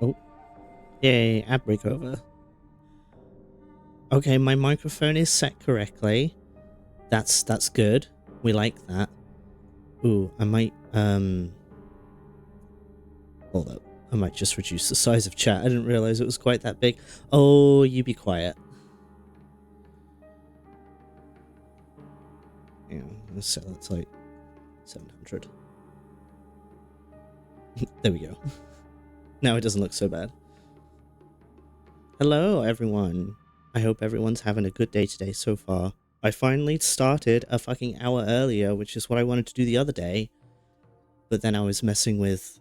Oh, yay, ad break over. Okay, my microphone is set correctly. That's good. We like that. Ooh, I might, hold up. I might just reduce the size of chat. I didn't realize it was quite that big. Oh, you be quiet. Yeah, let's set that to like 700. There we go. Now it doesn't look so bad. Hello, everyone. I hope everyone's having a good day today so far. I finally started a fucking hour earlier, which is what I wanted to do the other day. But then I was messing with,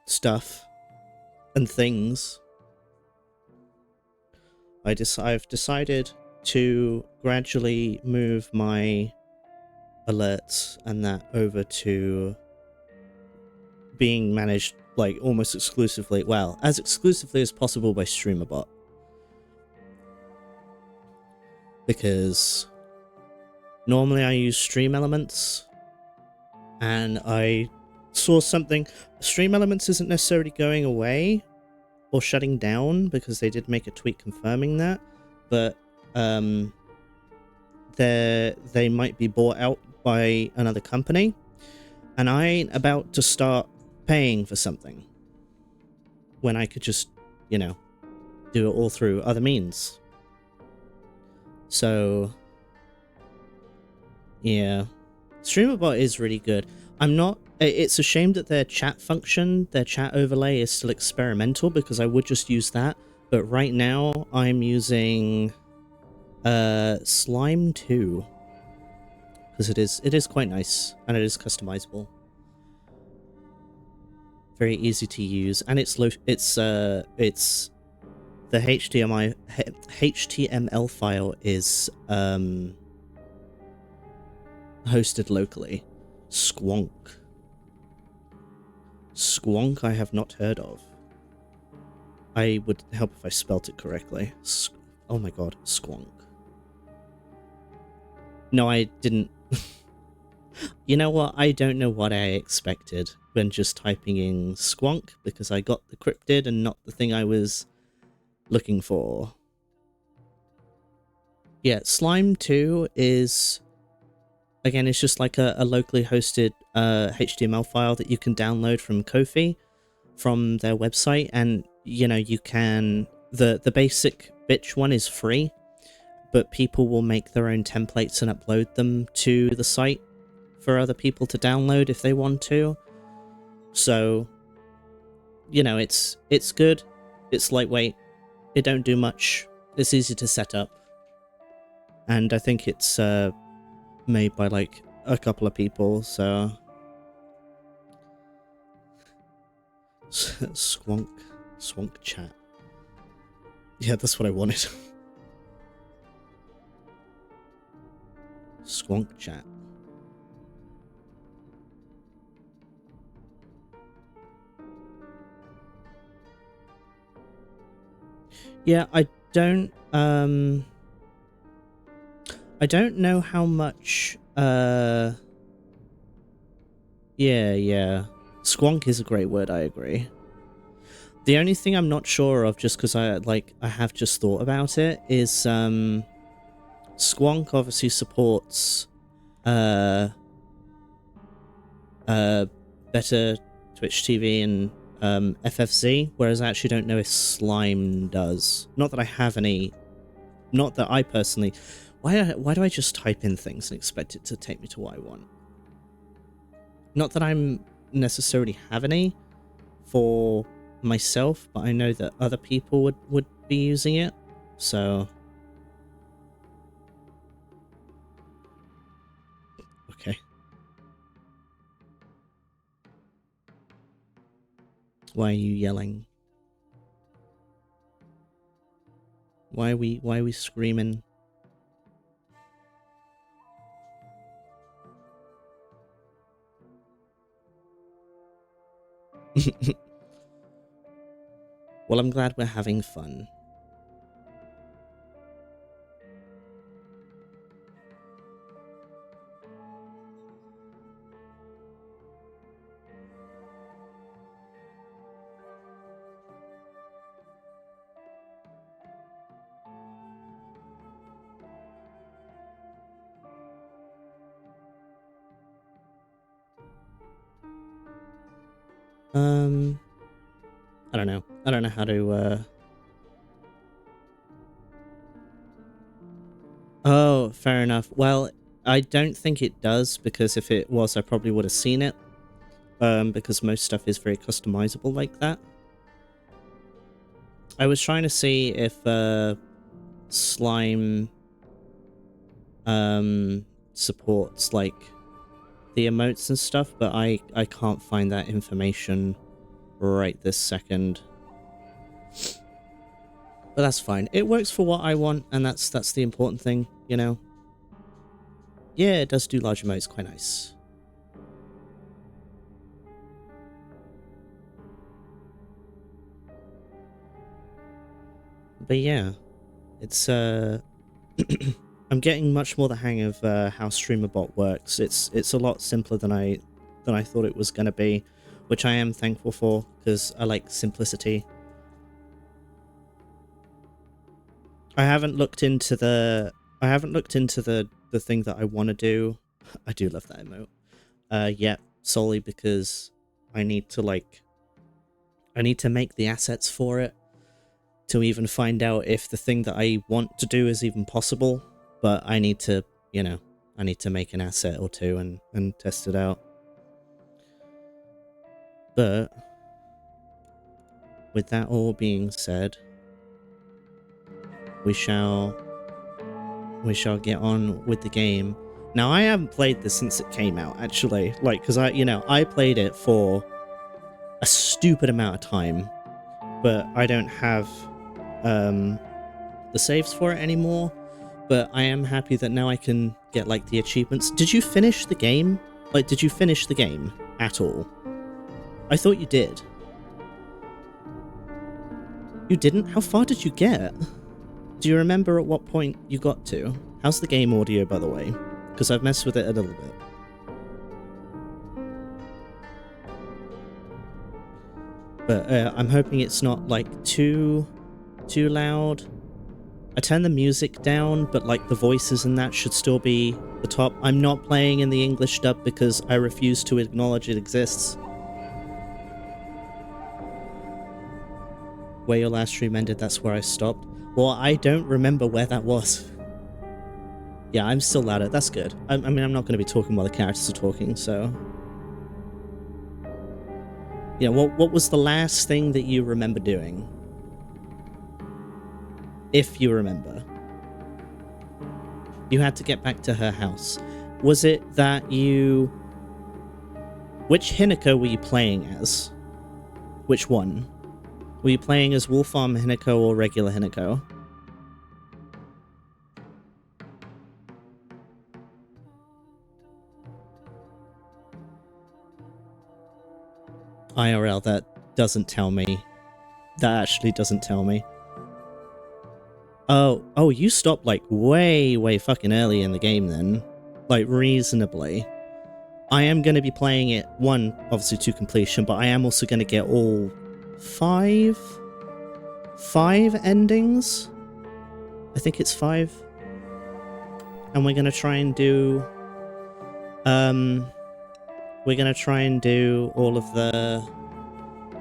stuff and things. I've decided to gradually move my alerts and that over to being managed like almost exclusively, well, as exclusively as possible by StreamerBot. Because normally I use Stream Elements and I saw something. Stream Elements isn't necessarily going away or shutting down because they did make a tweet confirming that, but they might be bought out by another company, and I ain't about to start paying for something when I could just, you know, do it all through other means. So, yeah, StreamerBot is really good. It's a shame that their chat function, their chat overlay is still experimental because I would just use that. But right now I'm using Slime 2 because it is quite nice and it is customizable. Very easy to use, and it's the HTML file is hosted locally. Squonk I have not heard of. I would help if I spelt it correctly. Oh my god, Squonk. No, I didn't. You know what? I don't know what I expected when just typing in Squonk because I got the cryptid and not the thing I was looking for. Yeah, Slime 2 is, again, it's just like a locally hosted HTML file that you can download from Ko-fi, from their website, and, you know, you can... The basic bitch one is free, but people will make their own templates and upload them to the site for other people to download if they want to. So, you know, it's good, it's lightweight, it don't do much, it's easy to set up, and I think it's made by like a couple of people, so... Squonk chat. Yeah, that's what I wanted. Squonk chat. Yeah, I don't know how much yeah. Squonk is a great word, I agree. The only thing I'm not sure of, just because I have just thought about it, is Squonk obviously supports better Twitch TV and FFZ, whereas I actually don't know if Slime does. Not that I have any... Not that I personally... Why do I just type in things and expect it to take me to what I want? Not that I'm necessarily have any for myself, but I know that other people would be using it, so... Okay. Why are you yelling? Why are we screaming? Well, I'm glad we're having fun. I don't know. I don't know how to, Oh, fair enough. Well, I don't think it does, because if it was, I probably would have seen it. Because most stuff is very customizable like that. I was trying to see if, Slime, supports, like, the emotes and stuff, but I can't find that information right this second. But that's fine. It works for what I want, and that's the important thing, you know? Yeah, it does do large emotes, quite nice. But yeah, it's, I'm getting much more the hang of how StreamerBot works. It's a lot simpler than I thought it was gonna be, which I am thankful for, because I like simplicity. I haven't looked into the thing that I want to do. I do love that emote. Yet, solely because I need to make the assets for it to even find out if the thing that I want to do is even possible. But I need to, you know, I need to make an asset or two and test it out. But with that all being said, we shall get on with the game. Now, I haven't played this since it came out, actually. Like, because I played it for a stupid amount of time, but I don't have the saves for it anymore. But I am happy that now I can get, like, the achievements. Did you finish the game? Like, did you finish the game at all? I thought you did. You didn't? How far did you get? Do you remember at what point you got to? How's the game audio, by the way? Because I've messed with it a little bit. But I'm hoping it's not, like, too loud. I turned the music down, but, like, the voices and that should still be the top. I'm not playing in the English dub because I refuse to acknowledge it exists. Where your last stream ended, that's where I stopped. Well, I don't remember where that was. Yeah, I'm still at it. That's good. I mean, I'm not going to be talking while the characters are talking, so... Yeah, what was the last thing that you remember doing? If you remember. You had to get back to her house. Was it that you... Which Hinako were you playing as? Which one? Were you playing as Wolf Arm Hinako or regular Hinako? IRL, that doesn't tell me. That actually doesn't tell me. Oh, you stopped, like, way fucking early in the game then. Like, reasonably. I am going to be playing it, one, obviously to completion, but I am also going to get all five endings? I think it's 5. And we're going to try and do... we're going to try and do all of the...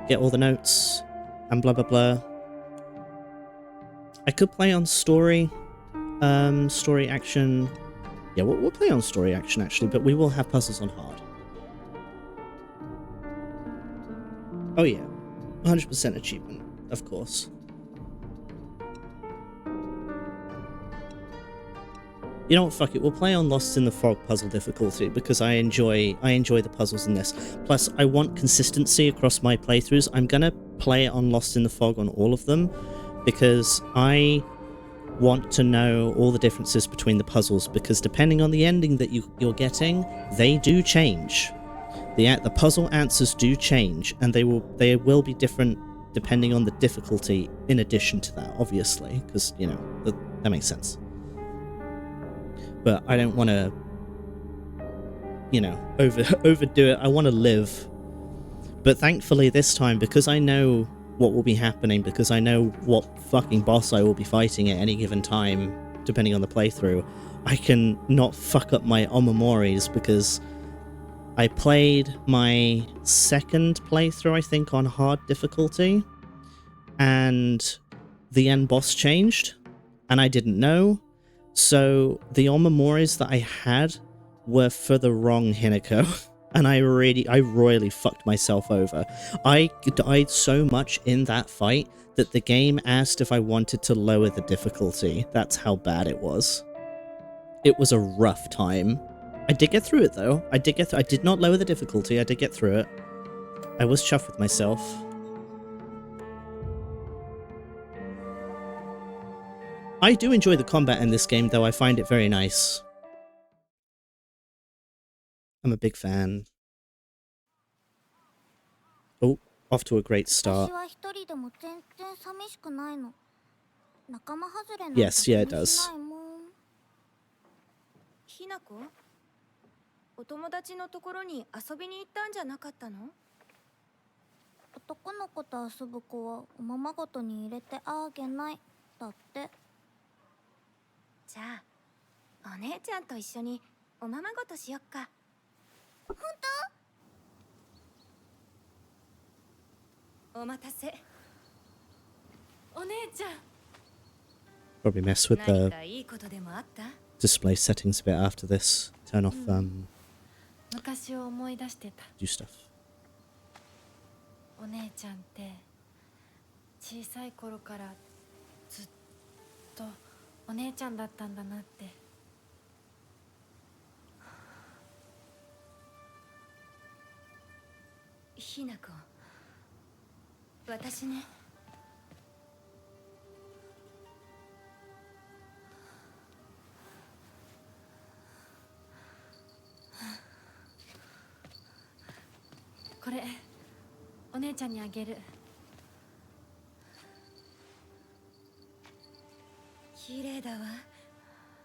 Get all the notes, and blah blah blah. I could play on story, story action. Yeah, we'll play on story action actually, but we will have puzzles on hard. Oh yeah, 100% achievement, of course. You know what, fuck it, we'll play on Lost in the Fog puzzle difficulty, because I enjoy the puzzles in this. Plus, I want consistency across my playthroughs. I'm gonna play it on Lost in the Fog on all of them, because I want to know all the differences between the puzzles, because depending on the ending that you're getting, they do change. The puzzle answers do change, and they will be different depending on the difficulty in addition to that, obviously, because, you know, that makes sense. But I don't want to, you know, overdo it. I want to live. But thankfully this time, because I know what will be happening, because I know what fucking boss I will be fighting at any given time, depending on the playthrough, I can not fuck up my Omomoris, because I played my second playthrough, I think, on hard difficulty, and the end boss changed, and I didn't know, so the Omomoris that I had were for the wrong Hinako, and I royally fucked myself over. I died so much in that fight that the game asked if I wanted to lower the difficulty. That's how bad it was. It was a rough time. I did get through it though. I did not lower the difficulty. I did get through it. I was chuffed with myself. I do enjoy the combat in this game though. I find it very nice. I'm a big fan. Oh, off to a great start. Yes, yeah, it does. ひなこ、お友達のところに遊びに行ったんじゃなかったの？男の子と遊ぶ子はおままごとに入れてあげないだって。じゃあお姉ちゃんと一緒におままごとしよっか。本当？お待たせ。お姉ちゃん。Probably mess with the display settings a bit after this. Turn off do stuff. お姉ちゃんって小さい頃からずっとお姉ちゃんだったんだなって。ひなこ、私ね。これお姉ちゃんにあげる。綺麗だわ。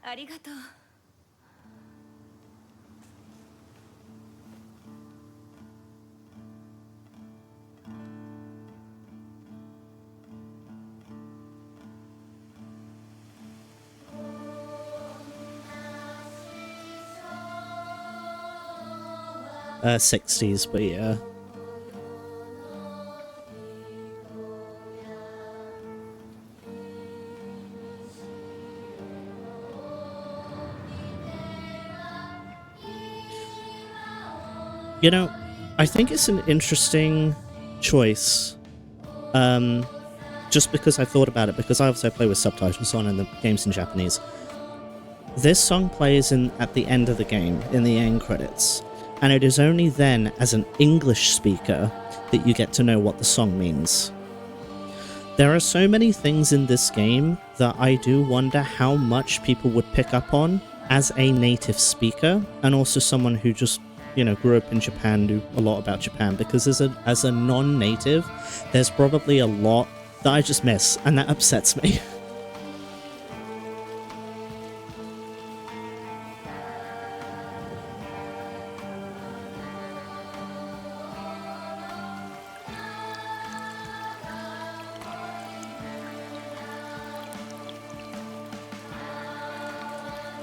ありがとう。60s, but yeah. You know, I think it's an interesting choice. Just because I thought about it, because I also play with subtitles on and the game's in Japanese. This song plays at the end of the game, in the end credits. And it is only then, as an English speaker, that you get to know what the song means. There are so many things in this game that I do wonder how much people would pick up on as a native speaker, and also someone who just, you know, grew up in Japan, knew a lot about Japan, because as a non-native, there's probably a lot that I just miss, and that upsets me.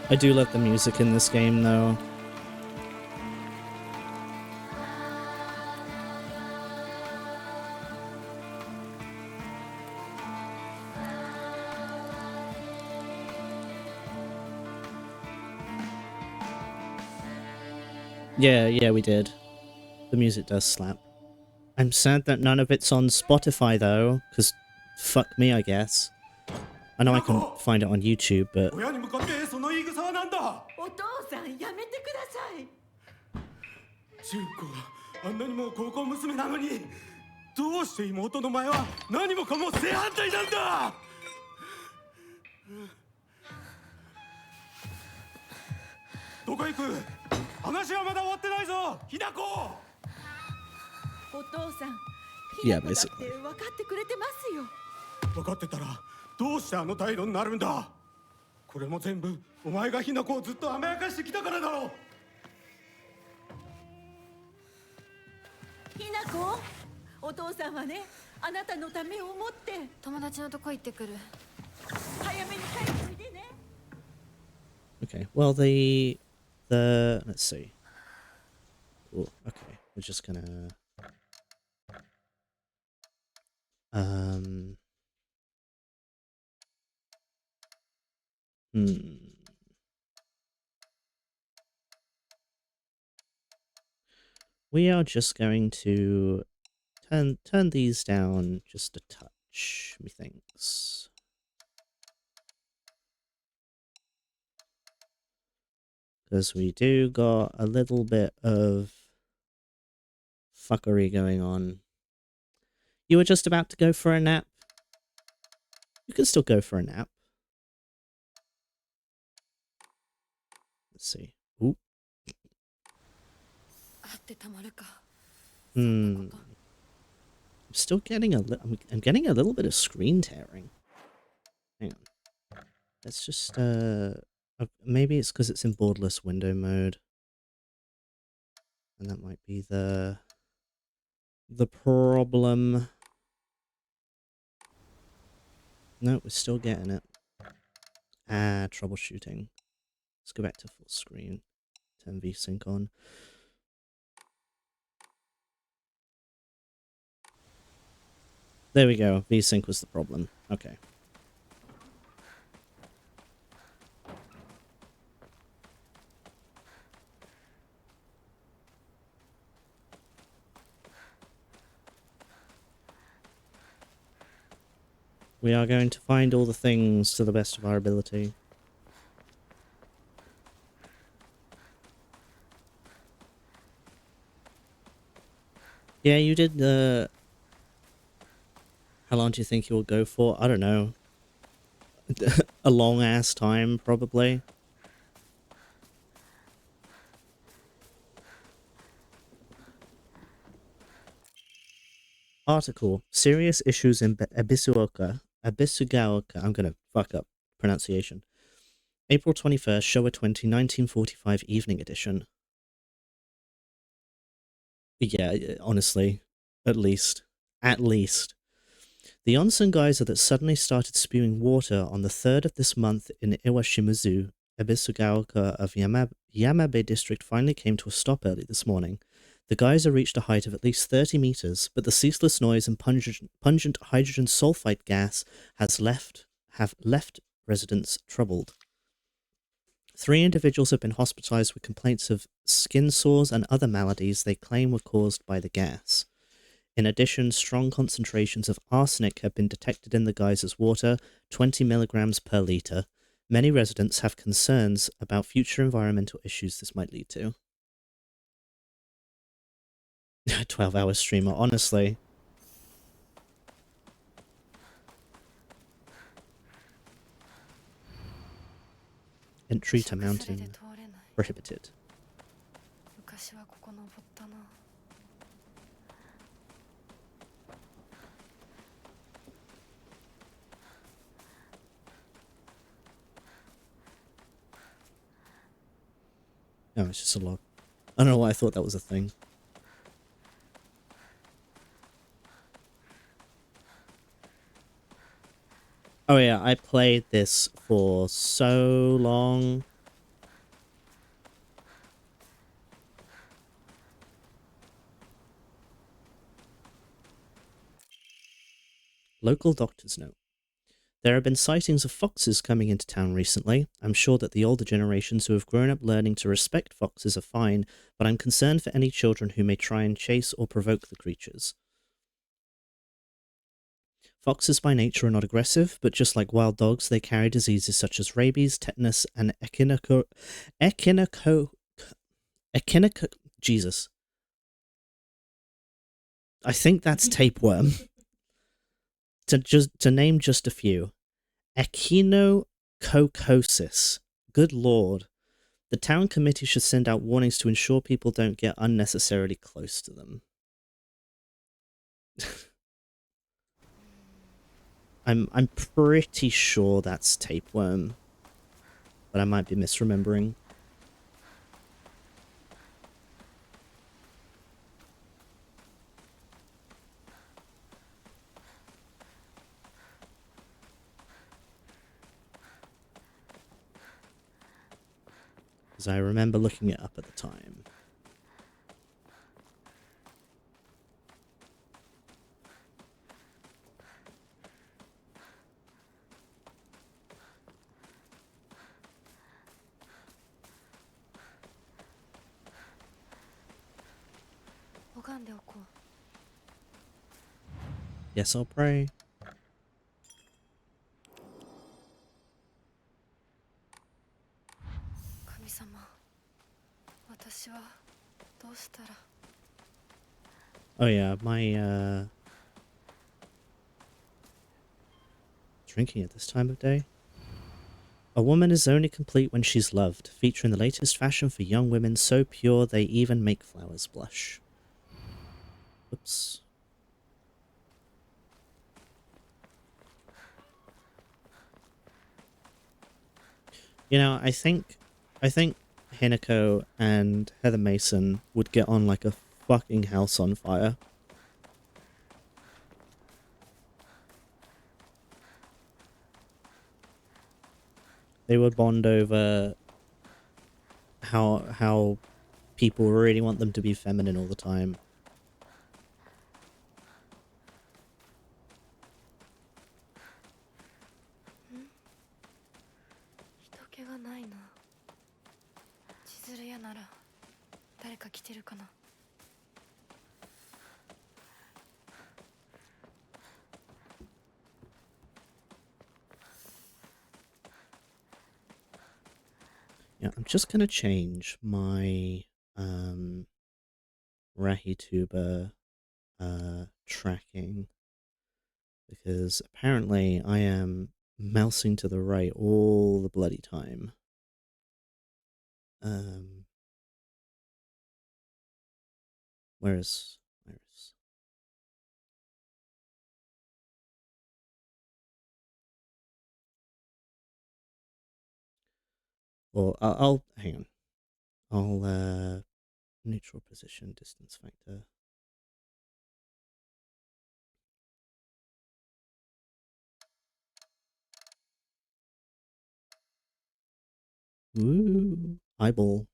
I do love the music in this game, though. Yeah, we did. The music does slap. I'm sad that none of it's on Spotify, though, because fuck me, I guess. I know I can find it on YouTube, but... お父さんやめてください。中高あんなにも高校娘なのにどうして妹の前は何もかも正反対なんだ。どこ行く？話はまだ終わってないぞ、ひなこ。お父さん、 Yeah, ひなこだって分かってくれてますよ。分かってたらどうしてあの態度になるんだ。これも全部お前がひなこをずっと甘やかしてきたからだろう。ひなこ、お父さんはね、あなたのためを思って友達のとこ行ってくる。早めに帰っておいでね。 Okay, well, the let's see. Cool. Okay, we're just gonna um we are just going to turn these down just a touch, methinks. Because we do got a little bit of fuckery going on. You were just about to go for a nap? You can still go for a nap. Let's see. Ooh. I'm still getting I'm getting a little bit of screen tearing. Hang on. Let's just maybe it's because it's in borderless window mode. And that might be the problem. No, we're still getting it. Troubleshooting. Let's go back to full screen. Turn VSync on. There we go. VSync was the problem. Okay. We are going to find all the things to the best of our ability. Yeah, you did how long do you think you'll go for? I don't know. A long ass time, probably. Article. Serious issues in Abisuoka. Abisugaoka. I'm gonna fuck up pronunciation. April 21st, Showa 20, 1945 Evening Edition. Yeah, honestly. At least. At least. The onsen geyser that suddenly started spewing water on the 3rd of this month in Iwashimazu, Abisugaoka of Yamabe district finally came to a stop early this morning. The geyser reached a height of at least 30 meters, but the ceaseless noise and pungent hydrogen sulfide gas have left residents troubled. 3 individuals have been hospitalized with complaints of skin sores and other maladies they claim were caused by the gas. In addition, strong concentrations of arsenic have been detected in the geyser's water, 20 milligrams per liter. Many residents have concerns about future environmental issues this might lead to. 12-hour streamer, honestly. Entry to mountain prohibited. No, it's just a log. I don't know why I thought that was a thing. Oh yeah, I played this for so long. Local doctor's note. There have been sightings of foxes coming into town recently. I'm sure that the older generations who have grown up learning to respect foxes are fine, but I'm concerned for any children who may try and chase or provoke the creatures. Foxes by nature are not aggressive, but just like wild dogs, they carry diseases such as rabies, tetanus, and Jesus. I think that's tapeworm. To name just a few. Echinococosis. Good lord. The town committee should send out warnings to ensure people don't get unnecessarily close to them. I'm pretty sure that's tapeworm, but I might be misremembering. Because I remember looking it up at the time. んでおこう。 Yes, I'll pray. 神様、私はどうしたら。 Oh yeah, my drinking at this time of day. A woman is only complete when she's loved, featuring the latest fashion for young women so pure they even make flowers blush. Oops. You know, I think Hinako and Heather Mason would get on like a fucking house on fire. They would bond over how people really want them to be feminine all the time. 人気がないな。千鶴屋なら誰か来てるかな。 Yeah, I'm just gonna change my Rahituba tracking because apparently I am mousing to the right all the bloody time. Where's Iris? Well, I'll hang on. I'll neutral position, distance factor. Woo! Eyeball.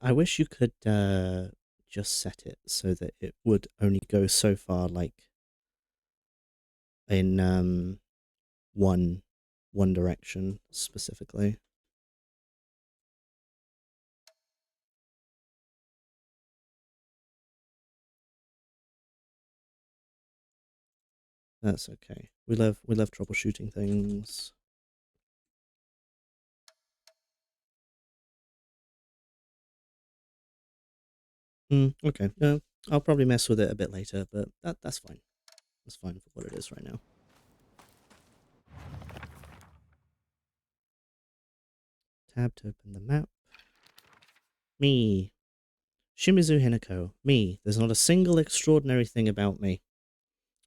I wish you could just set it so that it would only go so far, like in one direction specifically. That's okay. We love troubleshooting things. Okay. I'll probably mess with it a bit later, but that's fine. That's fine for what it is right now. Tab to open the map. Me. Shimizu Hinako. Me. There's not a single extraordinary thing about me.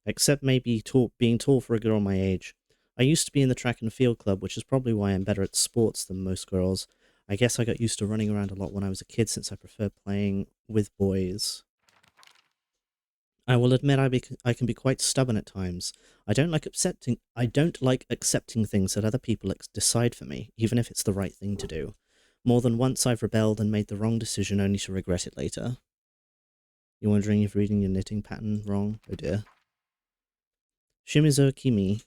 Except maybe being tall for a girl my age. I used to be in the track and field club, which is probably why I'm better at sports than most girls. I guess I got used to running around a lot when I was a kid since I prefer playing with boys. I will admit I can be quite stubborn at times. I don't like accepting things that other people decide for me, even if it's the right thing to do. More than once I've rebelled and made the wrong decision only to regret it later. You're wondering if reading your knitting pattern wrong? Oh dear. Shimizu Kimi,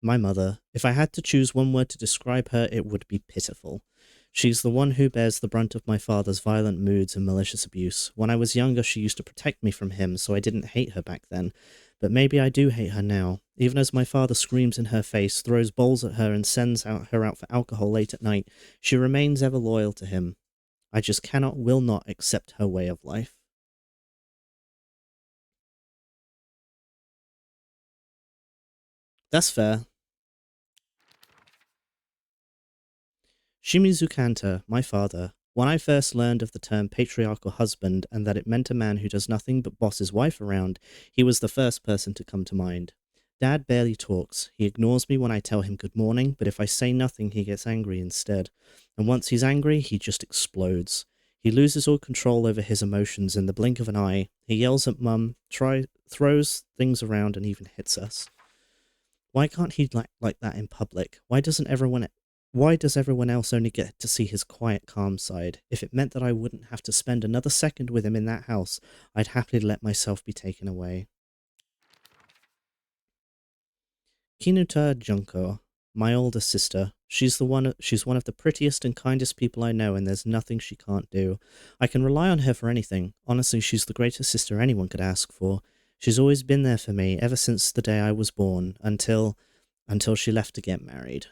my mother. If I had to choose one word to describe her, it would be pitiful. She's the one who bears the brunt of my father's violent moods and malicious abuse. When I was younger, she used to protect me from him, so I didn't hate her back then. But maybe I do hate her now. Even as my father screams in her face, throws bowls at her, and sends her out for alcohol late at night, she remains ever loyal to him. I just will not accept her way of life. That's fair. Shimizu Kanta, my father. When I first learned of the term patriarchal husband and that it meant a man who does nothing but boss his wife around, he was the first person to come to mind. Dad barely talks. He ignores me when I tell him good morning, but if I say nothing, he gets angry instead. And once he's angry, he just explodes. He loses all control over his emotions in the blink of an eye. He yells at Mum, throws things around, and even hits us. Why can't he like that in public? Why doesn't everyone Why does everyone else only get to see his quiet, calm side? If it meant that I wouldn't have to spend another second with him in that house, I'd happily let myself be taken away. Kinuta Junko, my older sister. She's one of the prettiest and kindest people I know, and there's nothing she can't do. I can rely on her for anything. Honestly, she's the greatest sister anyone could ask for. She's always been there for me, ever since the day I was born, until she left to get married.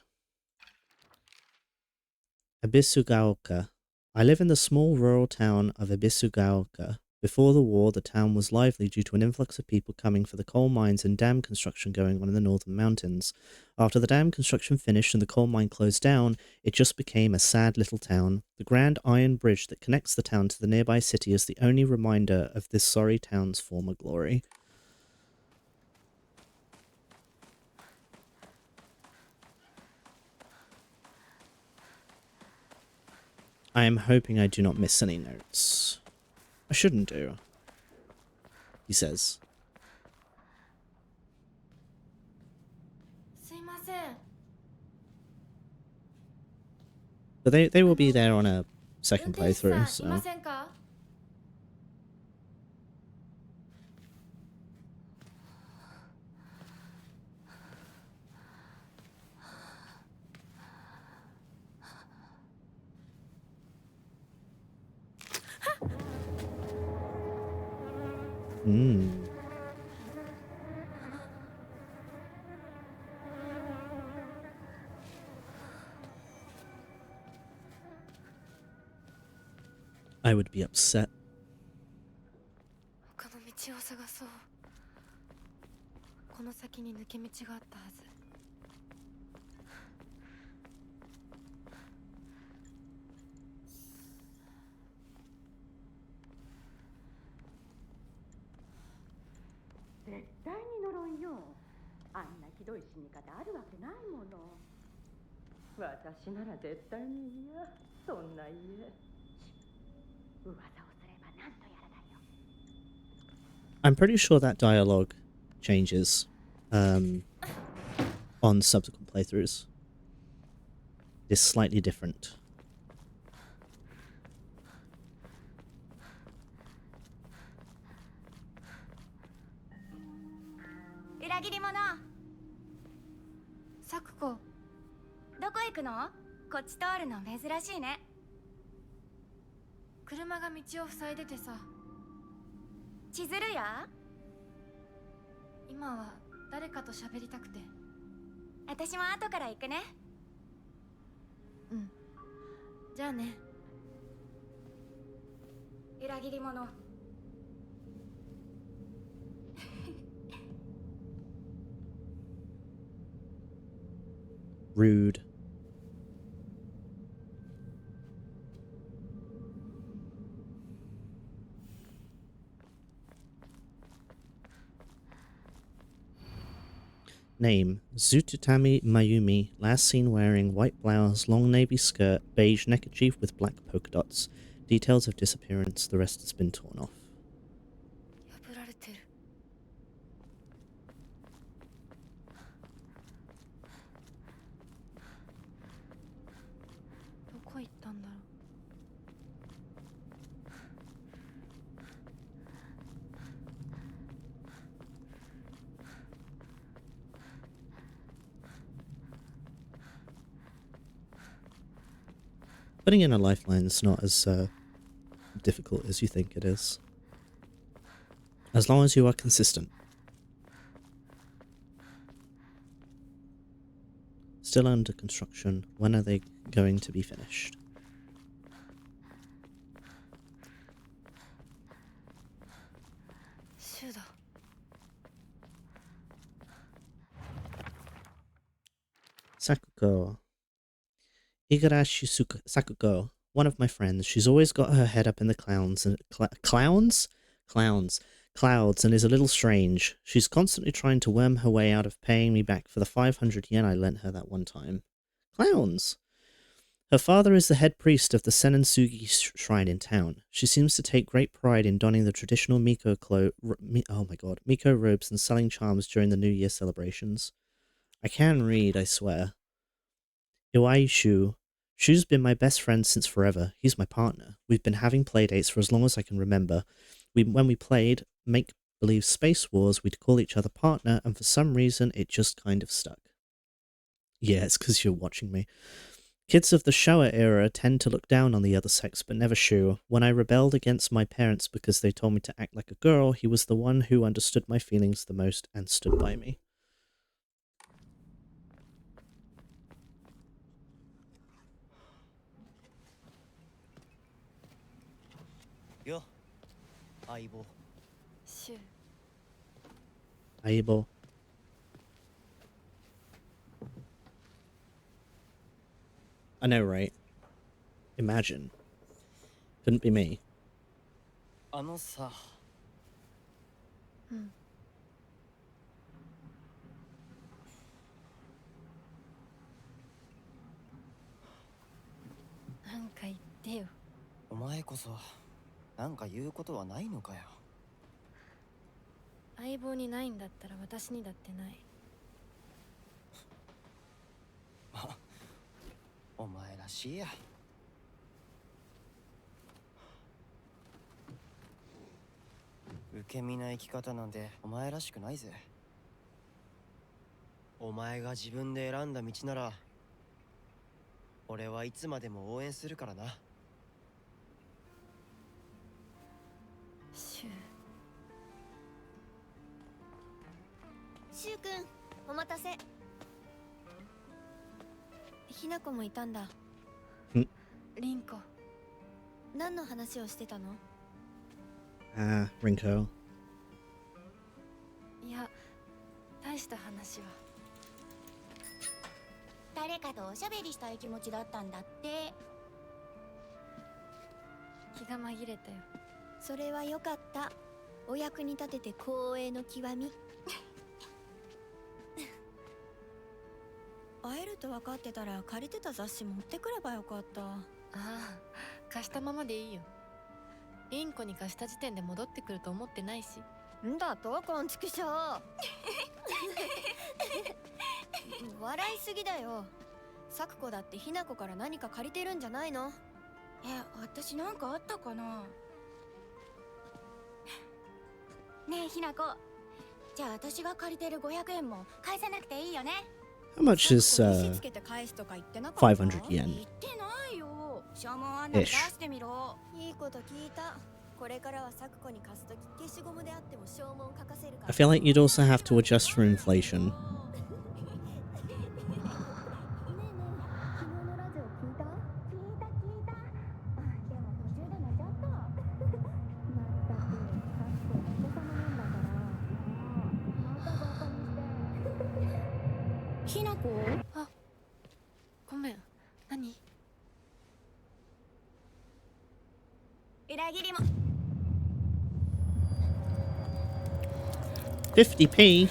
Ibisugaoka. I live in the small rural town of Ibisugaoka. Before the war, the town was lively due to an influx of people coming for the coal mines and dam construction going on in the northern mountains. After the dam construction finished and the coal mine closed down, it just became a sad little town. The grand iron bridge that connects the town to the nearby city is the only reminder of this sorry town's former glory. I am hoping I do not miss any notes. I shouldn't do, he says. But they will be there on a second playthrough, so... I would be upset. 他の道を探そう。この先に抜け道があったはず。絶対に呪いよ。あんなひどい死に方あるわけないもの。私なら絶対に嫌。そんな家。噂をすれば何とやらだよ。I'm pretty sure that dialogue changes on subsequent playthroughs. It's slightly different. 裏切り者。サクコ。どこ行くの？こっち通るの珍しいね。車が道を塞いでてさ。千鶴や？今は誰かと喋りたくて。私も後から行くね。うん。じゃあね。裏切り者。Rude. Name: Zututami Mayumi, last seen wearing white blouse, long navy skirt, beige neckerchief with black polka dots. Details of disappearance, the rest has been torn off. 破られてる。どこ行ったんだろう。Putting in a lifeline is not as difficult as you think it is. As long as you are consistent. Still under construction. When are they going to be finished? Sakuko. Igarashi Sakuko, one of my friends. She's always got her head up in the clouds and clowns, and is a little strange. She's constantly trying to worm her way out of paying me back for the 500 yen I lent her that one time. Clowns! Her father is the head priest of the Senensugi shrine in town. She seems to take great pride in donning the traditional Miko robes and selling charms during the New Year celebrations. I can read, I swear. Iwai Shu. Shu's been my best friend since forever. He's my partner. We've been having playdates for as long as I can remember. When we played make-believe Space Wars, we'd call each other partner, and for some reason, it just kind of stuck. Yeah, it's because you're watching me. Kids of the Showa era tend to look down on the other sex, but never Shu. When I rebelled against my parents because they told me to act like a girl, he was the one who understood my feelings the most and stood by me. Yo, Aibo. シュウ Aibo. I know, right? Imagine. Couldn't be me. あのさ、うんなんか言ってよ。お前こそなんか言うことはないのかよ。相棒にないんだったら私にだってない。お前らしいや。受け身な生き方なんてお前らしくないぜ。お前が自分で選んだ道なら俺はいつまでも応援するからな。シュウシュウくん、お待たせ。ひなこもいたんだ。リンコ。何の話をしてたの？ Ah, Rinko. いや、大した話は。誰かとおしゃべりしたい気持ちだったんだって。気が紛れたよ。それはよかった。お役に立てて光栄の極み。会えると分かってたら借りてた雑誌持ってくればよかった。ああ、貸したままでいいよ。リンコに貸した時点で戻ってくると思ってないし。んだとこんちくしょう。笑いすぎだよ。サクコだってひなこから何か借りてるんじゃないの？私なんかあったかな。ねえひなこ、じゃあ私が借りてる500円も返さなくていいよね。 How much is 500 500 yen? 言ってないよ。消耗案内出してみろ。いいこと聞いた。これからはサクコに貸すとき消しゴムであっても消耗を書かせるから。 I feel like you'd also have to adjust for inflation. ねえねえ、昨日のラジオ聞いた？聞いた。あ、でも途中で寝ちゃった。まったく、サクコのお子様なんだから。またバカにして。ひなこ？あ、ごめん。何？裏切りも。 50p?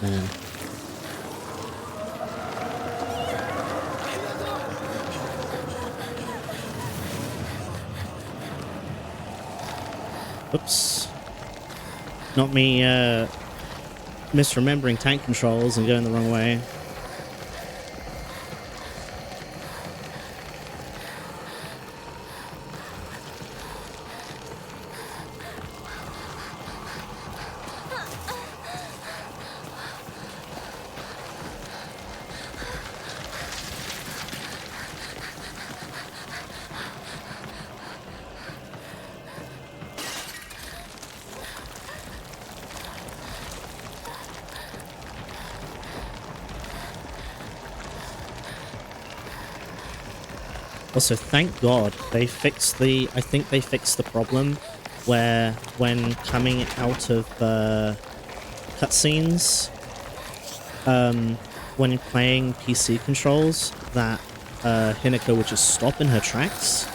Man. Oops. Not me, misremembering tank controls and going the wrong way. Also, thank God they fixed the... I think they fixed the problem where when coming out of cutscenes, when playing PC controls, that Hinako would just stop in her tracks.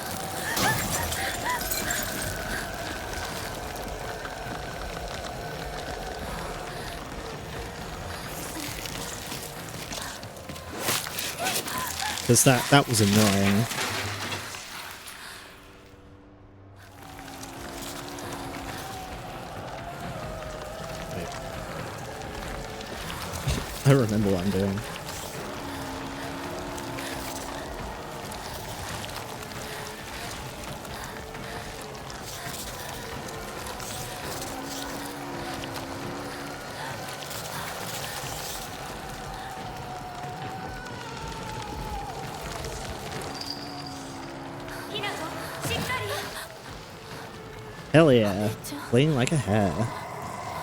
Because that was annoying. I remember what I'm doing. Hell yeah. Fleeing like a hare.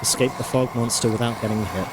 Escape the fog monster without getting hit.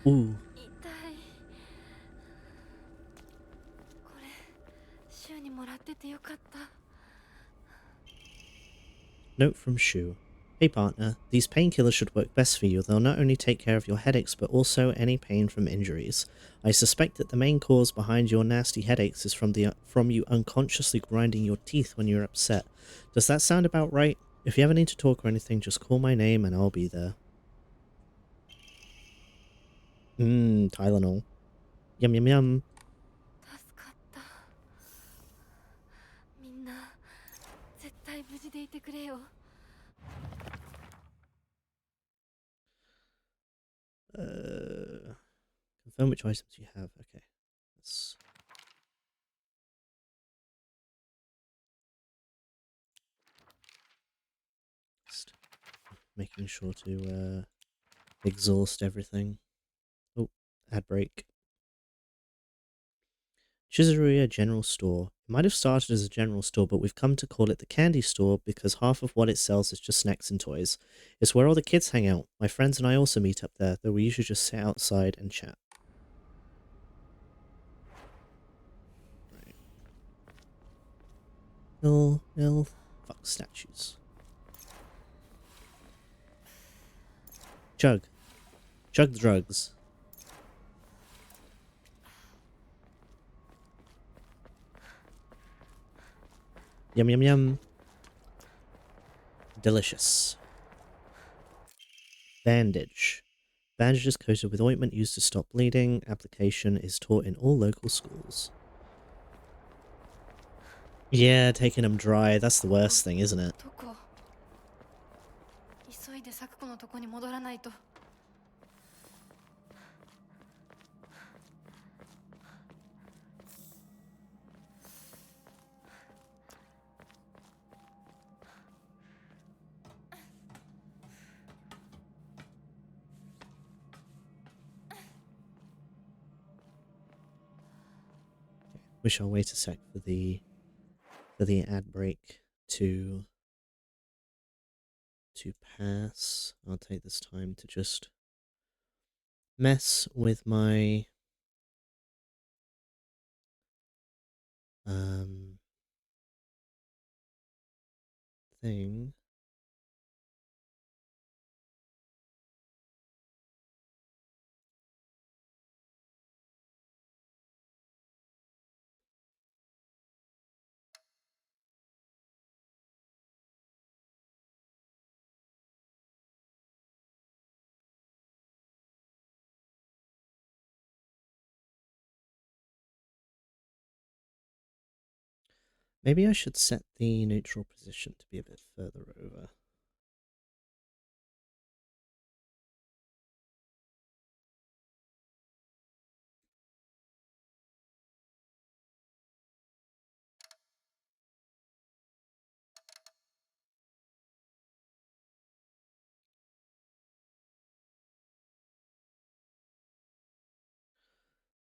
Ooh. 痛い。これ週にもらっててよかった。 Note from Shu. Hey partner, these painkillers should work best for you. They'll not only take care of your headaches, but also any pain from injuries. I suspect that the main cause behind your nasty headaches is from you unconsciously grinding your teeth when you're upset. Does that sound about right? If you ever need to talk or anything, just call my name and I'll be there. Tylenol. Yum yum yum. 助かった。みんな絶対無事でいてくれよ。Confirm which items you have. Okay. Let's... Just making sure to exhaust everything. Oh, ad break. Shizuruya General Store. It might have started as a general store, but we've come to call it the candy store because half of what it sells is just snacks and toys. It's where all the kids hang out. My friends and I also meet up there, though we usually just sit outside and chat. Right. No, fuck statues. Chug the drugs. Yum yum yum. Delicious. Bandage. Bandage is coated with ointment used to stop bleeding. Application is taught in all local schools. Yeah, taking them dry. That's the worst thing, isn't it? 急いで咲子のとこに戻らないと。 We shall wait a sec for the ad break to pass. I'll take this time to just mess with my thing. Maybe I should set the neutral position to be a bit further over.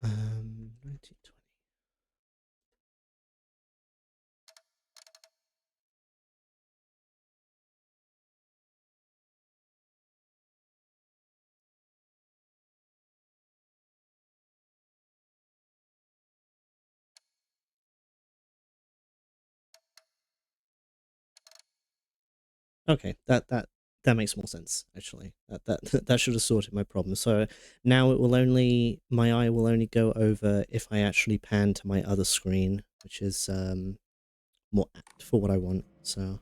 Um, 1920. Okay, that makes more sense, actually. That should have sorted my problem. So now it will only, my eye will only go over if I actually pan to my other screen, which is more apt for what I want. So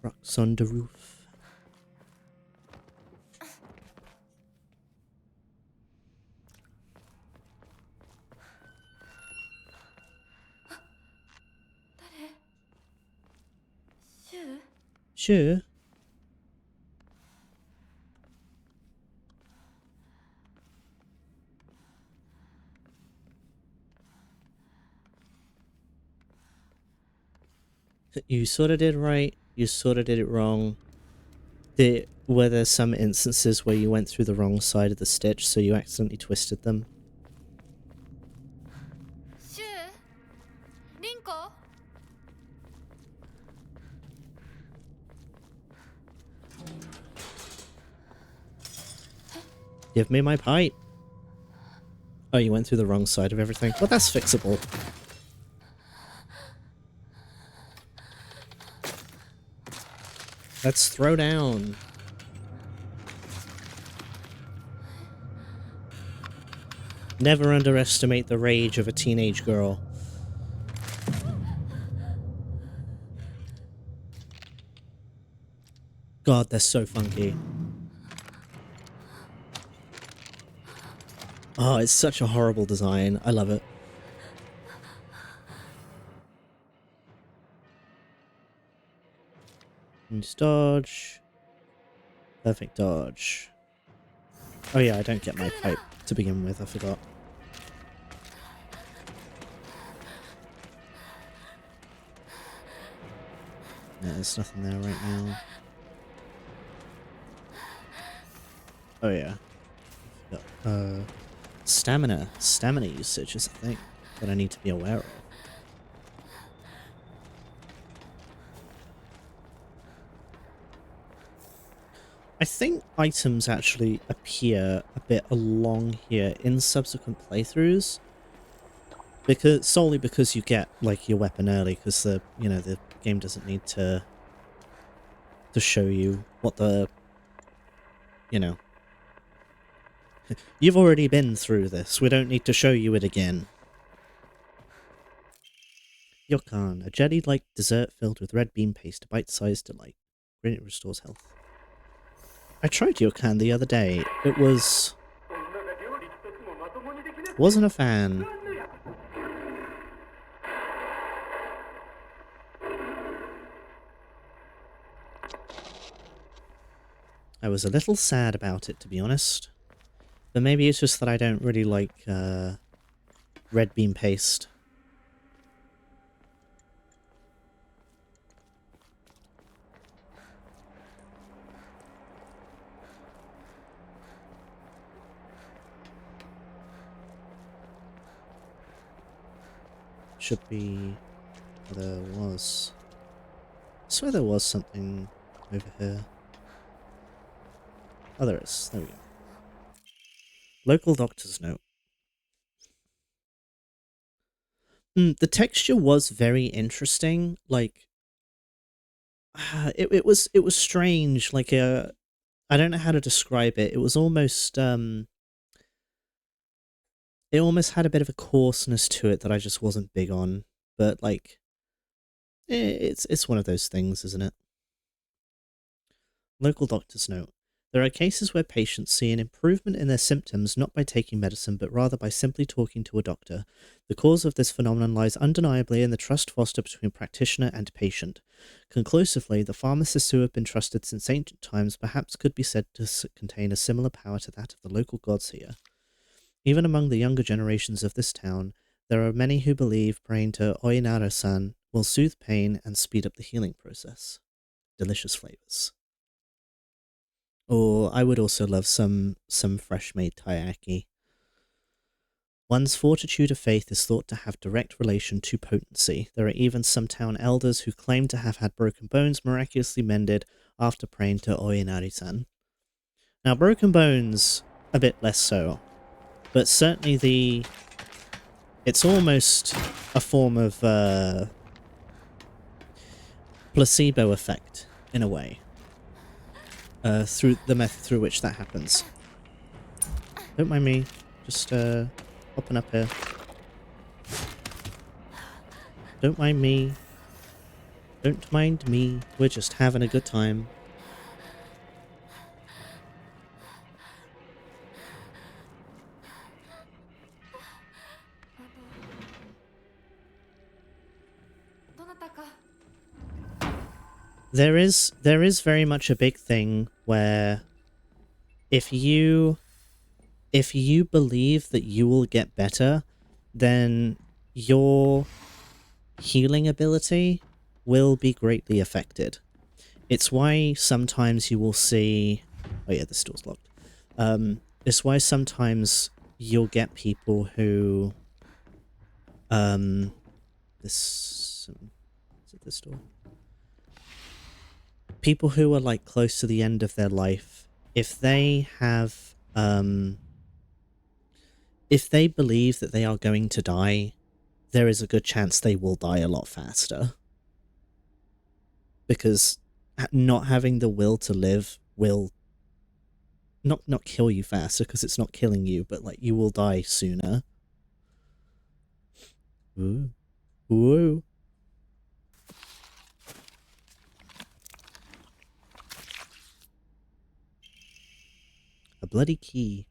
rocks on the roof. Sure. You sort of did right, you sort of did it wrong. Were there some instances where you went through the wrong side of the stitch, so you accidentally twisted them? シュウリンコ Give me my pipe. Oh, you went through the wrong side of everything. Well, that's fixable. Let's throw down. Never underestimate the rage of a teenage girl. God, they're so funky. Oh, it's such a horrible design. I love it. Use dodge. Perfect dodge. Oh yeah, I don't get my pipe to begin with, I forgot. Yeah, there's nothing there right now. Oh yeah. Stamina usage is a thing that I need to be aware of. I think items actually appear a bit along here in subsequent playthroughs, solely because you get like your weapon early, because the game doesn't need to show you what the you've already been through this. We don't need to show you it again. Yokan, a jelly-like dessert filled with red bean paste, a bite-sized delight. It restores health. I tried Yokan the other day. It wasn't a fan. I was a little sad about it, to be honest. But maybe it's just that I don't really like red bean paste. Should be... There was... I swear there was something over here. Oh, there is. There we go. Local doctor's note. The texture was very interesting. Like, it was strange. Like, I don't know how to describe it. It was almost it almost had a bit of a coarseness to it that I just wasn't big on. But like, it's one of those things, isn't it? Local doctor's note. There are cases where patients see an improvement in their symptoms not by taking medicine, but rather by simply talking to a doctor. The cause of this phenomenon lies undeniably in the trust fostered between practitioner and patient. Conclusively, the pharmacists who have been trusted since ancient times perhaps could be said to contain a similar power to that of the local gods here. Even among the younger generations of this town, there are many who believe praying to Oinara-san will soothe pain and speed up the healing process. Delicious flavors. Or I would also love some fresh-made taiyaki. One's fortitude of faith is thought to have direct relation to potency. There are even some town elders who claim to have had broken bones miraculously mended after praying to Oinari-san. Now, broken bones, a bit less so. But certainly it's almost a form of placebo effect in a way. Through the method through which that happens. Don't mind me, just hopping up here. Don't mind me. Don't mind me. We're just having a good time. There is very much a big thing where if you believe that you will get better, then your healing ability will be greatly affected. It's why sometimes you will see... Oh yeah, this door's locked. It's why sometimes you'll get people who... Is it this door? People who are like close to the end of their life, if they have... if they believe that they are going to die, there is a good chance they will die a lot faster. Because not having the will to live will not kill you faster, because it's not killing you, but like you will die sooner. Ooh. Ooh. A bloody key.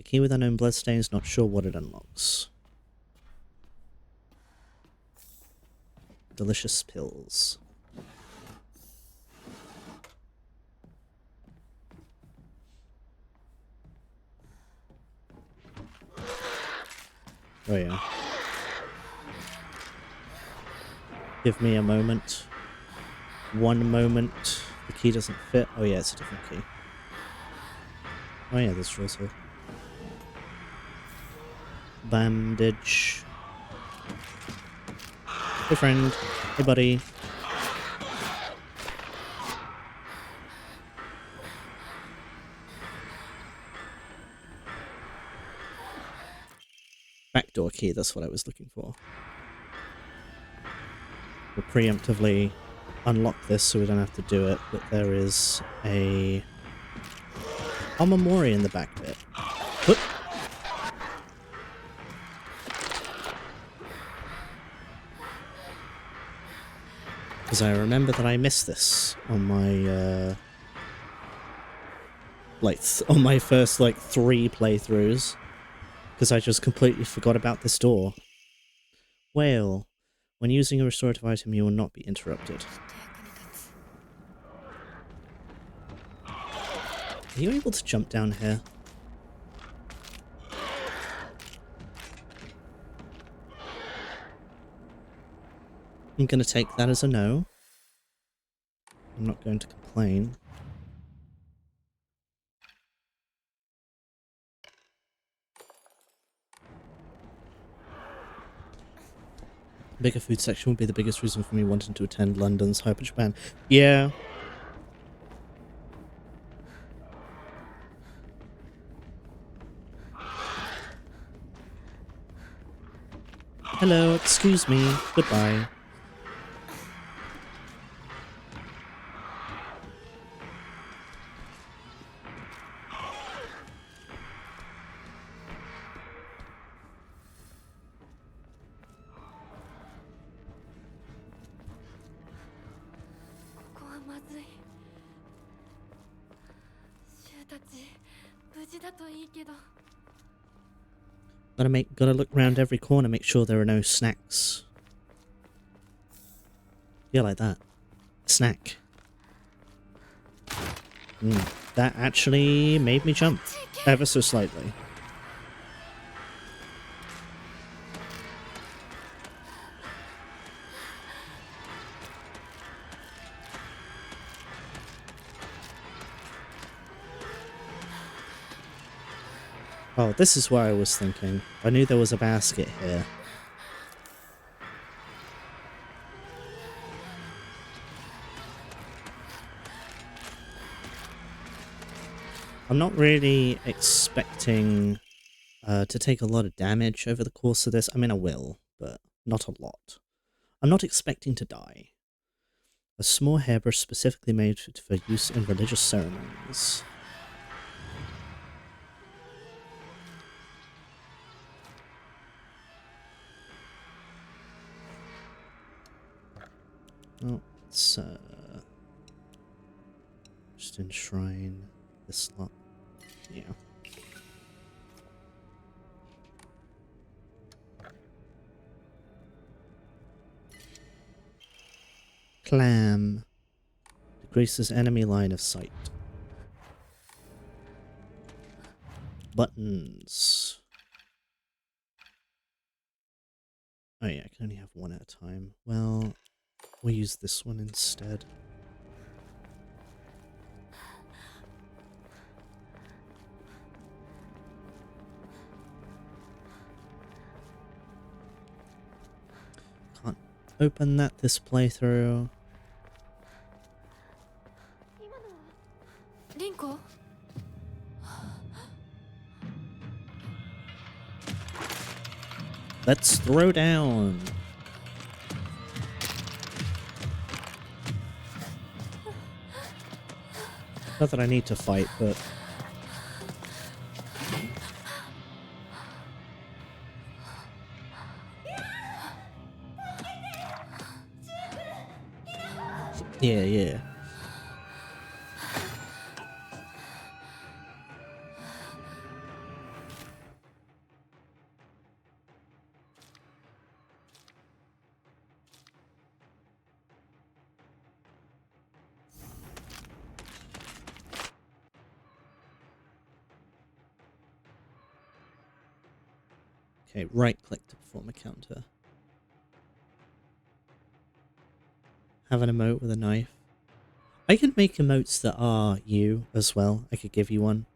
A key with unknown bloodstains, not sure what it unlocks. Delicious pills. Oh yeah. Give me a moment. One moment. The key doesn't fit. Oh yeah, it's a different key. Oh yeah, there's also bandage. Hey friend. Hey buddy. Backdoor key, that's what I was looking for. We'll preemptively unlock this so we don't have to do it, but there is a Omamori in the back bit. Whoop. Because I remember that I missed this on my, on my first, 3 playthroughs. Because I just completely forgot about this door. Whale. When using a restorative item, you will not be interrupted. Are you able to jump down here? I'm going to take that as a no. I'm not going to complain. Bigger food section would be the biggest reason for me wanting to attend London's Hyper Japan. Yeah. Hello, excuse me. Goodbye. Gotta look around every corner, make sure there are no snacks. Yeah, like that. Snack. That actually made me jump. Ever so slightly. Oh, this is where I was thinking. I knew there was a basket here. I'm not really expecting to take a lot of damage over the course of this. I mean, I will, but not a lot. I'm not expecting to die. A small hairbrush specifically made for use in religious ceremonies. Oh, let's just enshrine this lot. Yeah. Clam. Decreases enemy line of sight. Buttons. Oh yeah, I can only have one at a time. Well, we'll use this one instead. Can't open that this playthrough. リンコ Let's throw down. Not that I need to fight, but yeah, yeah. Okay, right click to perform a counter. Have an emote with a knife. I could make emotes that are you as well. I could give you one.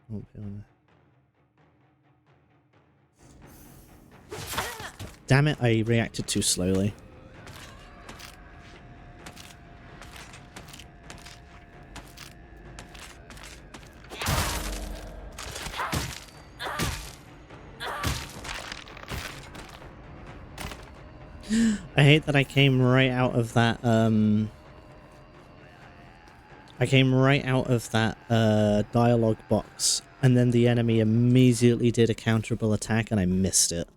Won't be on Damn it, I reacted too slowly. I hate that I came right out of that, dialogue box, and then the enemy immediately did a counterable attack and I missed it.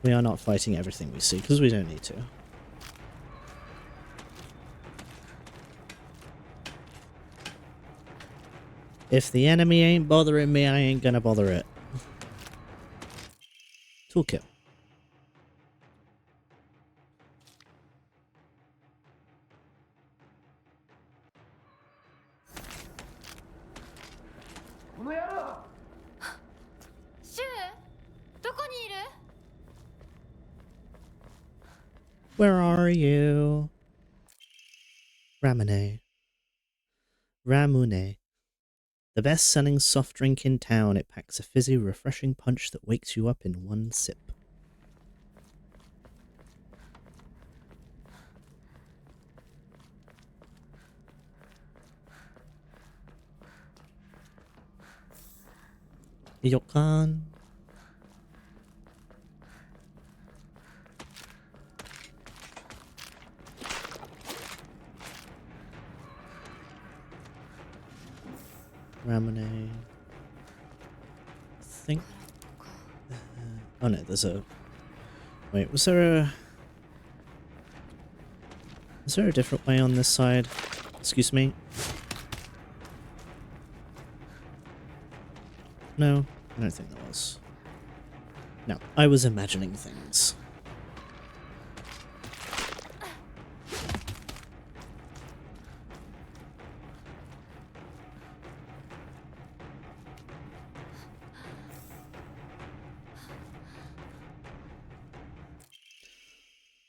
We are not fighting everything we see, because we don't need to. If the enemy ain't bothering me, I ain't gonna bother it. Toolkit. Where are you? Ramune. Ramune. The best-selling soft drink in town. It packs a fizzy, refreshing punch that wakes you up in one sip. Yokan. Ramune. I think. Oh no, there's a. Wait, was there a. Is there a different way on this side? Excuse me? No, I don't think there was. No, I was imagining things.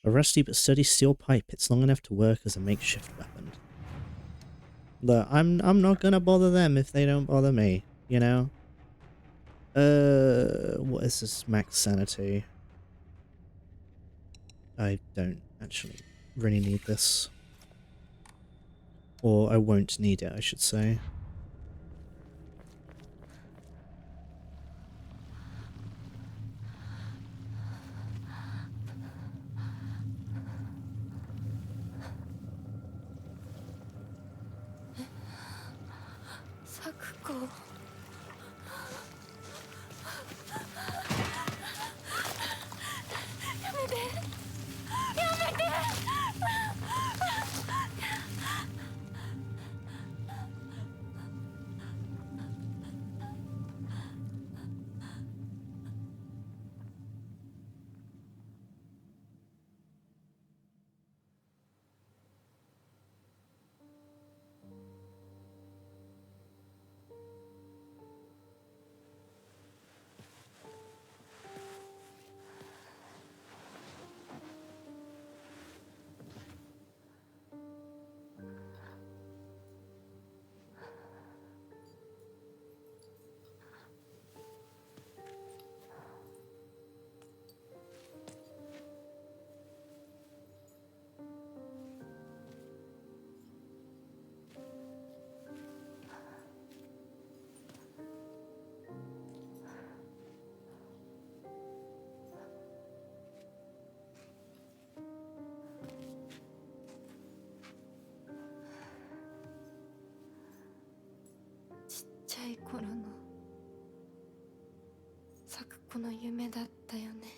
A rusty but sturdy steel pipe. It's long enough to work as a makeshift weapon. Look, I'm not gonna bother them if they don't bother me, you know? What is this max sanity? I don't actually really need this. Or I won't need it, I should say. Sakuko.ちっちゃい頃の咲子の夢だったよね。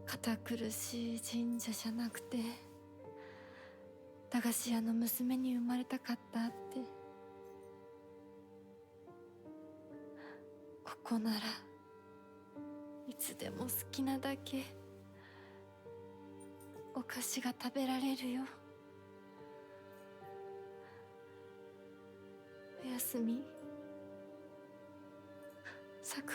堅苦しい神社じゃなくて駄菓子屋の娘に生まれたかったって。ここならいつでも好きなだけお菓子が食べられるよ。おやすみ、咲子。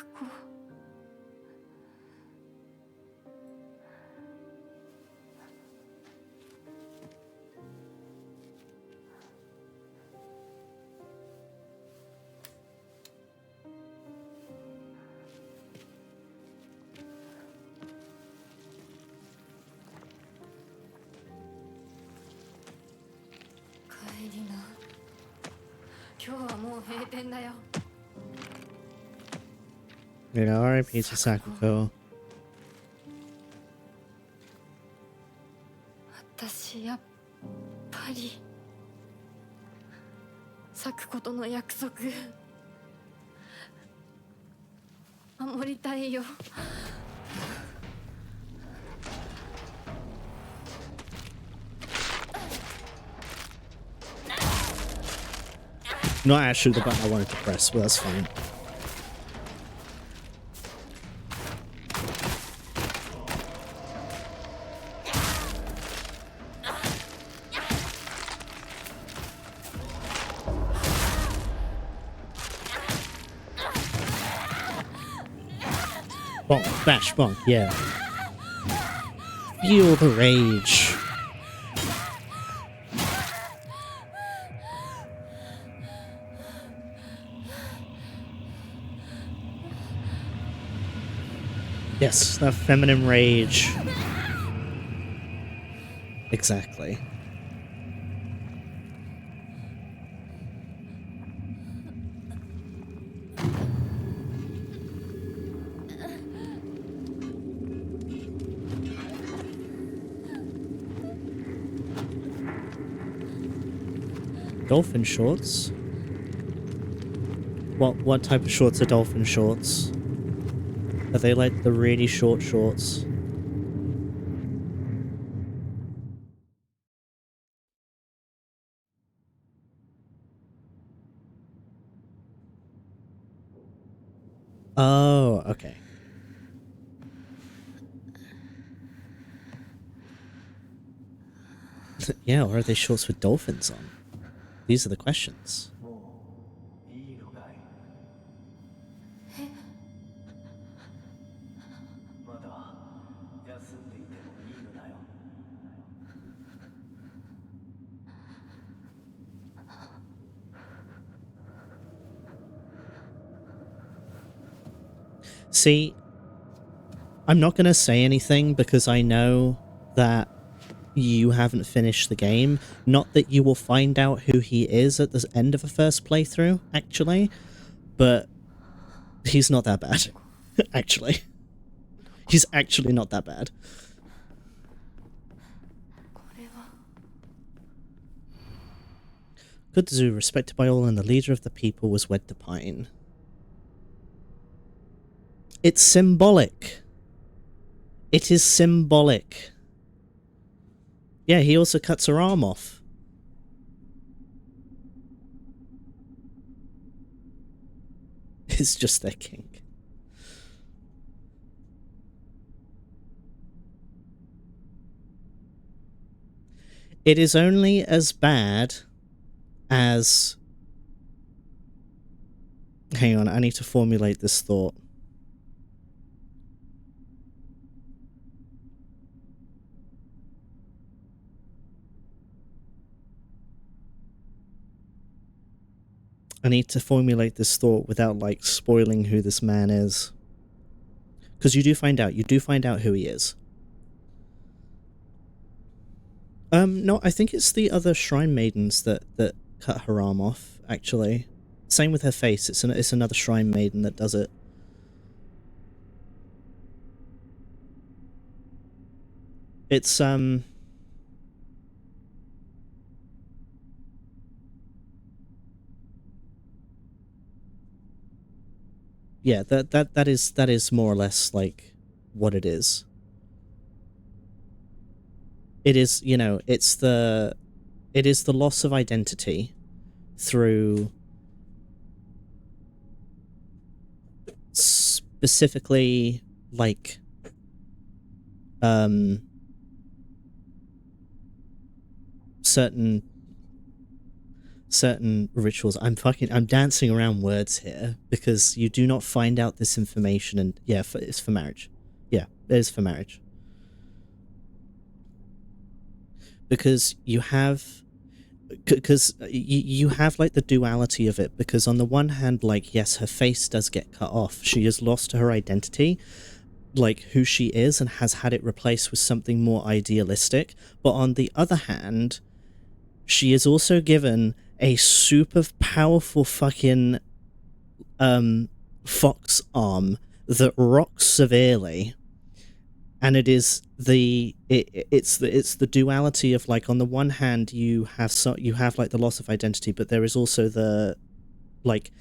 帰りな。今日はもう閉店だよ。You know, RIP to Sakuko. 私やっぱり咲子との約束守りたいよ。Not actually the button I wanted to press, but that's fine. Bonk, bash, bonk, yeah. Feel the rage. Yes, that feminine rage. Exactly. Dolphin shorts? What type of shorts are dolphin shorts? Are they like the really short shorts? Oh, okay. Yeah, or are they shorts with dolphins on? These are the questions. See, I'm not gonna say anything because I know that you haven't finished the game. Not that you will find out who he is at the end of a first playthrough, actually, but he's not that bad, actually. He's actually not that bad. Kudzu, respected by all and the leader of the people, was wed to Pine. It's symbolic. It is symbolic. Yeah, he also cuts her arm off. It's just their kink. It is only as bad as... Hang on, I need to formulate this thought. I need to formulate this thought without, like, spoiling who this man is. Because you do find out who he is. No, I think it's the other shrine maidens that cut her arm off, actually. Same with her face, it's another shrine maiden that does it. It's, yeah, that is more or less like what it is. It is, you know, it is the loss of identity through specifically like certain rituals. I'm dancing around words here because you do not find out this information, and yeah, it's for marriage. Yeah, it is for marriage. Because you have like the duality of it, because on the one hand, like, yes, her face does get cut off. She has lost her identity, like who she is, and has had it replaced with something more idealistic. But on the other hand, she is also given a super powerful fucking fox arm that rocks severely, and it is it's the duality of, like, on the one hand you have like the loss of identity, but there is also the, like,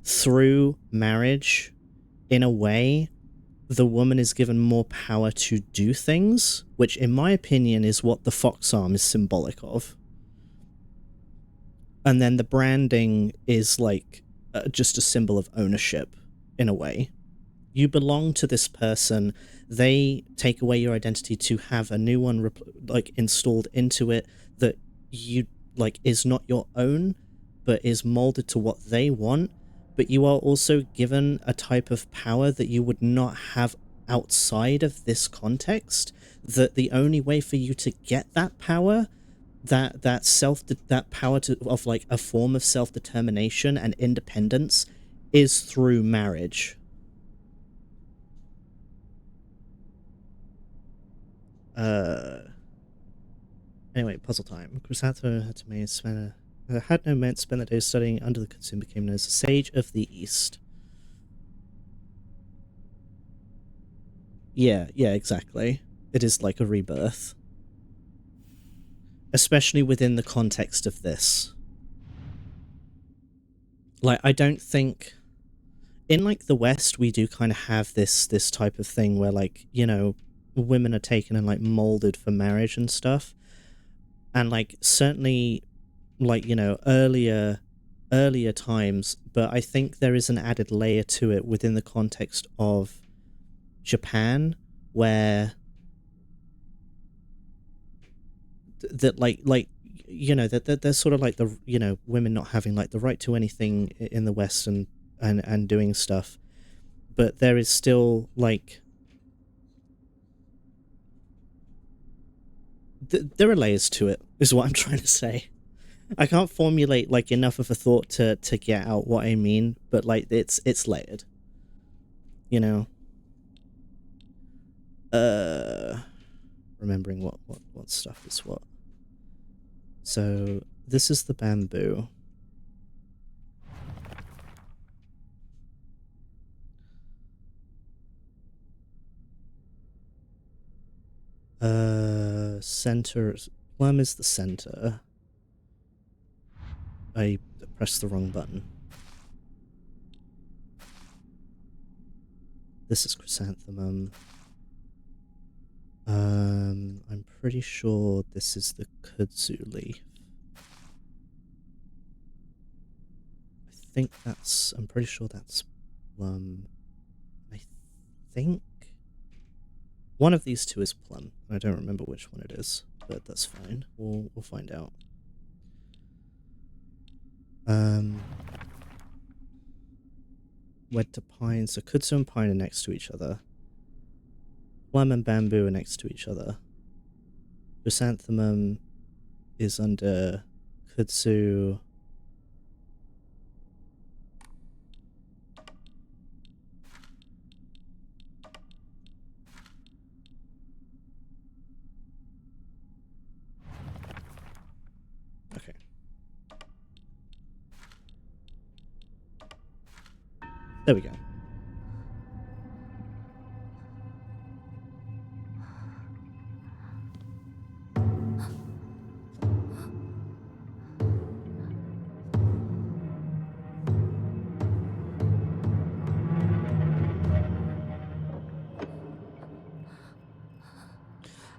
through marriage, in a way, the woman is given more power to do things, which in my opinion is what the fox arm is symbolic of. And then the branding is like just a symbol of ownership, in a way. You belong to this person. They take away your identity to have a new one like installed into it that you like is not your own, but is molded to what they want. But you are also given a type of power that you would not have outside of this context. That the only way for you to get that power, that power of like a form of self-determination and independence, is through marriage. Anyway, puzzle time. Kusato had no meant spend the day studying under the Kudzu and became known as the Sage of the East. Yeah, exactly. It is like a rebirth. Especially within the context of this. Like, I don't think... In, like, the West, we do kind of have this type of thing where, like, you know, women are taken and, like, molded for marriage and stuff. And, like, certainly, like, you know, earlier times, but I think there is an added layer to it within the context of Japan, where that like you know that there's sort of like the, you know, women not having like the right to anything in the West and doing stuff, but there is still like there are layers to it, is what I'm trying to say. I can't formulate like enough of a thought to get out what I mean, but like it's layered, you know. Remembering what stuff is what. So this is the bamboo. Center. Plum is the center. I pressed the wrong button. This is chrysanthemum. I'm pretty sure this is the kudzu leaf. I'm pretty sure that's plum. I think one of these two is plum. I don't remember which one it is, but that's fine. We'll find out. Wed to pine. So kudzu and pine are next to each other. Plum and bamboo are next to each other. Chrysanthemum is under kudzu. Okay. There we go.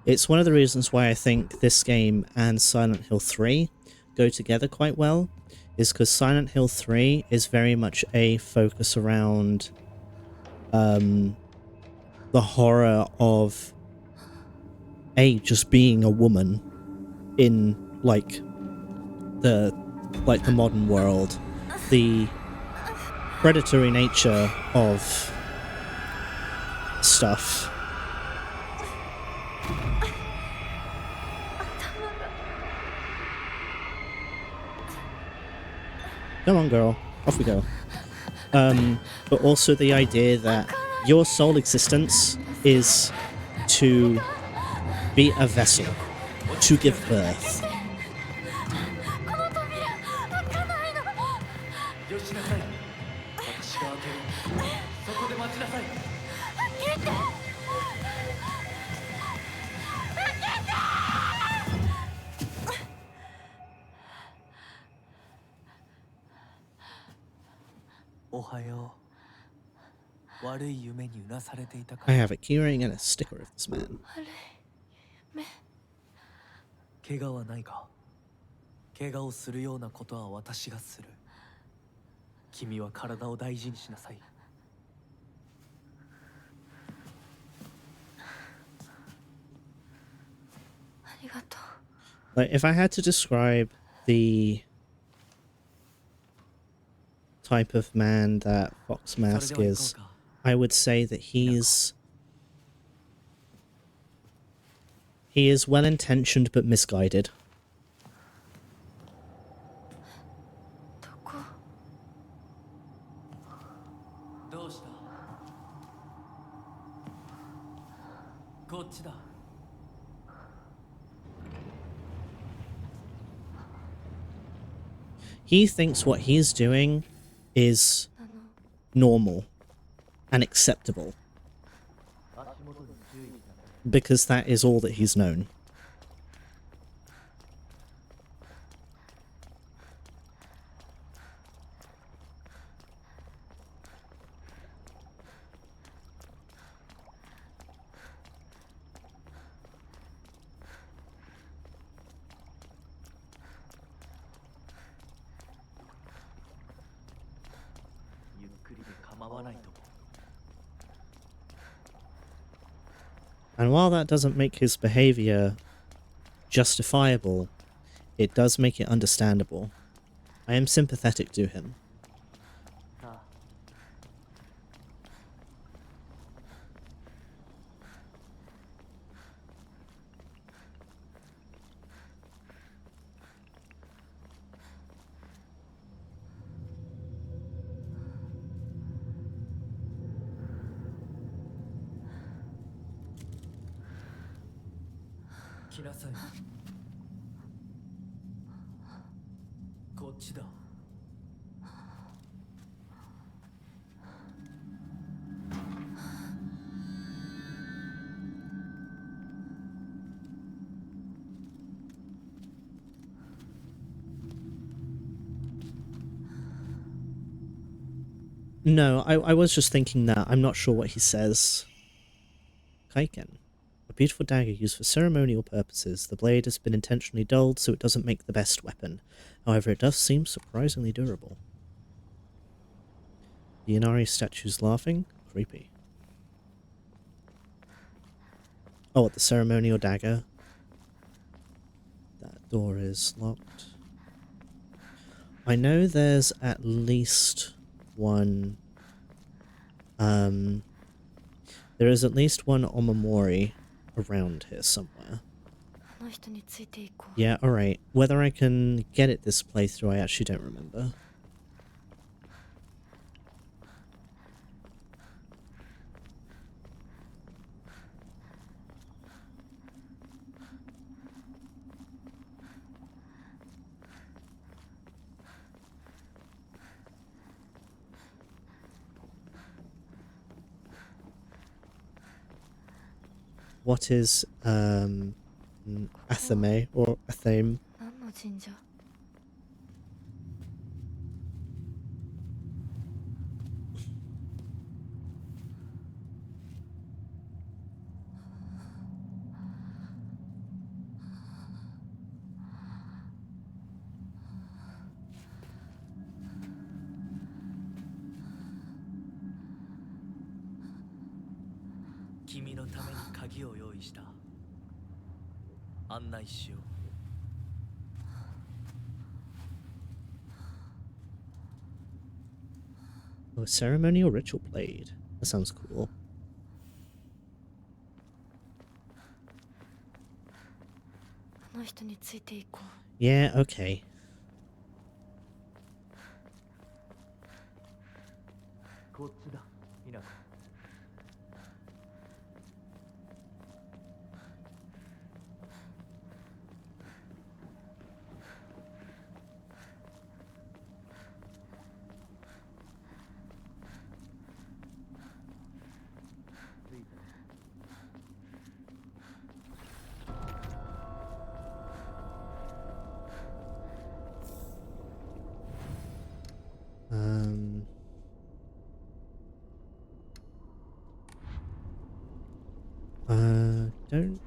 It's one of the reasons why I think this game and Silent Hill 3 go together quite well, is because Silent Hill 3 is very much a focus around the horror of just being a woman in like the modern world, the predatory nature of stuff. Come on, girl. Off we go. But also the idea that your sole existence is to be a vessel, to give birth. よしなさい。私が開ける。そこで待ちなさい。おはよう。悪い夢にうなされていたか。 I have a keyring and a sticker of this man. 怪我はないか。怪我をするようなことは私がする。君は体を大事にしなさい。 Like, if I had to describe the type of man that Fox Mask is, I would say that he is well-intentioned but misguided. どうした？こっちだ。 He thinks what he's doing is normal and acceptable because that is all that he's known. And while that doesn't make his behavior justifiable, it does make it understandable. I am sympathetic to him. 来なさい。こっちだ。No, I was just thinking that. I'm not sure what he says. Kaiken. A beautiful dagger used for ceremonial purposes. The blade has been intentionally dulled so it doesn't make the best weapon. However, it does seem surprisingly durable. The Inari statue's laughing? Creepy. Oh, the ceremonial dagger. That door is locked. I know there's at least one... there is at least one Omamori around here somewhere. Yeah, alright. Whether I can get it this playthrough, I actually don't remember. What is, Athame or Athame? 何の神社？ 君のために鍵を用意した。案内しよう。Oh, ceremonial ritual blade. That sounds cool. あの人についていこう。 Yeah, okay. こっちだ、ミナコ。Don't...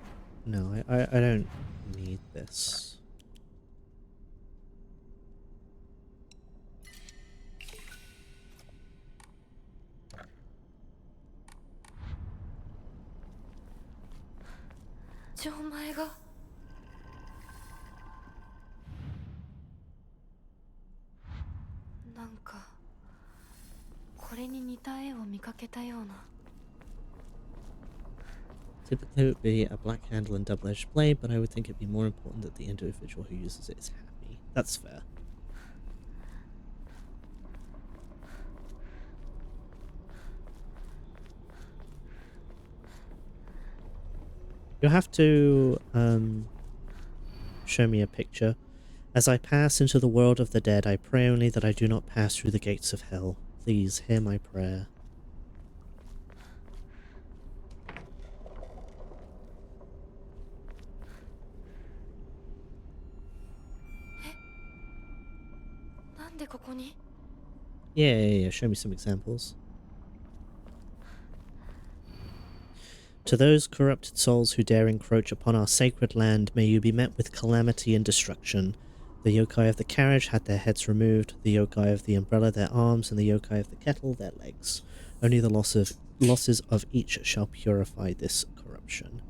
No, I don't need this. Typically it would be a black handle and double-edged blade, but I would think it'd be more important that the individual who uses it is happy. That's fair. You'll have to show me a picture. As I pass into the world of the dead, I pray only that I do not pass through the gates of hell. Please hear my prayer. Yeah, show me some examples. To those corrupted souls who dare encroach upon our sacred land, may you be met with calamity and destruction. The yokai of the carriage had their heads removed, the yokai of the umbrella their arms, and the yokai of the kettle their legs. Only the losses of each shall purify this corruption.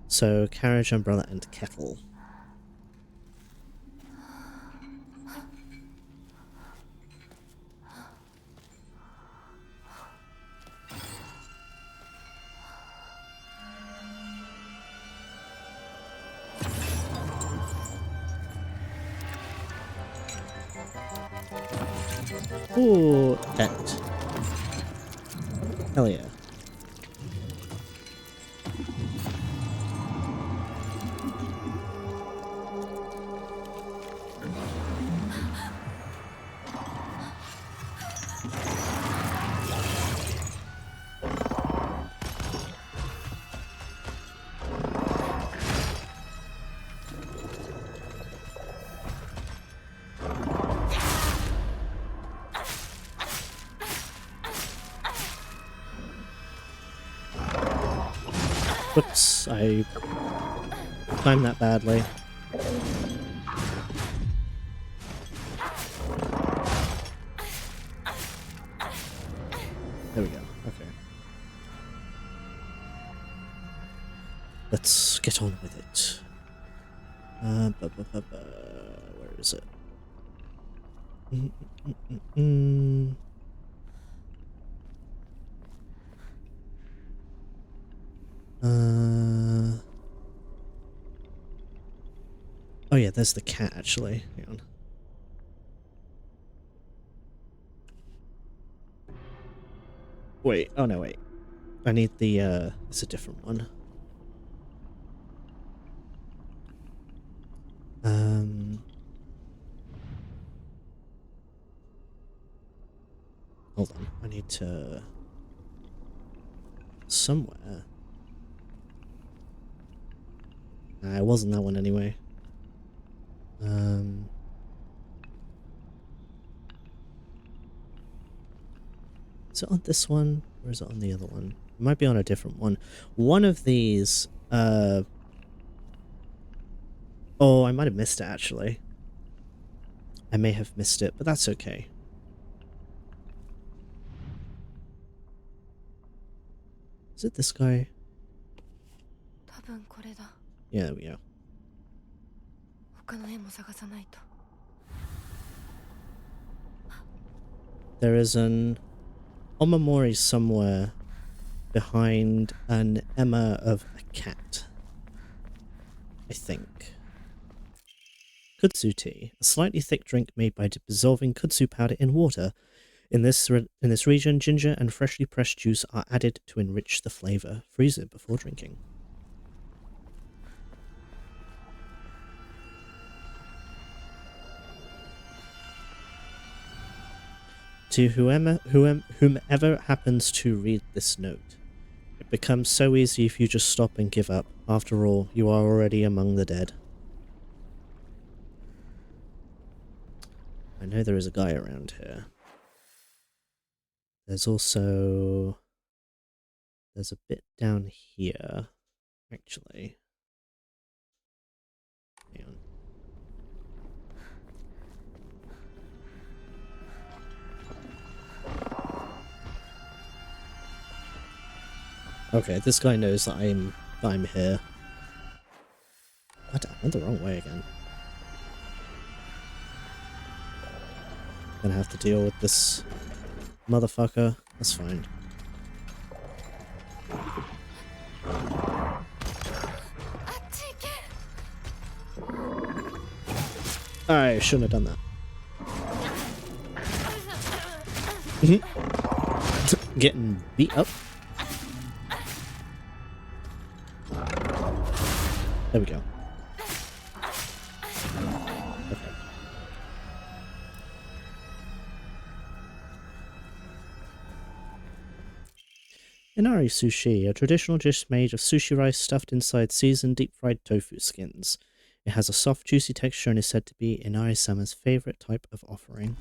So, carriage, umbrella, and kettle. Ooh, that. Hell yeah. Whoops, I timed that badly. There we go. Okay. Let's get on with it. Where is it? Oh yeah, there's the cat actually. Hang on. Wait, oh no, wait. I need the, it's a different one. Hold on, I need to... somewhere. Nah, it wasn't that one anyway. Is it on this one, or is it on the other one? It might be on a different one. One of these, oh, I might have missed it, actually. I may have missed it, but that's okay. Is it this guy? Yeah, there we go. There is an Omamori somewhere behind an emma of a cat. I think. Kudzu tea, a slightly thick drink made by dissolving kudzu powder in water. In this region, ginger and freshly pressed juice are added to enrich the flavor. Freeze it before drinking. To whomever happens to read this note, it becomes so easy if you just stop and give up. After all, you are already among the dead. I know there is a guy around here. There's also... there's a bit down here, actually. Hang on. Okay, this guy knows that I'm here. I went the wrong way again. Gonna have to deal with this motherfucker. That's fine. I shouldn't have done that. Getting beat up. There we go. Okay. Inari sushi, a traditional dish made of sushi rice stuffed inside seasoned deep-fried tofu skins. It has a soft, juicy texture and is said to be Inari-sama's favorite type of offering.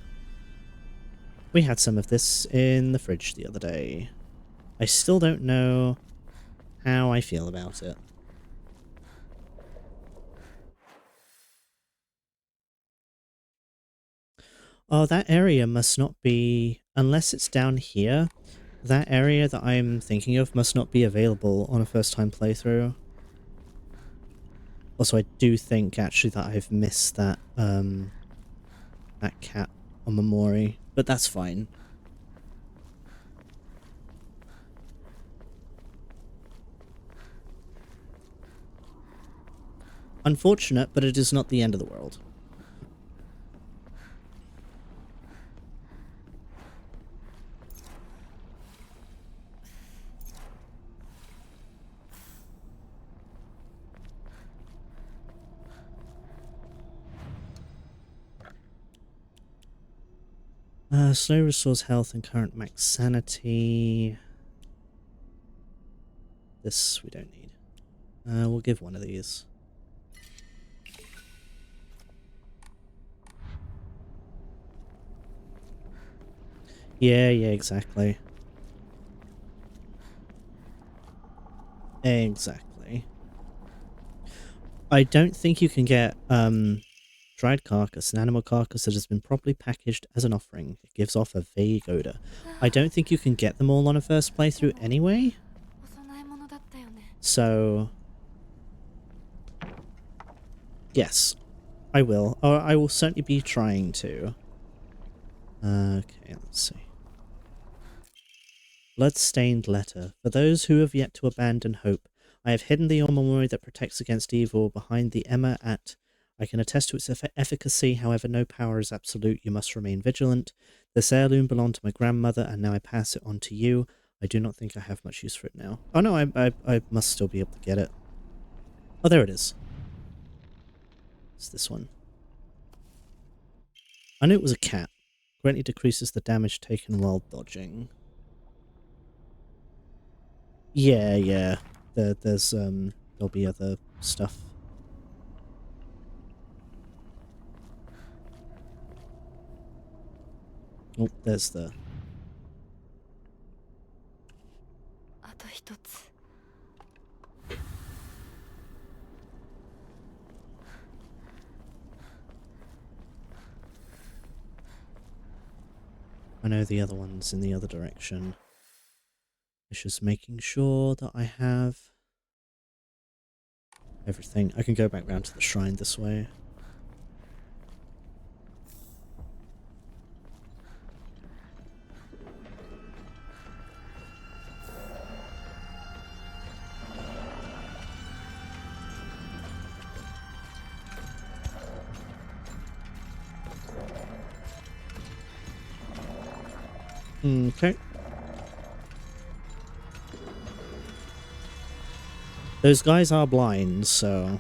We had some of this in the fridge the other day. I still don't know how I feel about it. Oh, that area must not be... unless it's down here, that area that I'm thinking of must not be available on a first-time playthrough. Also, I do think, actually, that I've missed that, that cat on Omamori, but that's fine. Unfortunate, but it is not the end of the world. Slow restores health and current max sanity. This we don't need. We'll give one of these. Yeah, exactly. Exactly. I don't think you can get dried carcass, an animal carcass that has been properly packaged as an offering. It gives off a vague odor. I don't think you can get them all on a first playthrough anyway. お供え物だったよね。 So, yes, I will. Or I will certainly be trying to. Okay, let's see. Blood-stained letter. For those who have yet to abandon hope, I have hidden the armor that protects against evil behind the Emma at. I can attest to its efficacy, however no power is absolute, you must remain vigilant. This heirloom belonged to my grandmother, and now I pass it on to you. I do not think I have much use for it now. Oh no, I must still be able to get it. Oh, there it is. It's this one. I knew it was a cat. Greatly decreases the damage taken while dodging. Yeah. There'll be other stuff. Oh, there's the... あと一つ。 I know the other one's in the other direction. It's just making sure that I have everything. I can go back round to the shrine this way. Okay. Those guys are blind, so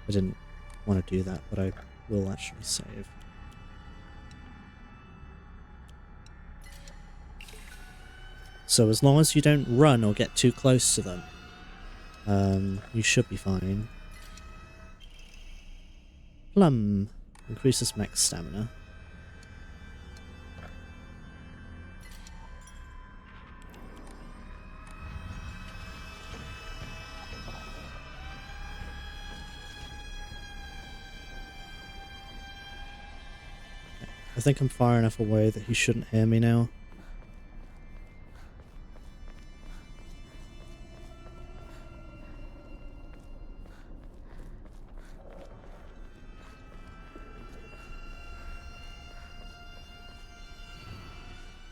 I didn't want to do that, but I will actually save. So as long as you don't run or get too close to them, you should be fine. Plum increases max stamina. I think I'm far enough away that he shouldn't hear me now.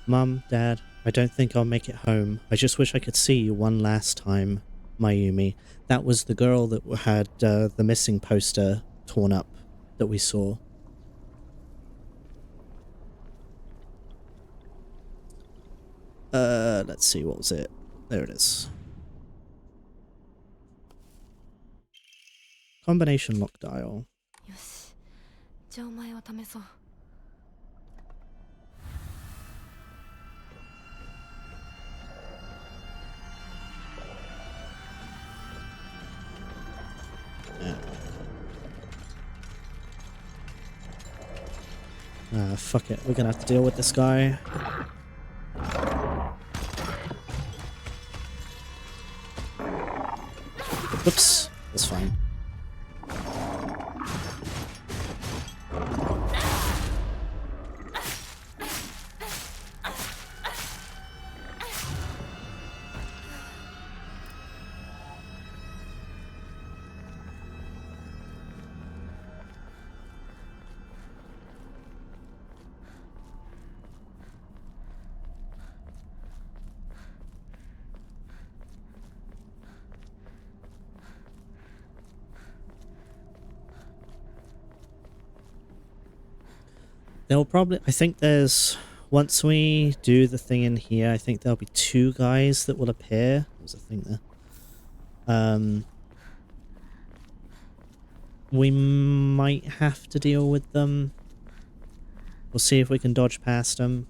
Mum, Dad, I don't think I'll make it home. I just wish I could see you one last time, Mayumi. That was the girl that had the missing poster torn up that we saw. Let's see, what was it? There it is. Combination lock dial. よし。じゃあお前を試そう。 Fuck it. We're gonna have to deal with this guy. Whoops. That's fine. There'll probably, I think there's, once we do the thing in here, I think there'll be two guys that will appear. There's a thing there. We might have to deal with them. We'll see if we can dodge past them.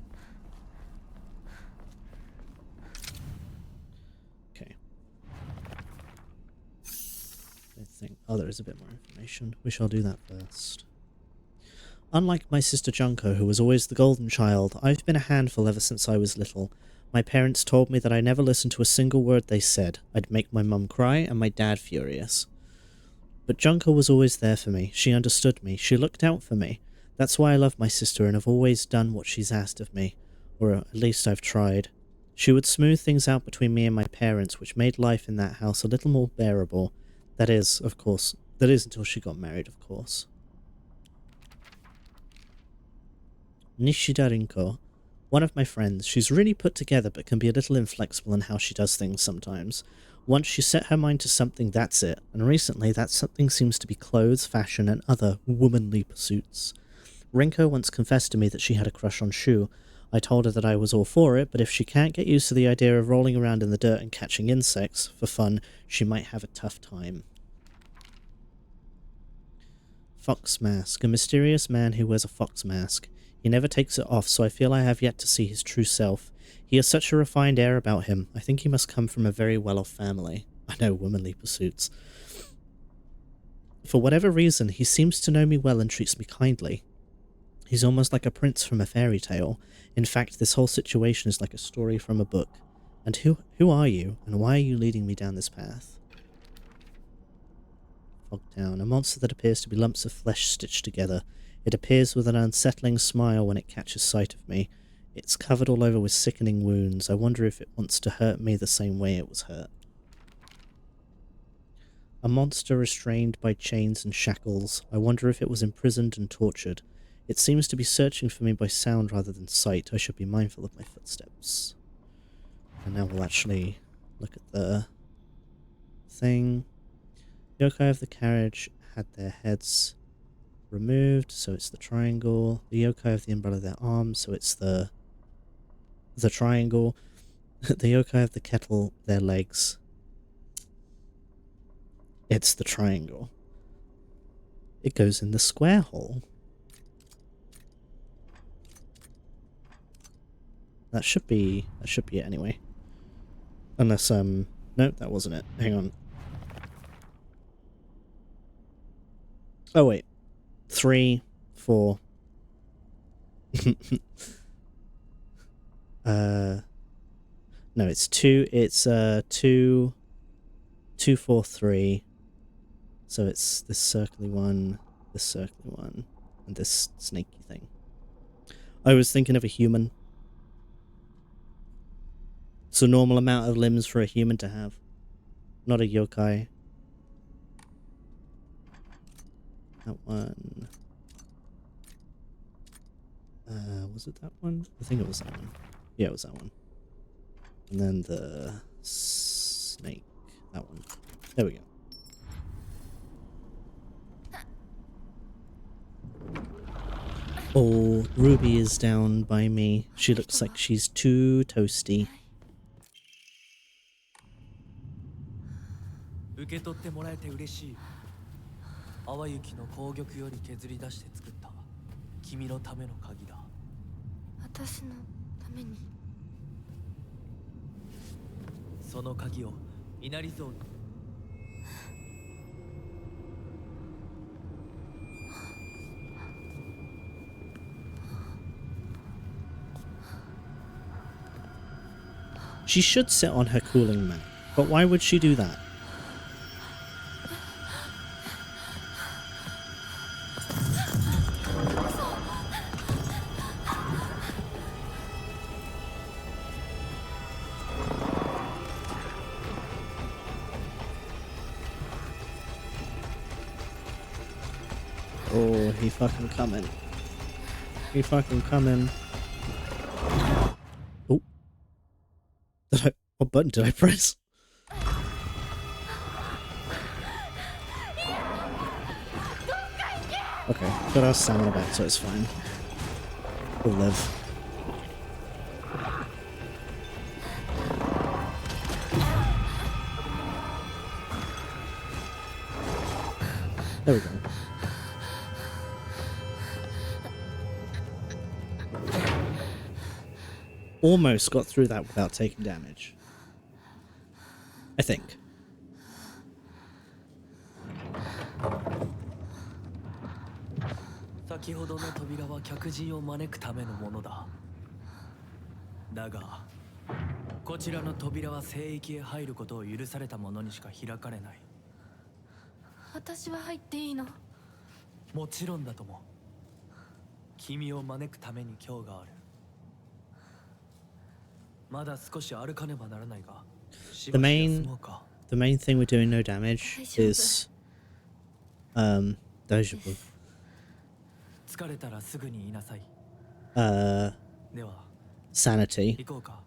Okay. I think, oh, there is a bit more information. We shall do that first. Unlike my sister Junko, who was always the golden child, I've been a handful ever since I was little. My parents told me that I never listened to a single word they said. I'd make my mum cry and my dad furious. But Junko was always there for me. She understood me. She looked out for me. That's why I love my sister and have always done what she's asked of me. Or at least I've tried. She would smooth things out between me and my parents, which made life in that house a little more bearable. That is, of course. That is until she got married, of course. Nishida Rinko. One of my friends. She's really put together but can be a little inflexible in how she does things sometimes. Once she set her mind to something, that's it. And recently, that something seems to be clothes, fashion, and other womanly pursuits. Rinko once confessed to me that she had a crush on Shu. I told her that I was all for it, but if she can't get used to the idea of rolling around in the dirt and catching insects for fun, she might have a tough time. Fox Mask. A mysterious man who wears a fox mask. He never takes it off, so I feel I have yet to see his true self. He has such a refined air about him. I think he must come from a very well-off family. I know, womanly pursuits. For whatever reason, he seems to know me well and treats me kindly. He's almost like a prince from a fairy tale. In fact, this whole situation is like a story from a book. And who are you, and why are you leading me down this path? Fogtown. A monster that appears to be lumps of flesh stitched together. It appears with an unsettling smile when it catches sight of me. It's covered all over with sickening wounds. I wonder if it wants to hurt me the same way it was hurt. A monster restrained by chains and shackles. I wonder if it was imprisoned and tortured. It seems to be searching for me by sound rather than sight. I should be mindful of my footsteps. And now we'll actually look at the thing. Yokai of the carriage had their heads removed, so it's the triangle. The yokai of the umbrella, their arms, so it's the triangle. The yokai of the kettle, their legs. It's the triangle. It goes in the square hole. That should be it anyway. Unless, no, that wasn't it. Hang on. Oh, wait. 3, 4. No, it's 2. It's, 2, 2, 4, 3. So it's this circly one, and this snaky thing. I was thinking of a human. It's a normal amount of limbs for a human to have. Not a yokai. That one. Was it that one? I think it was that one. Yeah, it was that one. And then the snake. That one. There we go. Oh, Ruby is down by me. She looks like she's too toasty. 受け取ってもらえて嬉しい。淡雪の紅玉より削り出して作った君のための鍵だ。私のために。その鍵を稲荷像に。She should sit on her cooling mat, but why would she do that? Oh, he fucking coming. He fucking coming. Oh. What button did I press? Okay, got our stamina back, so it's fine. We'll live. There we go. Almost got through that without taking damage. I think.「先ほどの扉は客人を招くためのものだ。だがこちらの扉は聖域へ入ることを許された者にしか開かれない。私は入っていいの？もちろんだとも。君を招くために今日がある。まだ少し歩かねばならないが、しばし休もうか。The main thing with doing no damage is 大丈夫。疲れたらすぐに言いなさい。では、 sanity. 行こうか。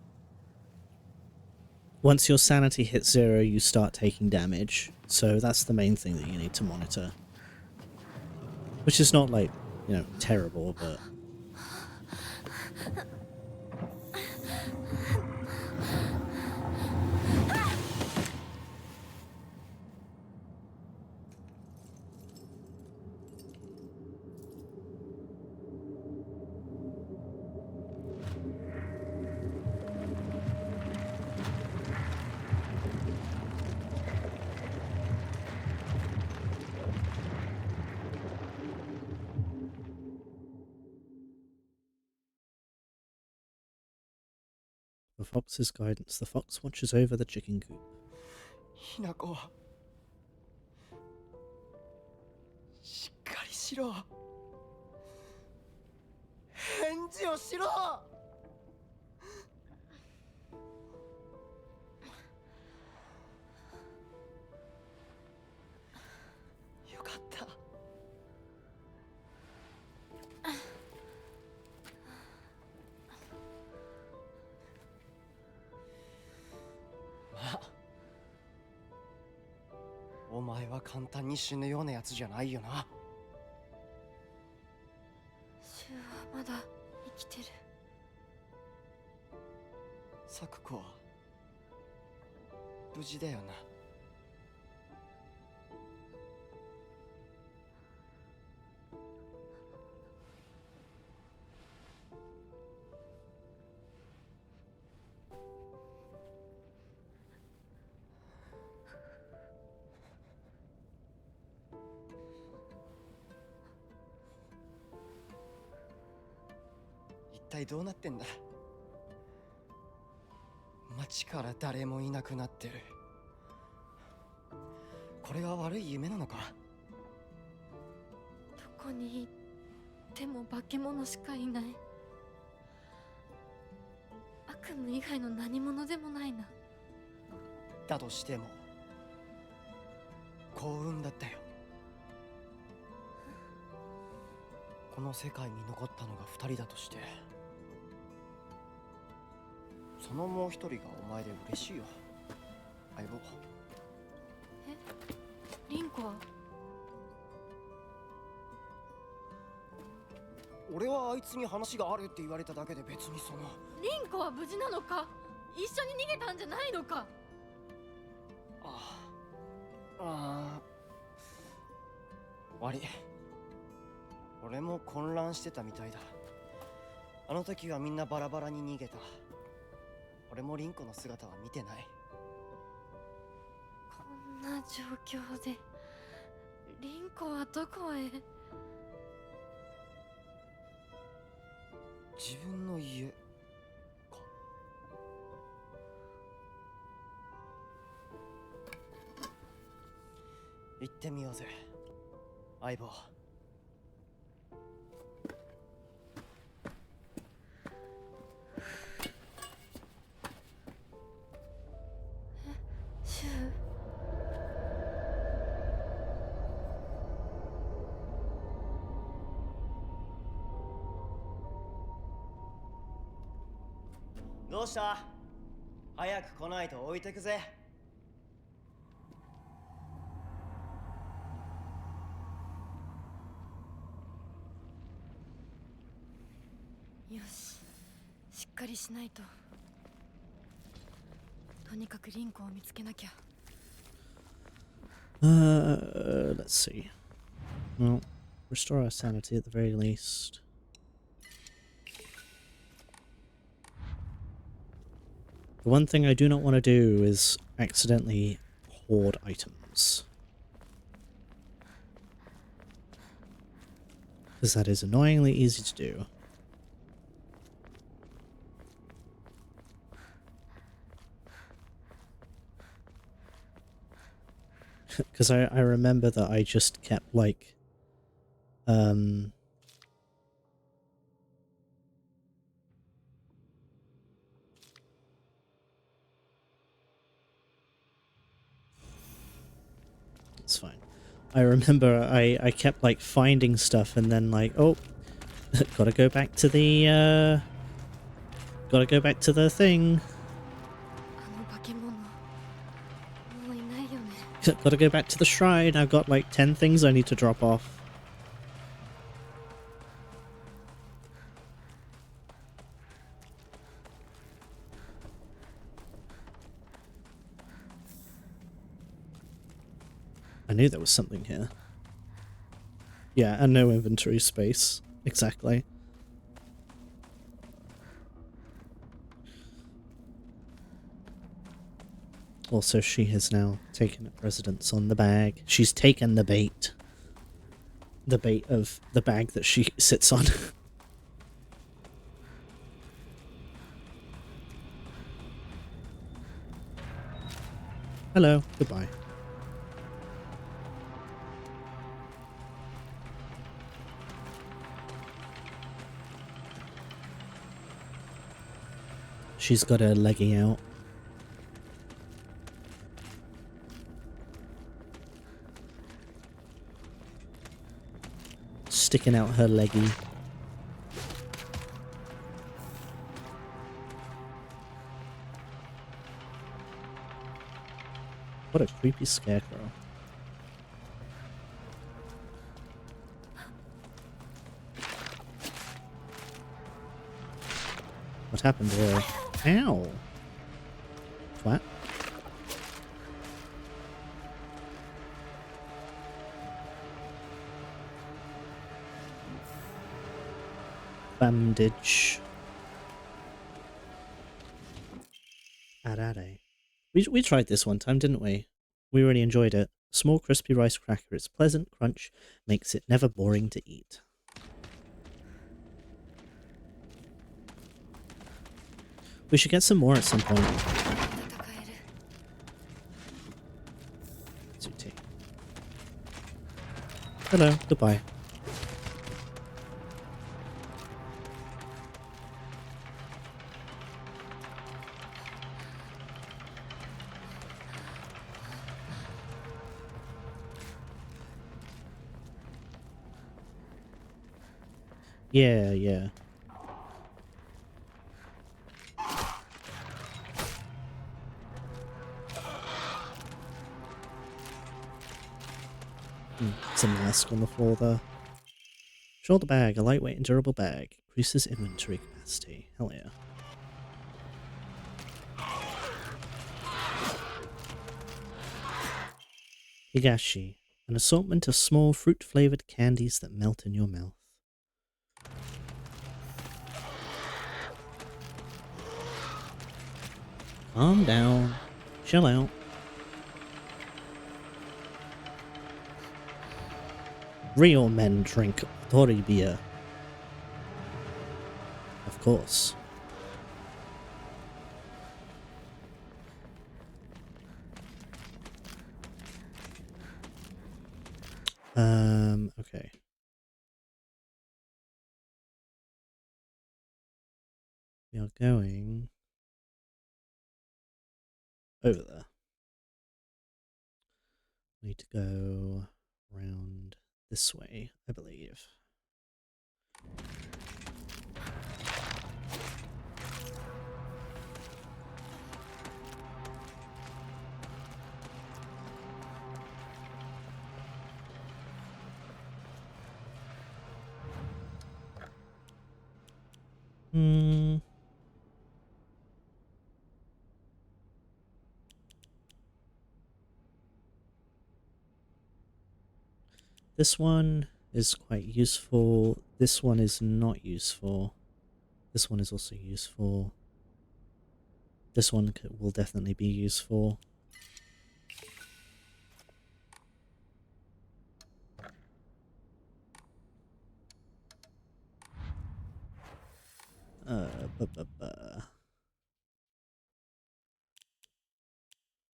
Once your sanity hits 0, you start taking damage. So that's the main thing that you need to monitor. Which is not like, you know, terrible, but... The fox's guidance. The fox watches over the chicken coop. ひなこ、しっかりしろ。返事をしろ。よかった。まあ、お前は簡単に死ぬようなやつじゃないよな。シュウはまだ生きてる。サクコは無事だよな。一体どうなってんだ。街から誰もいなくなってる。これは悪い夢なのか。どこに行っても化け物しかいない。悪夢以外の何者でもないな。だとしても幸運だったよ。この世界に残ったのが2人だとして、そのもう一人がお前で嬉しいよ、相棒。リンコは？俺はあいつに話があるって言われただけで、別にその。リンコは無事なのか？一緒に逃げたんじゃないのか？悪い。俺も混乱してたみたいだ。あの時はみんなバラバラに逃げた。俺もリンコの姿は見てない。こんな状況でリンコはどこへ？自分の家か。行ってみようぜ、相棒。シュウ？どうした？早く来ないと置いてくぜ。よし、しっかりしないと。とにかくリンコを見つけなきゃ。Let's see. Well, restore our sanity at the very least. The one thing I do not want to do is accidentally hoard items. Because that is annoyingly easy to do. Because I remember that I just kept like it's fine. I remember I kept like finding stuff and then like, oh, gotta go back to the thing. あの化け物もういないよね。 Gotta go back to the shrine. I've got like 10 things I need to drop off. I knew there was something here. Yeah, and no inventory space. Exactly. Also, she has now taken residence on the bag. She's taken the bait. The bait of the bag that she sits on. Hello, goodbye. She's got her leggy out. Sticking out her leggy. What a creepy scarecrow. What happened there? Ow! What? Bandage. Arare. We tried this one time, didn't we? We really enjoyed it. Small crispy rice cracker. Its pleasant crunch makes it never boring to eat. We should get some more at some point. 戦える。 Zuti. Hello, goodbye. Yeah, yeah. Some mask on the floor there. Shoulder bag, a lightweight and durable bag. Increases inventory capacity. Hell yeah. Higashi, an assortment of small fruit-flavored candies that melt in your mouth. Calm down. Chill out. Real men drink Tori beer. Of course. Okay. We are going over there. We need to go around this way, I believe. This one is quite useful. This one is not useful. This one is also useful. This one will definitely be useful. Oh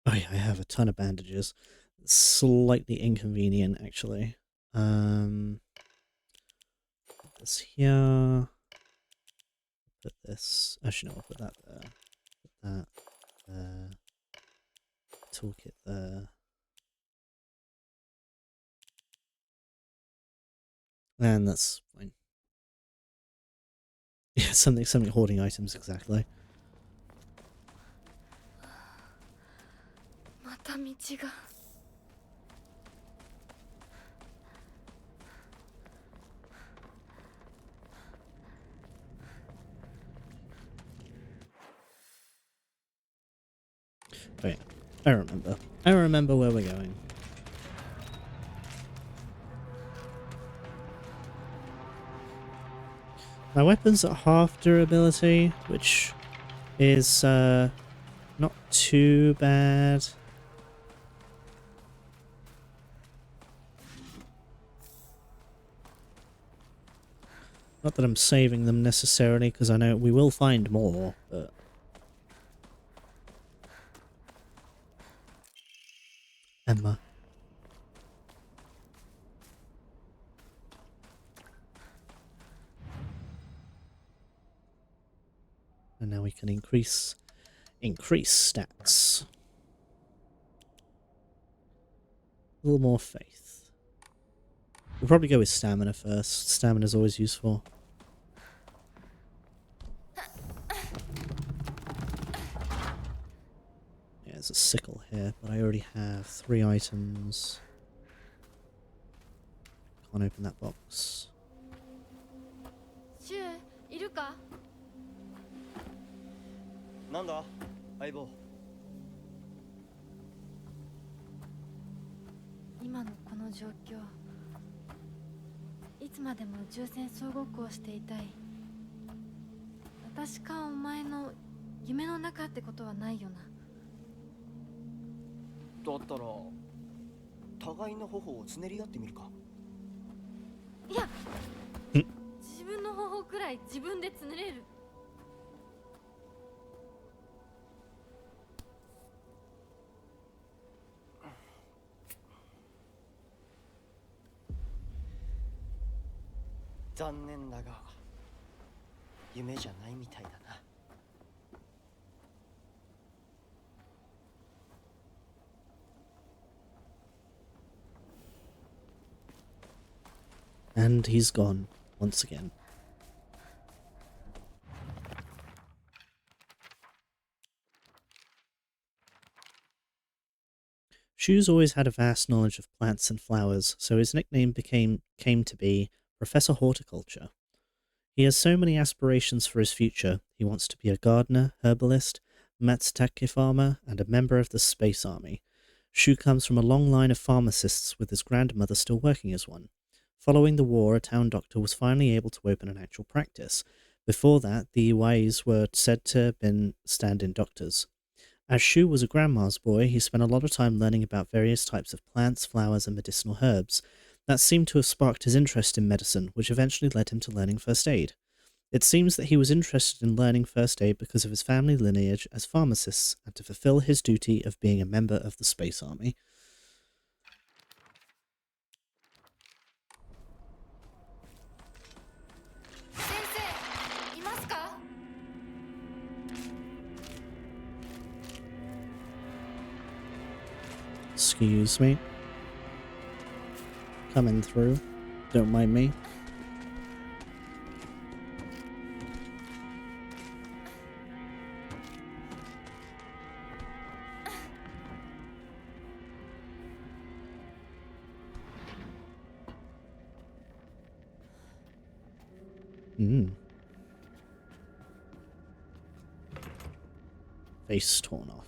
yeah, I have a ton of bandages. slightly inconvenient, actually. Put this here. Put this. Actually, no, I'll put that there. Put that there. Toolkit there. And that's fine. Yeah, something hoarding items, exactly. また道が。Oh yeah, I remember. I remember where we're going. My weapon's at half durability, which is not too bad. Not that I'm saving them necessarily, because I know we will find more, but... Emma. And now we can increase stats. A little more faith. We'll probably go with stamina first. Stamina's always useful. Yeah, there's a sickle here, but I already have 3 items. Can't open that box. シュウ、いるか？なんだ相棒。今のこの状況、いつまでも重戦総ごっこをしていたい。私かお前の夢の中ってことはないよな。だったら互いの頬をつねり合ってみるか。いや、自分の方法くらい自分でつねれる。残念だが夢じゃないみたいだな。And he's gone, once again. Shu's always had a vast knowledge of plants and flowers, so his nickname came to be Professor Horticulture. He has so many aspirations for his future. He wants to be a gardener, herbalist, matsutake farmer, and a member of the Space Army. Shu comes from a long line of pharmacists, with his grandmother still working as one. Following the war, a town doctor was finally able to open an actual practice. Before that, the Iwais were said to have been stand-in doctors. As Shu was a grandma's boy, he spent a lot of time learning about various types of plants, flowers, and medicinal herbs. That seemed to have sparked his interest in medicine, which eventually led him to learning first aid. It seems that he was interested in learning first aid because of his family lineage as pharmacists and to fulfill his duty of being a member of the Space Army. Excuse me. Coming through. Don't mind me. Face torn off.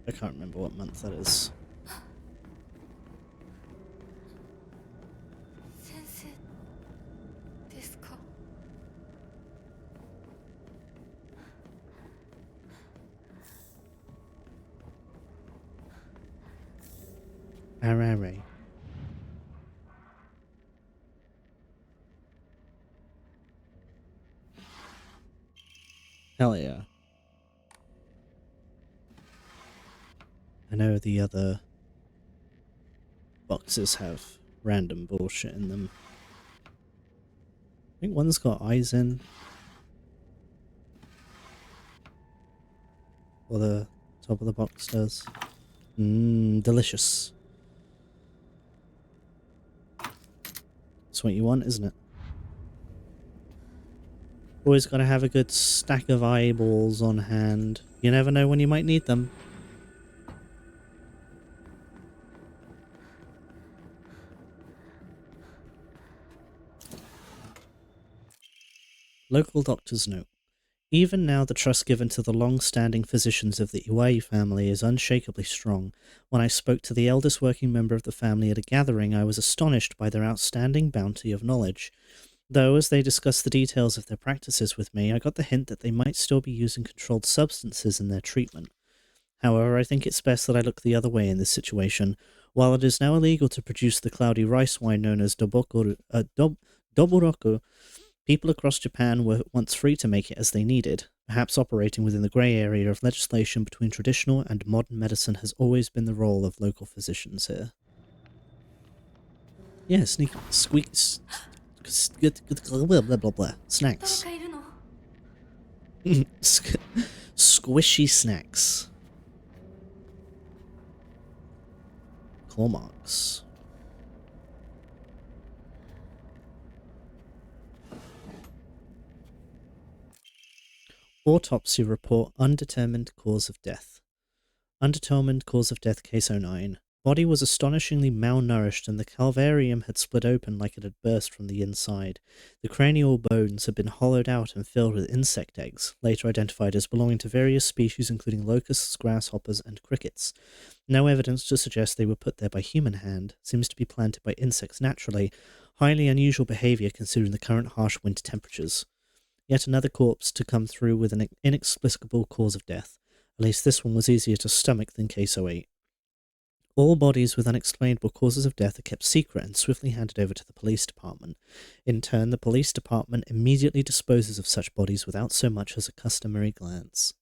I can't remember what month that is. Arare. Hell yeah. I know the other boxes have random bullshit in them. I think one's got eyes in. Or the top of the box does. Mmm, delicious. That's what you want, isn't it? Always gotta have a good stack of eyeballs on hand. You never know when you might need them. Local doctor's note. Even now, the trust given to the long-standing physicians of the Iwai family is unshakably strong. When I spoke to the eldest working member of the family at a gathering, I was astonished by their outstanding bounty of knowledge. Though, as they discussed the details of their practices with me, I got the hint that they might still be using controlled substances in their treatment. However, I think it's best that I look the other way in this situation. While it is now illegal to produce the cloudy rice wine known as doburoku, people across Japan were once free to make it as they needed. Perhaps operating within the grey area of legislation between traditional and modern medicine has always been the role of local physicians here. Yeah, blah blah blah blah. Snacks. Squishy snacks. Claw marks. Autopsy report, undetermined cause of death. Undetermined cause of death, case 09. Body was astonishingly malnourished and the calvarium had split open like it had burst from the inside. The cranial bones had been hollowed out and filled with insect eggs, later identified as belonging to various species including locusts, grasshoppers, and crickets. No evidence to suggest they were put there by human hand. Seems to be planted by insects naturally. Highly unusual behavior considering the current harsh winter temperatures. Yet another corpse to come through with an inexplicable cause of death. At least this one was easier to stomach than case 08. All bodies with unexplainable causes of death are kept secret and swiftly handed over to the police department. In turn, the police department immediately disposes of such bodies without so much as a customary glance.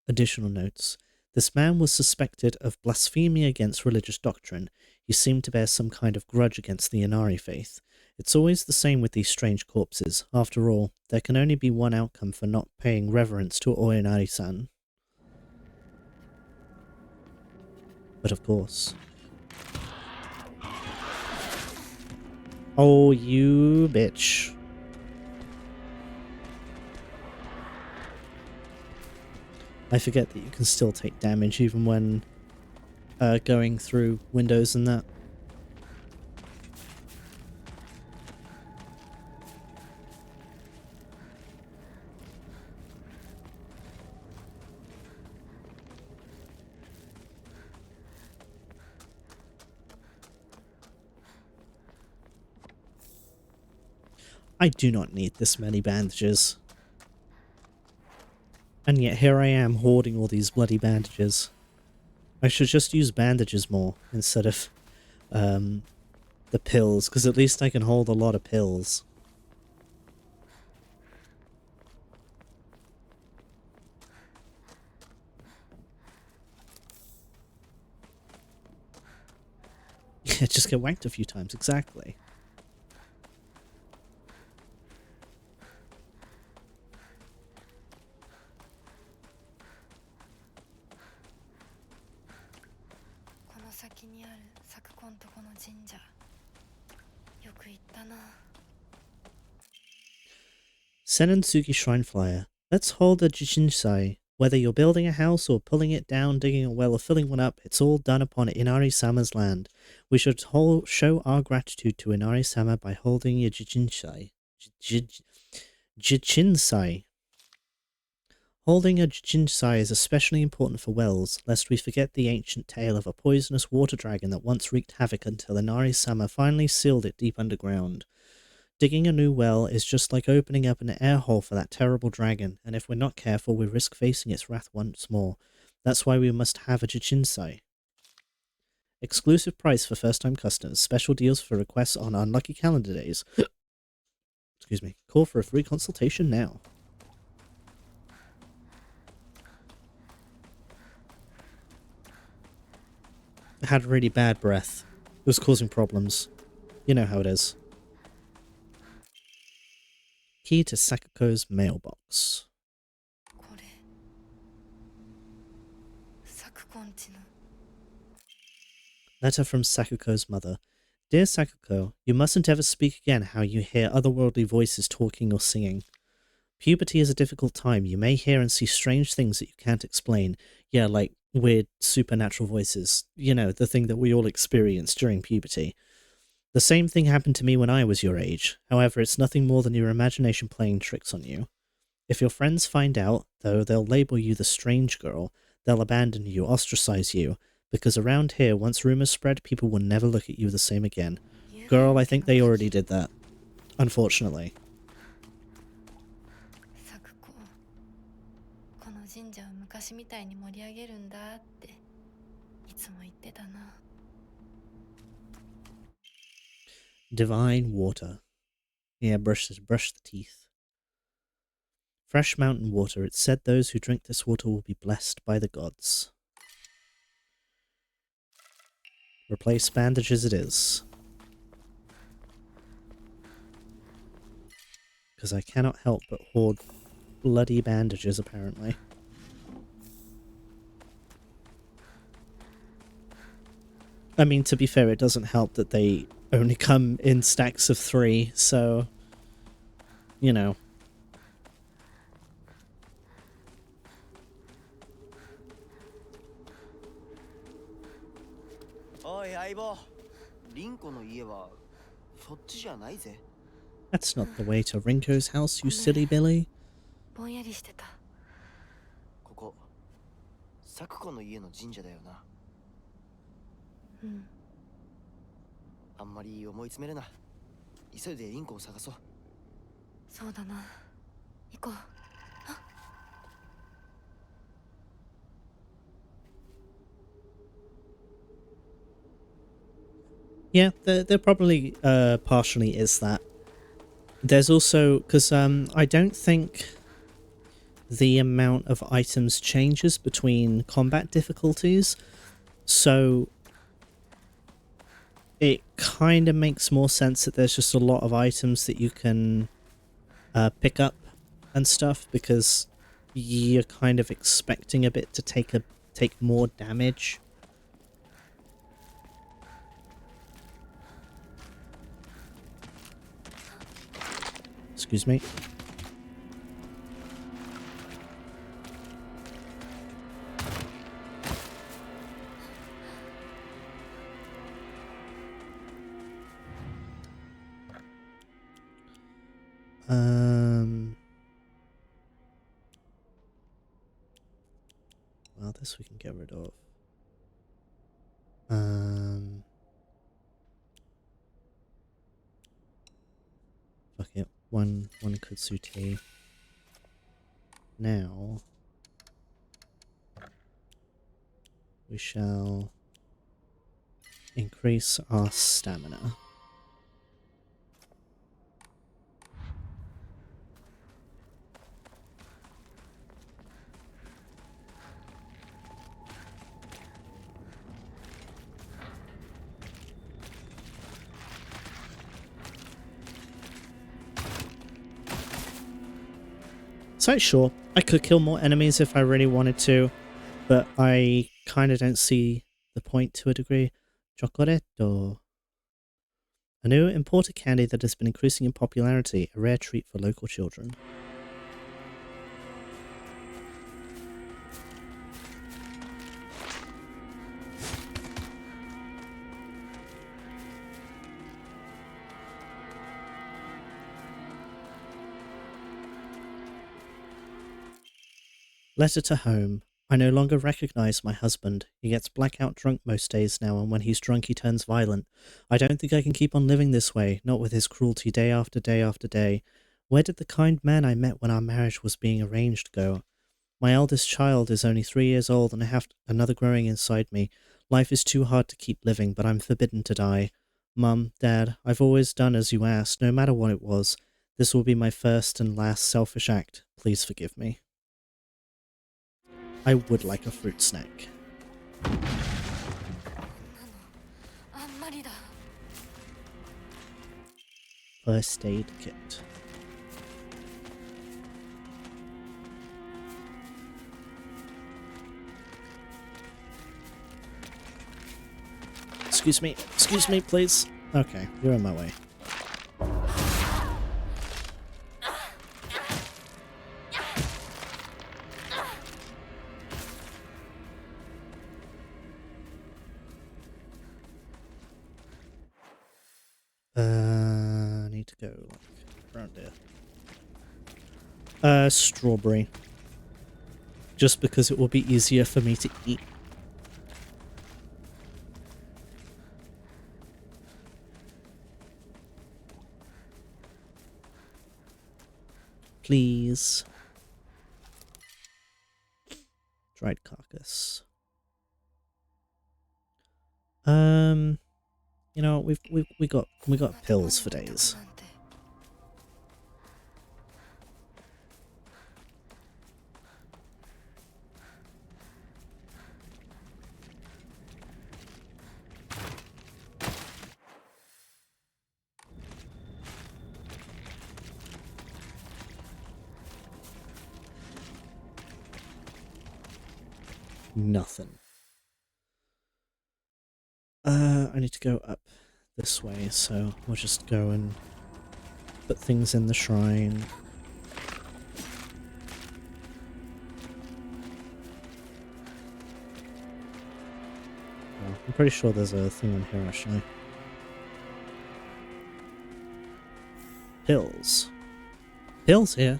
Additional notes. This man was suspected of blasphemy against religious doctrine. He seemed to bear some kind of grudge against the Inari faith. It's always the same with these strange corpses. After all, there can only be one outcome for not paying reverence to Oinari-san. But of course. Oh, you bitch. I forget that you can still take damage even when going through windows and that. I do not need this many bandages. And yet here I am hoarding all these bloody bandages. I should just use bandages more instead of the pills, because at least I can hold a lot of pills. Yeah, just get whacked a few times, exactly. Senentsuki Shrine Flyer. Let's hold a Jichinsai. Whether you're building a house or pulling it down, digging a well or filling one up, it's all done upon Inari-sama's land. We should show our gratitude to Inari-sama by holding a Jichinsai. Jichinsai. Holding a Jichinsai is especially important for wells, lest we forget the ancient tale of a poisonous water dragon that once wreaked havoc until Inari-sama finally sealed it deep underground. Digging a new well is just like opening up an air hole for that terrible dragon, and if we're not careful, we risk facing its wrath once more. That's why we must have a Jichinsai. Exclusive price for first-time customers. Special deals for requests on unlucky calendar days. Excuse me. Call for a free consultation now. had really bad breath. It was causing problems. You know how it is. Key to Sakuko's mailbox. これサクコンチの Letter from Sakuko's mother. Dear Sakuko, you mustn't ever speak again how you hear otherworldly voices talking or singing. Puberty is a difficult time. You may hear and see strange things that you can't explain. Yeah, like weird supernatural voices. You know, the thing that we all experience during puberty. The same thing happened to me when I was your age. However, it's nothing more than your imagination playing tricks on you. If your friends find out, though, they'll label you the strange girl. They'll abandon you, ostracize you. Because around here, once rumors spread, people will never look at you the same again. Girl, I think they already did that. Unfortunately. サクコこの神社を昔みたいに盛り上げるんだっていつも言ってたな Divine water. Yeah, brush the teeth. Fresh mountain water. It's said those who drink this water will be blessed by the gods. Replace bandages it is. Because I cannot help but hoard bloody bandages, apparently. I mean, to be fair, it doesn't help that they only come in stacks of 3, so... You know. Oi, Aibo. Rinko no ie wa sochi ja nai ze. That's not the way to Rinko's house, you silly Billy. ぼんやりしてたここサクコの家の神社だよな。うんあんまり思い詰めるな。急いでリンコを探そう。そうだな行こう Yeah, there probably partially is that. There's also, because I don't think the amount of items changes between combat difficulties, so it kind of makes more sense that there's just a lot of items that you can pick up and stuff, because you're kind of expecting a bit to take more damage. Excuse me. Well, this we can get rid of. Fuck it. One Kutsuti. Now we shall increase our stamina. So sure, I could kill more enemies if I really wanted to, but I kind of don't see the point to a degree. Chocoretto. A new imported candy that has been increasing in popularity, a rare treat for local children. Letter to home. I no longer recognize my husband. He gets blackout drunk most days now, and when he's drunk he turns violent. I don't think I can keep on living this way, not with his cruelty day after day after day. Where did the kind man I met when our marriage was being arranged go? My eldest child is only 3 years old, and I have another growing inside me. Life is too hard to keep living, but I'm forbidden to die. Mum, Dad, I've always done as you asked, no matter what it was. This will be my first and last selfish act. Please forgive me. I would like a fruit snack. りだ。 First aid kit. Excuse me, please. Okay, you're on my way. I need to go like around here. Strawberry. Just because it will be easier for me to eat. Please. Dried carcass. You know, we got pills for days. Nothing. I need to go up this way, so we'll just go and put things in the shrine. Oh, I'm pretty sure there's a thing on here actually. Pills. Pills here.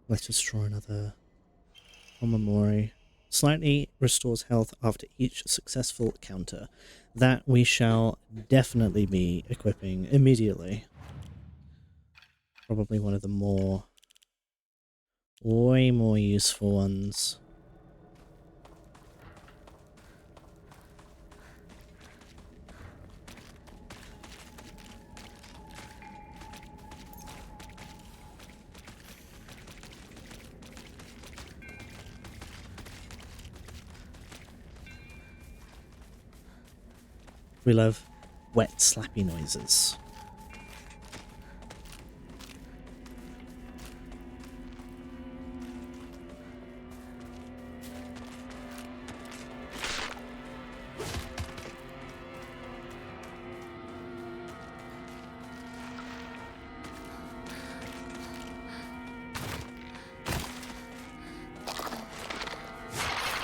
Let's just draw another Omamori. Slightly restores health after each successful counter. That we shall definitely be equipping immediately. Probably one of the way more useful ones. We love wet, slappy noises.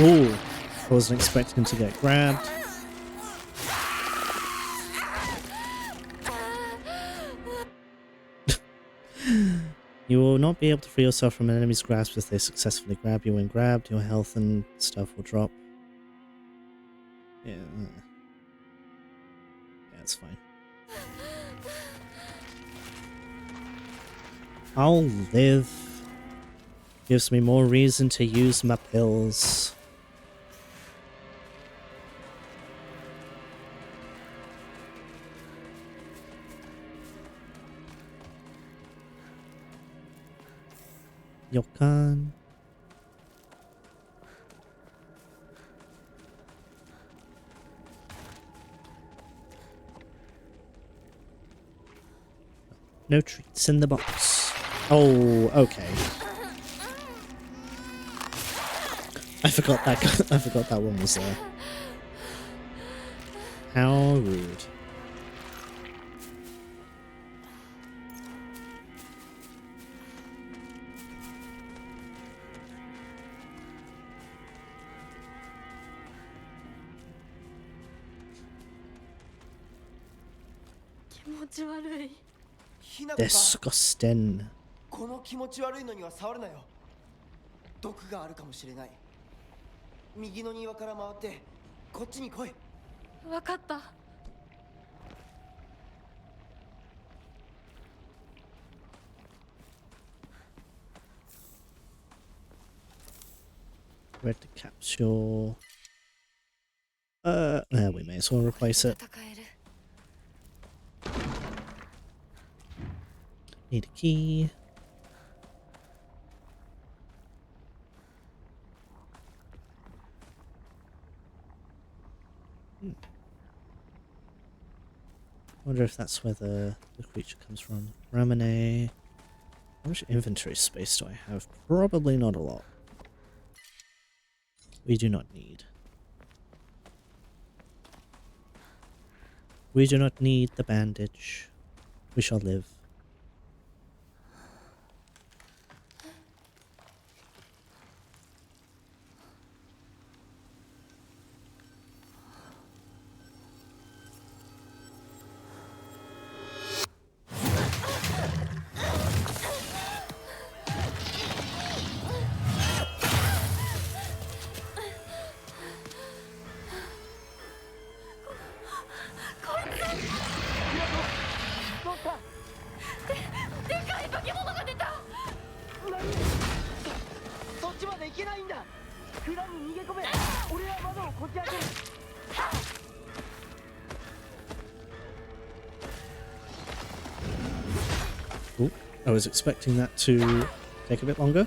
Ooh, I wasn't expecting him to get grabbed. You will not be able to free yourself from an enemy's grasp if they successfully grab you. When grabbed, your health and stuff will drop. Yeah. Yeah, it's fine. I'll live. Gives me more reason to use my pills. Yokan. No treats in the box. Oh, okay. I forgot that. I forgot that one was there. How rude. Disgusting. この気持ち悪いのには触るなよ。毒があるかもしれない。右の庭から回ってこっちに来い。わかった。 Read the capsule. We may as well replace it. 戦える。 Need a key. Wonder if that's where the creature comes from. Ramune. How much inventory space do I have? Probably not a lot. We do not need. We do not need the bandage. We shall live. Ooh, I was expecting that to take a bit longer.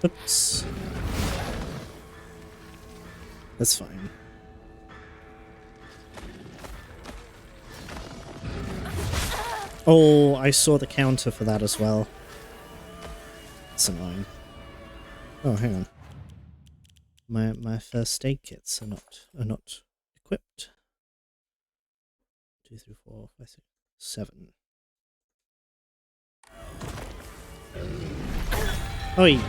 Oops. That's fine. Oh, I saw the counter for that as well. That's annoying. Oh, hang on. My first aid kits are not equipped. 2, 3, 4, 5, 6, 7. Oi!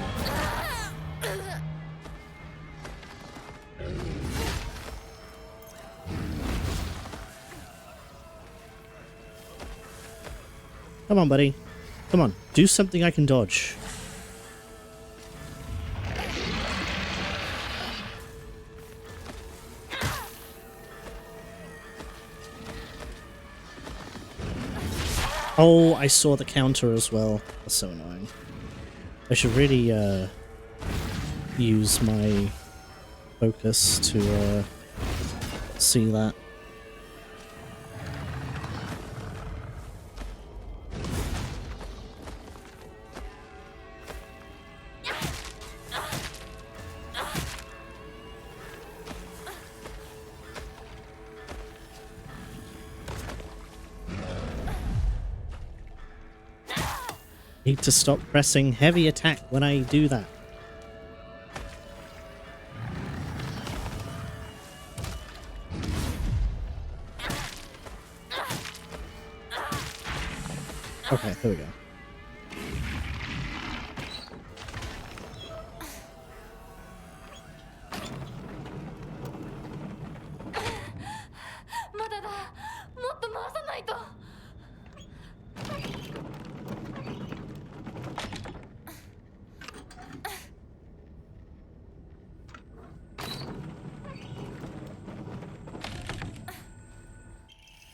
Come on, buddy. Come on, do something I can dodge. Oh, I saw the counter as well. That's so annoying. I should really use my focus to see that. Need to stop pressing heavy attack when I do that. Okay, there we go.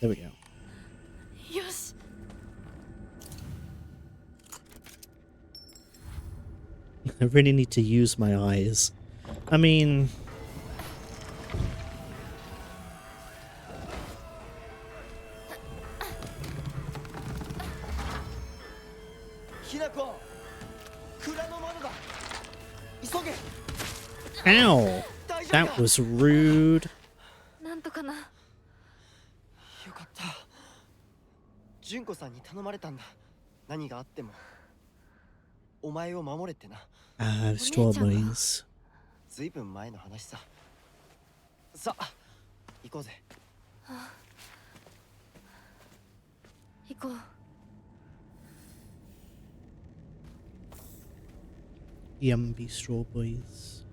There we go. Yosh. I really need to use my eyes. I mean... Ow! That was rude. なんとかな。よかった。純子さんに頼まれたんだ。何があってもお前を守れってな。Strawberries. ずいぶん前の話さ。さあ、行こうぜ。行こう。Yummy strawberries.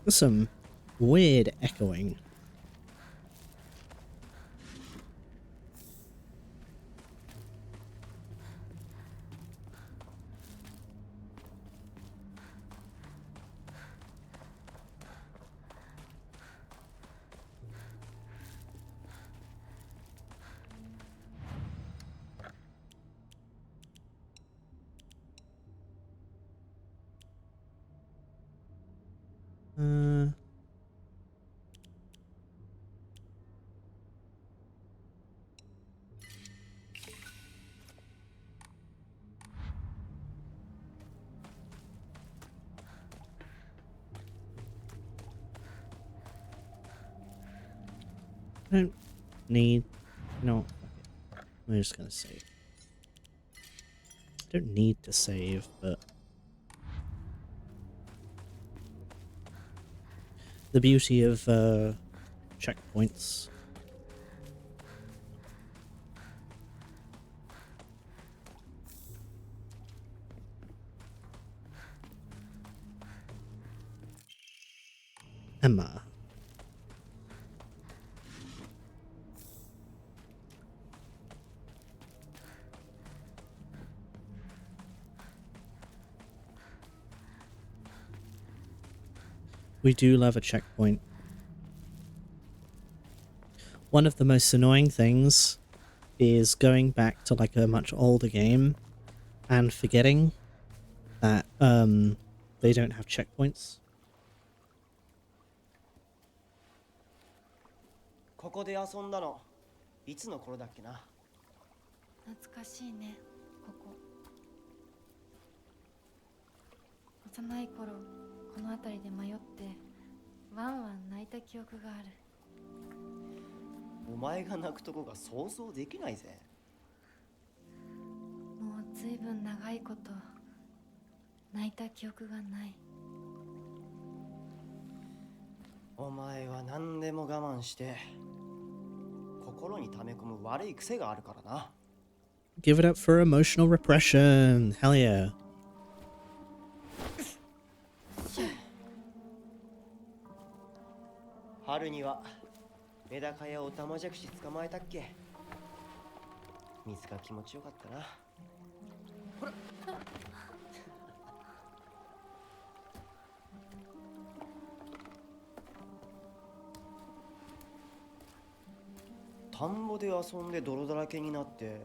There's some weird echoing. I don't need... No, fuck it. I'm just gonna save. I don't need to save, but... The beauty of checkpoints. Emma. We do love a checkpoint. One of the most annoying things is going back to like a much older game and forgetting that they don't have checkpoints. ここで遊んだのいつの頃だっけな。懐かしいね、ここ。幼い頃、この辺りで迷ってワンワン泣いた記憶がある。お前が泣くとこが想像できないぜ。もうずいぶん長いこと泣いた記憶がない。お前は何でも我慢して心に溜め込む悪い癖があるからな。Give it up for emotional repression. Hell yeah. 春にはメダカやオタマジャクシ捕まえたっけ。水が気持ちよかったな。ほら。田んぼで遊んで泥だらけになって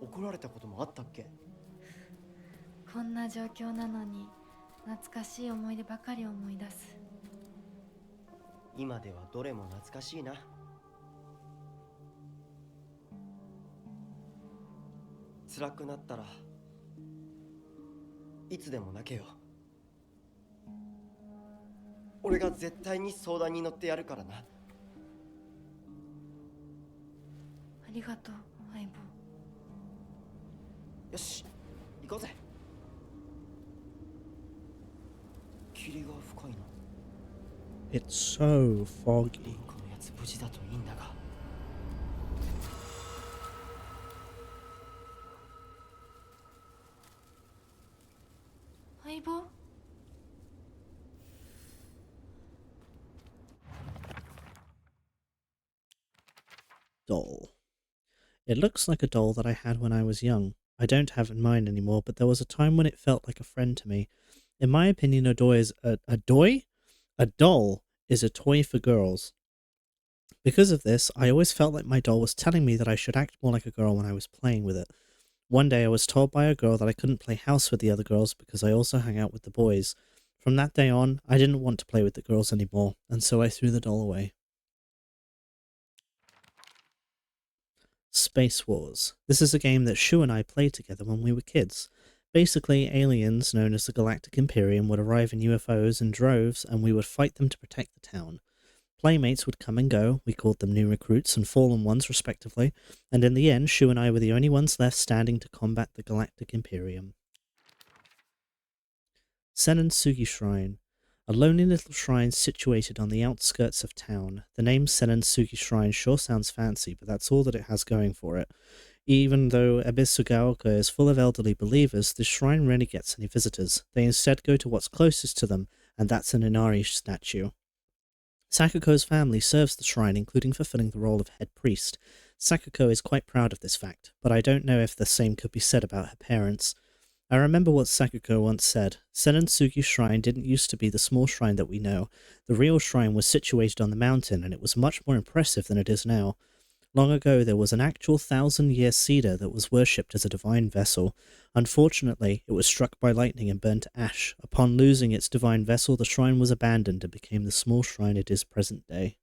怒られたこともあったっけ。こんな状況なのに懐かしい思い出ばかり思い出す。今ではどれも懐かしいな。辛くなったらいつでも泣けよ。俺が絶対に相談に乗ってやるからな。ありがとう、相棒。よし、行こうぜ。霧が深いな。It's so foggy. このやつ無事だといいんだが。相棒？ Doll. It looks like a doll that I had when I was young. I don't have it in mine anymore, but there was a time when it felt like a friend to me. In my opinion, a doll is a doll is a toy for girls. Because of this, I always felt like my doll was telling me that I should act more like a girl when I was playing with it. One day I was told by a girl that I couldn't play house with the other girls because I also hung out with the boys. From that day on, I didn't want to play with the girls anymore, and so I threw the doll away. Space Wars. This is a game that Shu and I played together when we were kids. Basically, aliens known as the Galactic Imperium would arrive in UFOs in droves, and we would fight them to protect the town. Playmates would come and go, we called them new recruits and fallen ones respectively, and in the end, Shu and I were the only ones left standing to combat the Galactic Imperium. Senonsugi Shrine. A lonely little shrine situated on the outskirts of town. The name Senonsugi Shrine sure sounds fancy, but that's all that it has going for it. Even though Ebisugaoka is full of elderly believers, this shrine rarely gets any visitors. They instead go to what's closest to them, and that's an Inari statue. Sakuko's family serves the shrine, including fulfilling the role of head priest. Sakuko is quite proud of this fact, but I don't know if the same could be said about her parents. I remember what Sakuko once said. Senonsugi Shrine didn't used to be the small shrine that we know. The real shrine was situated on the mountain, and it was much more impressive than it is now. Long ago, there was an actual 1,000-year cedar that was worshipped as a divine vessel. Unfortunately, it was struck by lightning and burned to ash. Upon losing its divine vessel, the shrine was abandoned and became the small shrine it is present day.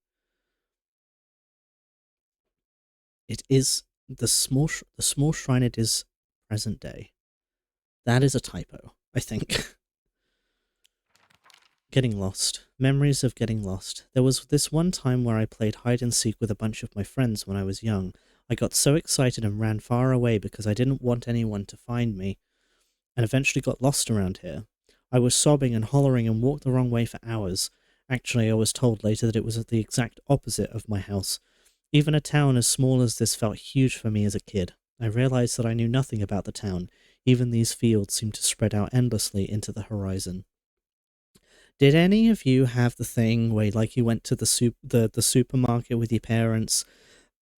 It is the small shrine it is present day. That is a typo, I think. Getting lost. Memories of getting lost. There was this one time where I played hide and seek with a bunch of my friends when I was young. I got so excited and ran far away because I didn't want anyone to find me, and eventually got lost around here. I was sobbing and hollering and walked the wrong way for hours. Actually, I was told later that it was the exact opposite of my house. Even a town as small as this felt huge for me as a kid. I realized that I knew nothing about the town. Even these fields seemed to spread out endlessly into the horizon. Did any of you have the thing where, like, you went to the supermarket with your parents,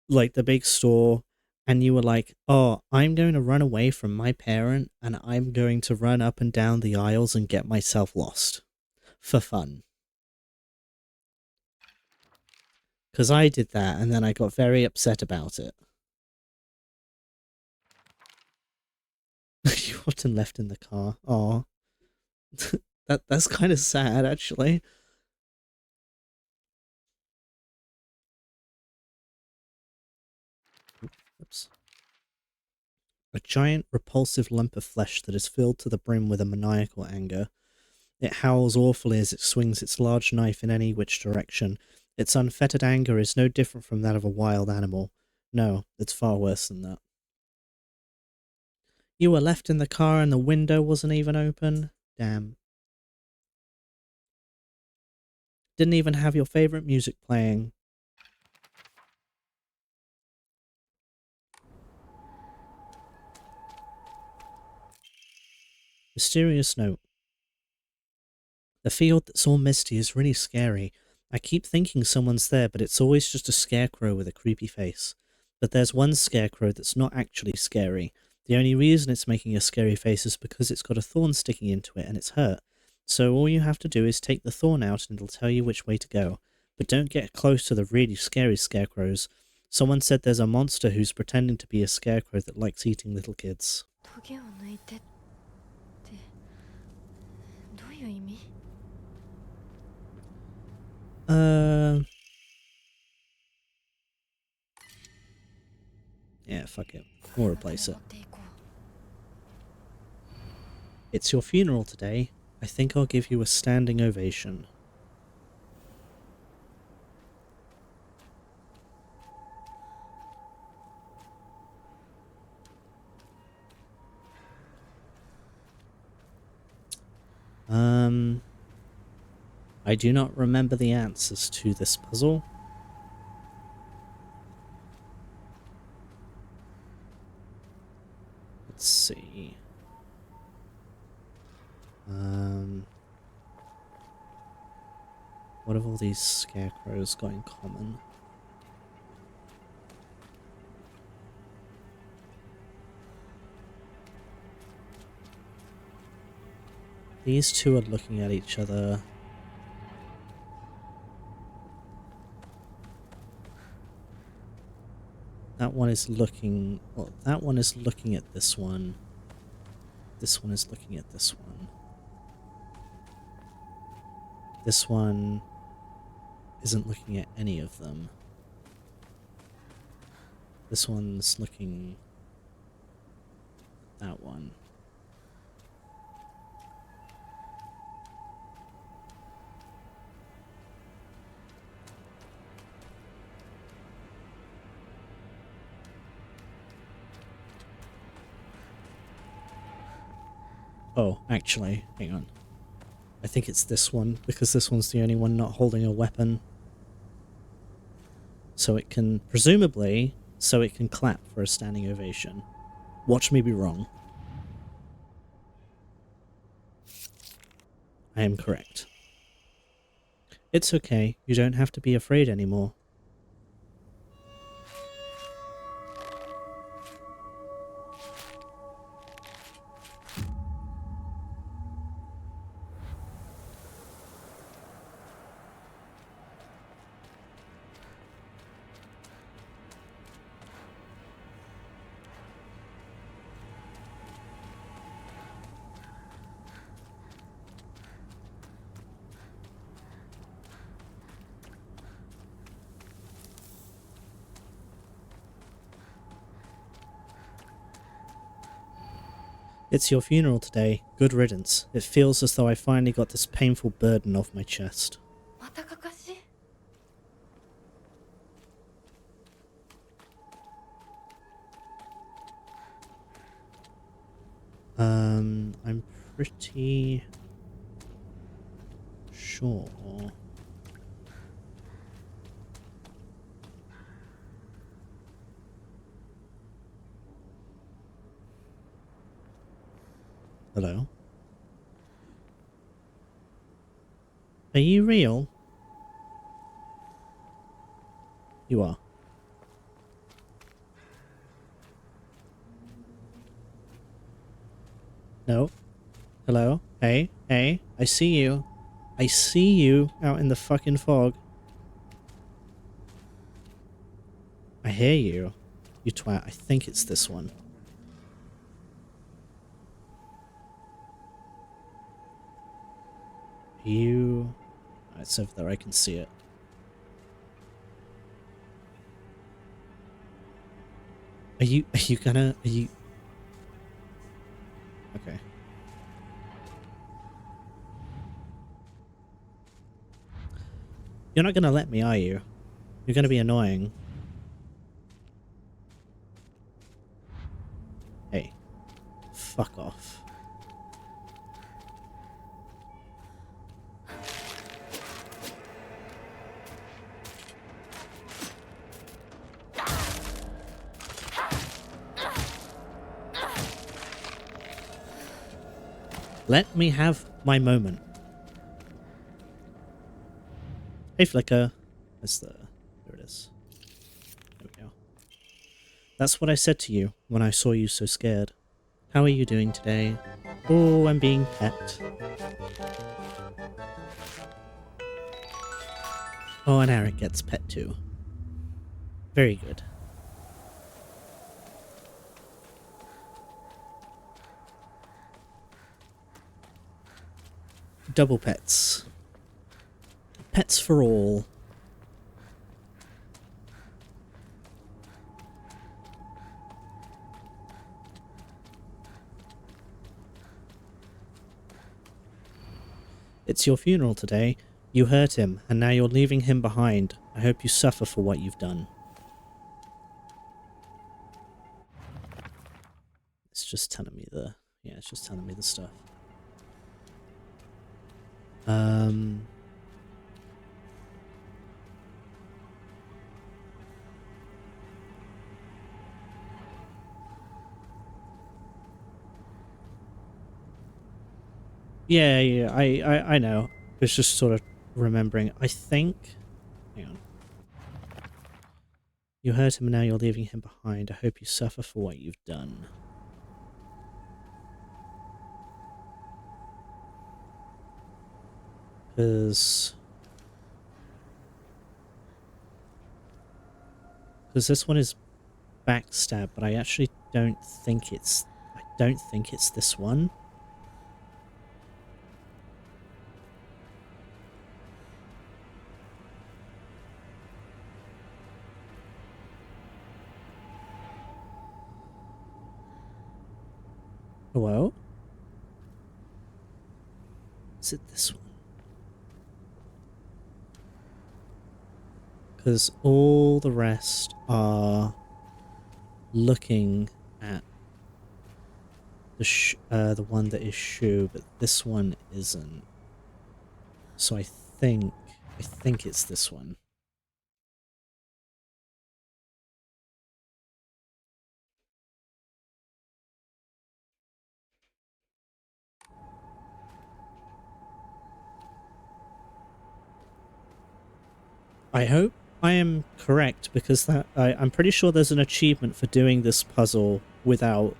like the big store, and you were like, oh, I'm going to run away from my parent, and I'm going to run up and down the aisles and get myself lost. For fun. Because I did that, and then I got very upset about it. You often left in the car. Aw. That's kind of sad, actually. Oops. A giant, repulsive lump of flesh that is filled to the brim with a maniacal anger. It howls awfully as it swings its large knife in any which direction. Its unfettered anger is no different from that of a wild animal. No, it's far worse than that. You were left in the car and the window wasn't even open? Damn. Didn't even have your favorite music playing. Mysterious note. The field that's all misty is really scary. I keep thinking someone's there, but it's always just a scarecrow with a creepy face. But there's one scarecrow that's not actually scary. The only reason it's making a scary face is because it's got a thorn sticking into it and it's hurt. So all you have to do is take the thorn out and it'll tell you which way to go. But don't get close to the really scary scarecrows. Someone said there's a monster who's pretending to be a scarecrow that likes eating little kids. Yeah, fuck it. We'll replace it. It's your funeral today. I think I'll give you a standing ovation. I do not remember the answers to this puzzle. Let's see. What have all these scarecrows got in common? These two are looking at each other. That one is looking... Well, that one is looking at this one. This one is looking at this one. This one isn't looking at any of them. This one's looking at that one. Oh, actually, hang on. I think it's this one, because this one's the only one not holding a weapon. So it can, presumably, so it can clap for a standing ovation. Watch me be wrong. I am correct. It's okay. You don't have to be afraid anymore. It's your funeral today. Good riddance. It feels as though I finally got this painful burden off my chest. またかかし I'm pretty sure. Hello? Are you real? You are. No? Hello? Hey? Hey? I see you. I see you out in the fucking fog. I hear you. You twat. I think it's this one. You... It's over there. I can see it. Are you gonna... Are you... Okay. You're not gonna let me, are you? You're gonna be annoying. Hey. Fuck off. Let me have my moment. Hey, Flicker. That's the... There it is. There we go. That's what I said to you when I saw you so scared. How are you doing today? Oh, I'm being pet. Oh, and Eric gets pet too. Very good. Double pets. Pets for all. It's your funeral today. You hurt him, and now you're leaving him behind. I hope you suffer for what you've done. It's just telling me the... Yeah, it's just telling me the stuff. Yeah, I know. It's just sort of remembering. I think... Hang on. You hurt him and now you're leaving him behind. I hope you suffer for what you've done. Because this one is backstab, but I actually don't think it's... I don't think it's this one. Hello? Is it this one? Because all the rest are looking at the one that is Shu, but this one isn't. So I think it's this one. I hope I am correct, because I'm pretty sure there's an achievement for doing this puzzle without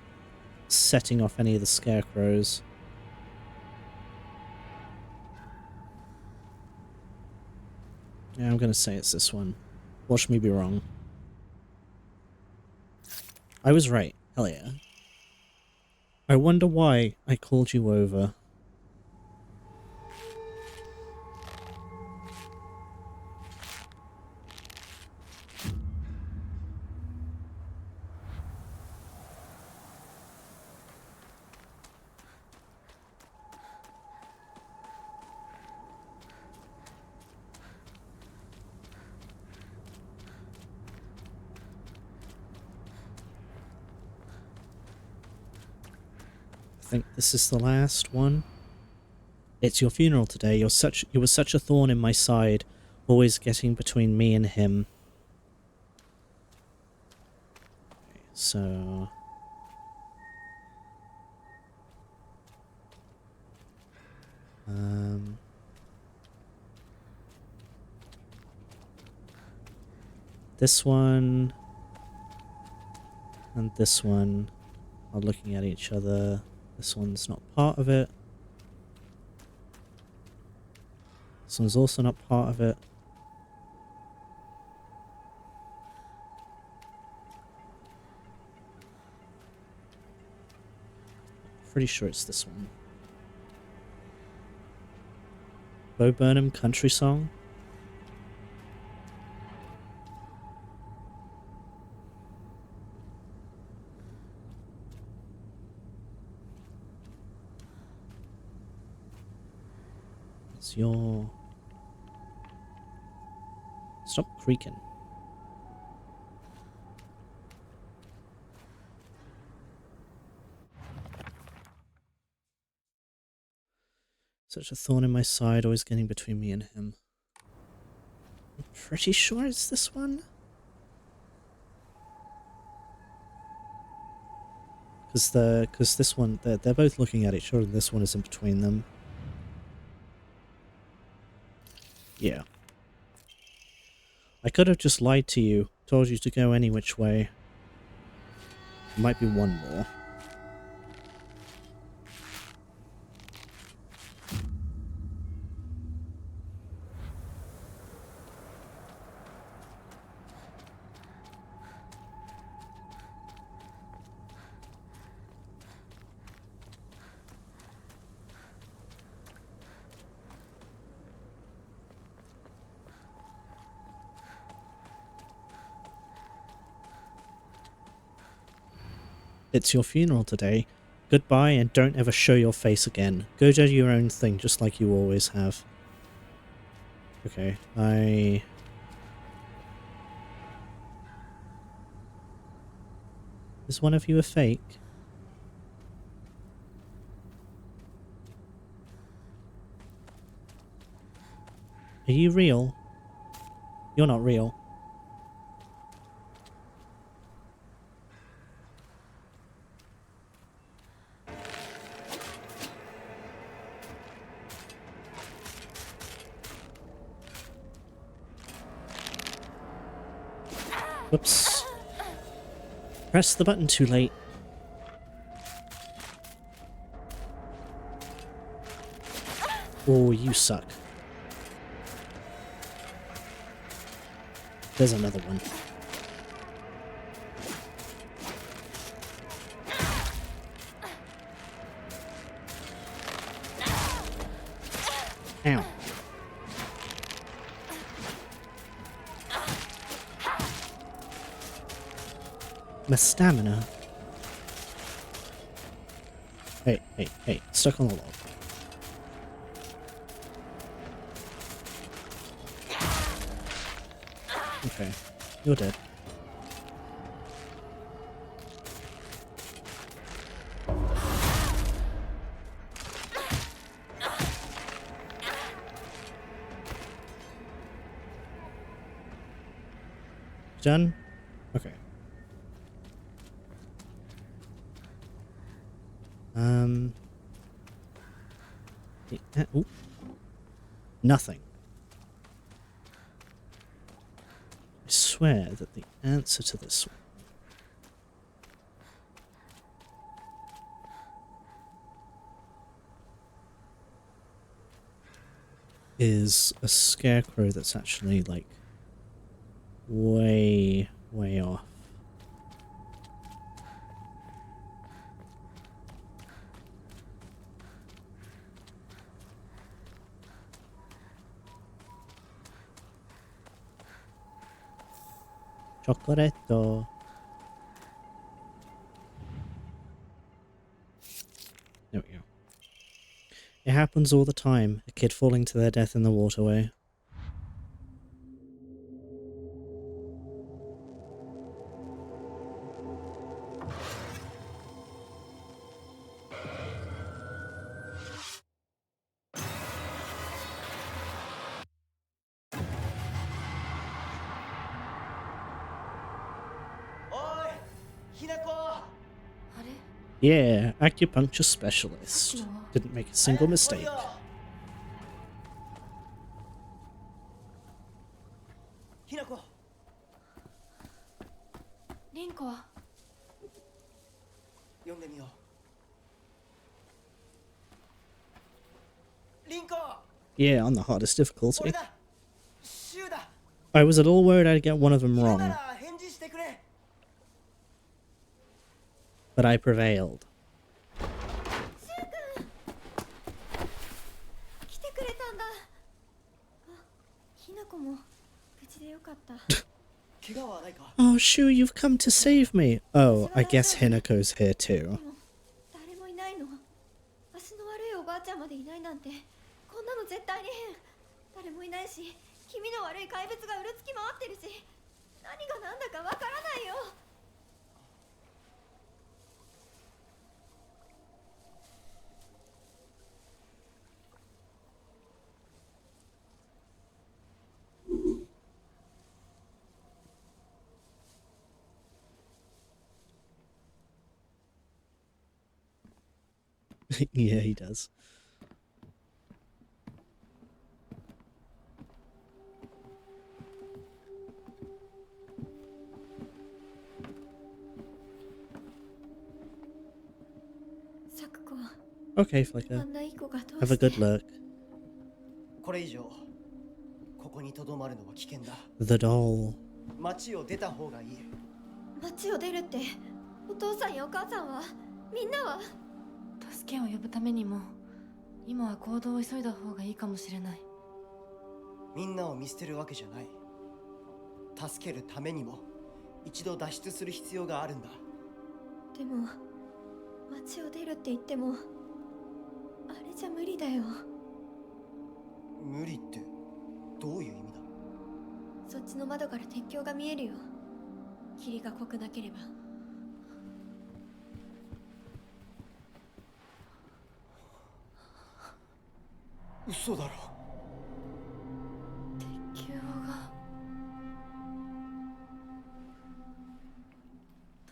setting off any of the scarecrows. Yeah, I'm gonna say it's this one. Watch me be wrong. I was right. Hell yeah. I wonder why I called you over. I think this is the last one. It's your funeral today. You were such a thorn in my side, always getting between me and him. Okay, so this one and this one are looking at each other. This one's not part of it. This one's also not part of it. Pretty sure it's this one. Bo Burnham country song. It's your... Stop creaking. Such a thorn in my side, always getting between me and him. I'm pretty sure it's this one. Because this one, they're both looking at each other, and this one is in between them. Yeah. I could have just lied to you, told you to go any which way. There might be one more. It's your funeral today. Goodbye, and don't ever show your face again. Go do your own thing, just like you always have. Okay, Is one of you a fake? Are you real? You're not real. Whoops. Press the button too late. Oh, you suck. There's another one. Ow. My stamina. Hey, hey, hey, stuck on the log. Okay, you're dead. Done? Okay. Ooh. Nothing. swear that the answer to this one is a scarecrow that's actually like way off. Chocoretto. There we go. It happens all the time, a kid falling to their death in the waterway. Oi! Hinako! Yeah, acupuncture specialist. Didn't make a single mistake. ひなこリンコは読んでみよう。リンコ Yeah, on the hardest 俺 difficulty. だシュウだ I was a little worried I'd get one of them 今な wrong, ら返事してくれ but I prevailed. 来てくれたんだ。あ、ひなこも無事でよかった。怪我はないか Oh, Shu, you've come to save me. Oh, I guess Hinako's here too. 誰もいないの。足の悪いおばあちゃんまでいないなんて、こんなの絶対に変。誰もいないし、気味の悪い怪物がうるつき回ってるし、何が何だかわからないよ。Yeah, he does. サクコは Okay, あ Flicker. んないい子がどう Have a して good look. これ以上ここにとどまるのは危険だ The doll. 街を出た方がいい街を出るって、お父さんやお母さんは、みんなは。助けを呼ぶためにも今は行動を急いだ方がいいかもしれない。みんなを見捨てるわけじゃない助けるためにも一度脱出する必要があるんだでも街を出るって言ってもあれじゃ無理だよ。無理ってどういう意味だそっちの窓から鉄橋が見えるよ。霧が濃くなければ。嘘だろ鉄橋が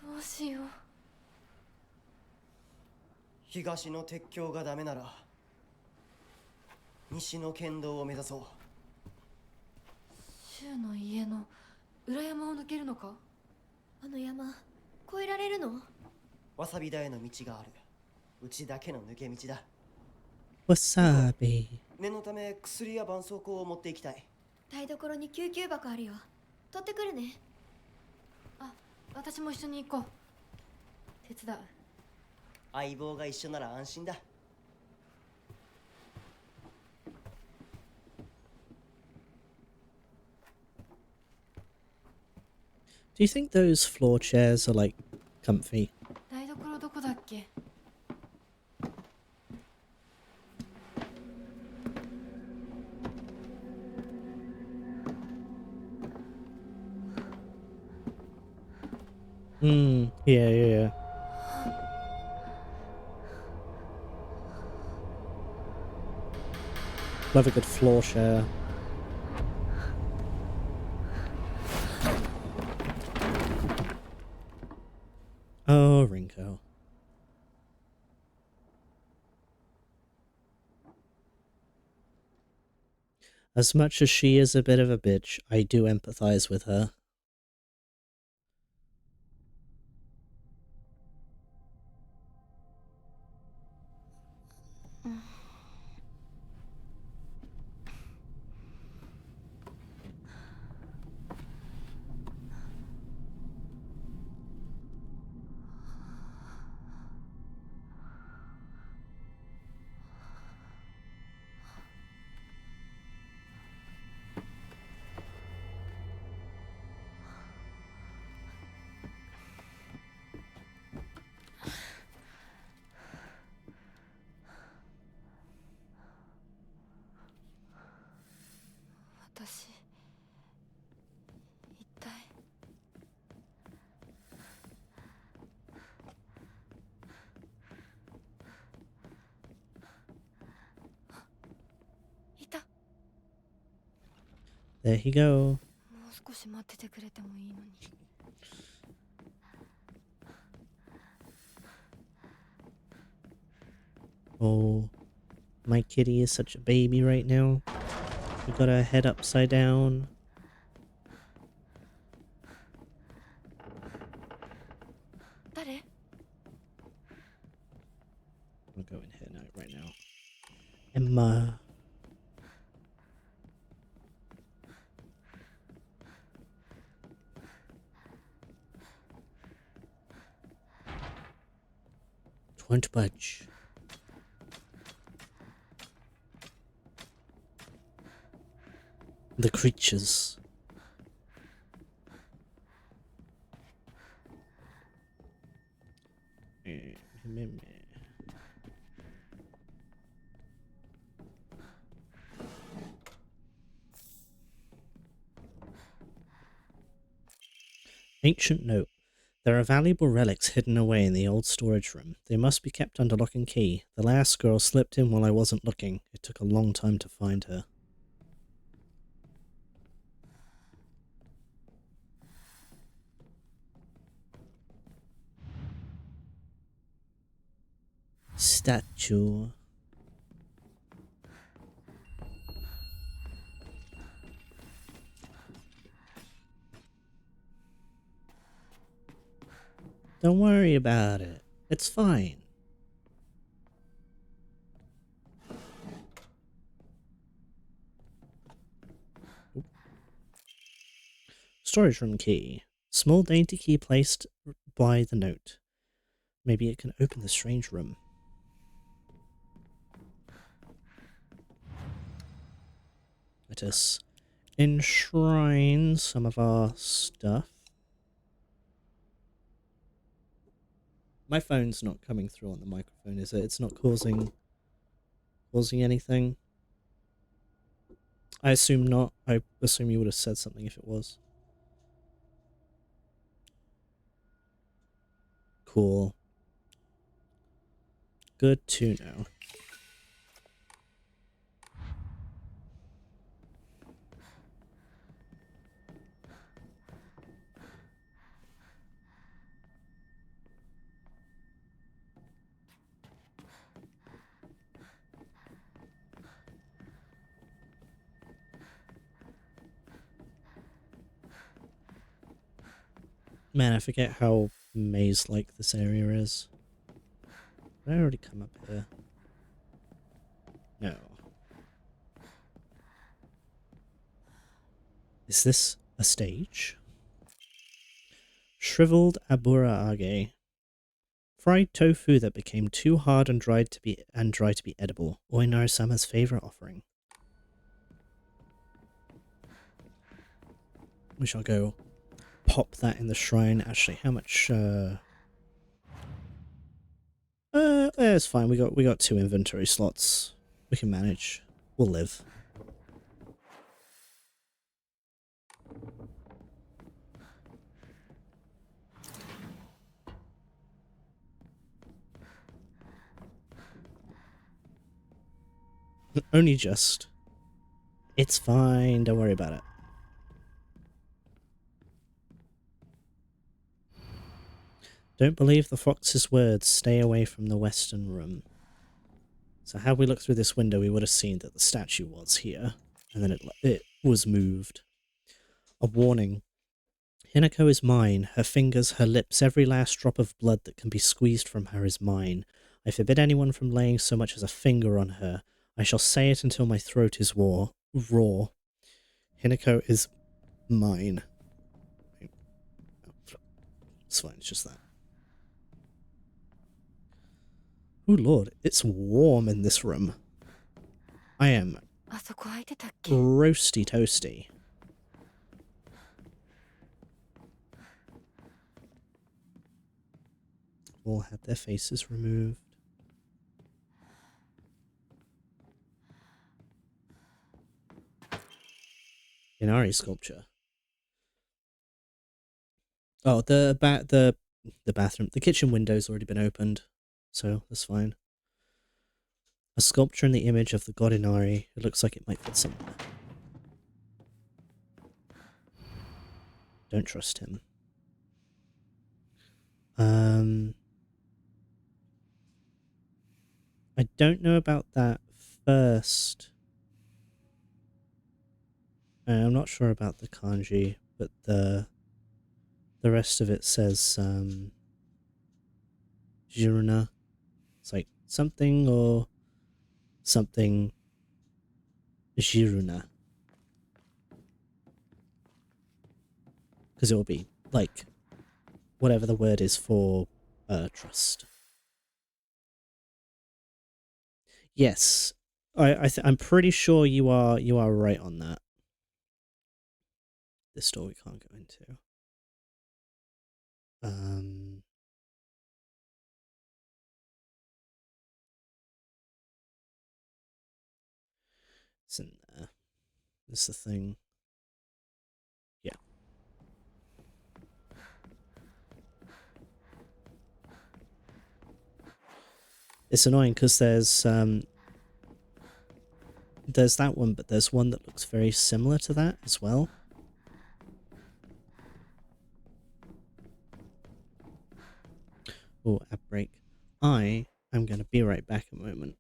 どうしよう。東の鉄橋がダメなら西の県道を目指そう柊の家の裏山を抜けるのか。あの山越えられるの？わさび田への道があるうちだけの抜け道だ Wasabi. 念のため薬や絆創膏を持っていきたい台所に救急箱あるよ。取ってくるね。あ、私も一緒に行こう。手伝う。相棒が一緒なら安心だ Do you think those floor chairs are like comfy? 台所どこだっけ。Yeah. Love a good floor share. Oh, Rinko. As much as she is a bit of a bitch, I do empathize with her. There you go. もう少し待っててくれてもいいのに。Oh, my kitty is such a baby right now. We got her head upside down. 誰？ I'll go in here now, right now. Emma. Don't budge. The creatures. Ancient note. There are valuable relics hidden away in the old storage room. They must be kept under lock and key. The last girl slipped in while I wasn't looking. It took a long time to find her. Statue. Don't worry about it. It's fine. Oop. Storage room key. Small dainty key placed by the note. Maybe it can open the strange room. Let us enshrine some of our stuff. My phone's not coming through on the microphone, is it? It's not causing anything? I assume not. I assume you would have said something if it was. Cool. Good to know. Man, I forget how maze-like this area is. Did I already come up here? No. Is this a stage? Shriveled abura age. Fried tofu that became too hard and dry to be edible. Oinari-sama's favorite offering. We shall go pop that in the shrine. Actually, how much it's fine. We got 2 inventory slots. We can manage. We'll live. Only just. It's fine. Don't worry about it. Don't believe the fox's words. Stay away from the western room. So had we looked through this window, we would have seen that the statue was here, and then it was moved. A warning. Hinako is mine. Her fingers, her lips, every last drop of blood that can be squeezed from her is mine. I forbid anyone from laying so much as a finger on her. I shall say it until my throat is raw. Hinako is mine. It's fine, it's just that. Oh lord, it's warm in this room. I am あそこ開いてたっけ？ roasty toasty. All had their faces removed. Inari sculpture. Oh, the bathroom, the kitchen window's already been opened, so that's fine. A sculpture in the image of the god Inari. It looks like it might fit somewhere. Don't trust him. I don't know about that first. I'm not sure about the kanji, but the rest of it says Jiruna. It's like something or something Jiruna. Because it will be like whatever the word is for trust. Yes, I'm pretty sure you are right on that. This store we can't go into. It's in there. That's the thing. Yeah. It's annoying because there's that one, but there's one that looks very similar to that as well. Oh, ad break. I am going to be right back a moment.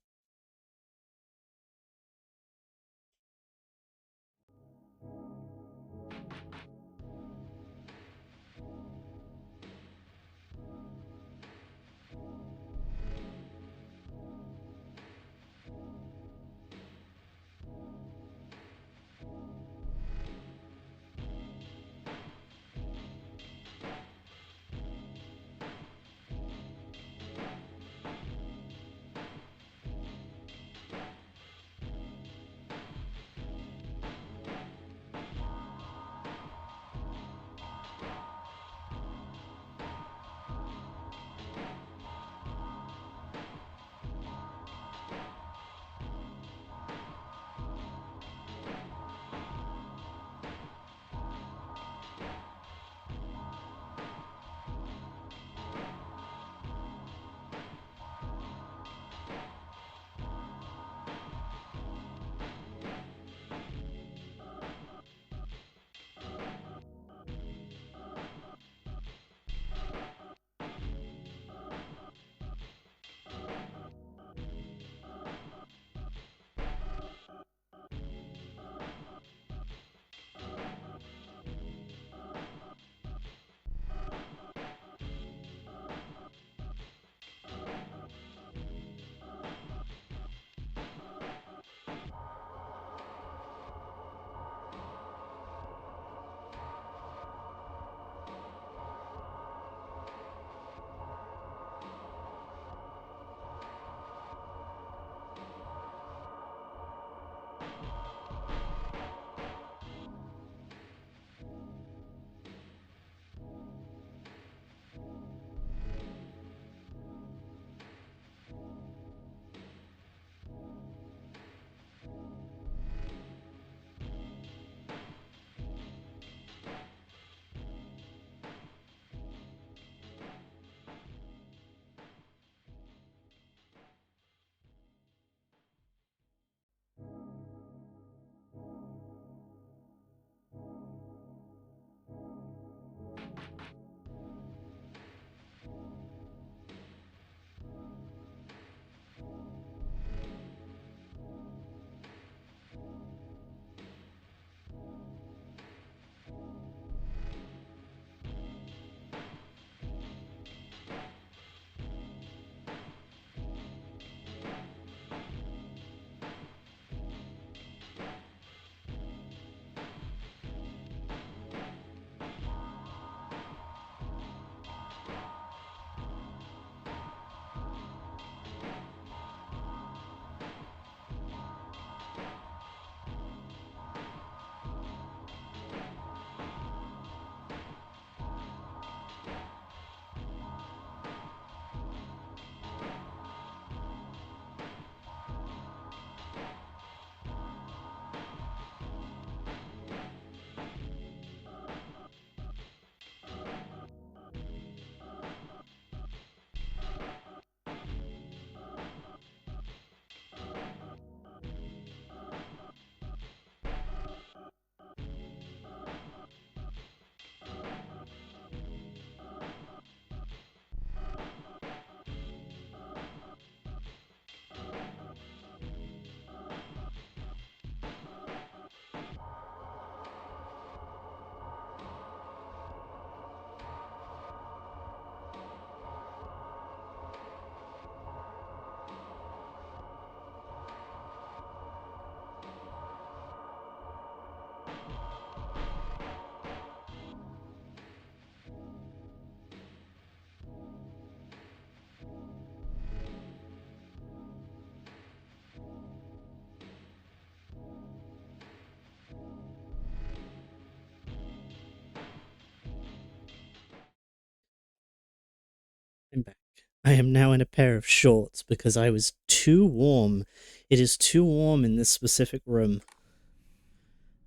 I am now in a pair of shorts because I was too warm. It is too warm in this specific room.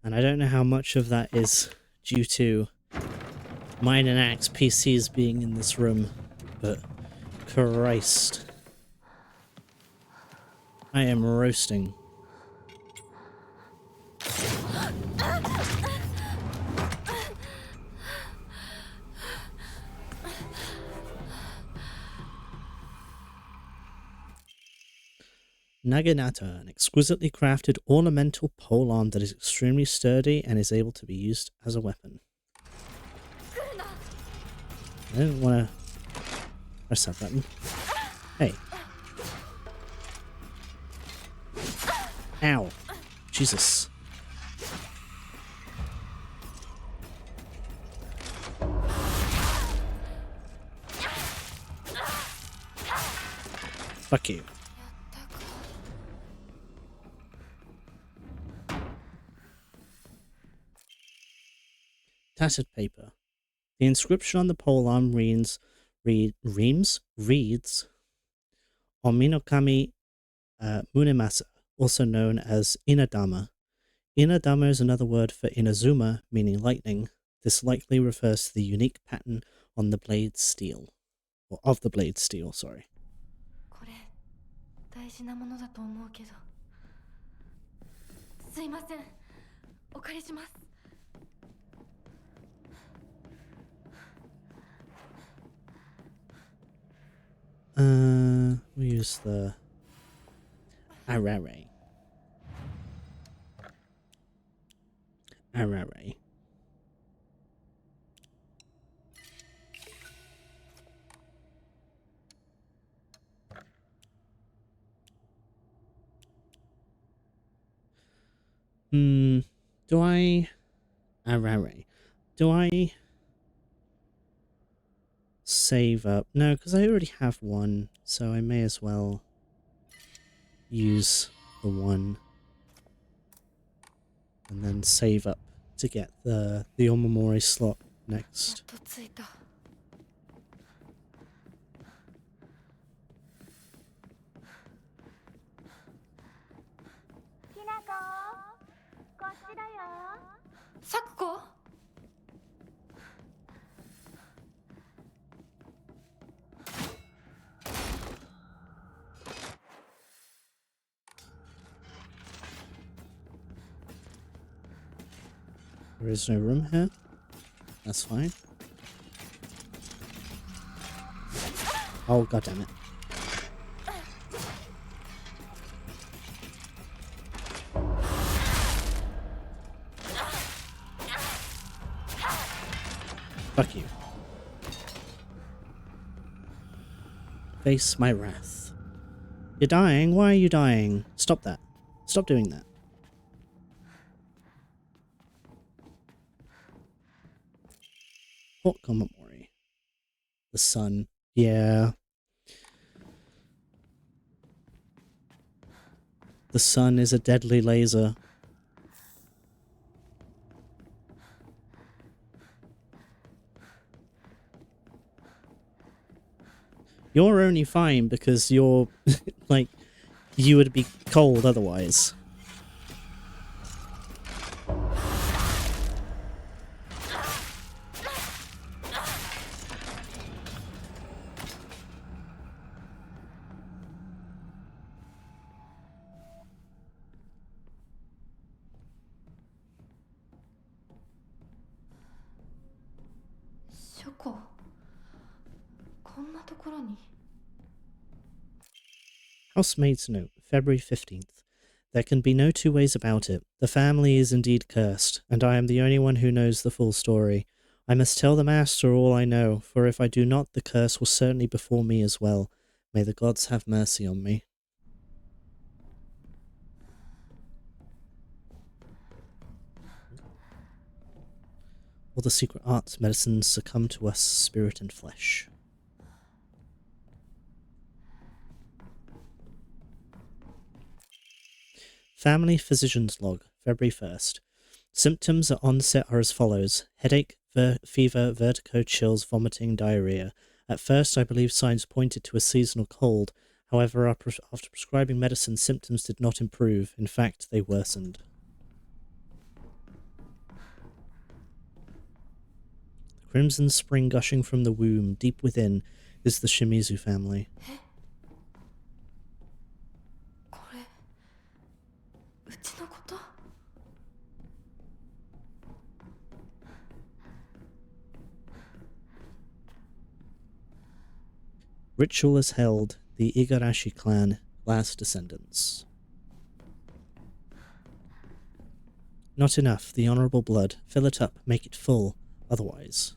And I don't know how much of that is due to mine and Axe PCs being in this room, but Christ. I am roasting. Naginata, an exquisitely crafted ornamental polearm that is extremely sturdy and is able to be used as a weapon. I didn't want to press that button. Hey. Ow. Jesus. Fuck you. Tattered paper. The inscription on the polearm reads Ominokami Munemasa, also known as Inadama. Inadama is another word for Inazuma, meaning lightning. This likely refers to the unique pattern on the blade steel. Or of the blade steel, sorry. これ大事なものだと思うけど。すいません。お借りします。We'll use the Arare. Arare. Do I... Arare. Do I... save up? No, because I already have one, so I may as well use the one and then save up to get the Omamori slot next. Sakuko? There is no room here. That's fine. Oh, goddammit. Fuck you. Face my wrath. You're dying? Why are you dying? Stop that. Stop doing that. What Omamori? The sun. Yeah. The sun is a deadly laser. You're only fine because you're, like, you would be cold otherwise. Shoko? こんなところに? Housemaid's note, February 15th. There can be no two ways about it. The family is indeed cursed, and I am the only one who knows the full story. I must tell the master all I know, for if I do not, the curse will certainly befall me as well. May the gods have mercy on me. All the secret arts medicines succumb to us, spirit and flesh. Family Physician's Log, February 1st. Symptoms at onset are as follows: headache, fever, vertigo, chills, vomiting, diarrhea. At first, I believed signs pointed to a seasonal cold. However, after prescribing medicine, symptoms did not improve. In fact, they worsened. The crimson spring gushing from the womb, deep within, is the Shimizu family. これうちのこと？ Ritual is held, the Igarashi clan, last descendants. Not enough, the honourable blood. Fill it up, make it full, otherwise.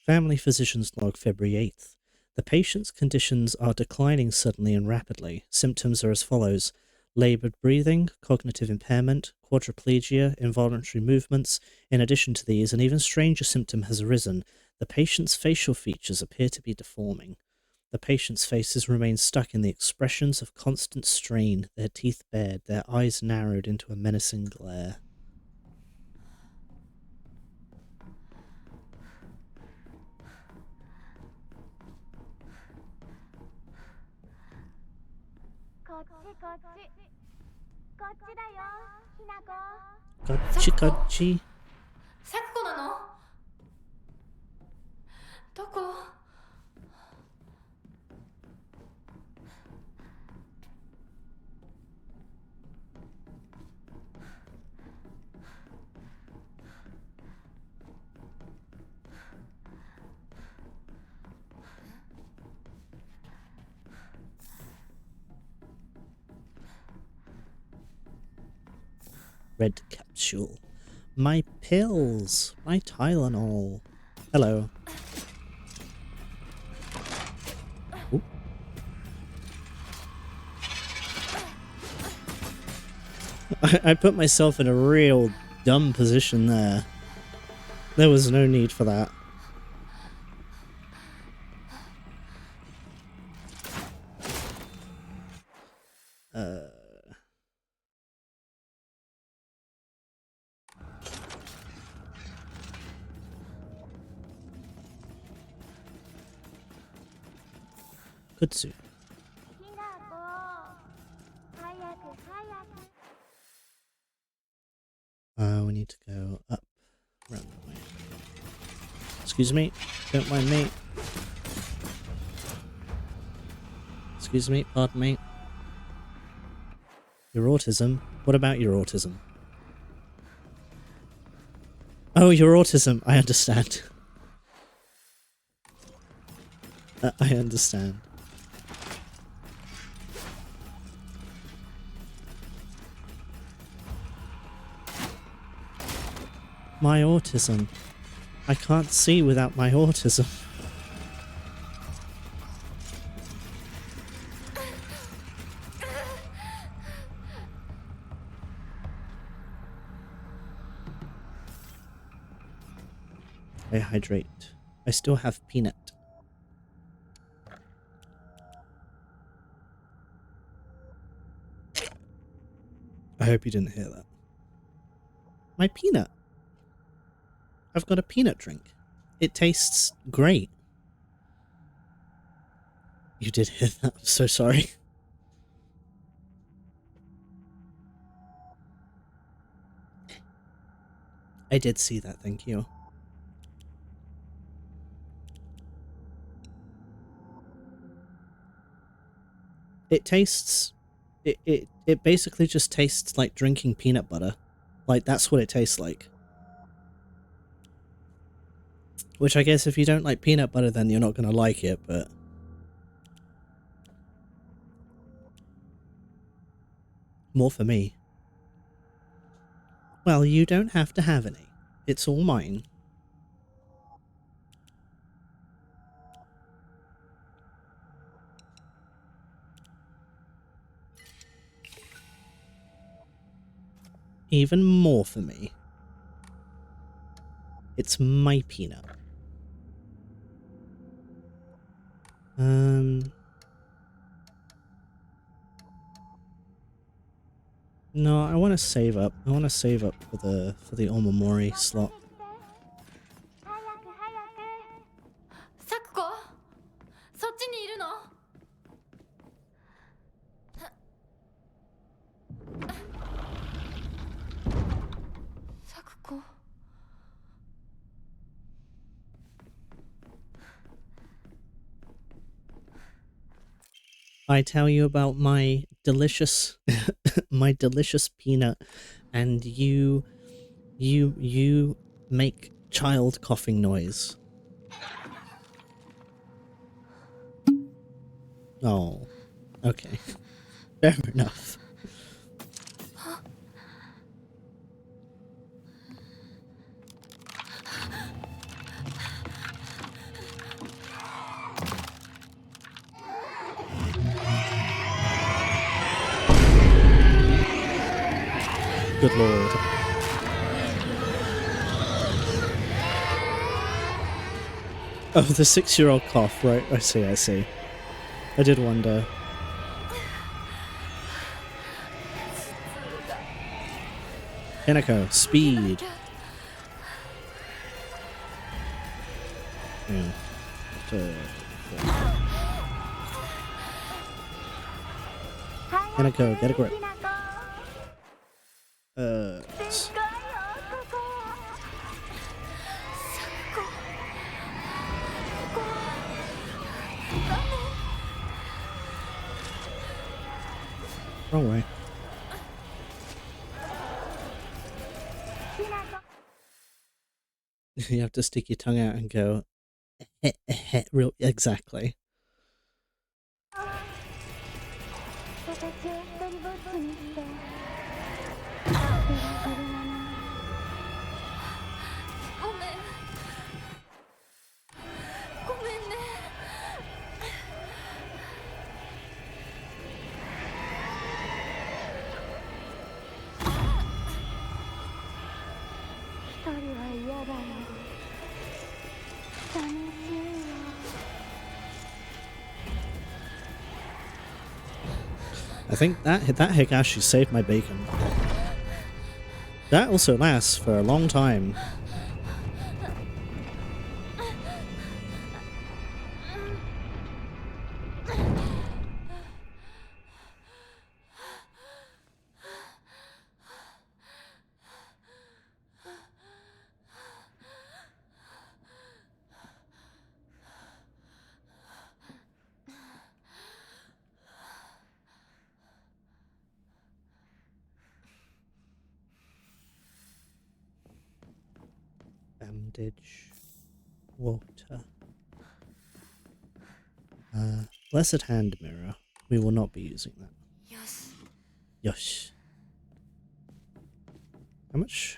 Family Physician's Log, February 8th. The patient's conditions are declining suddenly and rapidly. Symptoms are as follows: laboured breathing, cognitive impairment, quadriplegia, involuntary movements. In addition to these, an even stranger symptom has arisen. The patient's facial features appear to be deforming. The patient's faces remain stuck in the expressions of constant strain, their teeth bared, their eyes narrowed into a menacing glare. Gotchi gotchi. 咲子なの？どこ？ Red capsule. My pills. My Tylenol. Hello. Ooh. I put myself in a real dumb position there. There was no need for that. Kutsu. We need to go up, around that way. Excuse me, don't mind me. Excuse me, pardon me. Your autism? What about your autism? Oh, your autism, I understand. I understand. My autism. I can't see without my autism. I hydrate. I still have peanut. I hope you didn't hear that. My peanut. I've got a peanut drink. It tastes great. You did hear that? I'm so sorry. I did see that, thank you. It tastes... It basically just tastes like drinking peanut butter. Like, that's what it tastes like. Which I guess if you don't like peanut butter, then you're not going to like it, but... More for me. Well, you don't have to have any. It's all mine. Even more for me. It's my peanut. No, I want to save up. I want to save up for the Omamori slot. るの？咲子。I tell you about my delicious my delicious peanut and you make child coughing noise. Oh, okay. Fair enough. Good lord. Oh, the 6-year-old cough, right? I see, I see. I did wonder. Hinako, speed. Yeah. Hinako, get a grip. Wrong way. You have to stick your tongue out and go, real exactly. I think that Higashi saved my bacon. That also lasts for a long time. Bandage. Water. Blessed hand mirror. We will not be using that. Yes. Yosh. How much?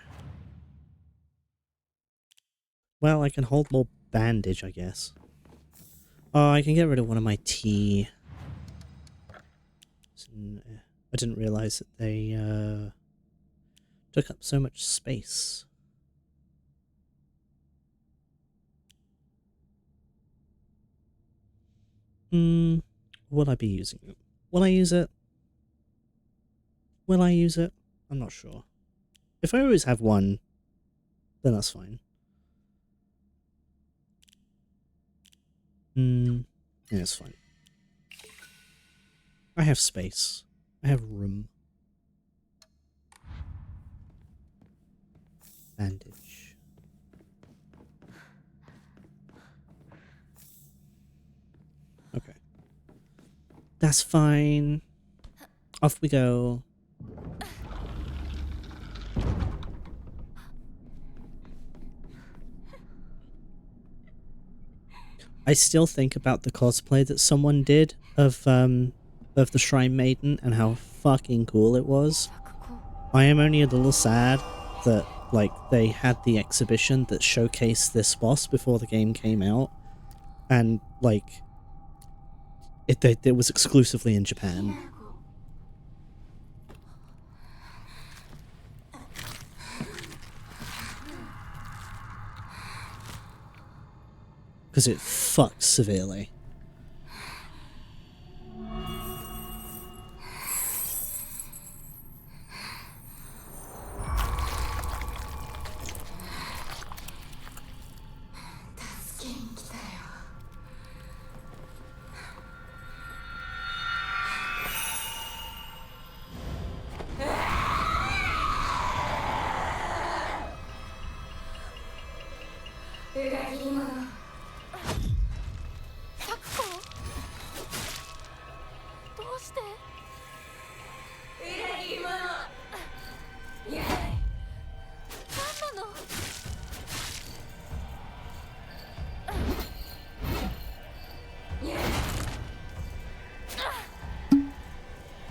Well, I can hold more bandage, I guess. Oh, I can get rid of one of my tea. I didn't realize that they took up so much space. Will I be using it? Will I use it? Will I use it? I'm not sure. If I always have one, then that's fine. Yeah, it's fine. I have space. I have room. Bandage. Okay. That's fine. Off we go. I still think about the cosplay that someone did of the Shrine Maiden and how fucking cool it was. I am only a little sad that like they had the exhibition that showcased this boss before the game came out, and like it was exclusively in Japan. Because it fucks severely. して裏切り者いや何なの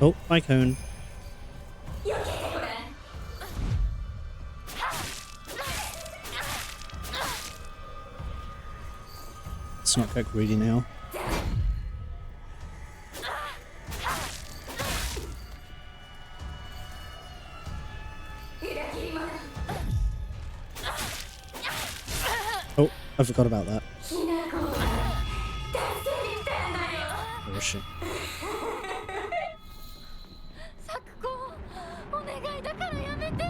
Oh, bye, Cone. Let's not get greedy now. Oh, I forgot about that. Oh shit. サクコお願いだからやめて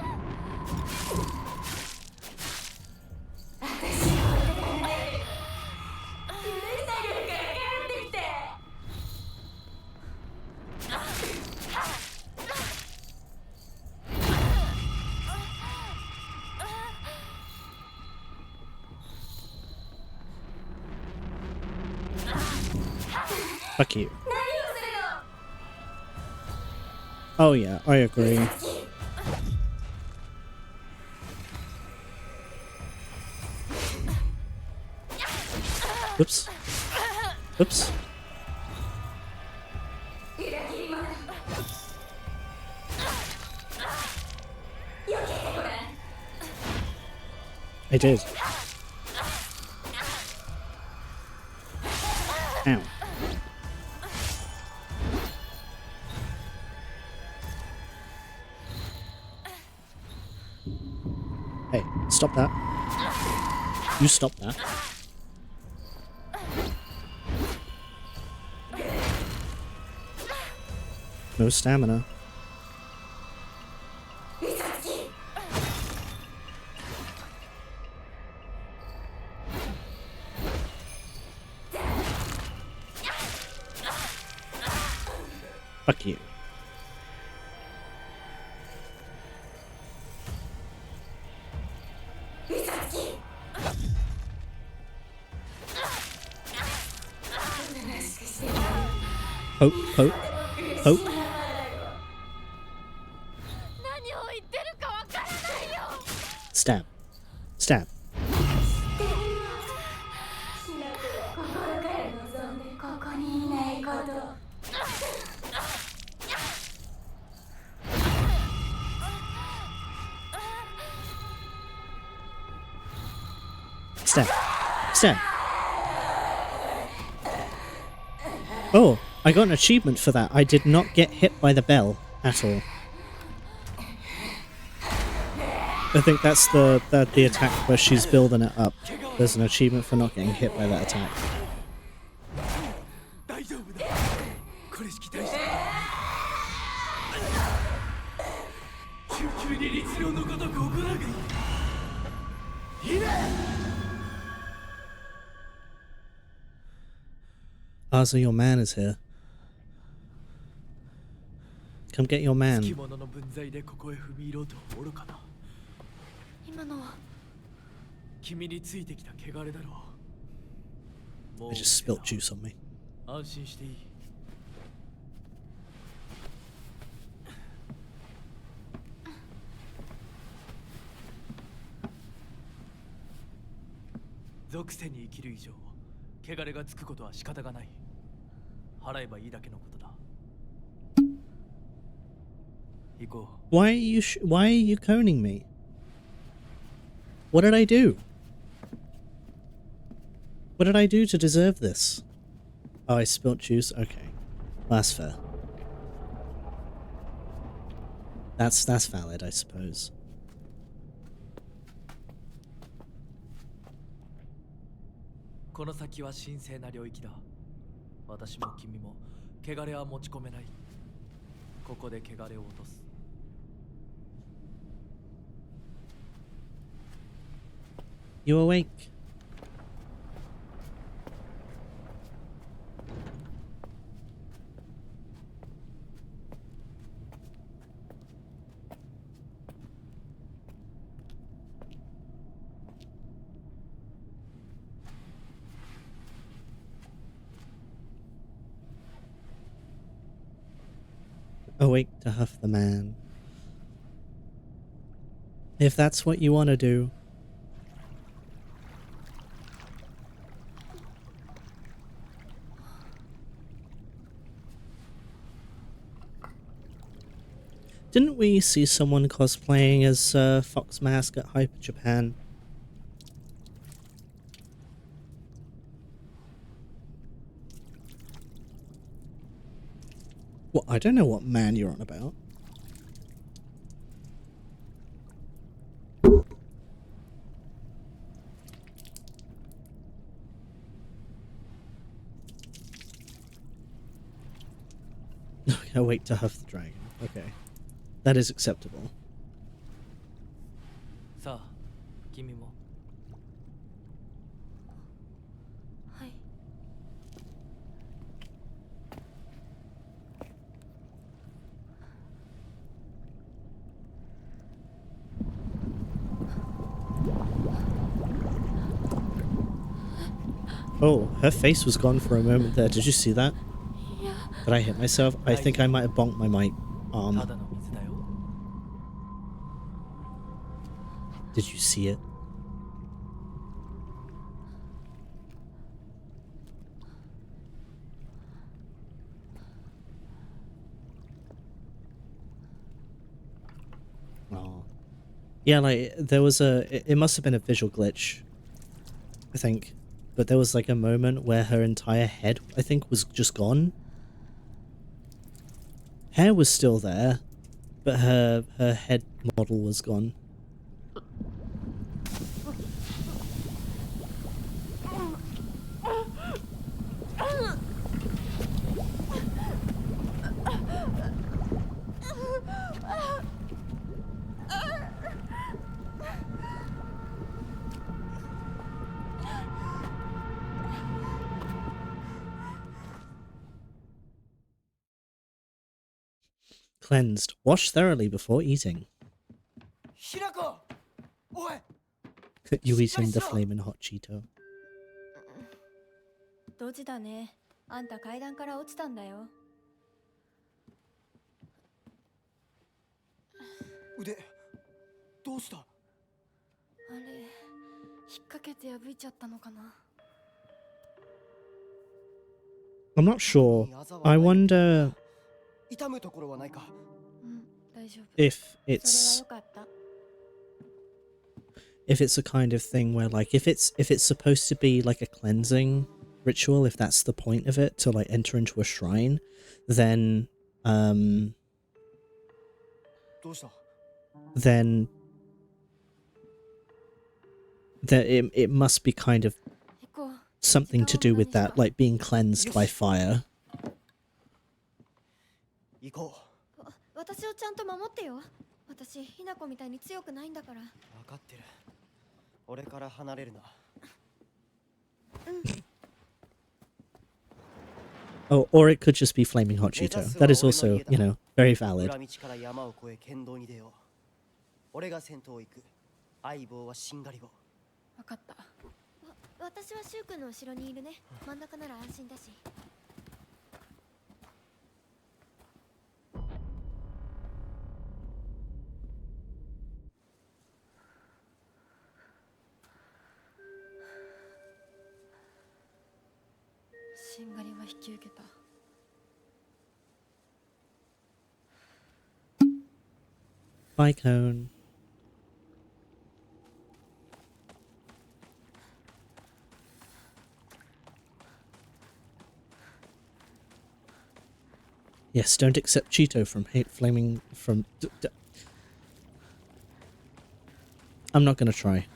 私を許してあげるから帰ってきて Fuck you. Oh yeah, I agree. Oops. Oops. I did. Ow. Hey, stop that. You stop that. No stamina. Fuck you. Poke, poke, poke. 何を言ってるかわからないよ Stab. Stab. 心から望んでここにいないこと Stab. Stab. Oh, I got an achievement for that. I did not get hit by the bell at all. I think that's the attack where she's building it up. There's an achievement for not getting hit by that attack. 大丈夫だこれしき大した救急に律令のごとく行うがいいいいね Ah, so your man is here. Come get your つ man. きものの分際でここへ踏み入ろうとは愚かな。今のは君についてきた汚れだろう。もう I just spilt juice on me. 安心していい。属性に生きる以上、汚れがつくことは仕方がない。払えばいいだけのことだ。行こう。Why are you coning me? What did I do? What did I do to deserve this? Oh, I spilt juice? Okay. That's fair. That's valid, I suppose. この先は神聖な領域だ。私も君も汚れは持ち込めない。ここで汚れを落とす。You awake? Awake to Huff the Man. If that's what you want to do. Didn't we see someone cosplaying as Fox Mask at Hyper Japan? Well, I don't know what man you're on about. Okay, wait to huff the dragon. Okay. That is acceptable. さあ君もはい Oh, her face was gone for a moment there. Did you see that? Did I hit myself? I think I might have bonked my mic た arm. だの水だよ Did you see it? Oh. Yeah, like, there was it must have been a visual glitch, I think. But there was like a moment where her entire head, I think, was just gone. Hair was still there, but her head model was gone. Cleansed. Wash thoroughly before eating. ひなこおい You eating the flaming hot Cheeto. ドジだね。あんた階段から落ちたんだよ。腕どうしたあれ引っ掛けて破いちゃったのかな I'm not sure. I wonder 痛むところはないかうん大丈夫 if それは it's よかった if it's a kind of thing where like if it's supposed to be like a cleansing ritual, if that's the point of it, to like enter into a shrine, then どうした then it must be kind of 行こう something to do with that, like being cleansed by fire. 行こ私をちゃんと守ってよ。私ひなこみたいに強くないんだから。う分かってる俺から離れるな Oh, or it could just be flaming hot Cheeto. That is also, you know, very valid. 裏道から山を越え剣道に出よう俺が先頭を行く相棒はしんがりを分かった私はシュウ君の後ろにいるね。真ん中なら安心だし。しんがりは引き受けた Bye, Cone. Yes, don't accept Cheeto from flaming from. I'm not gonna try.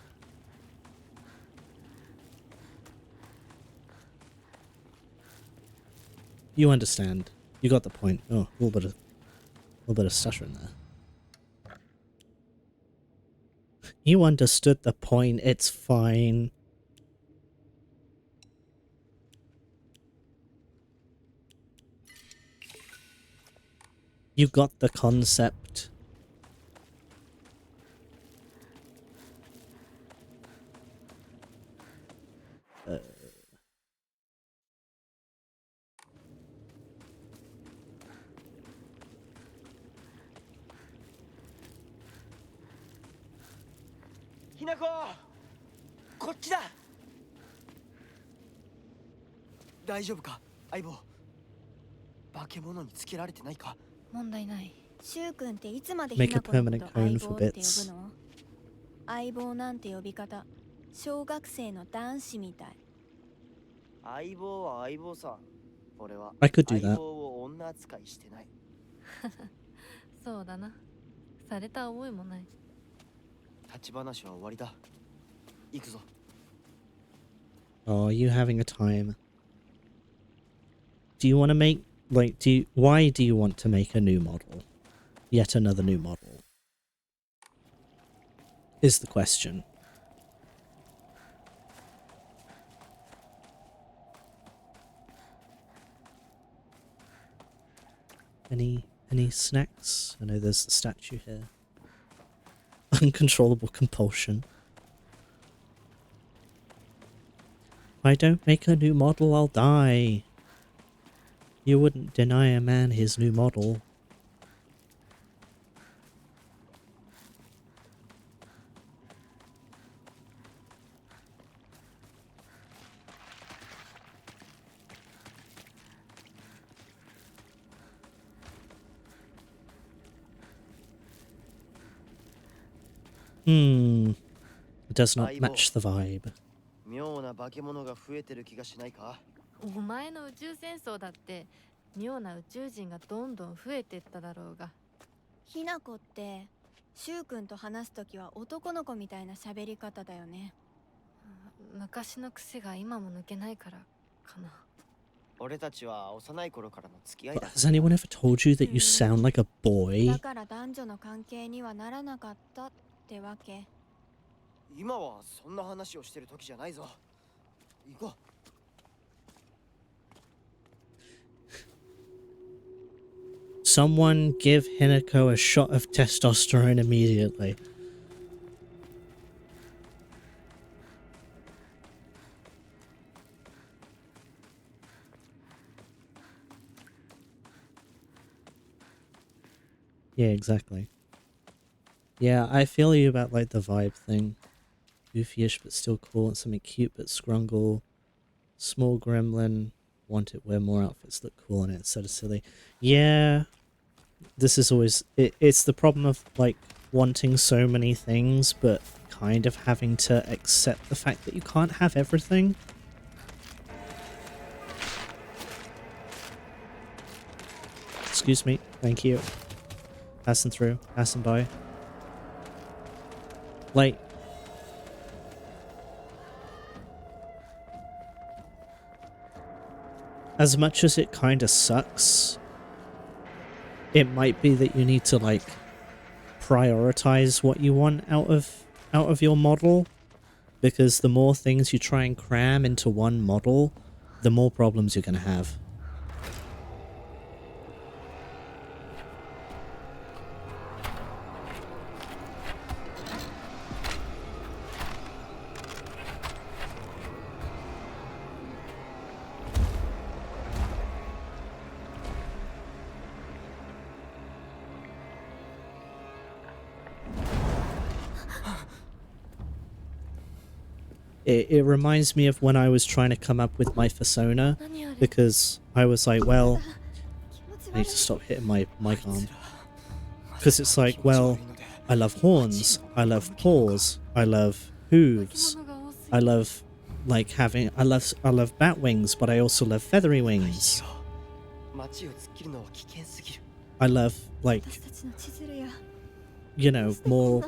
You understand. You got the point. Oh, a little bit of stutter in there. You understood the point. It's fine. You got the concept. ひなこ、こっちだ。大丈夫か相棒。化け物につけられてないか。問題ない。シュウ君っていつまで Make ひ a なこのこ permanent と cone 相 for 棒って呼 bits. ぶの？相棒なんて呼び方、小学生の男子みたい。相棒は相棒さ。俺は I could do 相 that. 棒を女扱いしてない。そうだな。された覚えもない。立ち話は終わりだ。行くぞ。Oh, are you having a time? Do you want to make, like, why do you want to make a new model? Yet another new model? Is the question. Any snacks? I know there's the statue here. Uncontrollable compulsion. If I don't make a new model, I'll die. You wouldn't deny a man his new model. It does not match the vibe. 妙な化け物が増えてる気がしないか。お前の宇宙戦争だって妙な宇宙人がどんどん増えてっただろうが。ひなこってシュウ君と話すときは男の子みたいな喋り方だよね。昔の癖が今も抜けないからかな。俺たちは幼い頃からの付き合い But だ。 has anyone ever told you that you sound like a boy? だから男女の関係にはならなかったってわけ。今はそんな話をしてる時じゃないぞ。行こう。Someone give Hinako a shot of testosterone immediately. Yeah, exactly. Yeah, I feel you about like the vibe thing. Goofyish but still cool, and something cute but scrungle. Small gremlin. Want it wear more outfits look cool on it instead of silly. Yeah. This is always it's the problem of like wanting so many things but kind of having to accept the fact that you can't have everything. Excuse me, thank you. Passing through, passing by. Like as much as it kind of sucks, it might be that you need to like prioritize what you want out of your model, because the more things you try and cram into one model, the more problems you're going to have. It reminds me of when I was trying to come up with my persona, because I was like, well, I need to stop hitting my mic arm. Because it's like, well, I love horns, I love paws, I love hooves, I love like having, I love bat wings, but I also love feathery wings. I love like, you know, more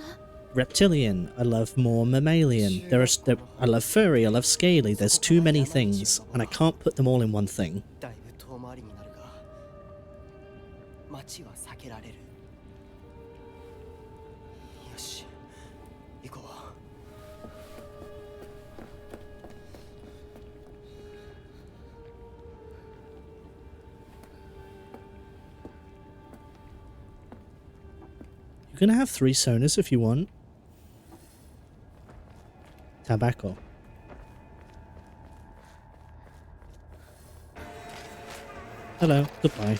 reptilian, I love more mammalian, I love furry, I love scaly. There's too many things and I can't put them all in one thing. You're gonna have 3 sonas if you want. Tobacco. Hello, goodbye.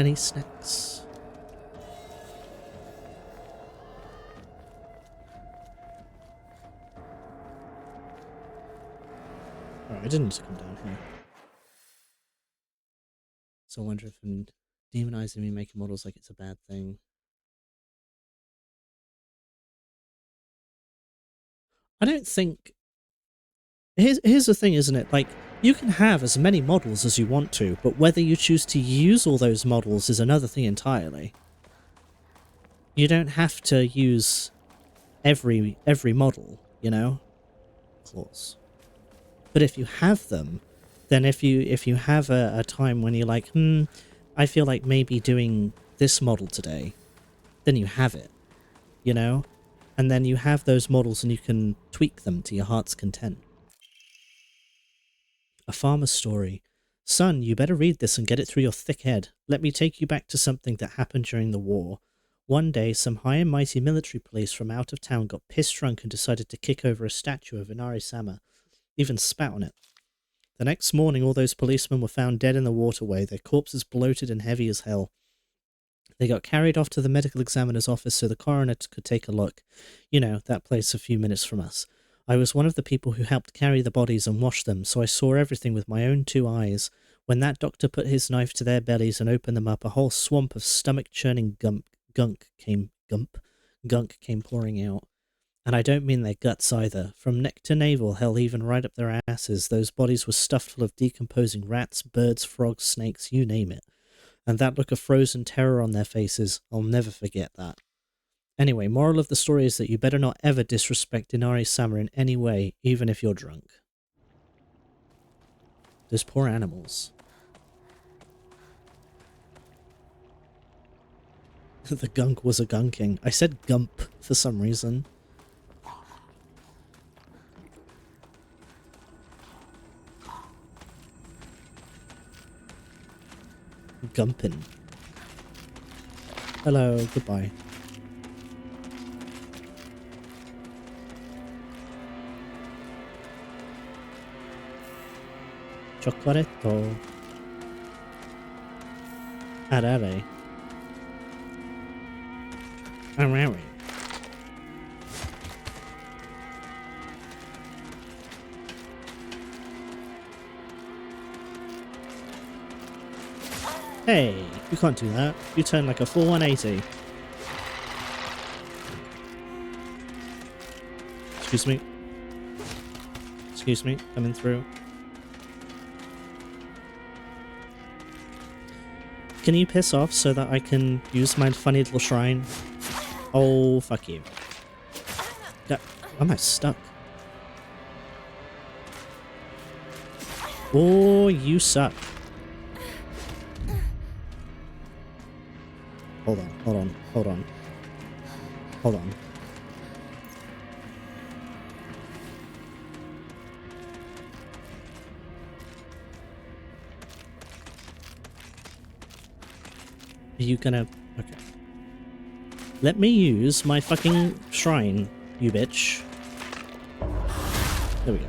Any snacks? Alright, I didn't need to come down here. So I wonder if I'm demonizing me making models like it's a bad thing. I don't think... Here's the thing, isn't it? Like, you can have as many models as you want to, but whether you choose to use all those models is another thing entirely. You don't have to use every model, you know? Of course. But if you have them, then if you have a time when you're like, I feel like maybe doing this model today, then you have it, you know? And then you have those models and you can tweak them to your heart's content. A farmer's story. Son, you better read this and get it through your thick head. Let me take you back to something that happened during the war. One day, some high and mighty military police from out of town got pissed drunk and decided to kick over a statue of Inari-sama, even spat on it. The next morning, all those policemen were found dead in the waterway, their corpses bloated and heavy as hell. They got carried off to the medical examiner's office so the coroner could take a look. You know, that place a few minutes from us. I was one of the people who helped carry the bodies and wash them, so I saw everything with my own 2 eyes. When that doctor put his knife to their bellies and opened them up, a whole swamp of stomach-churning gunk came pouring out. And I don't mean their guts either. From neck to navel, hell, even right up their asses, those bodies were stuffed full of decomposing rats, birds, frogs, snakes, you name it. And that look of frozen terror on their faces, I'll never forget that. Anyway, moral of the story is that you better not ever disrespect Inari-sama in any way, even if you're drunk. Those poor animals. The gunk was a gunking. I said gump for some reason. Gumpin. Hello, goodbye. Chocolatto. Arare. Arare. Hey, you can't do that. You turn like a full 180. Excuse me. Excuse me, coming through. Can you piss off so that I can use my funny little shrine? Oh, fuck you. Why am I stuck? Oh, you suck. Hold on, hold on, hold on. Hold on. Are you gonna... Okay. Let me use my fucking shrine, you bitch. There we go.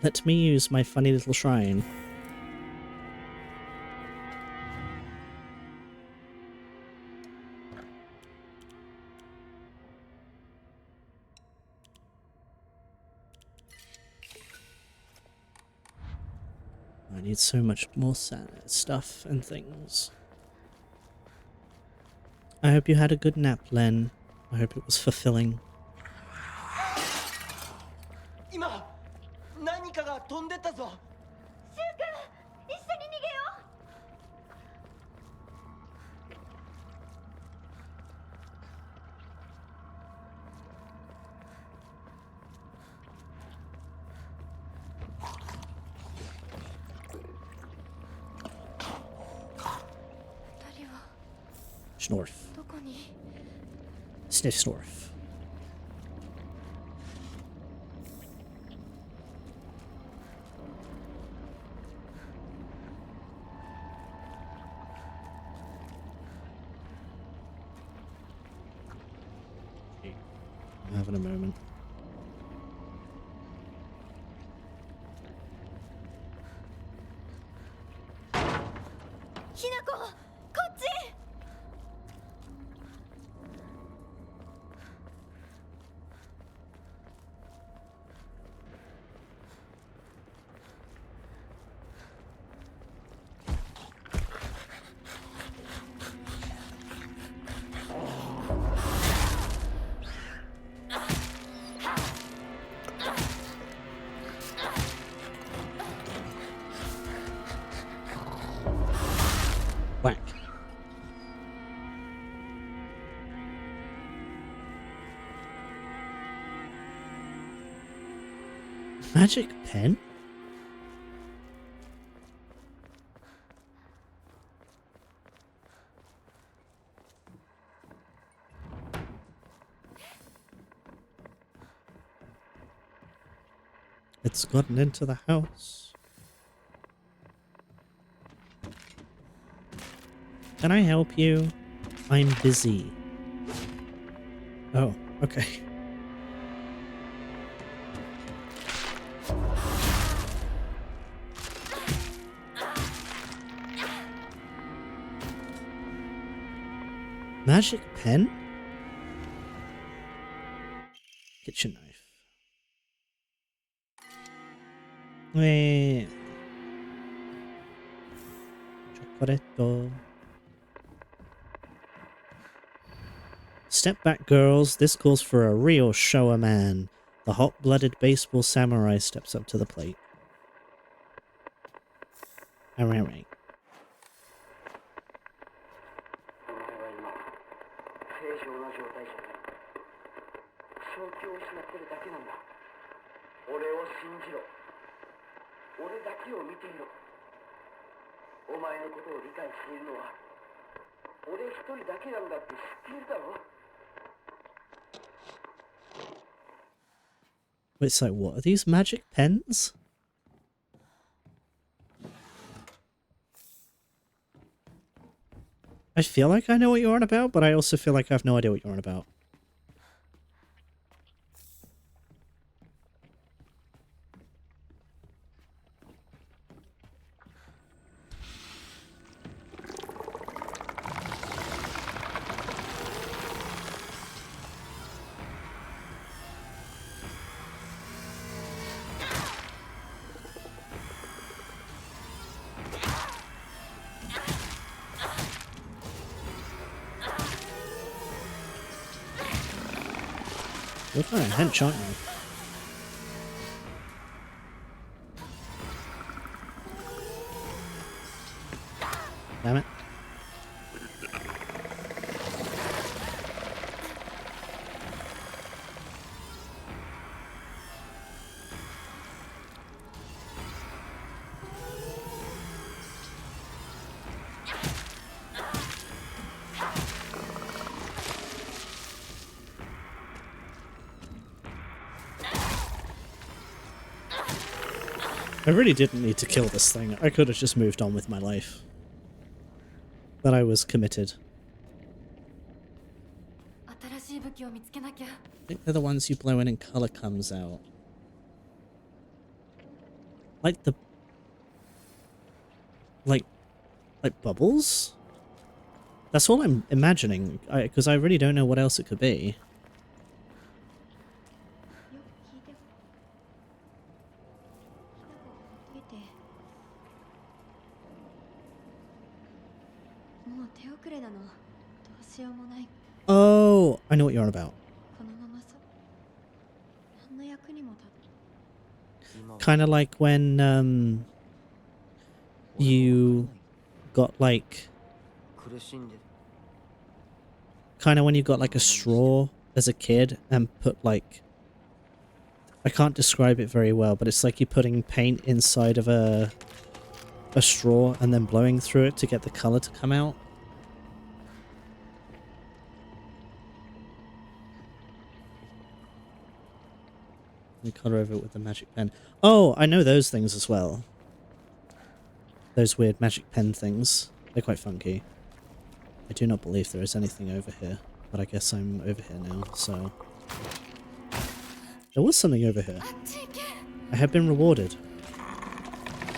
Let me use my funny little shrine. I need so much more stuff and things. I hope you had a good nap, Len. I hope it was fulfilling. 今何かが飛んでったぞ。シュウ君、一緒に逃げよう。Snorf. Sniff Snorf. I'm having a moment. Magic pen? It's gotten into the house. Can I help you? I'm busy. Oh, okay. Magic pen? Kitchen knife. Chocoretto. Step back, girls. This calls for a real shower man. The hot-blooded baseball samurai steps up to the plate. Alright. お前のことを理解しているのは俺一人だけなんだって知っているだろ Wait, so what are these magic pens? I feel like I know what you're on about, but I also feel like I have no idea what you're on about. You're kind of hench, aren't you? Damn it. I really didn't need to kill this thing. I could have just moved on with my life. But I was committed. I think they're the ones you blow in and color comes out. Like the... Like bubbles? That's all I'm imagining, because I really don't know what else it could be. Oh, I know what you're on about. Kind of like when you got like kind of when you got like a straw as a kid and put like, I can't describe it very well, but it's like you're putting paint inside of a straw and then blowing through it to get the color to come out. And color over it with the magic pen. Oh, I know those things as well. Those weird magic pen things. They're quite funky. I do not believe there is anything over here, but I guess I'm over here now, so... There was something over here. I have been rewarded.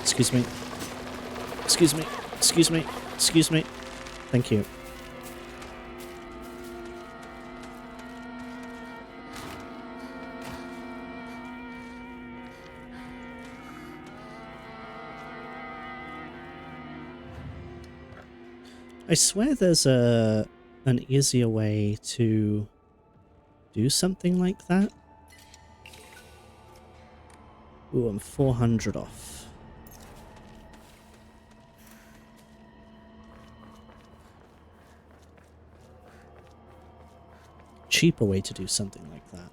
Excuse me. Excuse me. Excuse me. Excuse me. Thank you. I swear there's an easier way to do something like that. Ooh, I'm 400 off. Cheaper way to do something like that.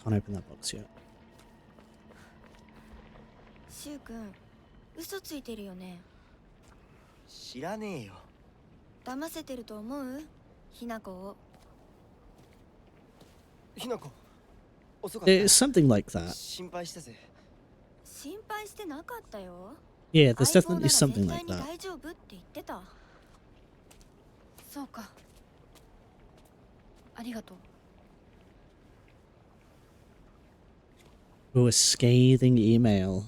Can't open that box yet. シュウ君、嘘ついてるよね。知らねえよ。騙せてると思う？ひなこを。ひなこ、遅かった。It's something like that. 心配したぜ。心配してなかったよ。 Yeah, there's 相棒な definitely ら something 絶 like 対に that. 大丈夫って言ってた。そうか。ありがとう。 Oh, a scathing email.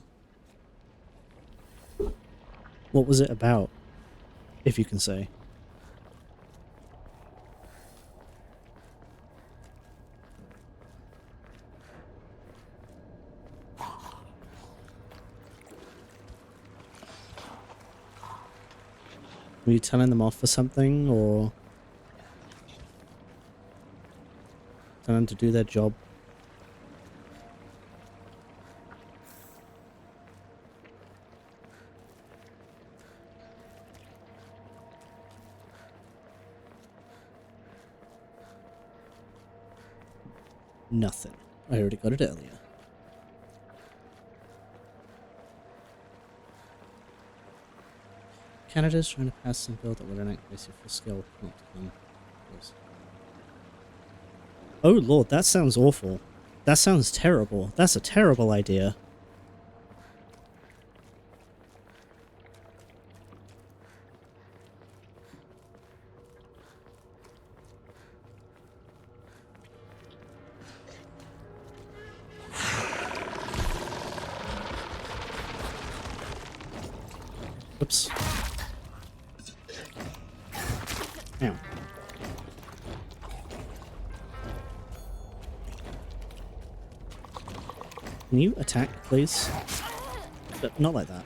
What was it about? If you can say. Were you telling them off for something, or telling them to do their job? Nothing. I already got it earlier. Canada's trying to pass some bill that would enact basic for skill not to come. Oh lord, that sounds awful. That sounds terrible. That's a terrible idea. Oops. Ow. Can you attack, please? But not like that.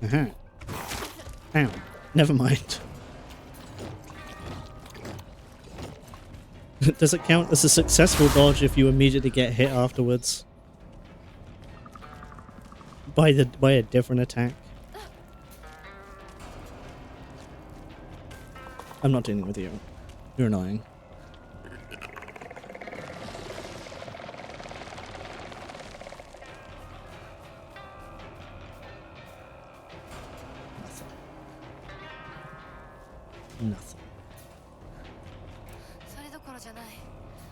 Uh-huh. Ow. Never mind. Does it count as a successful dodge if you immediately get hit afterwards? By a different attack? I'm not dealing with you. You're annoying. Nothing.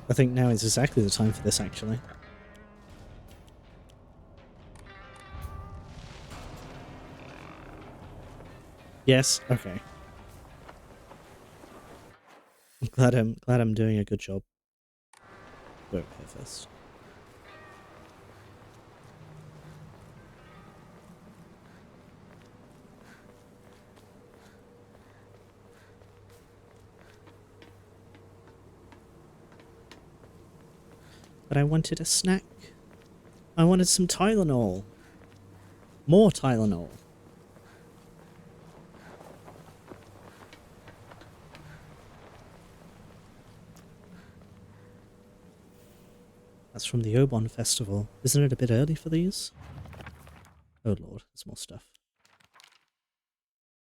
I think now is exactly the time for this, actually. Yes? Okay. I'm glad I'm doing a good job. Go over here first. But I wanted a snack. I wanted some Tylenol. More Tylenol. That's from the Obon Festival. Isn't it a bit early for these? Oh lord, there's more stuff.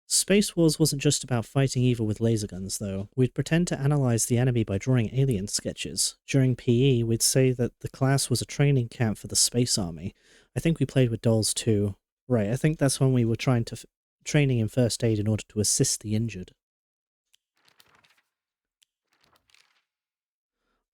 Space Wars wasn't just about fighting evil with laser guns, though. We'd pretend to analyze the enemy by drawing alien sketches. During PE, we'd say that the class was a training camp for the Space Army. I think we played with dolls too. Right, I think that's when we were training in first aid in order to assist the injured.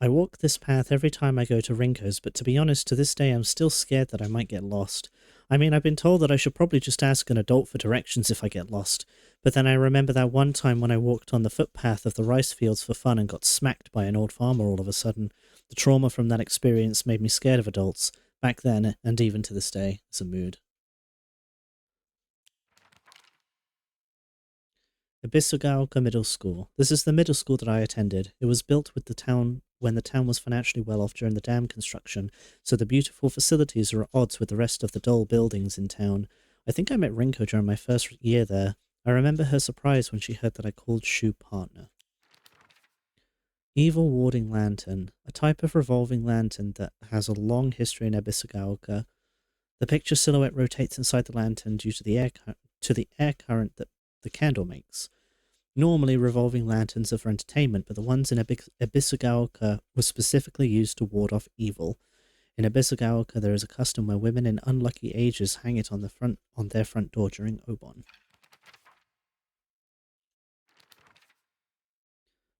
I walk this path every time I go to Rinko's, but to be honest, to this day I'm still scared that I might get lost. I mean, I've been told that I should probably just ask an adult for directions if I get lost, but then I remember that one time when I walked on the footpath of the rice fields for fun and got smacked by an old farmer all of a sudden. The trauma from that experience made me scared of adults, back then and even to this day. It's a mood. Ibisugaoka Middle School. This is the middle school that I attended. It was built with the town when the town was financially well off during the dam construction, so the beautiful facilities are at odds with the rest of the dull buildings in town. I think I met Rinko during my first year there. I remember her surprise when she heard that I called Shu partner. Evil Warding Lantern, a type of revolving lantern that has a long history in Ebisugaoka. The picture silhouette rotates inside the lantern due to the air current that the candle makes. Normally, revolving lanterns are for entertainment, but the ones in Ebisugaoka were specifically used to ward off evil. In Ebisugaoka, there is a custom where women in unlucky ages hang it on their front door during Obon.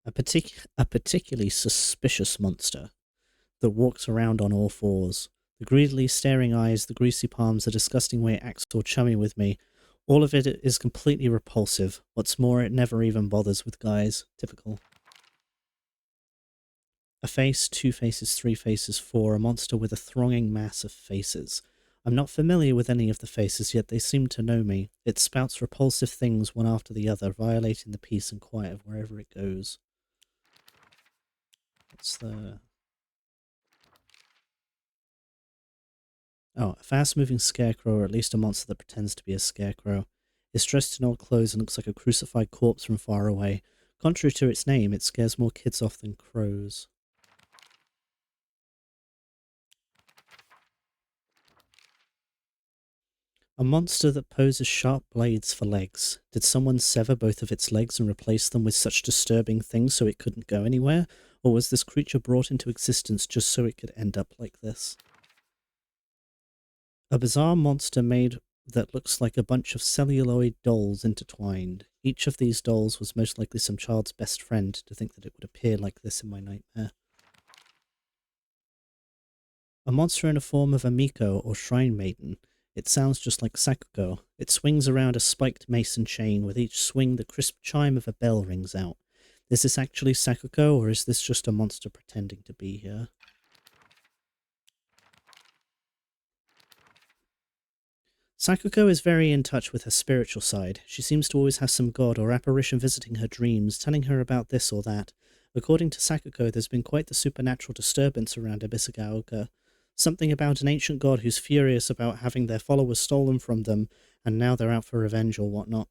A particularly suspicious monster that walks around on all fours. The greedily staring eyes, the greasy palms, the disgusting way it acts all chummy with me. All of it is completely repulsive. What's more, it never even bothers with guys. Typical. A face, 2 faces, 3 faces, 4. A monster with a thronging mass of faces. I'm not familiar with any of the faces, yet they seem to know me. It spouts repulsive things one after the other, violating the peace and quiet of wherever it goes. What's the... Oh, a fast-moving scarecrow, or at least a monster that pretends to be a scarecrow. It's dressed in old clothes and looks like a crucified corpse from far away. Contrary to its name, it scares more kids off than crows. A monster that poses sharp blades for legs. Did someone sever both of its legs and replace them with such disturbing things so it couldn't go anywhere? Or was this creature brought into existence just so it could end up like this? A bizarre monster made that looks like a bunch of celluloid dolls intertwined. Each of these dolls was most likely some child's best friend, to think that it would appear like this in my nightmare. A monster in the form of a Miko or shrine maiden. It sounds just like Sakuko. It swings around a spiked mason chain. With each swing, the crisp chime of a bell rings out. Is this actually Sakuko, or is this just a monster pretending to be here? Sakuko is very in touch with her spiritual side. She seems to always have some god or apparition visiting her dreams, telling her about this or that. According to Sakuko, there's been quite the supernatural disturbance around Ebisugaoka. Something about an ancient god who's furious about having their followers stolen from them, and now they're out for revenge or whatnot.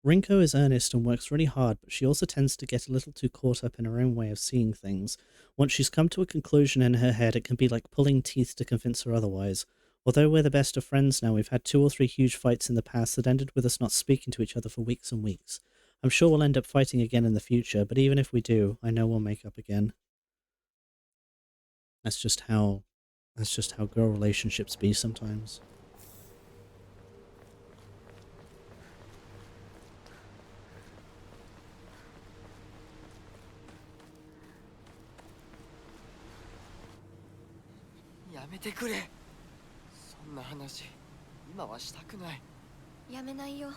Rinko is earnest and works really hard, but she also tends to get a little too caught up in her own way of seeing things. Once she's come to a conclusion in her head, it can be like pulling teeth to convince her otherwise. Although we're the best of friends now, we've had 2 or 3 huge fights in the past that ended with us not speaking to each other for weeks and weeks. I'm sure we'll end up fighting again in the future, but even if we do, I know we'll make up again. That's just how girl relationships be sometimes.やめてくれ。そんな話、今はしたくない。やめないよ。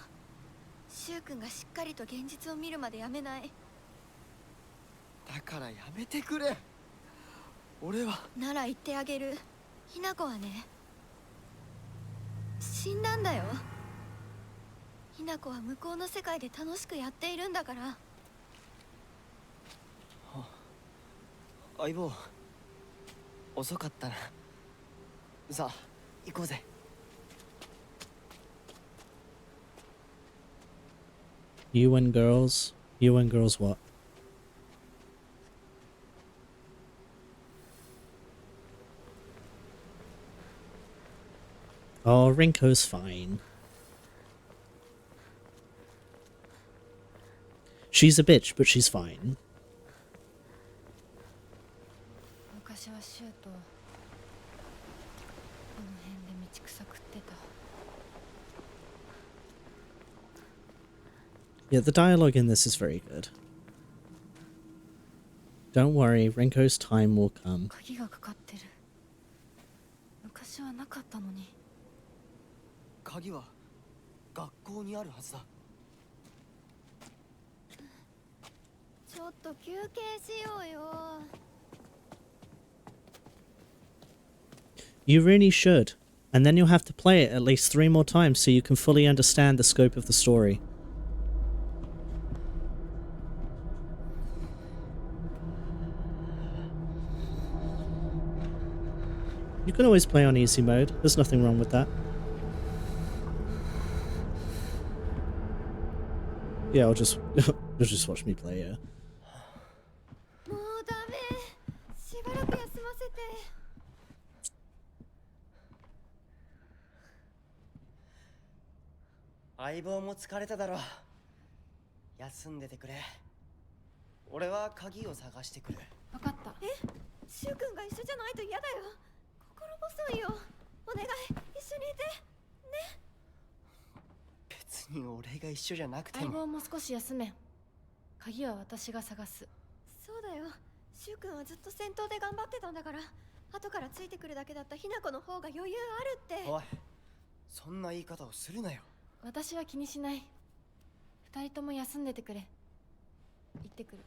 柊君がしっかりと現実を見るまでやめない。だからやめてくれ。俺は。なら言ってあげる。ひな子はね、死んだんだよ。ひな子は向こうの世界で楽しくやっているんだから。相棒、遅かったな。さあ、行こうぜ。UN girls? UN girls what? Oh, Rinko's fine. She's a bitch, but she's fine. 昔はシューとこの辺で道草食ってた。 Yeah, the dialogue in this is very good. Don't worry, Rinko's time will come. 鍵がかかってる。昔はなかったのに。鍵は学校にあるはずだ。ちょっと休憩しようよ。You really should. And then you'll have to play it at least 3 more times so you can fully understand the scope of the story. You can always play on easy mode. There's nothing wrong with that. Yeah, I'll just you'll just watch me play. Yeah. もうダメ。しばらく休ませて。相棒も疲れただろう。休んでてくれ。俺は鍵を探してくる。分かった。シュウ君が一緒じゃないと嫌だよ。心細いよ。お願い、一緒にいて。ね。別に俺が一緒じゃなくて相も。棒も少し休め。鍵は私が探す。そうだよ。シュウ君はずっと戦闘で頑張ってたんだから。後からついてくるだけだったひな子の方が余裕あるって。おい、そんな言い方をするなよ。私は気にしない。二人とも休んでてくれ。行ってくる。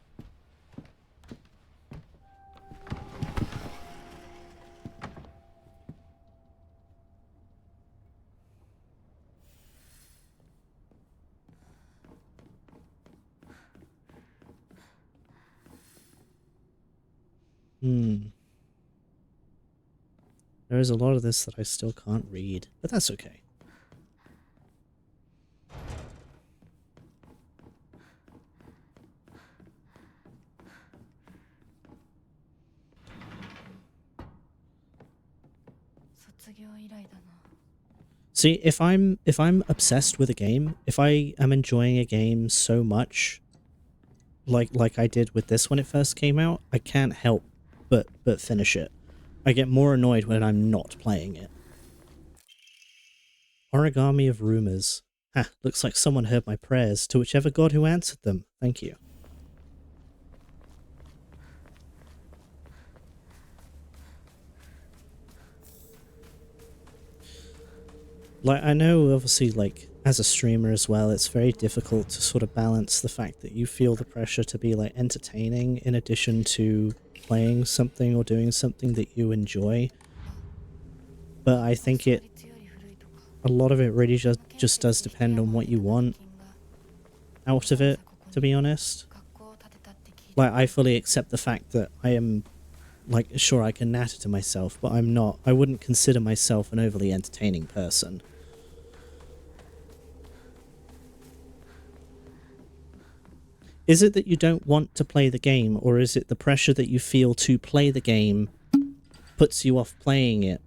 There is a lot of this that I still can't read, but that's okay. See, if I'm obsessed with a game, if I am enjoying a game so much, like I did with this when it first came out, I can't help but finish it. I get more annoyed when I'm not playing it. Origami of Rumors. Ah, looks like someone heard my prayers, to whichever god who answered them. Thank you. Like, I know, obviously, like, as a streamer as well, it's very difficult to sort of balance the fact that you feel the pressure to be, like, entertaining in addition to playing something or doing something that you enjoy. But I think a lot of it really just does depend on what you want out of it, to be honest. Like, I fully accept the fact that I am, like, sure, I can natter to myself, but I wouldn't consider myself an overly entertaining person. Is it that you don't want to play the game, or is it the pressure that you feel to play the game puts you off playing it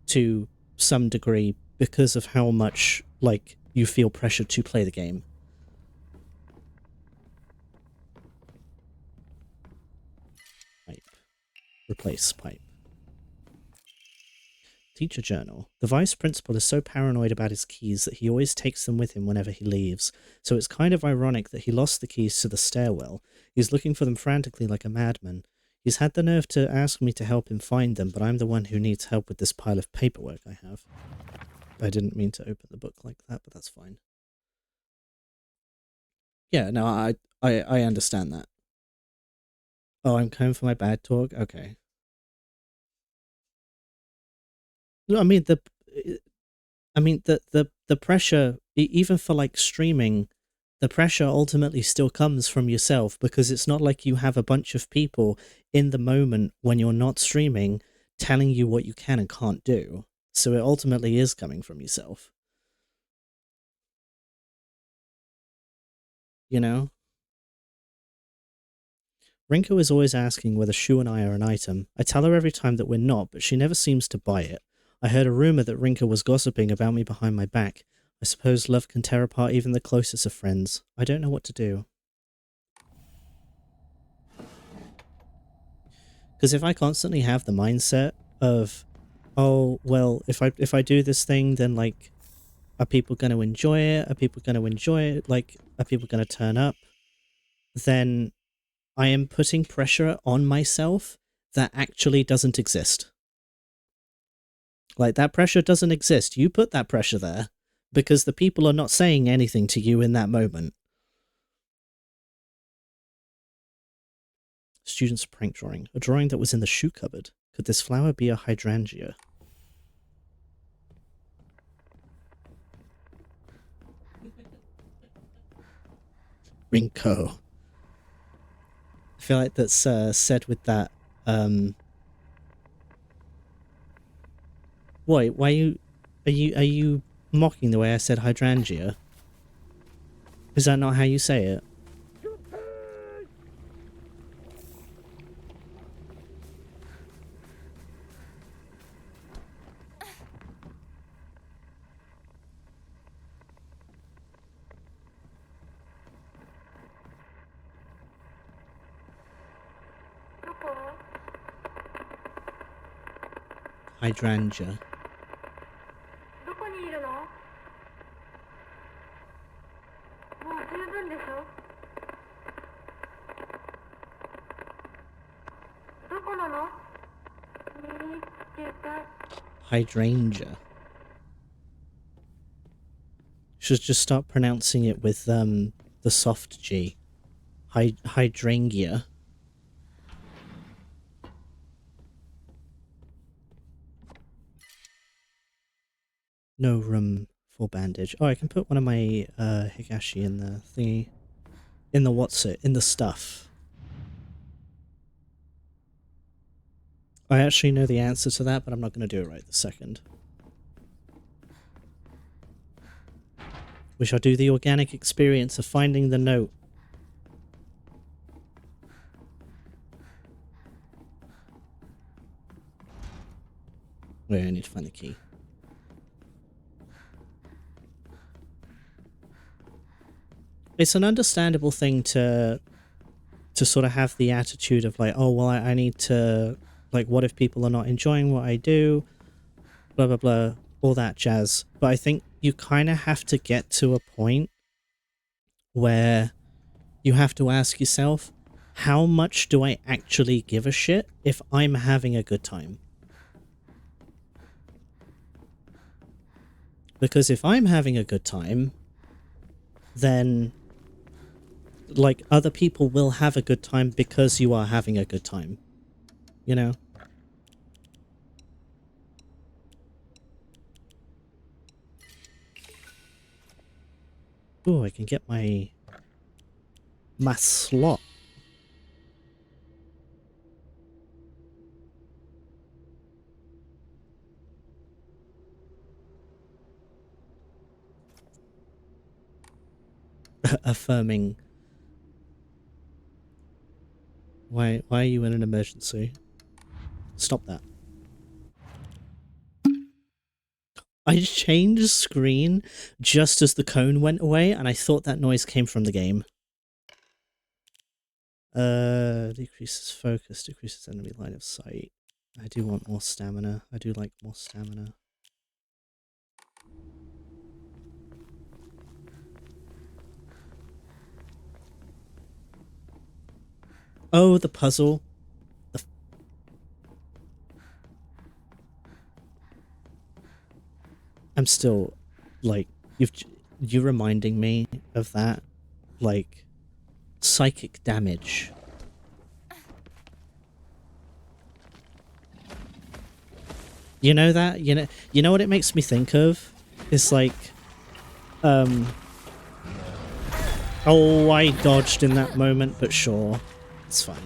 to some degree because of how much, like, you feel pressured to play the game? Pipe. Replace pipe. Teacher journal. The vice principal is so paranoid about his keys that he always takes them with him whenever he leaves, so it's kind of ironic that he lost the keys to the stairwell. He's looking for them frantically like a madman. He's had the nerve to ask me to help him find them, but I'm the one who needs help with this pile of paperwork I have. I didn't mean to open the book like that, but that's fine. Yeah, no, I understand that. Oh, I'm coming for my bad talk? Okay. I mean, the pressure, even for, like, streaming, the pressure ultimately still comes from yourself, because it's not like you have a bunch of people in the moment when you're not streaming telling you what you can and can't do. So it ultimately is coming from yourself. You know? Rinko is always asking whether Shu and I are an item. I tell her every time that we're not, but she never seems to buy it. I heard a rumor that Rinka was gossiping about me behind my back. I suppose love can tear apart even the closest of friends. I don't know what to do. Because if I constantly have the mindset of, oh, well, if I do this thing, then, like, are people going to enjoy it? Are people going to enjoy it? Like, are people going to turn up? Then I am putting pressure on myself that actually doesn't exist. Like, that pressure doesn't exist. You put that pressure there because the people are not saying anything to you in that moment. Student's prank drawing. A drawing that was in the shoe cupboard. Could this flower be a hydrangea? Rinko. I feel like that's said with that, Wait, why are you mocking the way I said hydrangea? Is that not how you say it? Hydrangea. どこにいるの？もう十分でしょ？どこなの？見つけた。 Hydrangea. Should just start pronouncing it with the soft G. Hydrangea. No room for bandage. Oh, I can put one of my Higashi in the thingy. In the what's it? In the stuff. I actually know the answer to that, but I'm not going to do it right this second. We shall do the organic experience of finding the note. Wait, I need to find the key. It's an understandable thing to sort of have the attitude of like, oh, well, I need to, like, what if people are not enjoying what I do? Blah, blah, blah, all that jazz. But I think you kind of have to get to a point where you have to ask yourself, how much do I actually give a shit if I'm having a good time? Because if I'm having a good time, then, like, other people will have a good time because you are having a good time. You know? Ooh, I can get my slot. Affirming. Why are you in an emergency? Stop that. I changed screen just as the cone went away, and I thought that noise came from the game. Decreases focus, decreases enemy line of sight. I do want more stamina. I do like more stamina. Oh, the puzzle. I'm still, like, you're reminding me of that, like, psychic damage. You know that? You know what it makes me think of? It's like, oh, I dodged in that moment, but sure. It's fine.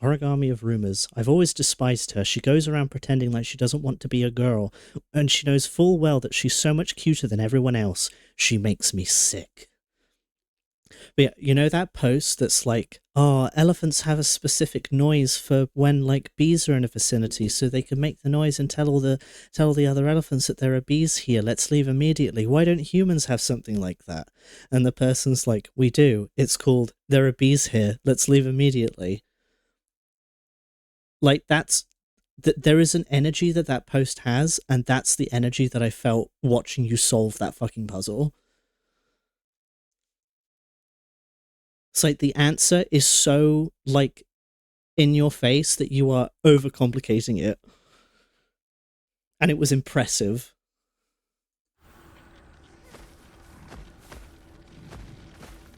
Origami of rumors. I've always despised her. She goes around pretending like she doesn't want to be a girl, and she knows full well that she's so much cuter than everyone else. She makes me sick. But yeah, you know that post that's like, oh, elephants have a specific noise for when, like, bees are in a vicinity, so they can make the noise and tell the other elephants that there are bees here. Let's leave immediately. Why don't humans have something like that? And the person's like, we do. It's called, there are bees here. Let's leave immediately. Like, there is an energy that post has, and that's the energy that I felt watching you solve that fucking puzzle. It's like the answer is so, like, in your face that you are overcomplicating it. And it was impressive.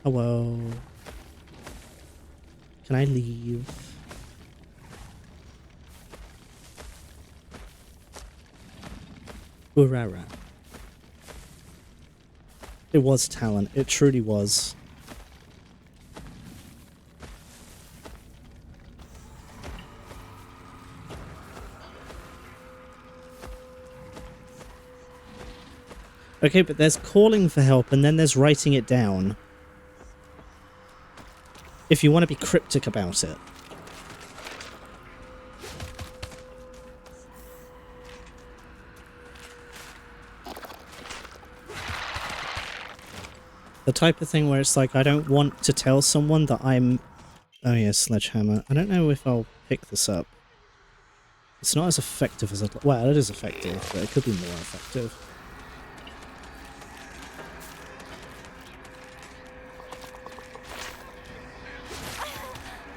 Hello. Can I leave? Urara. It was talent. It truly was. Okay, but there's calling for help and then there's writing it down. If you want to be cryptic about it. The type of thing where it's like, I don't want to tell someone that I'm... Oh yeah, sledgehammer. I don't know if I'll pick this up. It's not as effective as I'd... Well, it is effective, but it could be more effective.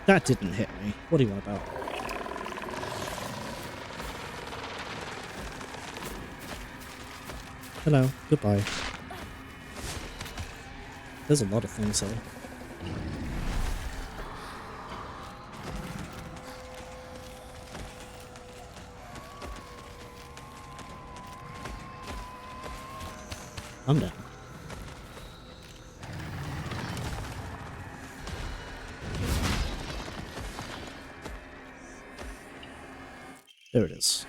That didn't hit me. What do you want about? Hello. Goodbye. There's a lot of things there. I'm down. There it is.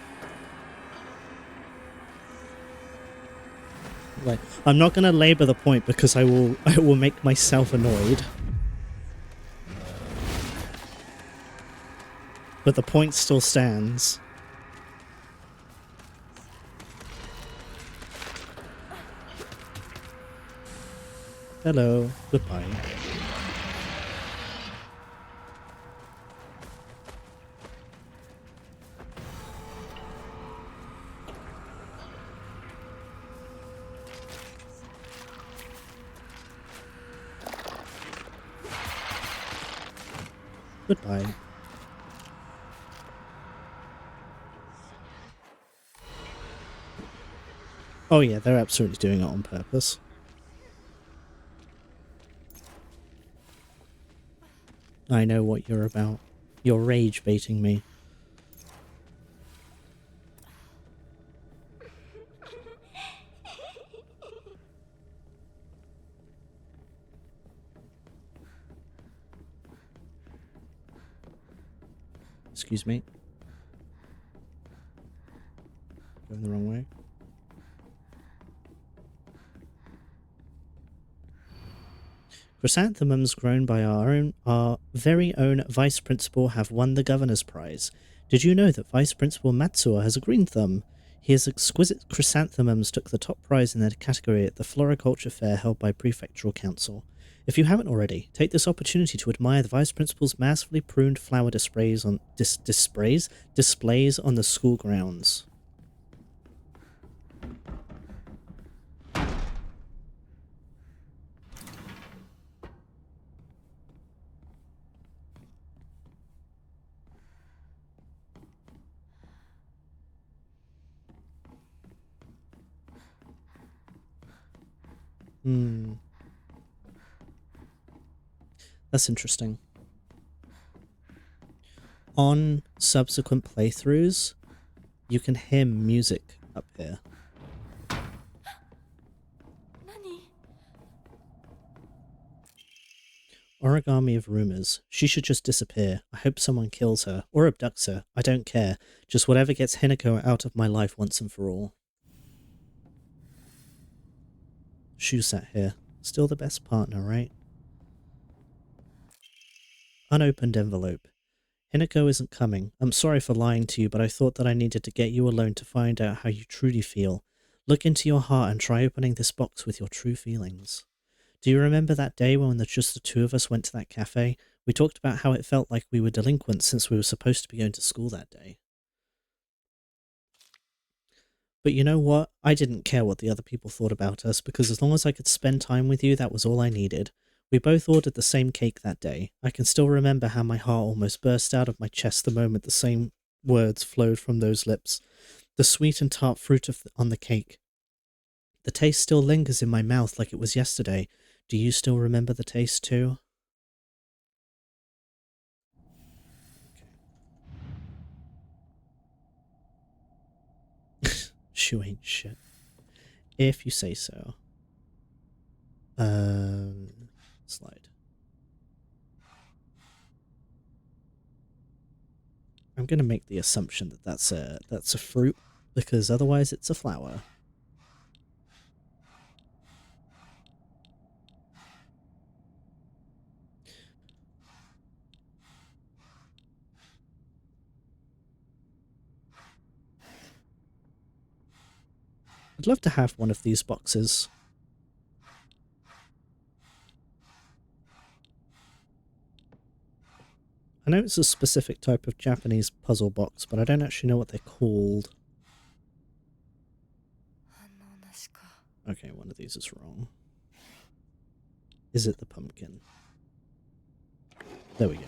Like, I'm not gonna labor the point because I will make myself annoyed. But the point still stands. Hello. Goodbye. Goodbye. Oh yeah, they're absolutely doing it on purpose. I know what you're about. You're rage baiting me. Excuse me. Going the wrong way. Chrysanthemums grown by our very own Vice Principal have won the Governor's Prize. Did you know that Vice Principal Matsuo has a green thumb? His exquisite chrysanthemums took the top prize in their category at the Floriculture Fair held by Prefectural Council. If you haven't already, take this opportunity to admire the Vice Principal's massively pruned flower displays on displays on the school grounds. That's interesting. On subsequent playthroughs, you can hear music up here. Origami of rumors. She should just disappear. I hope someone kills her or abducts her. I don't care. Just whatever gets Hinako out of my life once and for all. Shu sat here. Still the best partner, right? Unopened envelope. Hinako isn't coming. I'm sorry for lying to you, but I thought that I needed to get you alone to find out how you truly feel. Look into your heart and try opening this box with your true feelings. Do you remember that day when just the two of us went to that cafe? We talked about how it felt like we were delinquents since we were supposed to be going to school that day. But you know what? I didn't care what the other people thought about us, because as long as I could spend time with you, that was all I needed. We both ordered the same cake that day. I can still remember how my heart almost burst out of my chest the moment the same words flowed from those lips. The sweet and tart fruit on the cake. The taste still lingers in my mouth like it was yesterday. Do you still remember the taste too? Shu ain't shit. If you say so. Slide. I'm gonna make the assumption that that's a fruit, because otherwise it's a flower. I'd love to have one of these boxes. I know it's a specific type of Japanese puzzle box, but I don't actually know what they're called. Okay, one of these is wrong. Is it the pumpkin? There we go.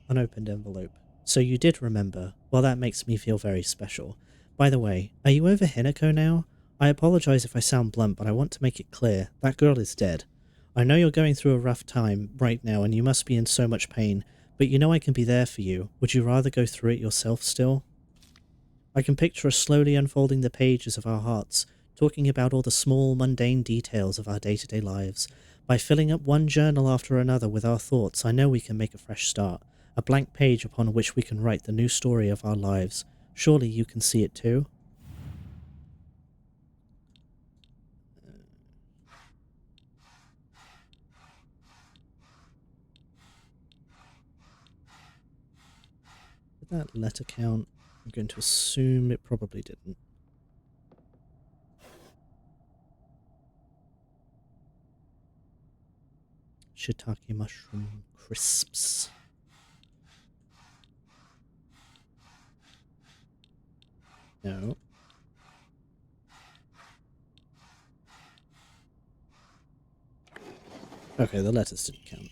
Unopened envelope. So you did remember. Well, that makes me feel very special. By the way, are you over Hinako now? I apologize if I sound blunt, but I want to make it clear. That girl is dead. I know you're going through a rough time right now and you must be in so much pain, but you know I can be there for you. Would you rather go through it yourself still? I can picture us slowly unfolding the pages of our hearts, talking about all the small, mundane details of our day-to-day lives. By filling up one journal after another with our thoughts, I know we can make a fresh start, a blank page upon which we can write the new story of our lives. Surely you can see it too? Did that letter count? I'm going to assume it probably didn't. Shiitake mushroom crisps. No. Okay, the letters didn't count.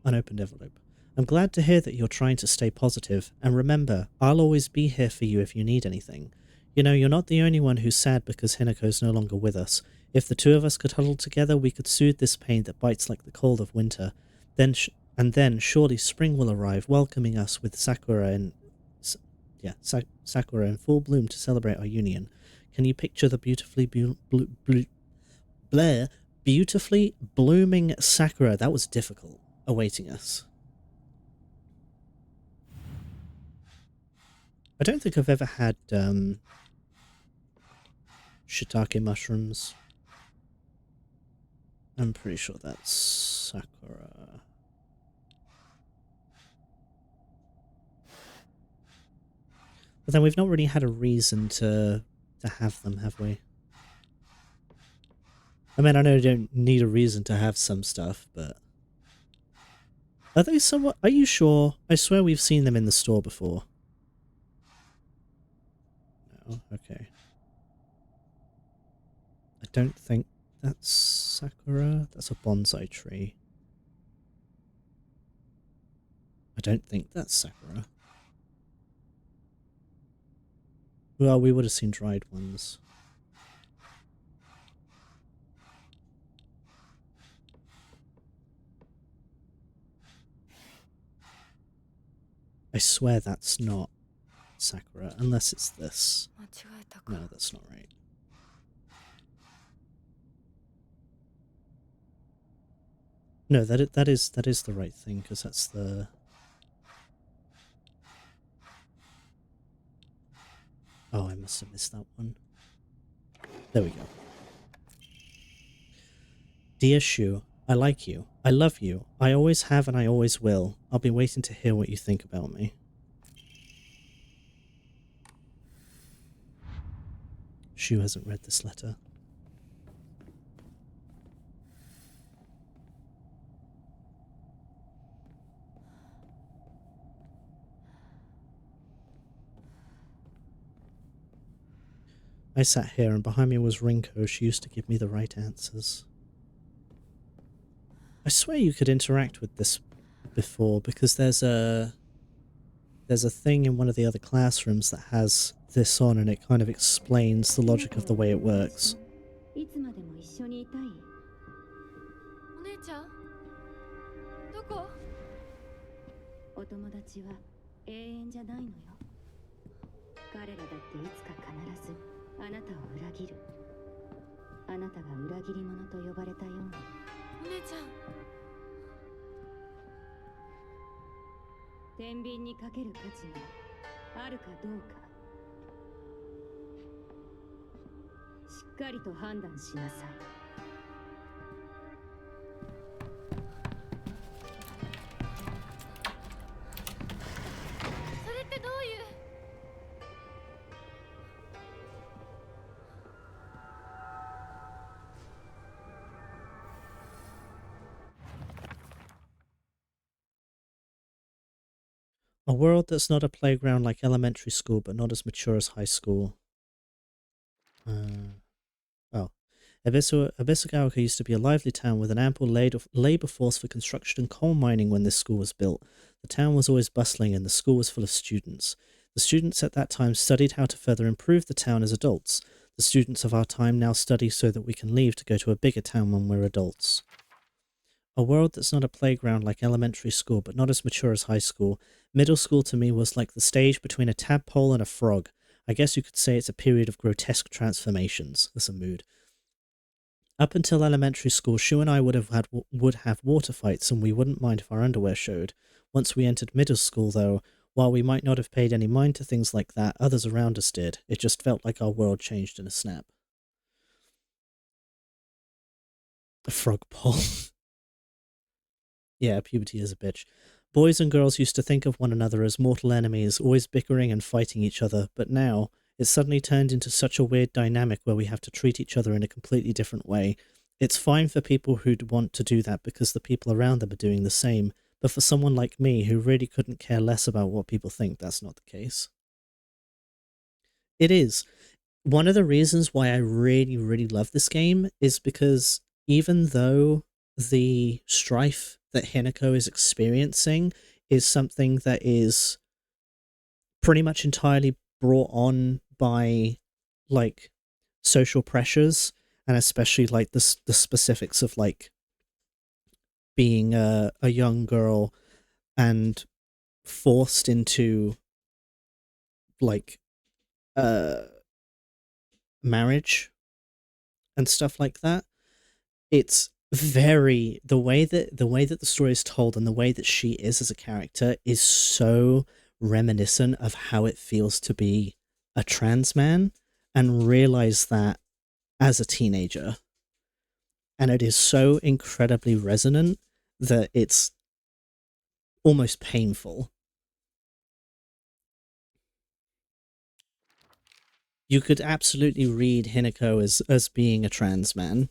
Unopened envelope. I'm glad to hear that you're trying to stay positive, and remember, I'll always be here for you if you need anything. You know, you're not the only one who's sad because Hinako's no longer with us. If the two of us could huddle together, we could soothe this pain that bites like the cold of winter. Then surely spring will arrive, welcoming us with Sakura in full bloom to celebrate our union. Can you picture the beautifully beautifully blooming Sakura? That was difficult. Awaiting us. I don't think I've ever had shiitake mushrooms. I'm pretty sure that's Sakura. But then we've not really had a reason to have them, have we? I mean, I know you don't need a reason to have some stuff, but... Are they somewhat... Are you sure? I swear we've seen them in the store before. No, okay. I don't think that's Sakura. That's a bonsai tree. I don't think that's Sakura. Well, we would have seen dried ones. I swear that's not Sakura, unless it's this. No, that's not right. No, that is the right thing, because that's the... Oh, I must have missed that one. There we go. Dear Shu, I like you. I love you. I always have and I always will. I'll be waiting to hear what you think about me. Shu hasn't read this letter. I sat here and behind me was Rinko. She used to give me the right answers. I swear you could interact with this before, because there's a thing in one of the other classrooms that has this on, and it kind of explains the logic of the way it works. お姉ちゃんどこ？お友達は永遠じゃないのよ。彼らだっていつか必ずあなたを裏切る。あなたが裏切り者と呼ばれたように。お姉ちゃん。天秤にかける価値があるかどうか。しっかりと判断しなさい。それってどういう？ A world that's not a playground like elementary school, but not as mature as high school. Oh. Ebisugaoka used to be a lively town with an ample labour force for construction and coal mining when this school was built. The town was always bustling and the school was full of students. The students at that time studied how to further improve the town as adults. The students of our time now study so that we can leave to go to a bigger town when we're adults. A world that's not a playground like elementary school, but not as mature as high school. Middle school to me was like the stage between a tadpole and a frog. I guess you could say it's a period of grotesque transformations. That's a mood. Up until elementary school, Shu and I would have water fights, and we wouldn't mind if our underwear showed. Once we entered middle school, though, while we might not have paid any mind to things like that, others around us did. It just felt like our world changed in a snap. A frog pole. Yeah, puberty is a bitch. Boys and girls used to think of one another as mortal enemies, always bickering and fighting each other, but now it's suddenly turned into such a weird dynamic where we have to treat each other in a completely different way. It's fine for people who'd want to do that because the people around them are doing the same, but for someone like me who really couldn't care less about what people think, that's not the case. It is. One of the reasons why I really, really love this game is because even though the strife that Hinako is experiencing is something that is pretty much entirely brought on by like social pressures, and especially like the specifics of like being a young girl and forced into like marriage and stuff like that. It's very the way that the story is told and the way that she is as a character is so reminiscent of how it feels to be a trans man and realize that as a teenager. And it is so incredibly resonant that it's almost painful. You could absolutely read Hinako as being a trans man.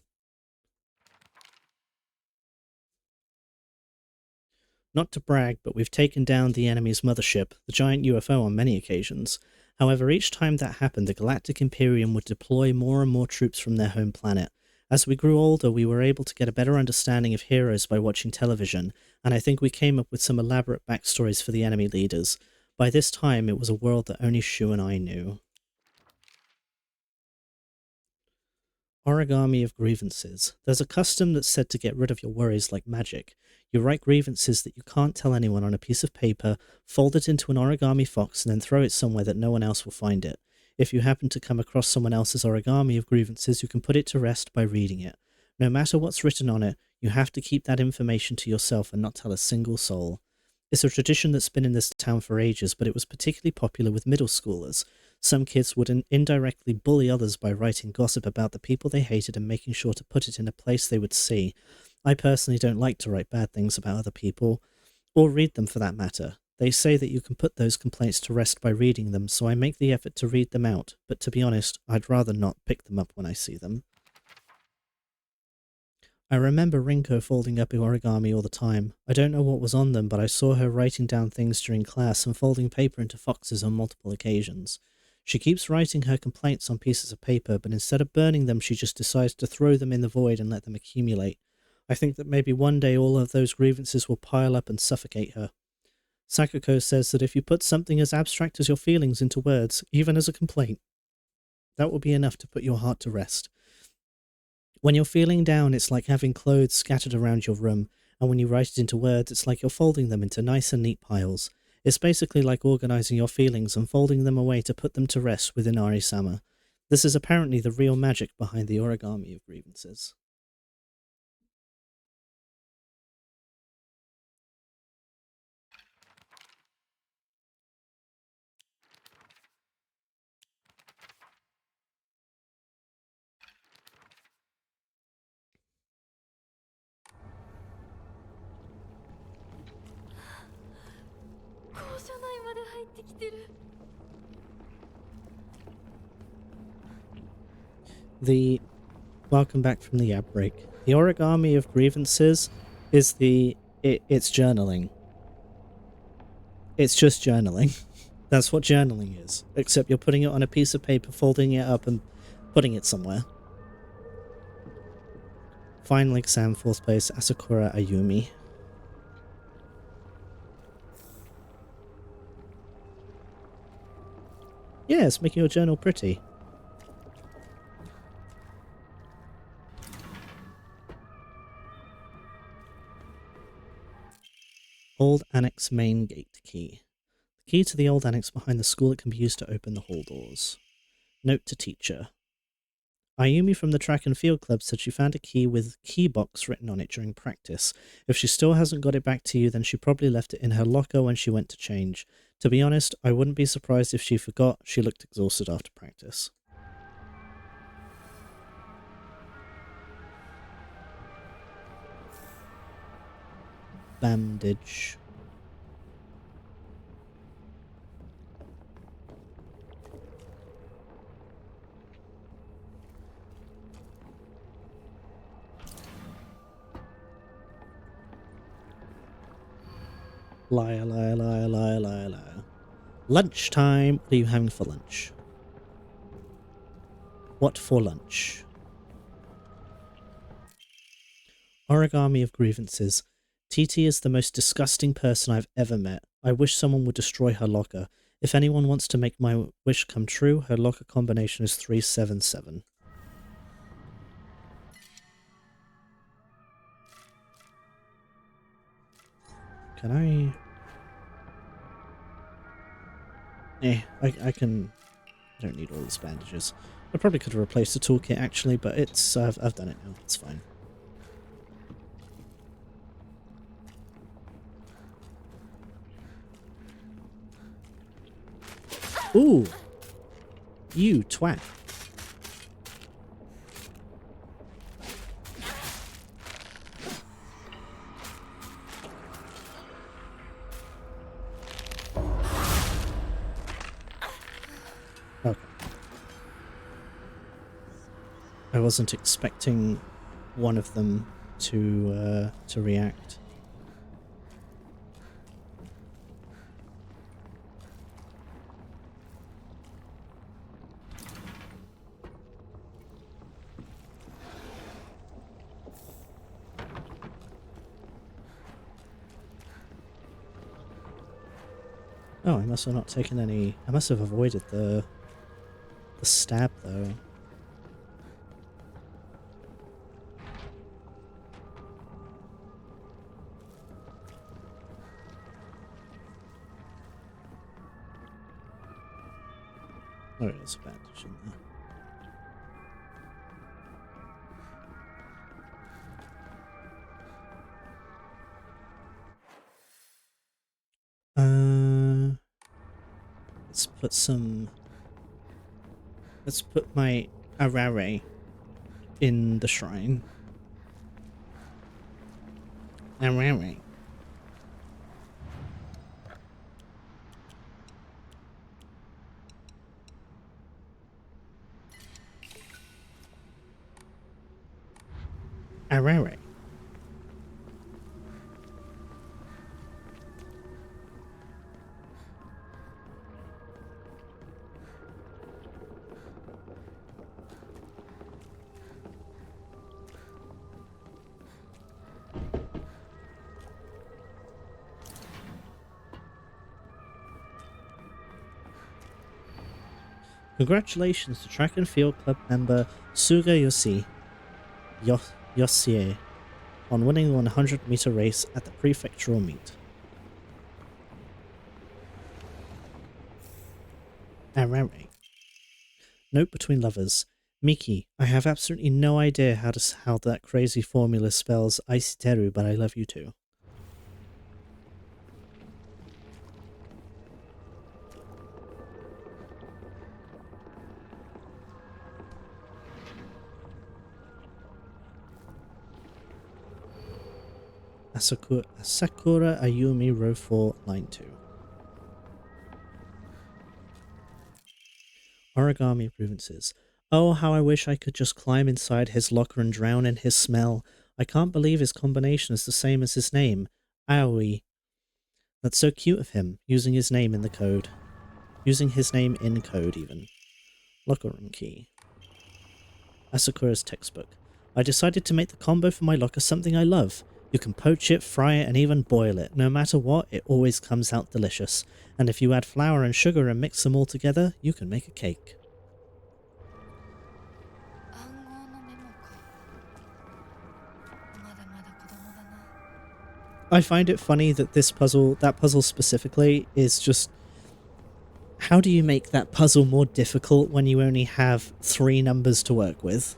Not to brag, but we've taken down the enemy's mothership, the giant UFO, on many occasions. However, each time that happened, the Galactic Imperium would deploy more and more troops from their home planet. As we grew older, we were able to get a better understanding of heroes by watching television, and I think we came up with some elaborate backstories for the enemy leaders. By this time, it was a world that only Shu and I knew. Origami of grievances. There's a custom that's said to get rid of your worries like magic. You write grievances that you can't tell anyone on a piece of paper, fold it into an origami fox, and then throw it somewhere that no one else will find it. If you happen to come across someone else's origami of grievances, you can put it to rest by reading it. No matter what's written on it, you have to keep that information to yourself and not tell a single soul. It's a tradition that's been in this town for ages, but it was particularly popular with middle schoolers. Some kids would indirectly bully others by writing gossip about the people they hated and making sure to put it in a place they would see. I personally don't like to write bad things about other people, or read them for that matter. They say that you can put those complaints to rest by reading them, so I make the effort to read them out, but to be honest, I'd rather not pick them up when I see them. I remember Rinko folding up origami all the time. I don't know what was on them, but I saw her writing down things during class and folding paper into foxes on multiple occasions. She keeps writing her complaints on pieces of paper, but instead of burning them, she just decides to throw them in the void and let them accumulate. I think that maybe one day all of those grievances will pile up and suffocate her. Sakako says that if you put something as abstract as your feelings into words, even as a complaint, that will be enough to put your heart to rest. When you're feeling down, it's like having clothes scattered around your room, and when you write it into words, it's like you're folding them into nice and neat piles. It's basically like organizing your feelings and folding them away to put them to rest within Ari-sama. This is apparently the real magic behind the origami of grievances. Welcome back from the ad break. The origami of grievances is it's journaling. It's just journaling. That's what journaling is. Except you're putting it on a piece of paper, folding it up, and putting it somewhere. Final exam, 4th place, Asakura Ayumi. Yeah, it's making your journal pretty. Old Annex main gate key. The key to the old annex behind the school that can be used to open the hall doors. Note to teacher. Ayumi from the track and field club said she found a key with key box written on it during practice. If she still hasn't got it back to you, then she probably left it in her locker when she went to change. To be honest, I wouldn't be surprised if she forgot. She looked exhausted after practice. Bandage. Liar, liar, liar, liar, liar, liar. Lunchtime. What are you having for lunch? What for lunch? Origami of grievances. TT is the most disgusting person I've ever met. I wish someone would destroy her locker. If anyone wants to make my wish come true, her locker combination is 377. Can I... I can... I don't need all these bandages. I probably could have replaced the toolkit actually, but it's... I've done it now. It's fine. Ooh! You twat. Okay. I wasn't expecting one of them to react. Oh, I must have not taken any... I must have avoided the stab, though. Oh, there's a bandage in there. Let's put some... Let's put my Arare in the shrine. Arare. Arare. Congratulations to Track and Field Club member Suga Yosie on winning the 100-meter race at the prefectural meet. Arare. Note between lovers. Miki, I have absolutely no idea how that crazy formula spells Aisiteru, but I love you too. Sakura Ayumi, row 4, line 2. Origami of grievances. Oh, how I wish I could just climb inside his locker and drown in his smell. I can't believe his combination is the same as his name. Aoi. That's so cute of him, using his name in the code. Using his name in code, even. Locker room key. Asakura's textbook. I decided to make the combo for my locker something I love. You can poach it, fry it, and even boil it. No matter what, it always comes out delicious. And if you add flour and sugar and mix them all together, you can make a cake. I find it funny that that puzzle specifically, is just... How do you make that puzzle more difficult when you only have 3 numbers to work with?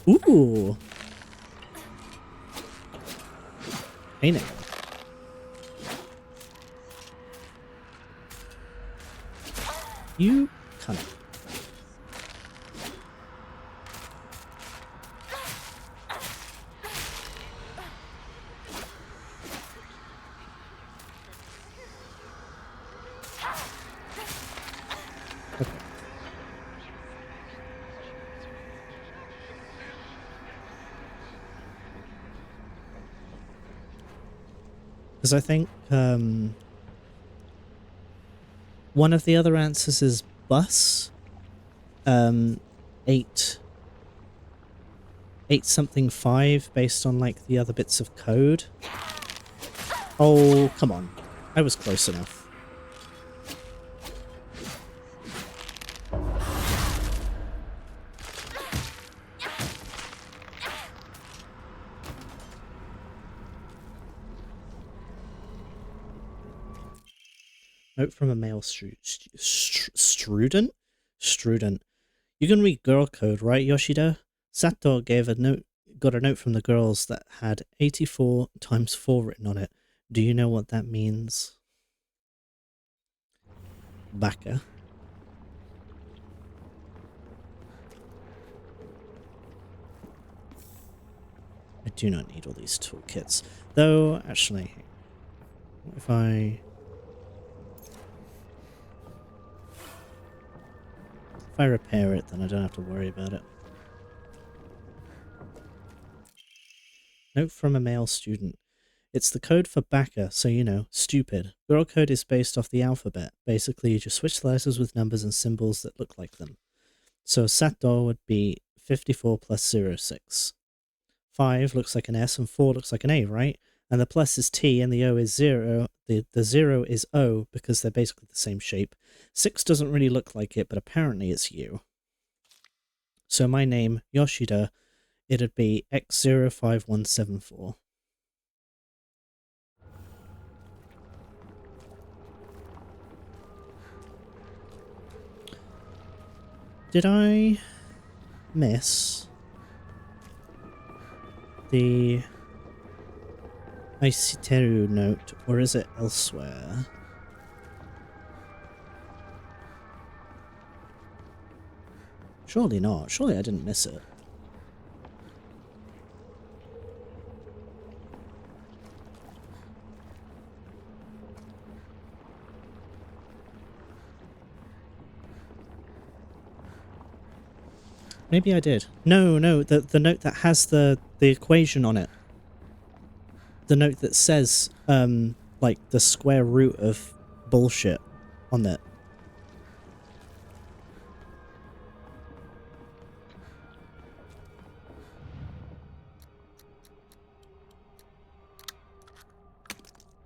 Ooh! Hey now. You cunt. Okay. Because I think one of the other answers is bus. 8 something 5 based on like the other bits of code. Oh, come on. I was close enough. Note from a male student? Student. You can read girl code, right, Yoshida? Sato got a note from the girls that had 84 times 4 written on it. Do you know what that means? Baka. I do not need all these toolkits. Though, actually, if I repair it, then I don't have to worry about it. Note from a male student. It's the code for Baka, so you know, stupid. Girl code is based off the alphabet. Basically, you just switch the letters with numbers and symbols that look like them. So Sato would be 54 plus 06. 5 looks like an S and 4 looks like an A, right? And the plus is T and the O is 0. The 0 is O because they're basically the same shape. 6 doesn't really look like it, but apparently it's you. So my name, Yoshida, it'd be X05174. Did I miss the Aisiteru note, or is it elsewhere? Surely not. Surely I didn't miss it. Maybe I did. No, the note that has the equation on it. The note that says, like, the square root of bullshit on it.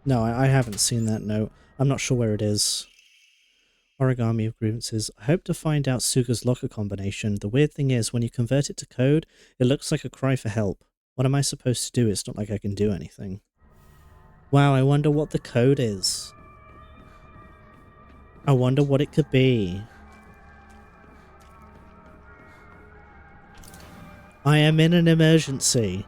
No, I haven't seen that note. I'm not sure where it is. Origami of grievances. I hope to find out Suga's locker combination. The weird thing is, when you convert it to code, it looks like a cry for help. What am I supposed to do? It's not like I can do anything. Wow, I wonder what the code is. I wonder what it could be. I am in an emergency.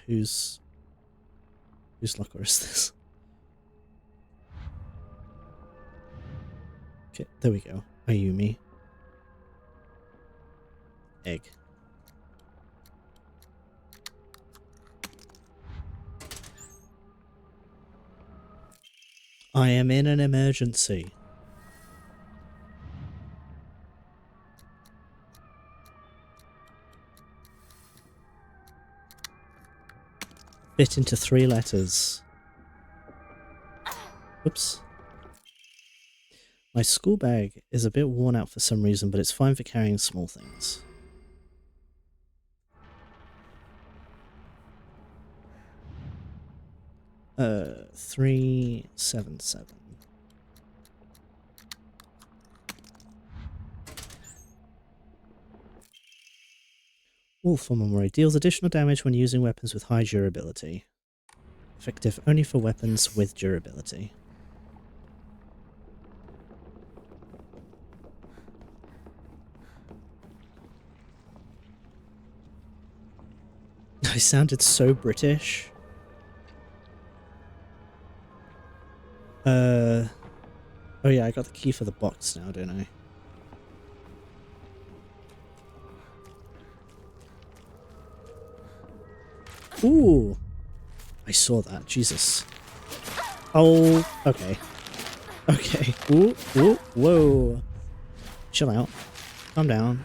Whose locker is this? Okay, there we go. Ayumi. Egg. I am in an emergency. fit into 3 letters. Oops. My school bag is a bit worn out for some reason, but it's fine for carrying small things. Uh, 377. Wolf Memory deals additional damage when using weapons with high durability. Effective only for weapons with durability. I sounded so British. Oh yeah, I got the key for the box now, don't I? Ooh! I saw that, Jesus. Oh, okay. Okay. Ooh, ooh, whoa. Chill out. Calm down.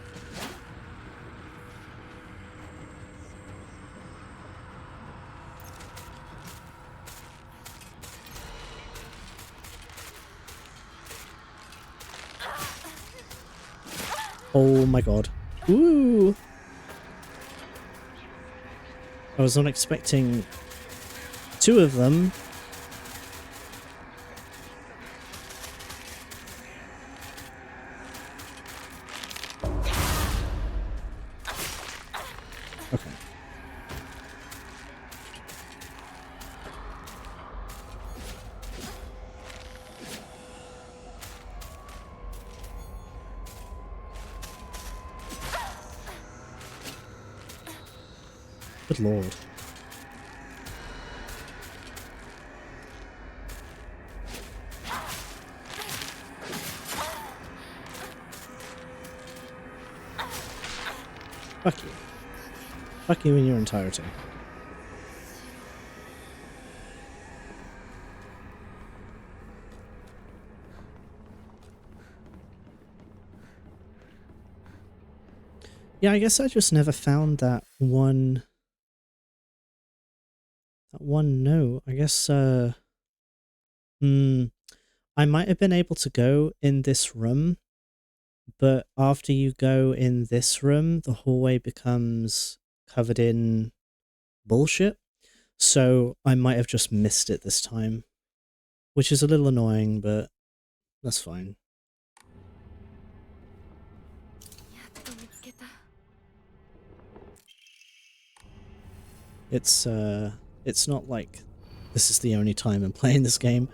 Oh my god. Ooh! I was not expecting 2 of them. Okay. Good lord. Fuck you. Fuck you in your entirety. Yeah, I guess I just never found that one note. I guess I might have been able to go in this room, but after you go in this room, the hallway becomes covered in bullshit. So I might have just missed it this time, which is a little annoying, but that's fine. It's not like this is the only time I'm playing this game.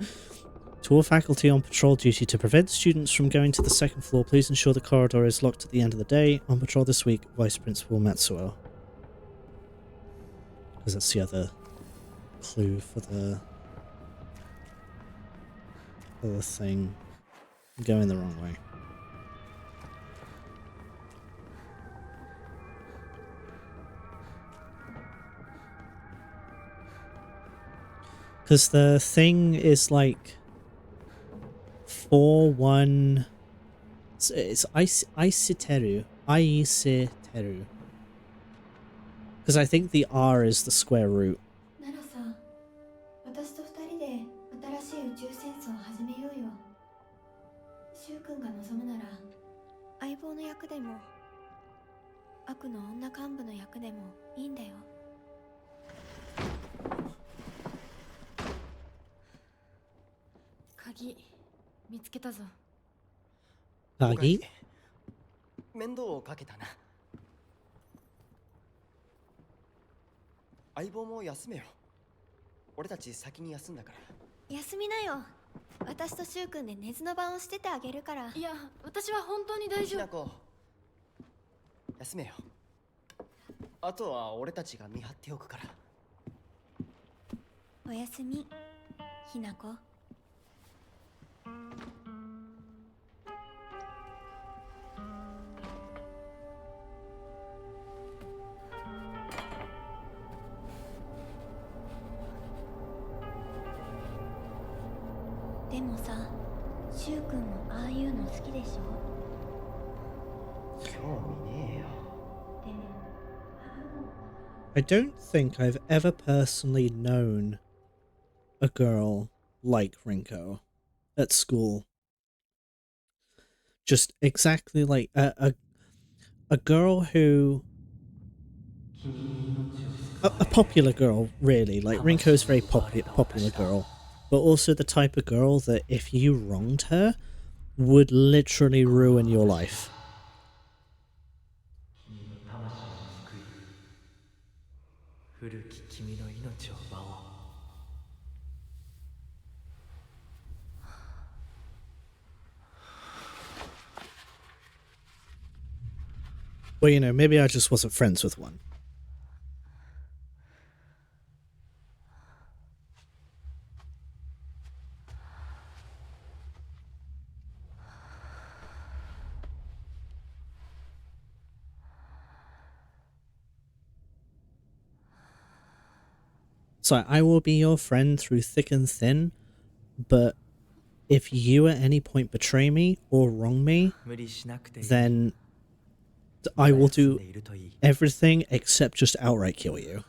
To all faculty on patrol duty, to prevent students from going to the 2nd floor, please ensure the corridor is locked at the end of the day. On patrol this week, Vice Principal Matsuo. Because that's the other clue for the other thing. I'm going the wrong way. Because the thing is like 4-1. It's Aisiteru. Aisiteru. Because I think the R is the square root. ならさ、私と二人で新しい宇宙戦争を始めようよ。シュウ君が望むなら、相棒の役でも、悪の女幹部の役でもいいんだよ。鍵見つけたぞ。鍵？面倒をかけたな。相棒も休めよ。俺たち先に休んだから。休みなよ。私とシュウ君で寝ずの番をしててあげるから。いや、私は本当に大丈夫。ひなこ、休めよ。あとは俺たちが見張っておくから。おやすみ、ひなこ。でもさ、シュウ君もああいうの好きでしょ？興味ねえよ。でも I don't think I've ever personally known a girl like Rinko at school. Just exactly like a girl who... A popular girl, really. Like, Rinko's a very popular girl. But also the type of girl that if you wronged her, would literally ruin your life. Well, you know, maybe I just wasn't friends with one. So I will be your friend through thick and thin, but if you at any point betray me or wrong me, then I will do everything except just outright kill you.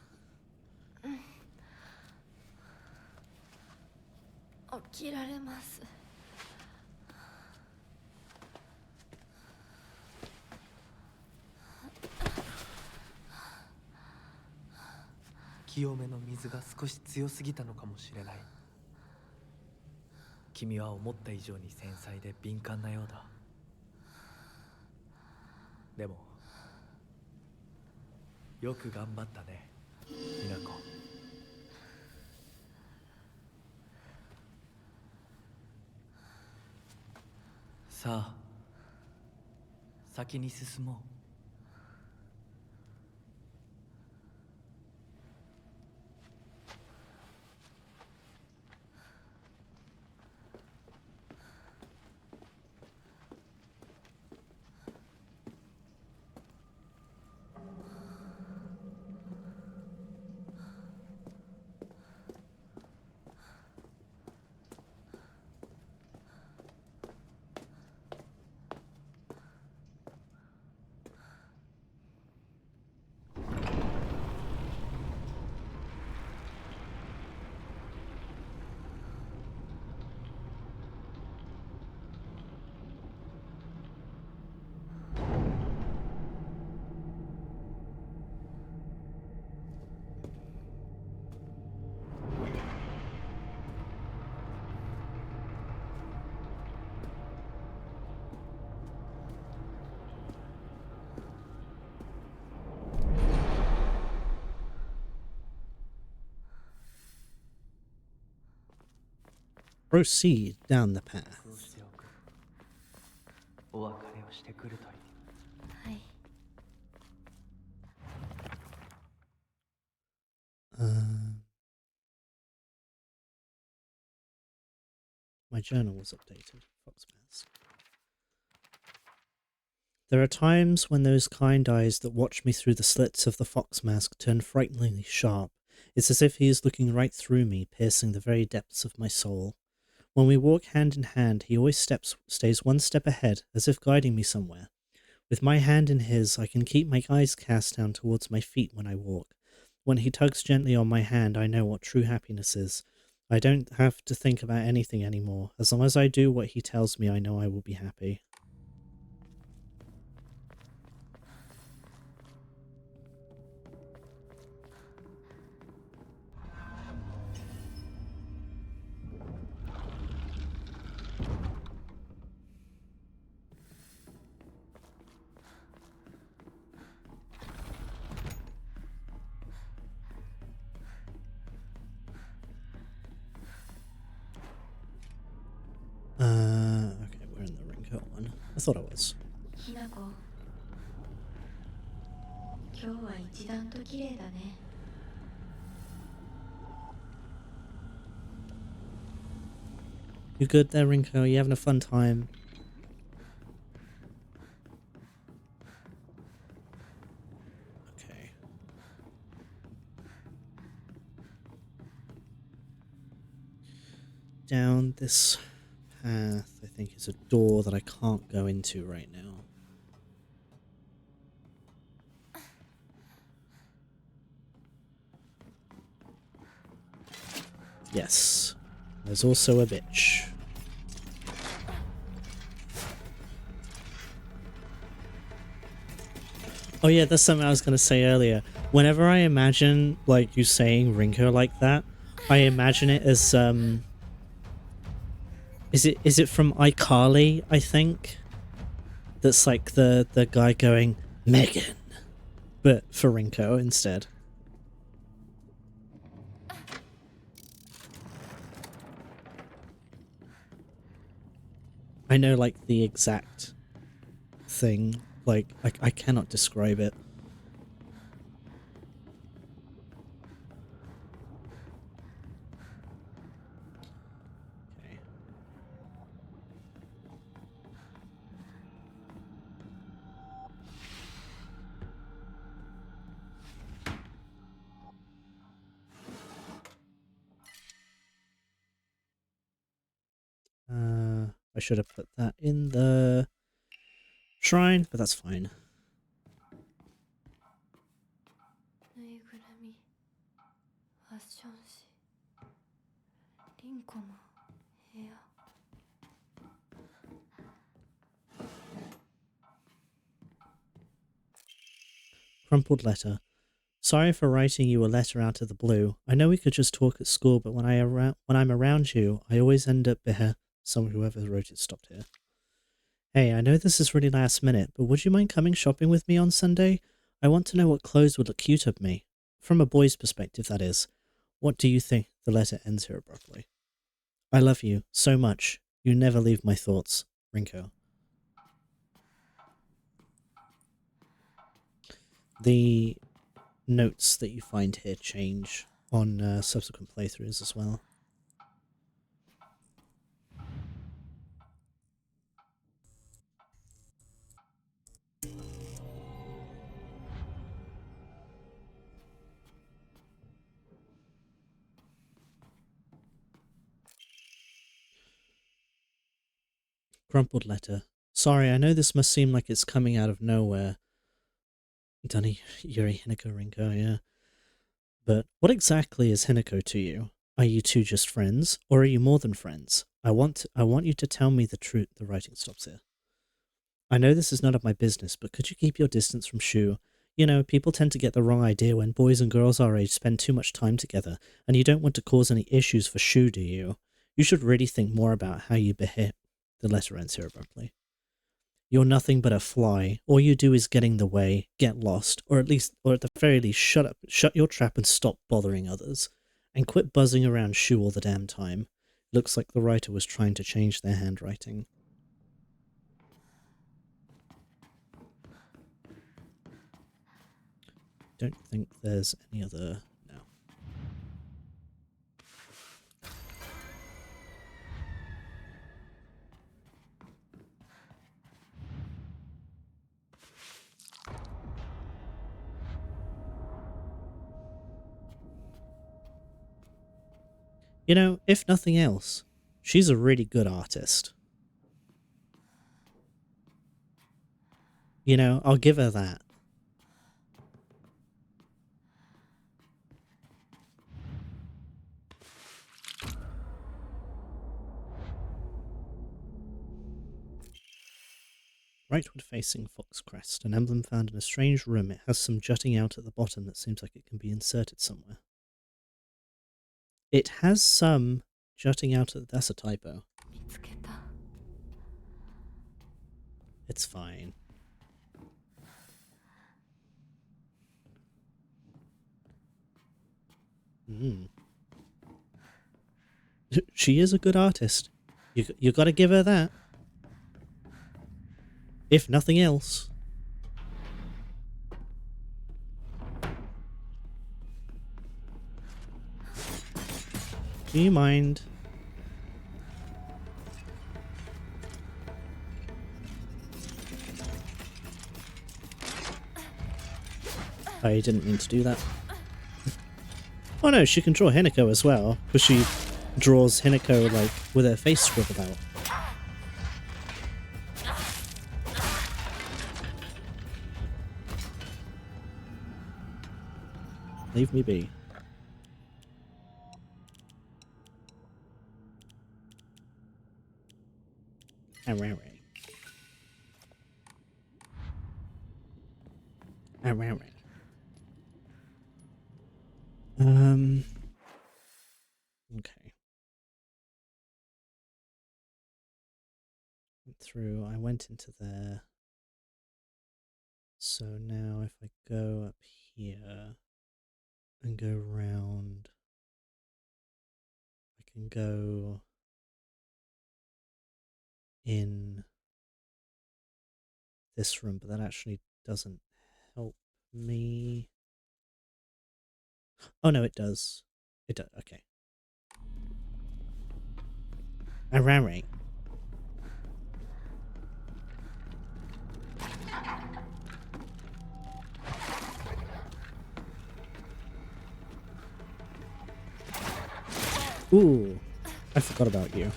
起きられます。清めの水が少し強すぎたのかもしれない。君は思った以上に繊細で敏感なようだ。でもよく頑張ったね、ミナコ。さあ、先に進もう。Proceed down the path. お別れをしてくるといい。はい。My journal was updated. Fox Mask. There are times when those kind eyes that watch me through the slits of the fox mask turn frighteningly sharp. It's as if he is looking right through me, piercing the very depths of my soul. When we walk hand in hand, he always stays one step ahead, as if guiding me somewhere. With my hand in his, I can keep my eyes cast down towards my feet when I walk. When he tugs gently on my hand, I know what true happiness is. I don't have to think about anything anymore. As long as I do what he tells me, I know I will be happy. Okay, we're in the Rinko one. I thought I was. ひなこ、今日は一段と綺麗だね。You good there, Rinko? You having a fun time? Okay. Down this path, I think, is a door that I can't go into right now. Yes. There's also a bitch. Oh yeah, that's something I was gonna say earlier. Whenever I imagine like you saying Rinko like that, I imagine it as is it from iCarly, I think? That's like the guy going Megan, but for Rinko instead. I know like the exact thing, like I cannot describe it. Okay. I should have put that in the shrine, but that's fine. ぬいぐるみファッション誌リンコの部屋 Crumpled letter. Sorry for writing you a letter out of the blue. I know we could just talk at school, but when I'm around you, I always end up here. Whoever wrote it stopped here. Hey, I know this is really last minute, but would you mind coming shopping with me on Sunday? I want to know what clothes would look cute on me. From a boy's perspective, that is. What do you think? The letter ends here abruptly. I love you so much. You never leave my thoughts. Rinko. The notes that you find here change on subsequent playthroughs as well. Crumpled letter. Sorry, I know this must seem like it's coming out of nowhere. Dunny, Yuri, Hinako, Rinko, yeah. But what exactly is Hinako to you? Are you two just friends, or are you more than friends? I want you to tell me the truth. The writing stops here. I know this is none of my business, but could you keep your distance from Shu? You know, people tend to get the wrong idea when boys and girls our age spend too much time together, and you don't want to cause any issues for Shu, do you? You should really think more about how you behave. The letter ends here abruptly. You're nothing but a fly. All you do is get in the way, get lost, or at the very least, shut up, shut your trap and stop bothering others. And quit buzzing around Shu all the damn time. Looks like the writer was trying to change their handwriting. Don't think there's any other... no. You know, if nothing else, she's a really good artist. You know, I'll give her that. Rightward facing Fox Crest, an emblem found in a strange room. It has some jutting out at the bottom that seems like it can be inserted somewhere. It has some jutting out at... that's a typo. It's fine. She is a good artist. You gotta give her that. If nothing else. Do you mind? I didn't mean to do that. Oh no, she can draw Hinako as well, because she draws Hinako like with her face scribbled out. Leave me be. Alright. Alright. Okay. I went into there. So now if I go up here and go round, I can go in this room, but that actually doesn't help me. Oh no, it does. It does. Okay. Alright. Ooh, I forgot about you.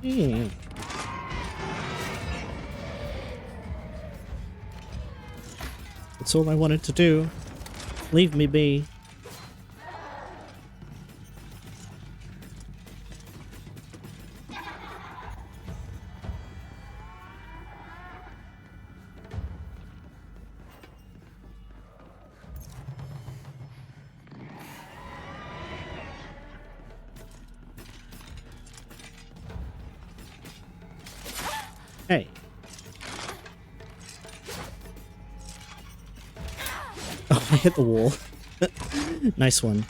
Yeah. That's all I wanted to do. Leave me be. Hey. Oh, I hit the wall. Nice one.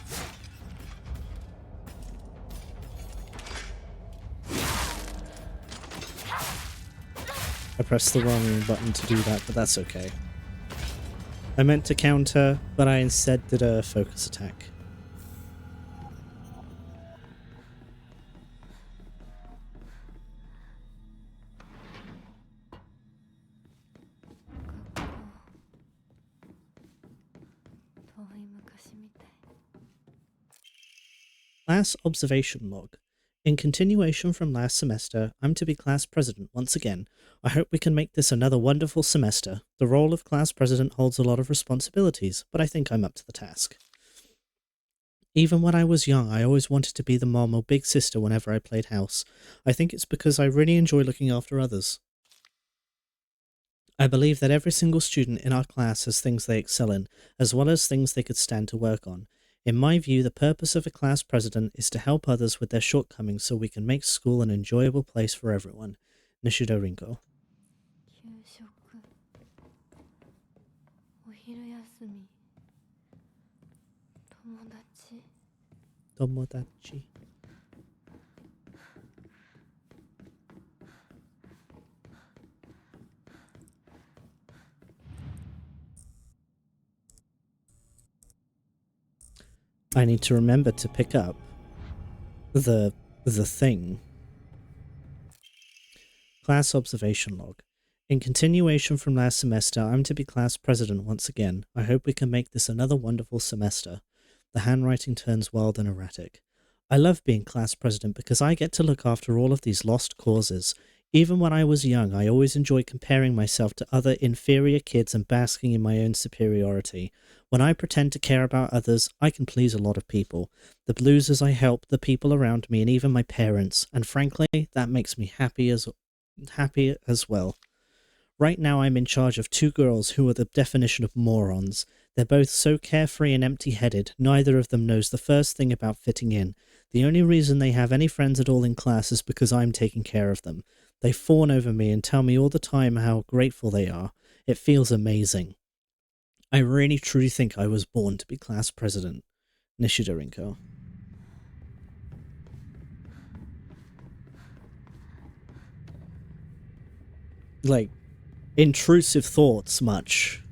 I pressed the wrong button to do that, but that's okay. I meant to counter, but I instead did a focus attack. Class observation log. In continuation from last semester, I'm to be class president once again. I hope we can make this another wonderful semester. The role of class president holds a lot of responsibilities, but I think I'm up to the task. Even when I was young, I always wanted to be the mom or big sister whenever I played house. I think it's because I really enjoy looking after others. I believe that every single student in our class has things they excel in, as well as things they could stand to work on. In my view, the purpose of a class president is to help others with their shortcomings so we can make school an enjoyable place for everyone. Nishido Rinko. Tomodachi. I need to remember to pick up the thing. Class observation log. In continuation from last semester, I'm to be class president once again. I hope we can make this another wonderful semester. The handwriting turns wild and erratic. I love being class president because I get to look after all of these lost causes. Even when I was young, I always enjoyed comparing myself to other inferior kids and basking in my own superiority. When I pretend to care about others, I can please a lot of people. The losers I help, the people around me, and even my parents. And frankly, that makes me happy as well. Right now I'm in charge of two girls who are the definition of morons. They're both so carefree and empty-headed, neither of them knows the first thing about fitting in. The only reason they have any friends at all in class is because I'm taking care of them. They fawn over me and tell me all the time how grateful they are. It feels amazing. I really truly think I was born to be class president. Nishido Rinko. Like, intrusive thoughts much.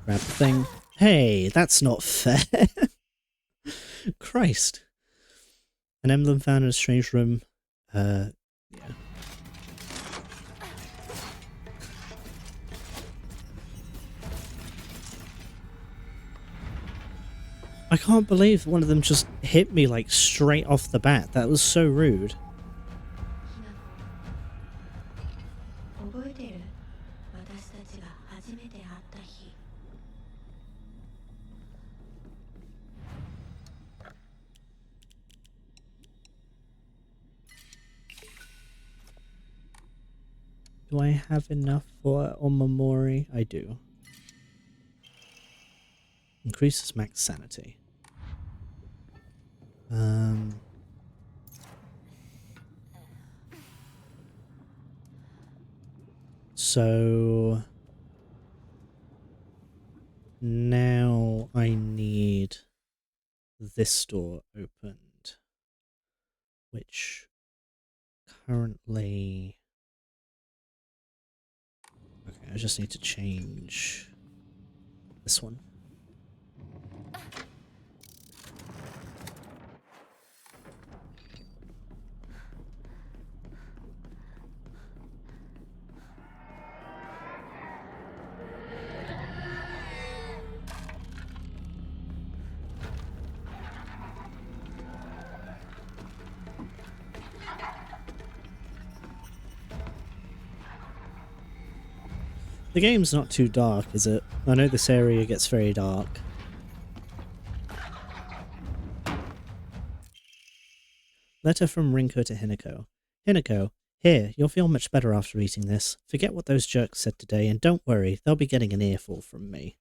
Grab the thing. Hey, that's not fair. Christ. An emblem found in a strange room. Yeah. I can't believe one of them just hit me like straight off the bat. That was so rude. 私たちが初めて会った日。Do I have enough for Omamori? I do. Increases max sanity. So now I need this door opened, which currently... Okay, I just need to change this one. The game's not too dark, is it? I know this area gets very dark. Letter from Rinko to Hinako. Hinako, here, you'll feel much better after eating this. Forget what those jerks said today, and don't worry, they'll be getting an earful from me.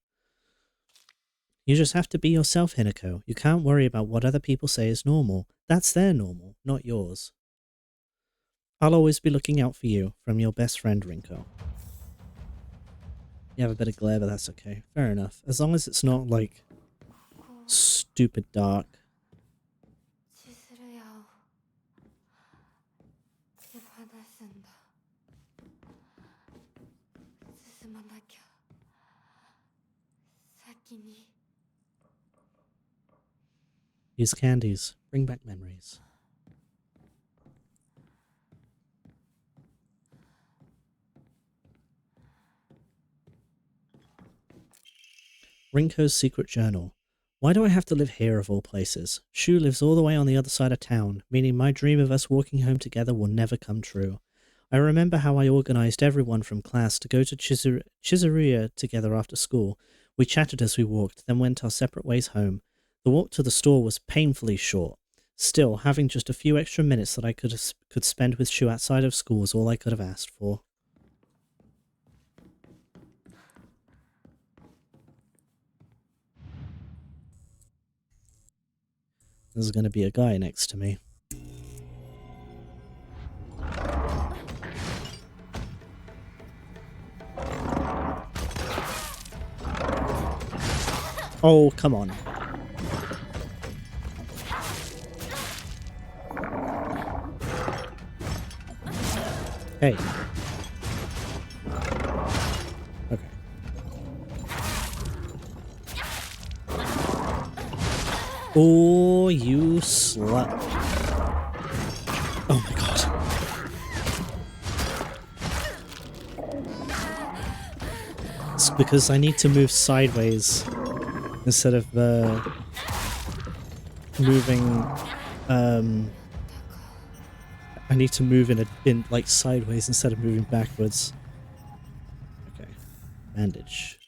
You just have to be yourself, Hinako. You can't worry about what other people say is normal. That's their normal, not yours. I'll always be looking out for you, from your best friend, Rinko. You have a bit of glare, but that's okay. Fair enough. As long as it's not, like, stupid dark. Use candies. Bring back memories. Rinko's secret journal. Why do I have to live here of all places? Shu lives all the way on the other side of town, meaning my dream of us walking home together will never come true. I remember how I organized everyone from class to go to Chizuruya together after school. We chatted as we walked, then went our separate ways home. The walk to the store was painfully short. Still, having just a few extra minutes that I could spend with Shu outside of school was all I could have asked for. There's going to be a guy next to me. Oh, come on. Hey. Okay. Oh, you slut. Oh my god. It's because I need to move sideways instead of moving I need to move in like sideways instead of moving backwards. Okay. Bandage.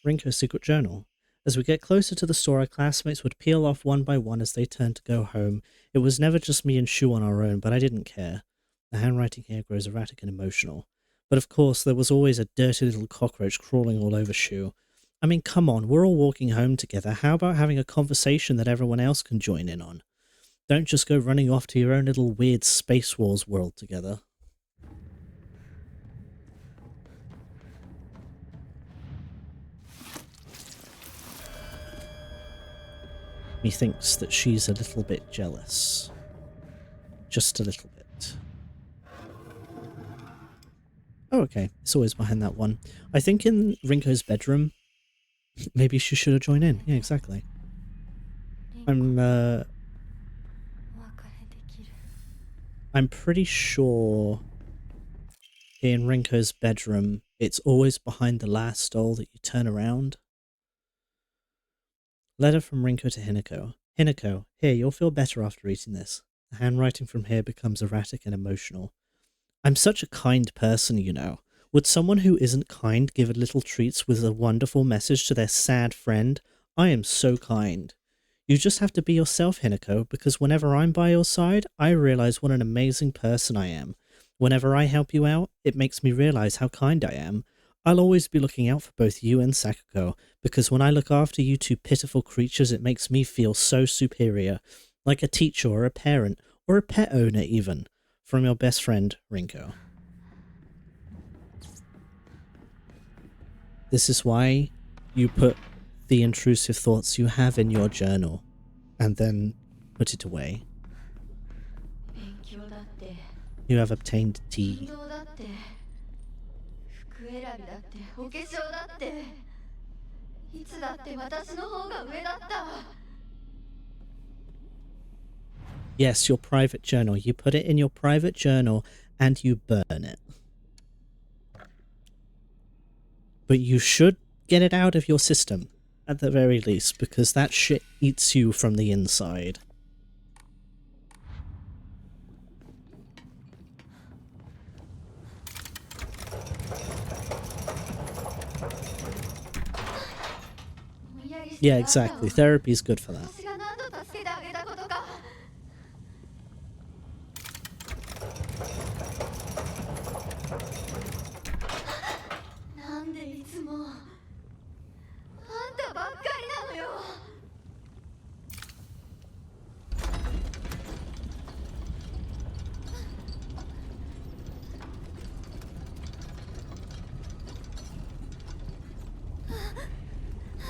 Rinko's secret journal. As we get closer to the store, our classmates would peel off one by one as they turned to go home. It was never just me and Shu on our own, but I didn't care. The handwriting here grows erratic and emotional. But of course, there was always a dirty little cockroach crawling all over Shu. I mean, come on, we're all walking home together. How about having a conversation that everyone else can join in on? Don't just go running off to your own little weird Space Wars world together. He thinks that she's a little bit jealous. Just a little bit. Oh, okay. It's always behind that one. I think in Rinko's bedroom, maybe she should have joined in. Yeah, exactly. I'm pretty sure in Rinko's bedroom, it's always behind the last stall that you turn around. Letter from Rinko to Hinako. Hinako, here, you'll feel better after eating this. The handwriting from here becomes erratic and emotional. I'm such a kind person, you know. Would someone who isn't kind give a little treats with a wonderful message to their sad friend? I am so kind. You just have to be yourself, Hinako, because whenever I'm by your side, I realize what an amazing person I am. Whenever I help you out, it makes me realize how kind I am. I'll always be looking out for both you and Sakuko, because when I look after you two pitiful creatures, it makes me feel so superior, like a teacher or a parent, or a pet owner even. From your best friend, Rinko. This is why you put the intrusive thoughts you have in your journal, and then put it away. You have obtained tea. Yes, your private journal. You put it in your private journal and you burn it. But you should get it out of your system, at the very least, because that shit eats you from the inside. Yeah, exactly. Therapy is good for that.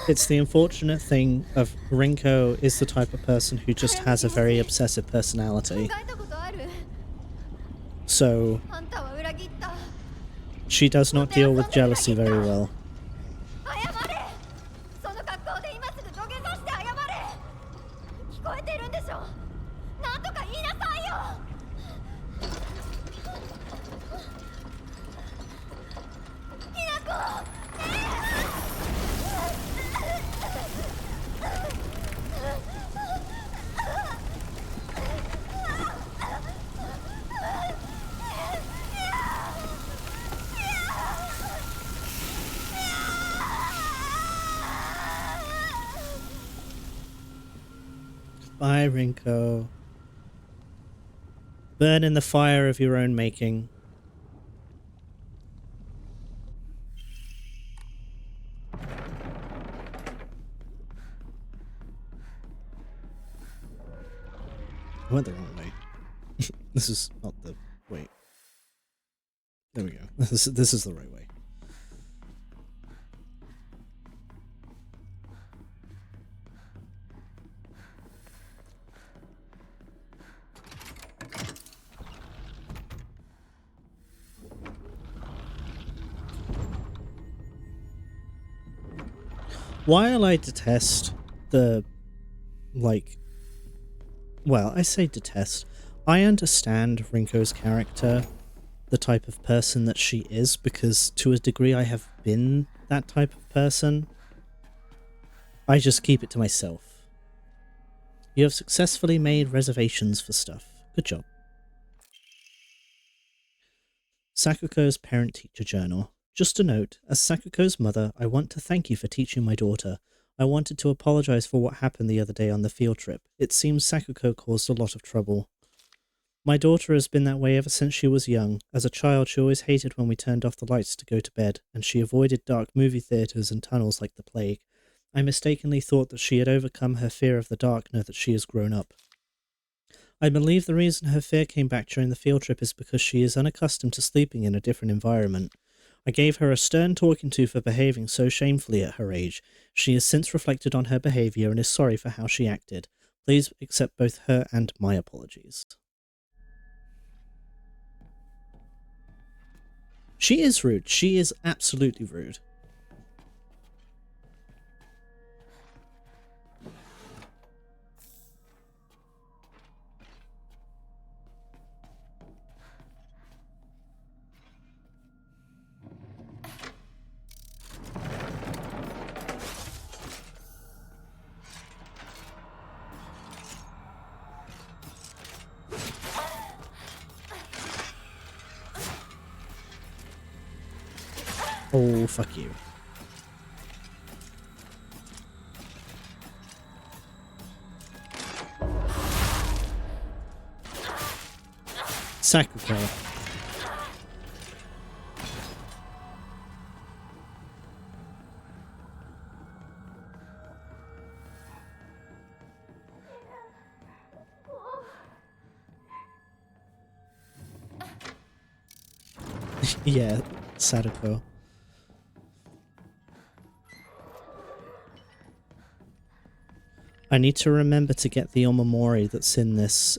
It's the unfortunate thing of Rinko is the type of person who just has a very obsessive personality. So she does not deal with jealousy very well. Bye, Rinko. Burn in the fire of your own making. I went the wrong way. This is not the... Wait. There we go. This is the right way. While I detest the, like, well, I say detest, I understand Rinko's character, the type of person that she is, because to a degree I have been that type of person. I just keep it to myself. You have successfully made reservations for stuff. Good job. Sakuko's parent-teacher journal. Just a note, as Sakuko's mother, I want to thank you for teaching my daughter. I wanted to apologize for what happened the other day on the field trip. It seems Sakuko caused a lot of trouble. My daughter has been that way ever since she was young. As a child, she always hated when we turned off the lights to go to bed, and she avoided dark movie theaters and tunnels like the plague. I mistakenly thought that she had overcome her fear of the dark now that she has grown up. I believe the reason her fear came back during the field trip is because she is unaccustomed to sleeping in a different environment. I gave her a stern talking to for behaving so shamefully at her age. She has since reflected on her behavior and is sorry for how she acted. Please accept both her and my apologies. She is rude. She is absolutely rude. Oh, fuck you. Sakuko. Yeah, Sadako. I need to remember to get the Omamori that's in this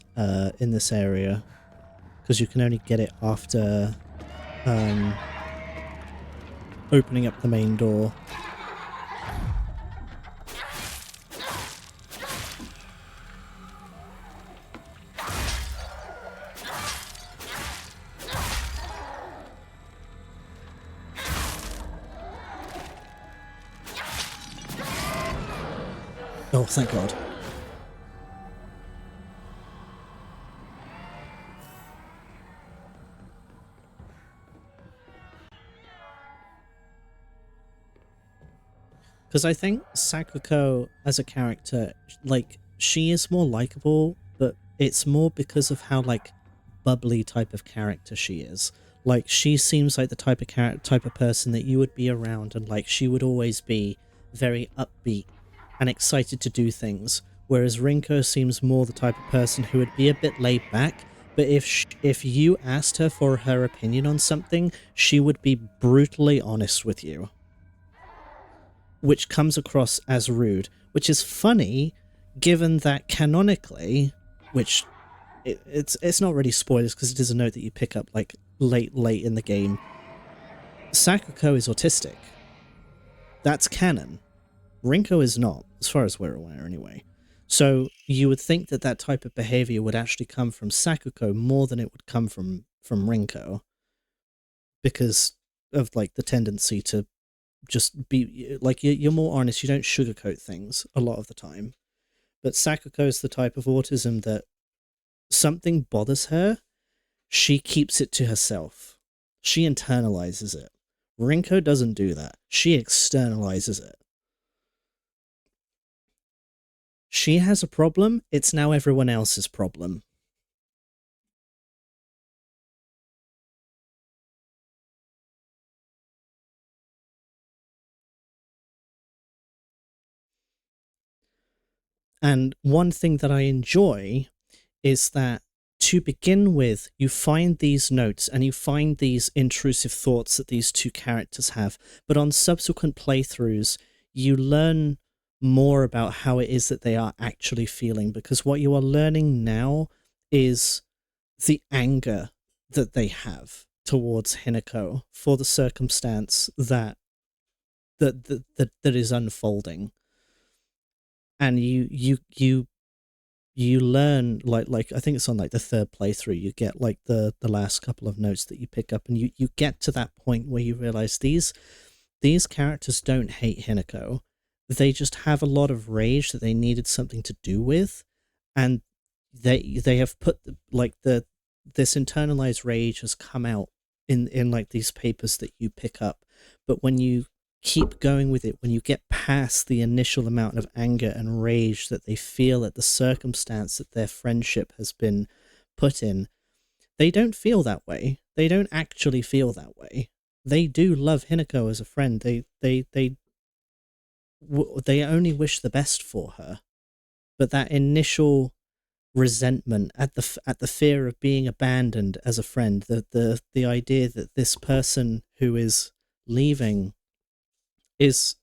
area, because you can only get it after opening up the main door. Oh, thank God. Because I think Sakuko as a character, like, she is more likable, but it's more because of how, like, bubbly type of character she is. Like, she seems like the type of person that you would be around, and, like, she would always be very upbeat and excited to do things, whereas Rinko seems more the type of person who would be a bit laid back, but if you asked her for her opinion on something, she would be brutally honest with you, which comes across as rude, which is funny given that canonically, which it's not really spoilers because it is a note that you pick up like late in the game, Sakuko is autistic. That's canon. Rinko is not, as far as we're aware anyway. So you would think that that type of behavior would actually come from Sakuko more than it would come from Rinko, because of like the tendency to just be like, you're more honest, you don't sugarcoat things a lot of the time. But Sakuko is the type of autism that something bothers her, she keeps it to herself. She internalizes it. Rinko doesn't do that. She externalizes it. She has a problem, it's now everyone else's problem. And one thing that I enjoy is that, to begin with, you find these notes and you find these intrusive thoughts that these two characters have, but on subsequent playthroughs, you learn more about how it is that they are actually feeling, because what you are learning now is the anger that they have towards Hinako for the circumstance that is unfolding. And you learn, like I think it's on like the third playthrough, you get like the last couple of notes that you pick up, and you get to that point where you realize these characters don't hate Hinako. They just have a lot of rage that they needed something to do with, and they have put this internalized rage has come out in like these papers that you pick up. But when you keep going with it, when you get past the initial amount of anger and rage that they feel at the circumstance that their friendship has been put in, they don't feel that way. They don't actually feel that way. They do love Hinako as a friend. They only wish the best for her. But that initial resentment at the fear of being abandoned as a friend, the idea that this person who is leaving is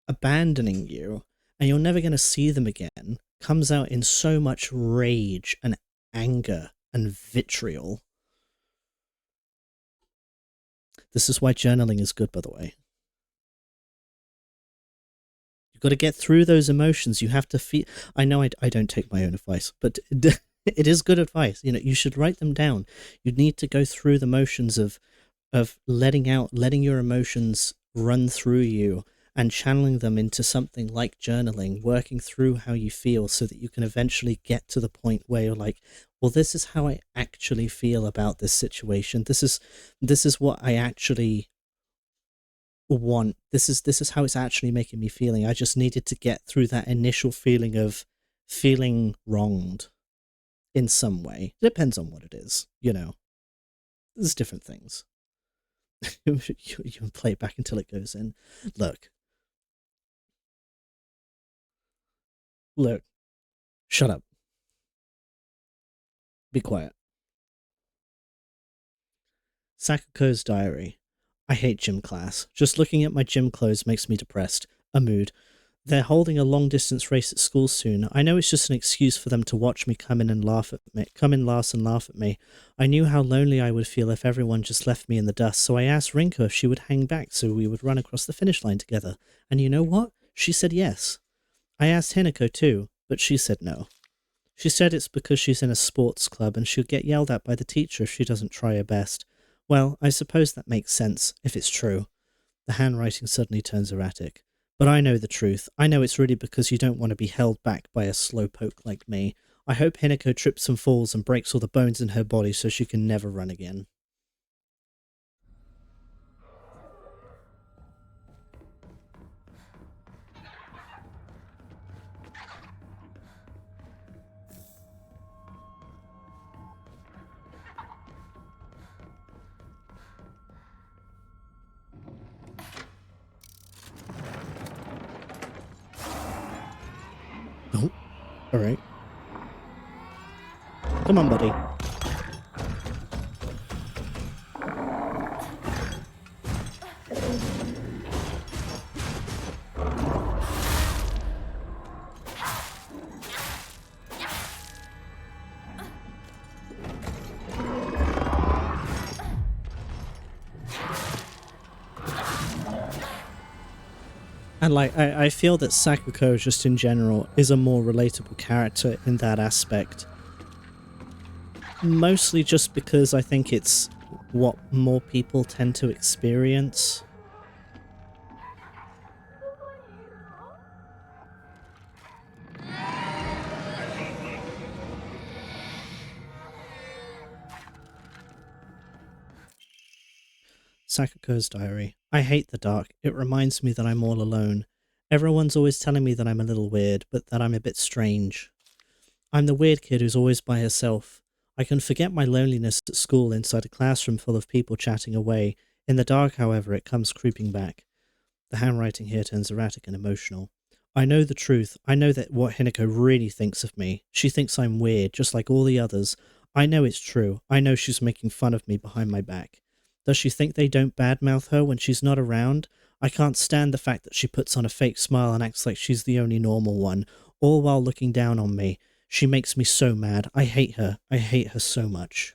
abandoning you and you're never going to see them again, comes out in so much rage and anger and vitriol. This is why journaling is good, by the way. You've got to get through those emotions. You have to feel... I know I don't take my own advice, but it is good advice. You know, you should write them down. You need to go through the motions of letting your emotions run through you and channeling them into something like journaling, working through how you feel so that you can eventually get to the point where you're like, well, this is how I actually feel about this situation. This is what I actually want this is how it's actually making me feeling. I just needed to get through that initial feeling of feeling wronged in some way. It depends on what it is, you know. There's different things. You can play it back until it goes in. Look. Shut up. Be quiet. Sakuko's diary. I hate gym class. Just looking at my gym clothes makes me depressed. A mood. They're holding a long-distance race at school soon. I know it's just an excuse for them to watch me come in last and laugh at me. I knew how lonely I would feel if everyone just left me in the dust, so I asked Rinko if she would hang back so we would run across the finish line together. And you know what? She said yes. I asked Hinako too, but she said no. She said it's because she's in a sports club and she'll get yelled at by the teacher if she doesn't try her best. Well, I suppose that makes sense, if it's true. The handwriting suddenly turns erratic. But I know the truth. I know it's really because you don't want to be held back by a slowpoke like me. I hope Hinako trips and falls and breaks all the bones in her body so she can never run again. Oh, alright. Come on, buddy. And like, I feel that Sakuko, just in general, is a more relatable character in that aspect. Mostly just because I think it's what more people tend to experience. Sakuko's diary. I hate the dark. It reminds me that I'm all alone. Everyone's always telling me that I'm a little weird, but that I'm a bit strange. I'm the weird kid who's always by herself. I can forget my loneliness at school inside a classroom full of people chatting away. In the dark, however, it comes creeping back. The handwriting here turns erratic and emotional. I know the truth. I know that what Hinako really thinks of me. She thinks I'm weird, just like all the others. I know it's true. I know she's making fun of me behind my back. Does she think they don't badmouth her when she's not around? I can't stand the fact that she puts on a fake smile and acts like she's the only normal one, all while looking down on me. She makes me so mad. I hate her. I hate her so much.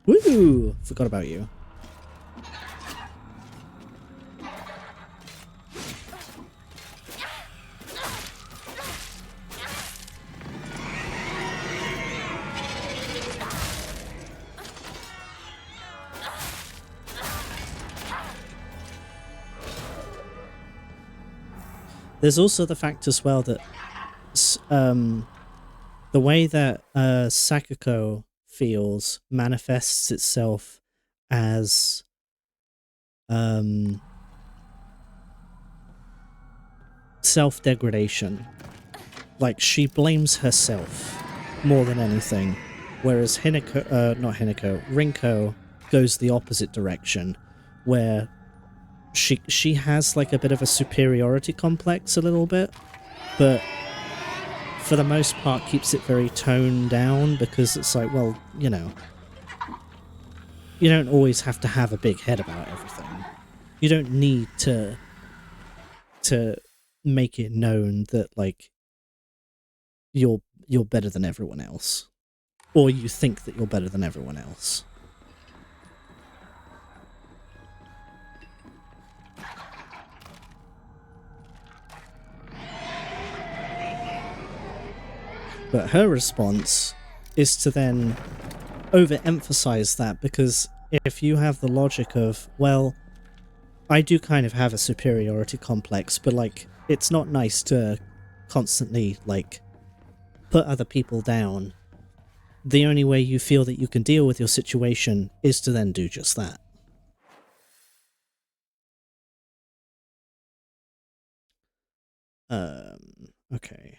Woo! Forgot about you. There's also the fact as well that the way that Sakuko feels manifests itself as self-degradation. Like, she blames herself more than anything, whereas Rinko goes the opposite direction, where she has like a bit of a superiority complex a little bit, but for the most part keeps it very toned down, because it's like, well, you know, you don't always have to have a big head about everything. You don't need to make it known that like you're better than everyone else, or you think that you're better than everyone else. But her response is to then overemphasize that, because if you have the logic of, well, I do kind of have a superiority complex, but like, it's not nice to constantly like put other people down the only way you feel that you can deal with your situation is to then do just that. Okay.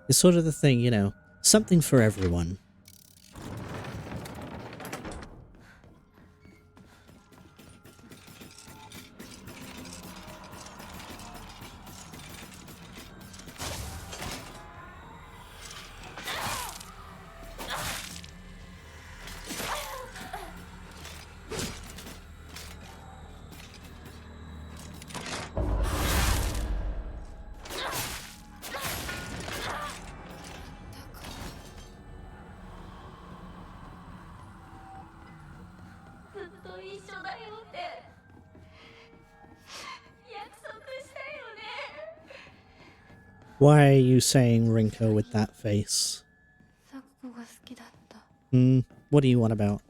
It's sort of the thing, you know, something for everyone. Why are you saying Rinko with that face? What do you want about?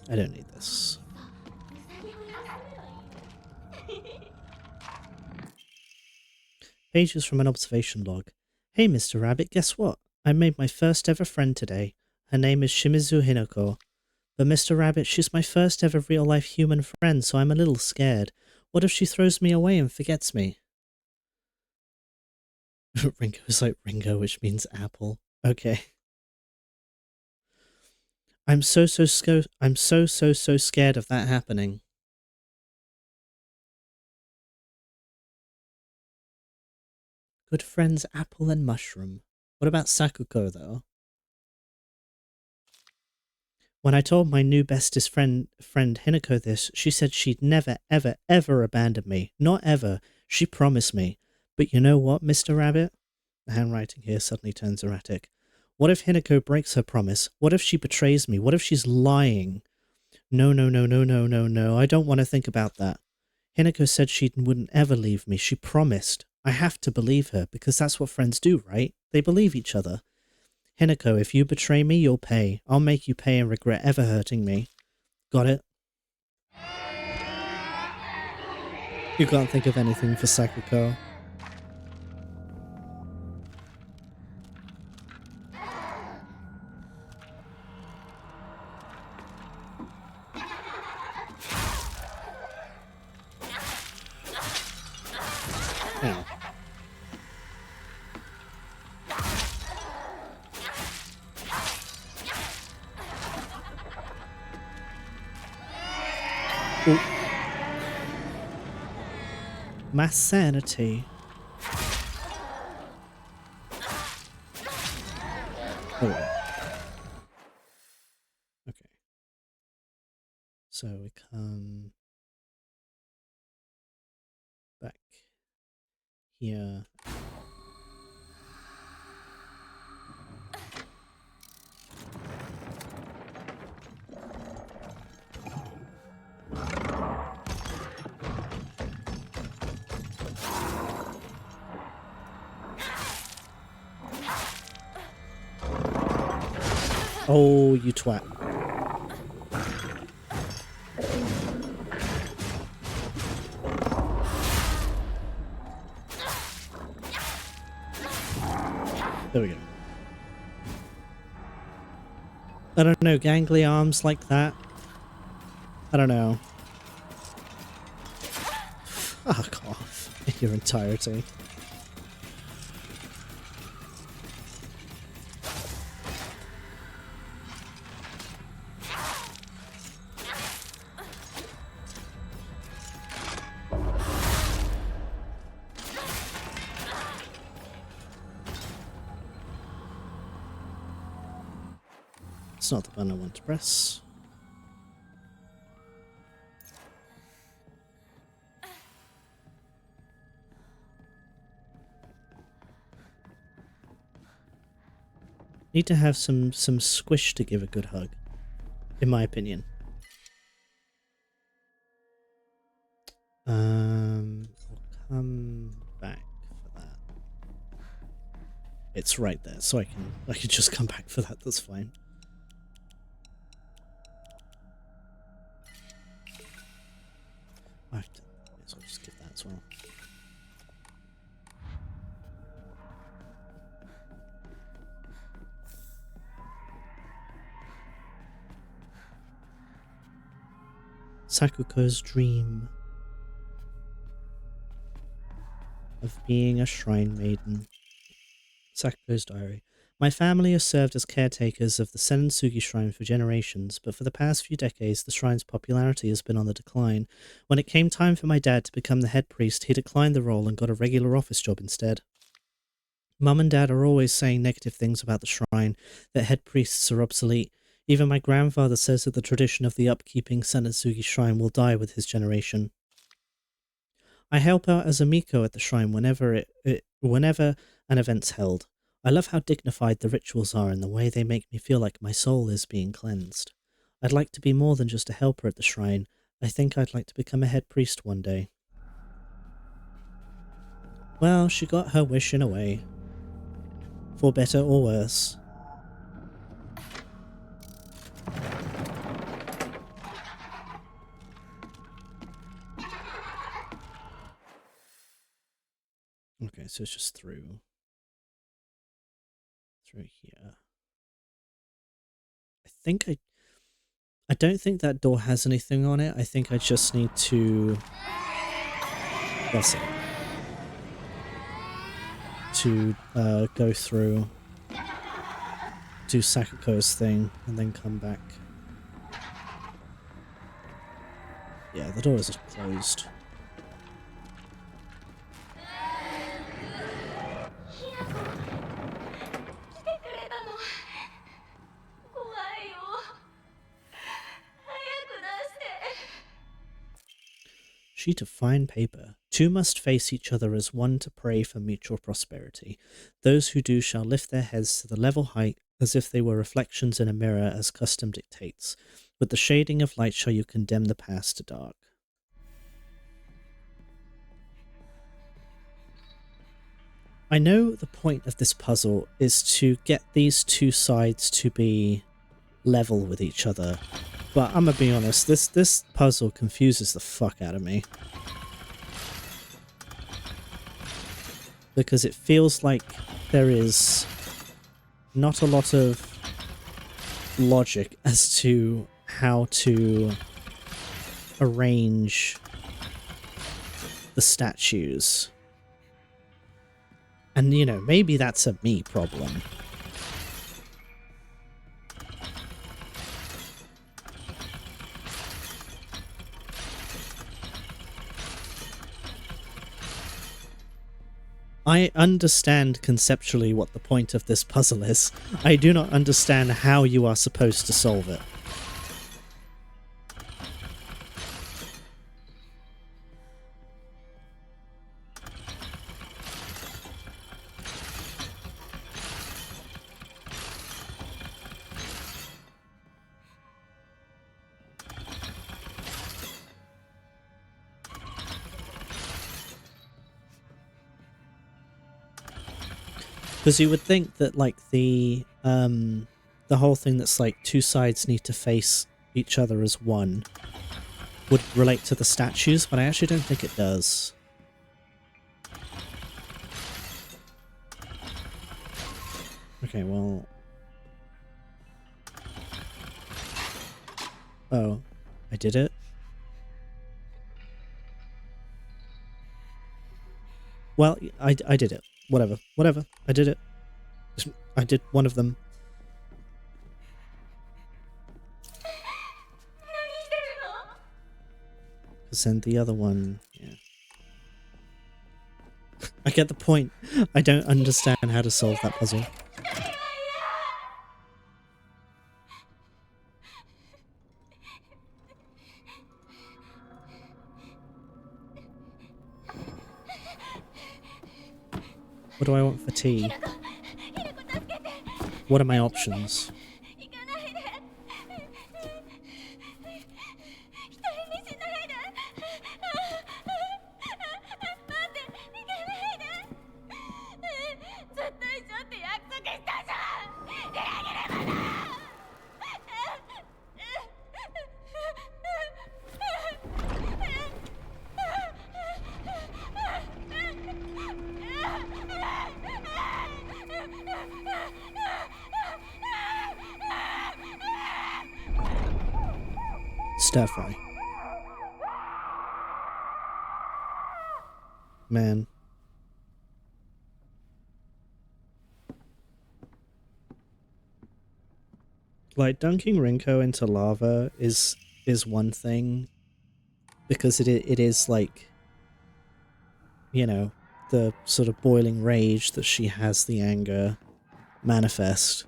I don't need this. Pages from an observation log. Hey, Mr. Rabbit, guess what? I made my first ever friend today. Her name is Shimizu Hinako. But Mr. Rabbit, she's my first ever real-life human friend, so I'm a little scared. What if she throws me away and forgets me? Ringo is like Ringo, which means apple. Okay. I'm so scared of that happening. Good friends, apple and mushroom. What about Sakuko, though? When I told my new bestest friend Hinako this, she said she'd never, ever, ever abandon me. Not ever. She promised me. But you know what, Mr. Rabbit? The handwriting here suddenly turns erratic. What if Hinako breaks her promise? What if she betrays me? What if she's lying? No, I don't want to think about that. Hinako said she wouldn't ever leave me. She promised. I have to believe her, because that's what friends do, right? They believe each other. Hinako, if you betray me, you'll pay. I'll make you pay and regret ever hurting me. Got it? You can't think of anything for Sakuko. Ow. Ooh. My sanity. Oh, well. Okay. So we come back here. Oh, you twat. There we go. I don't know, gangly arms like that. I don't know. Fuck off in your entirety. It's not the button I want to press. Need to have some squish to give a good hug, in my opinion. I'll come back for that. It's right there, so I can just come back for that. That's fine. I have to, so I'll just give that as well. Sakuko's dream of being a shrine maiden. Sakuko's diary. My family has served as caretakers of the Senitsugi Shrine for generations, but for the past few decades the shrine's popularity has been on the decline. When it came time for my dad to become the head priest, he declined the role and got a regular office job instead. Mum and Dad are always saying negative things about the shrine, that head priests are obsolete. Even my grandfather says that the tradition of the upkeeping Senitsugi Shrine will die with his generation. I help out as a Miko at the shrine whenever an event's held. I love how dignified the rituals are and the way they make me feel like my soul is being cleansed. I'd like to be more than just a helper at the shrine. I think I'd like to become a head priest one day. Well, she got her wish in a way. For better or worse. Okay, so it's just through here. I don't think that door has anything on it. I think I just need to go through, do Sakuko's thing, and then come back. Yeah, the door is closed. Sheet of fine paper. Two must face each other as one to pray for mutual prosperity. Those who do shall lift their heads to the level height as if they were reflections in a mirror as custom dictates. With the shading of light shall you condemn the past to dark. I know the point of this puzzle is to get these two sides to be level with each other. But I'm gonna be honest, this puzzle confuses the fuck out of me. Because it feels like there is not a lot of logic as to how to arrange the statues. And, you know, maybe that's a me problem. I understand conceptually what the point of this puzzle is. I do not understand how you are supposed to solve it. Because you would think that, like, the whole thing that's like two sides need to face each other as one would relate to the statues, but I actually don't think it does. Okay, well... Oh, I did it? Well, I did it. Whatever. I did it. I did one of them. Because then the other one, yeah. I get the point. I don't understand how to solve that puzzle. What do I want for tea? What are my options? stir fry. Man. Like, dunking Rinko into lava is one thing, because it is like, you know, the sort of boiling rage that she has the anger manifest.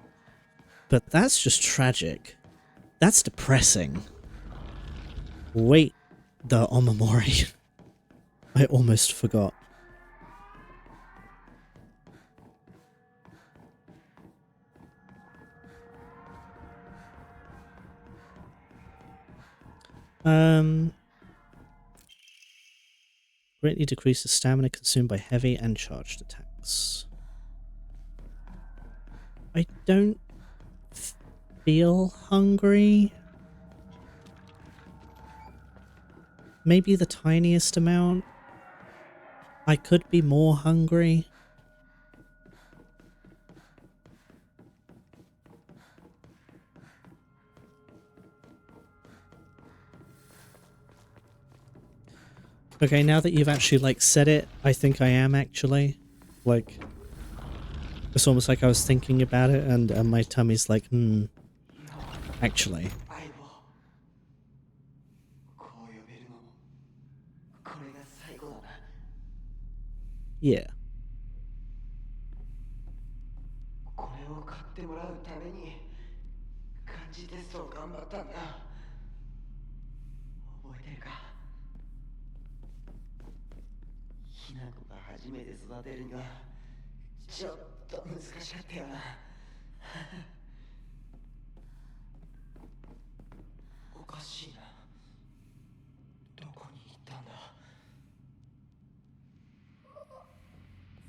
But that's just tragic. That's depressing. Wait, the Omamori. I almost forgot. Greatly decreases stamina consumed by heavy and charged attacks. I don't feel hungry. Maybe the tiniest amount. I could be more hungry. Okay, now that you've actually, like, said it, I think I am actually. Like, it's almost like I was thinking about it and my tummy's like, actually. Yeah. これを買ってもらうために漢字テストを頑張ったんだ。覚えてるか？ひな子が初めて育てるにはちょっと難しかったよな。おかしいな。どこに行ったんだ？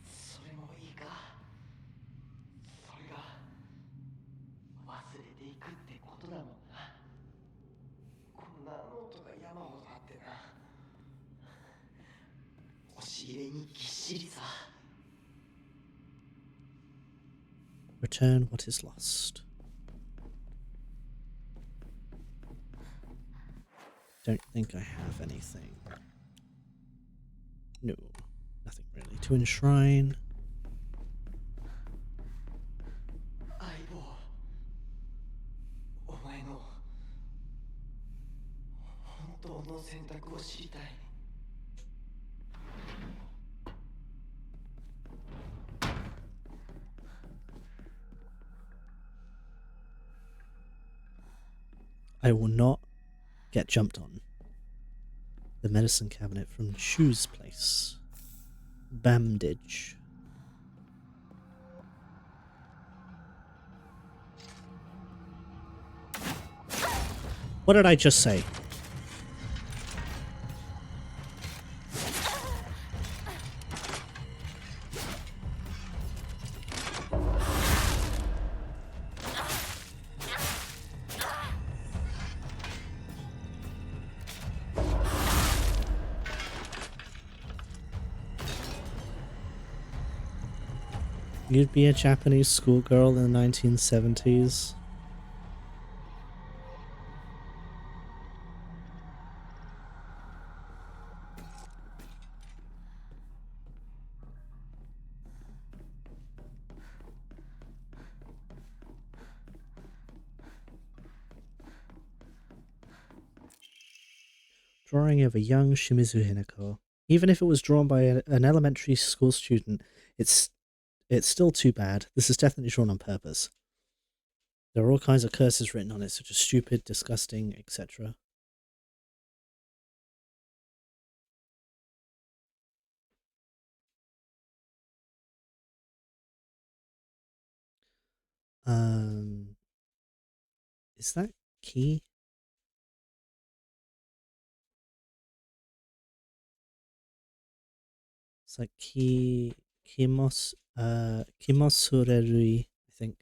それもいいか。それが忘れていくってことだもんな。こんなノートが山ほどあってな。押し入れにぎっしりさ。Return what is lost. Don't think I have anything. No, nothing really to enshrine. 相棒、お前の本当の選択を知りたい。I will not get jumped on. The medicine cabinet from Shu's place. Bandage. What did I just say? You'd be a Japanese schoolgirl in the 1970s. Drawing of a young Shimizu Hinako. Even if it was drawn by an elementary school student, it's still too bad. This is definitely drawn on purpose. There are all kinds of curses written on it, such as stupid, disgusting, etc. Is that key? It's like Kimosurerui, I think.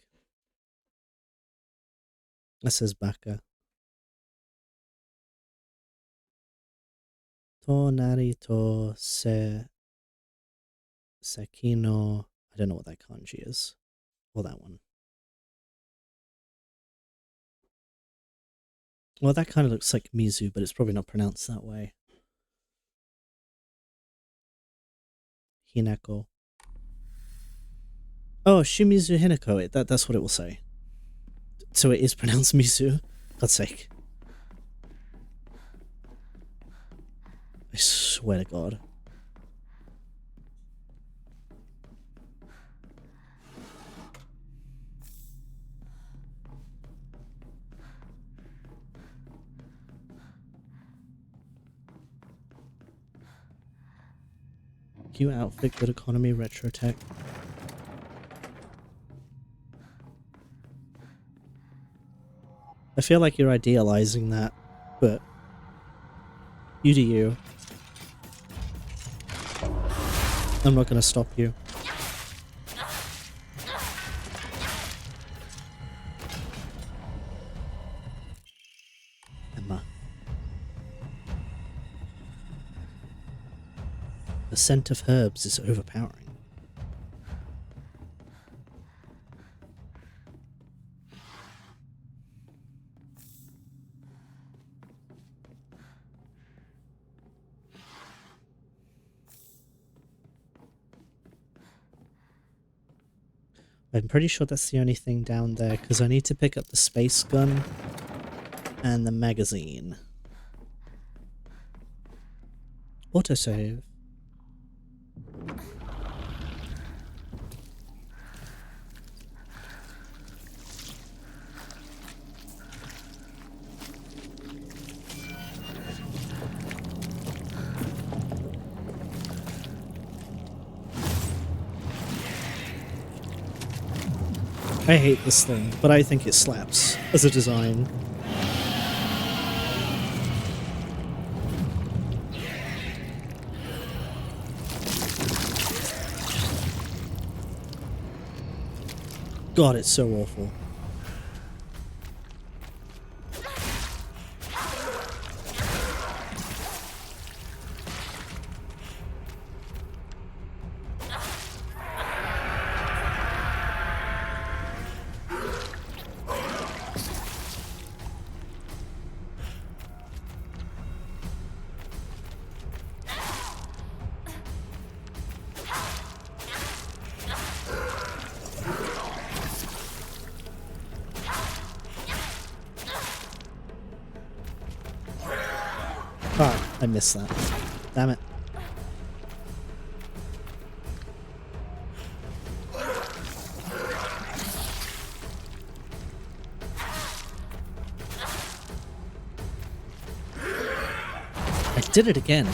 That says Baka. Tonari to Sekino. I don't know what that kanji is. Or that one. Well, that kind of looks like Mizu, but it's probably not pronounced that way. Hinako. Oh, Shimizu Hinako. That's what it will say. So it is pronounced Mizu. God's sake. I swear to God. Cute outfit, good economy, retro tech. I feel like you're idealizing that, but you do you. I'm not gonna stop you. Emma. The scent of herbs is overpowering. I'm pretty sure that's the only thing down there, because I need to pick up the space gun and the magazine. Autosave. I hate this thing, but I think it slaps as a design. God, it's so awful. Ah, I missed that. Damn it. I did it again.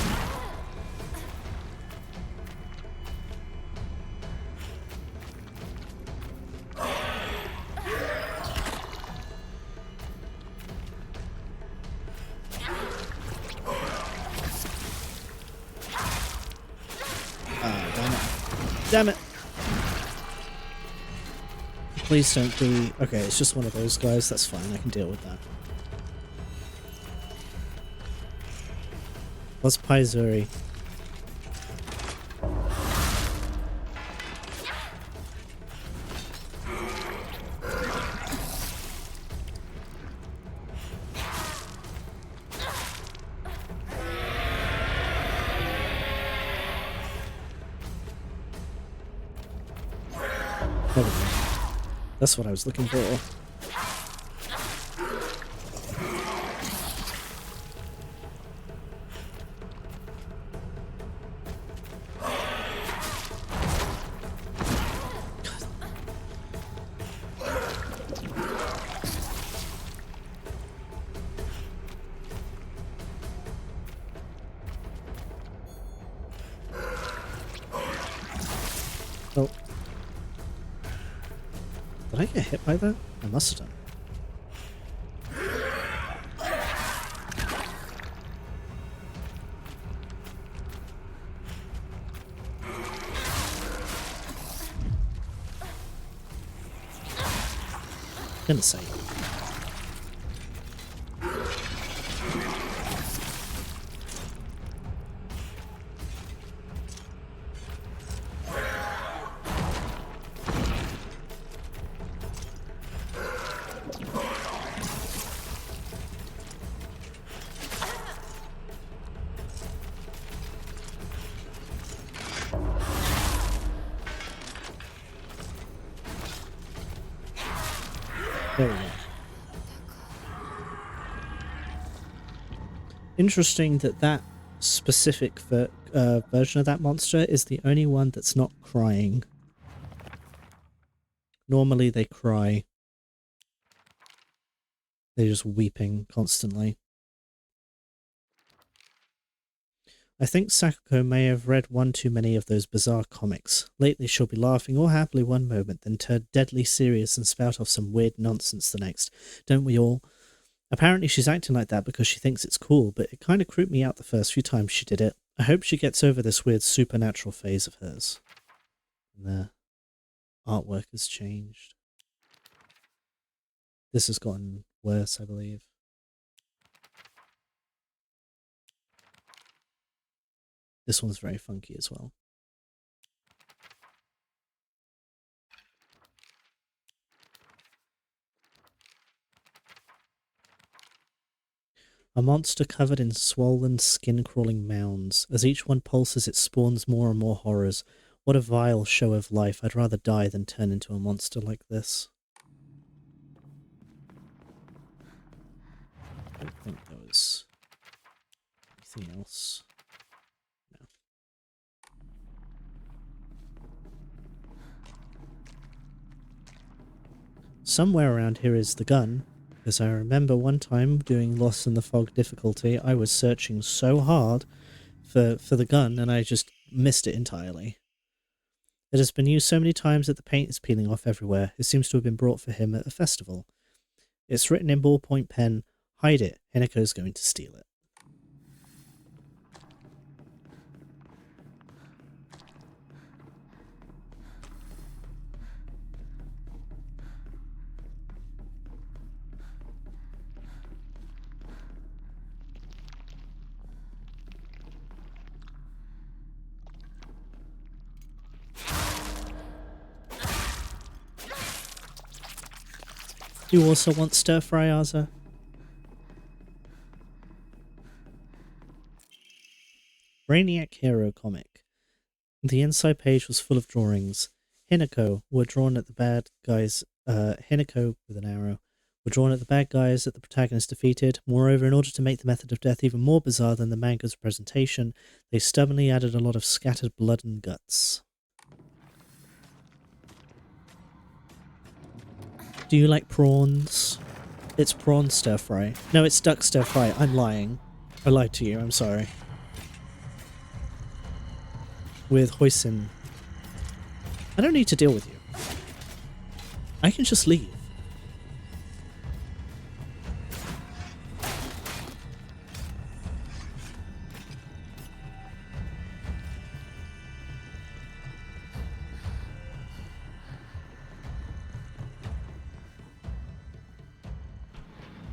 Damn it. Please don't be... Okay, it's just one of those guys. That's fine. I can deal with that. What's Paizuri? That's what I was looking for. Oh. Did I get hit by that? I must have done. Gonna say. There we go. Interesting that that specific version of that monster is the only one that's not crying. Normally they cry. They're just weeping constantly. I think Sakako may have read one too many of those bizarre comics. Lately she'll be laughing all happily one moment, then turn deadly serious and spout off some weird nonsense the next. Don't we all? Apparently she's acting like that because she thinks it's cool, but it kind of creeped me out the first few times she did it. I hope she gets over this weird supernatural phase of hers. And the artwork has changed. This has gotten worse, I believe. This one's very funky as well. A monster covered in swollen, skin-crawling mounds. As each one pulses, it spawns more and more horrors. What a vile show of life. I'd rather die than turn into a monster like this. I don't think there was anything else. No. Somewhere around here is the gun. Because I remember one time doing Lost in the Fog difficulty, I was searching so hard for the gun and I just missed it entirely. It has been used so many times that the paint is peeling off everywhere. It seems to have been brought for him at a festival. It's written in ballpoint pen, "Hide it, Hineko's going to steal it." Do you also want stir fry, Aza? Brainiac Hero comic. The inside page was full of drawings. Hinako were drawn at the bad guys. Hinako with an arrow were drawn at the bad guys that the protagonist defeated. Moreover, in order to make the method of death even more bizarre than the manga's presentation, they stubbornly added a lot of scattered blood and guts. Do you like prawns? It's prawn stir fry. No, it's duck stir fry. I'm lying. I lied to you. I'm sorry. With hoisin. I don't need to deal with you. I can just leave.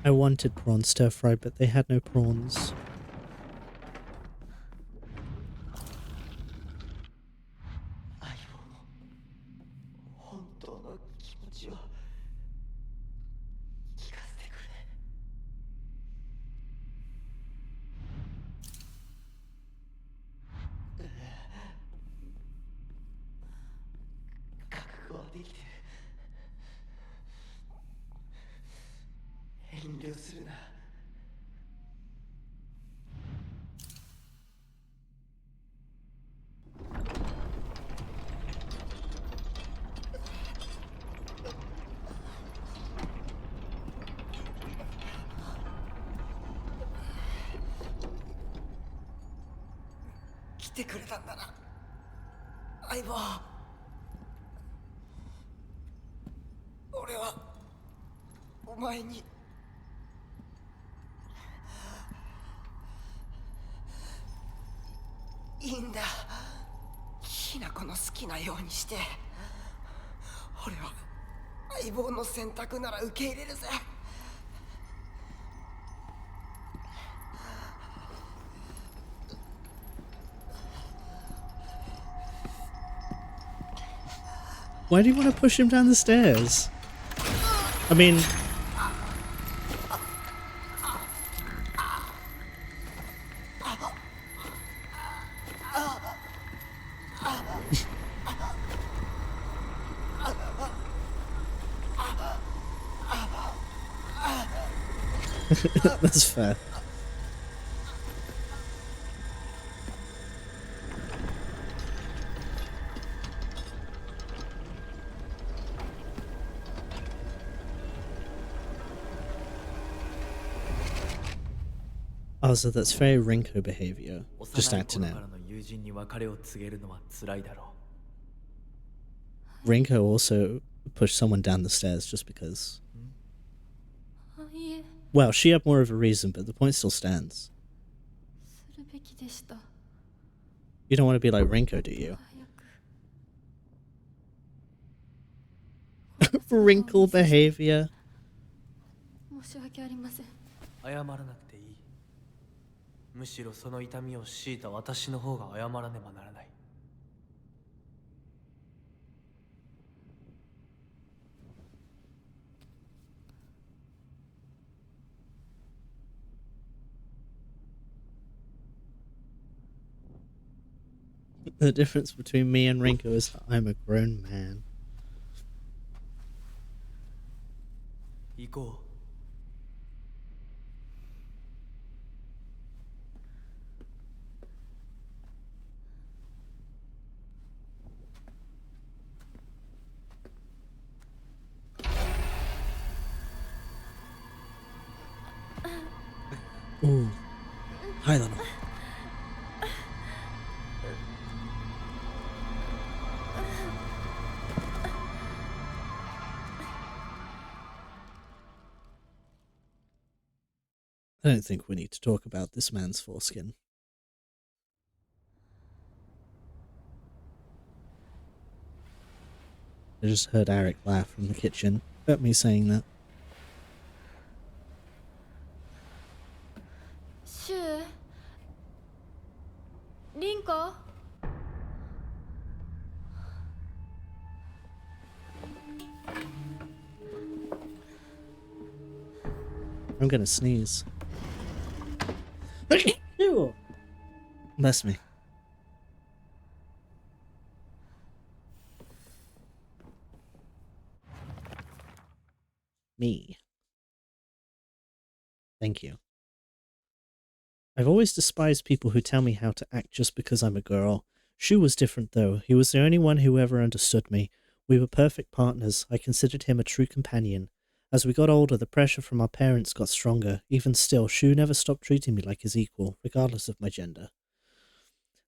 I wanted prawn stir fry, but they had no prawns. Why do you want to push him down the stairs? I mean... That's fair. Oh, so that's very Rinko behavior. Just 幼い acting 頃か out. らの友人に別れを告げるのは辛いだろ Rinko also pushed someone down the stairs just because. あ、いえ、 Well, she had more of a reason, but the point still stands. するべきでした。 You don't want to be like Rinko, do you? 早く Wrinkle behavior. 申し訳ありません。う。謝らなくていい。むしろその痛みを強いた私の方が謝らねばならない。The difference between me and Rinko is that I'm a grown man. 行こう。Ooh. Hi, Lana. I don't think we need to talk about this man's foreskin. I just heard Eric laugh from the kitchen at me saying that. シュウ、リンコ、 I'm gonna sneeze. Bless me. Me. Thank you. I've always despised people who tell me how to act just because I'm a girl. Shu was different though. He was the only one who ever understood me. We were perfect partners. I considered him a true companion. As we got older, the pressure from our parents got stronger. Even still, Shu never stopped treating me like his equal, regardless of my gender.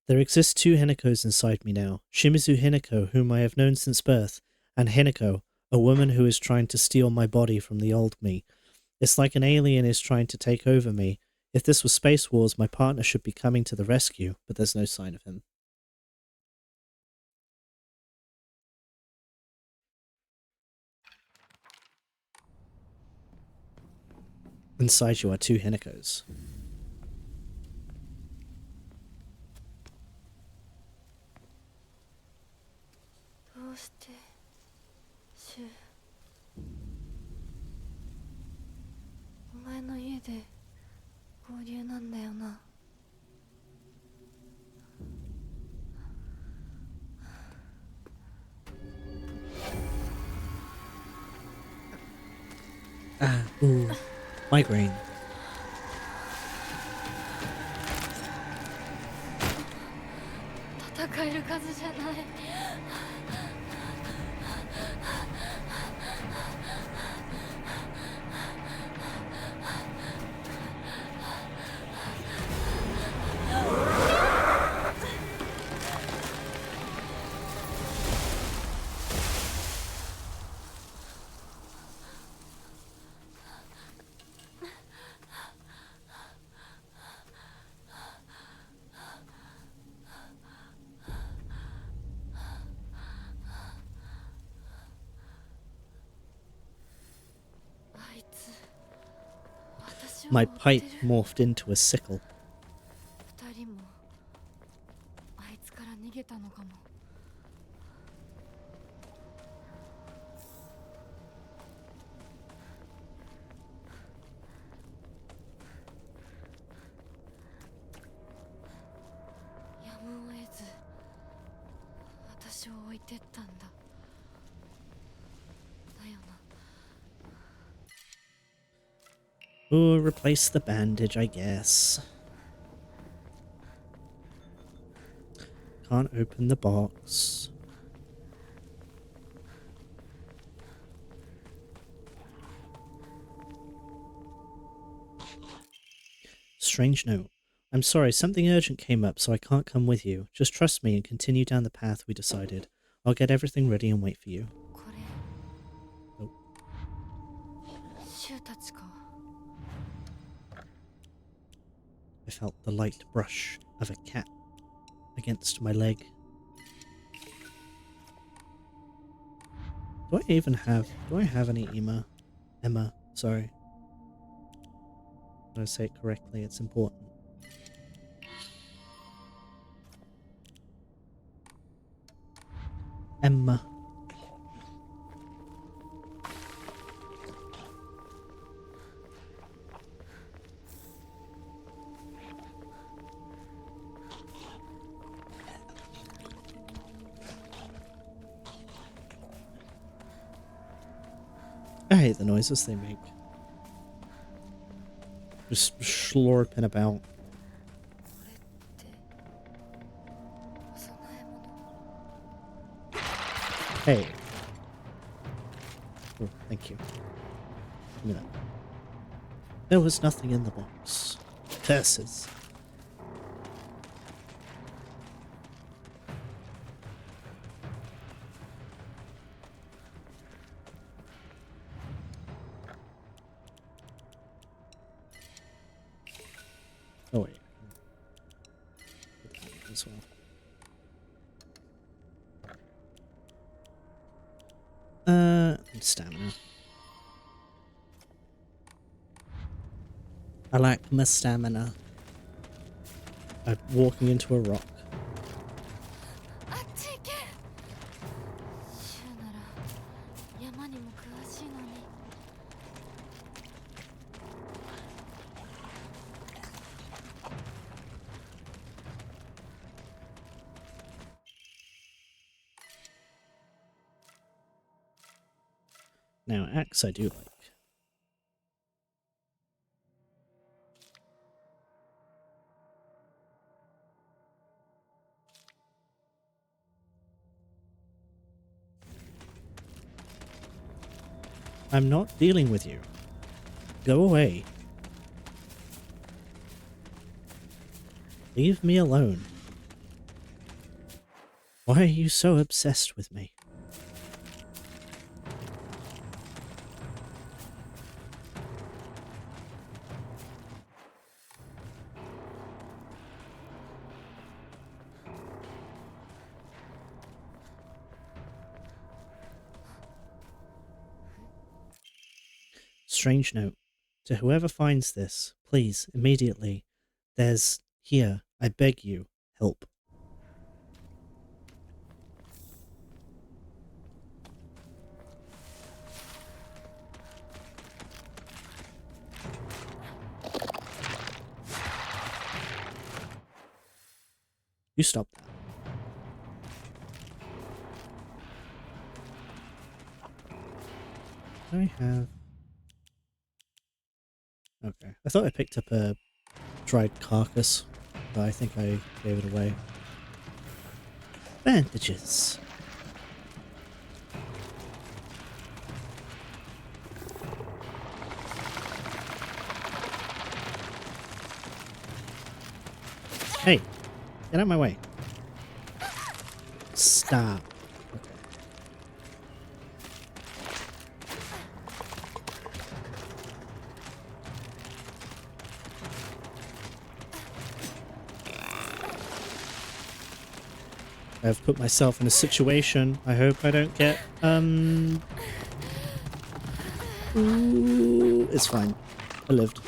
There exist two Hinekos inside me now. Shimizu Hineko, whom I have known since birth, and Hineko, a woman who is trying to steal my body from the old me. It's like an alien is trying to take over me. If this was Space Wars, my partner should be coming to the rescue, but there's no sign of him. Inside you are two Hinekos. どうしてシュウ、お前の家で合流なんだよな。 Ah, ooh. Migraine. 戦える数じゃない。 My pipe morphed into a sickle. 二人もあいつから逃げたのかも。 やむを得ず私を置いてったんだ。だよな。Ooh, replace the bandage, I guess. Can't open the box. Strange note. I'm sorry, something urgent came up, so I can't come with you. Just trust me and continue down the path we decided. I'll get everything ready and wait for you. これ Oh. シュウたちか I felt the light brush of a cat against my leg. Do I have any Emma, sorry. When I say it correctly, it's important. Emma. I hate the noises they make. Just slurping about. お供え物 Hey. Oh, thank you. Give me that. There was nothing in the box. Curses. Oh wait. Put that in as well. Stamina. I like my stamina. I'm walking into a rock. あっち行けシュウなら山にも詳しいのに Now, axe I do like. I'm not dealing with you. Go away. Leave me alone. Why are you so obsessed with me? Strange note. To whoever finds this, please, immediately. There's here, I beg you, help. You stop that. I have... Okay. I thought I picked up a dried carcass, but I think I gave it away. Bandages. Hey! Get out of my way. Stop. Okay. I've put myself in a situation. I hope I don't get, Ooh, it's fine. I lived.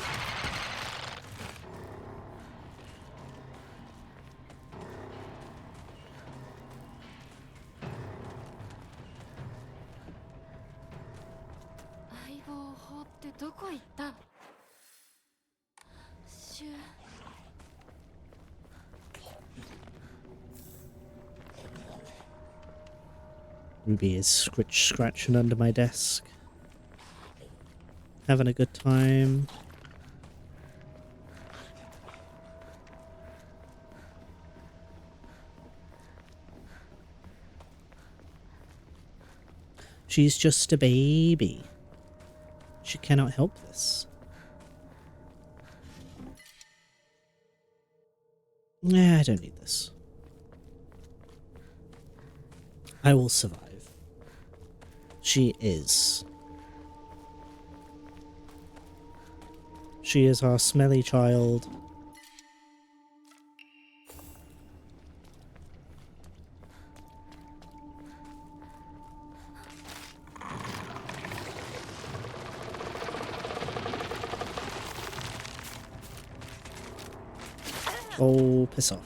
Ruby is scratching under my desk. Having a good time. She's just a baby. She cannot help this. Nah, I don't need this. I will survive. She is. She is our smelly child. Oh, piss off.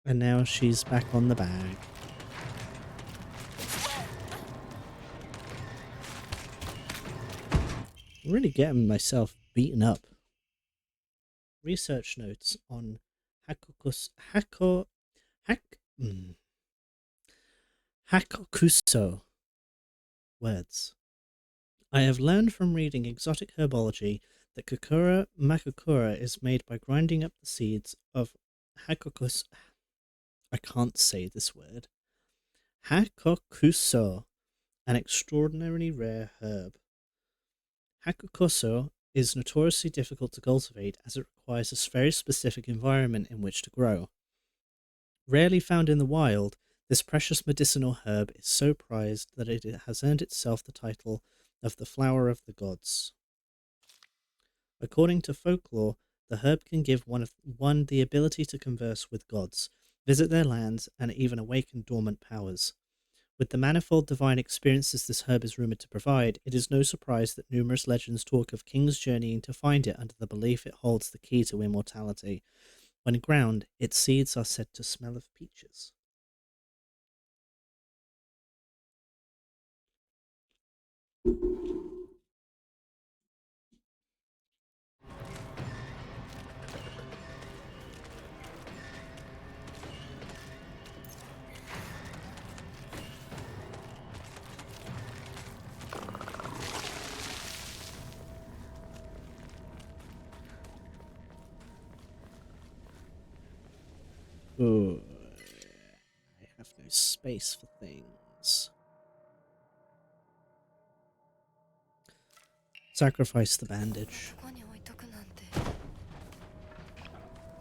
And now she's back on the bag. I'm really getting myself beaten up. Research notes on Hakokuso words. I have learned from reading exotic herbology that Kakura Makakura is made by grinding up the seeds of Hakokus. I can't say this word. Hakokuso, an extraordinarily rare herb. Hakokuso is notoriously difficult to cultivate as it requires a very specific environment in which to grow. Rarely found in the wild, this precious medicinal herb is so prized that it has earned itself the title of the flower of the gods. According to folklore, the herb can give one the ability to converse with gods, visit their lands, and even awaken dormant powers. With the manifold divine experiences this herb is rumored to provide, it is no surprise that numerous legends talk of kings journeying to find it under the belief it holds the key to immortality. When ground, its seeds are said to smell of peaches. Ooh, I have no space for things. Sacrifice the bandage.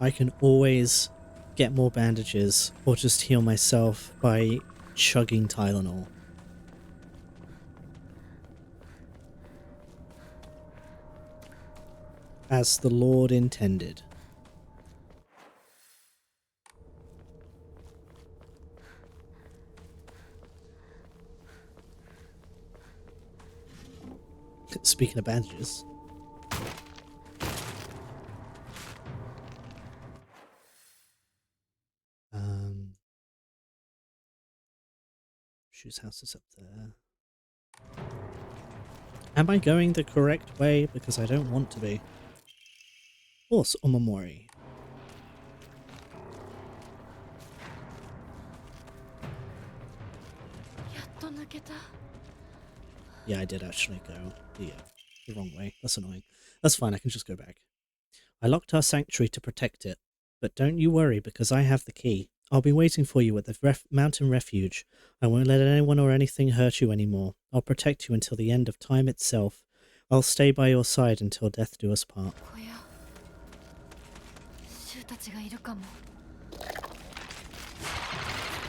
I can always get more bandages or just heal myself by chugging Tylenol. As the Lord intended. Speaking of bandages. Shoe's house is up there. Am I going the correct way? Because I don't want to be. Horse Omamori. Yeah, I did actually go the wrong way. That's annoying. That's fine, I can just go back. I locked our sanctuary to protect it, but don't you worry because I have the key. I'll be waiting for you at the mountain refuge. I won't let anyone or anything hurt you anymore. I'll protect you until the end of time itself. I'll stay by your side until death do us part.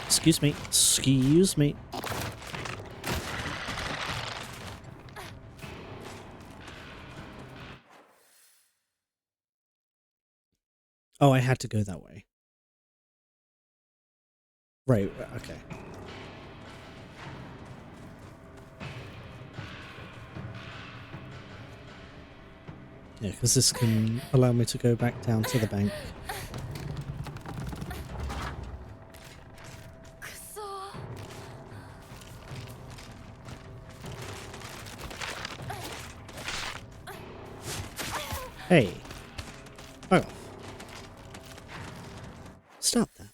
Excuse me. Excuse me. Oh, I had to go that way. Right, okay. Yeah, because this can allow me to go back down to the bank. Hey. Oh. Stop that.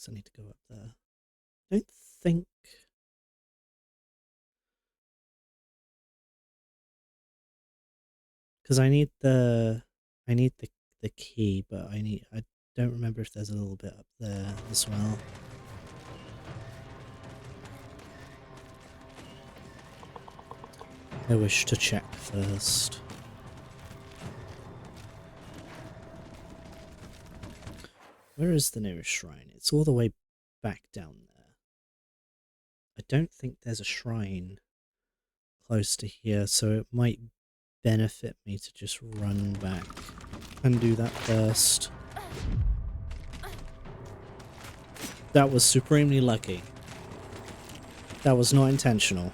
because I need to go up there. I don't think... Because I need the key, but I don't remember if there's a little bit up there as well. I wish to check first. Where is the nearest shrine? It's all the way back down there. I don't think there's a shrine close to here, so it might benefit me to just run back and do that first. That was supremely lucky. That was not intentional.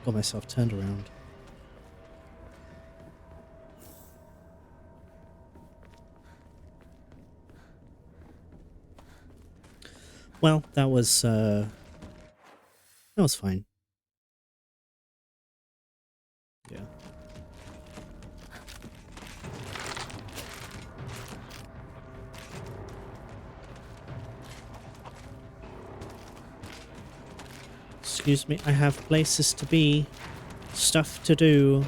Got myself turned around. Well, that was fine. Yeah. Excuse me, I have places to be, stuff to do.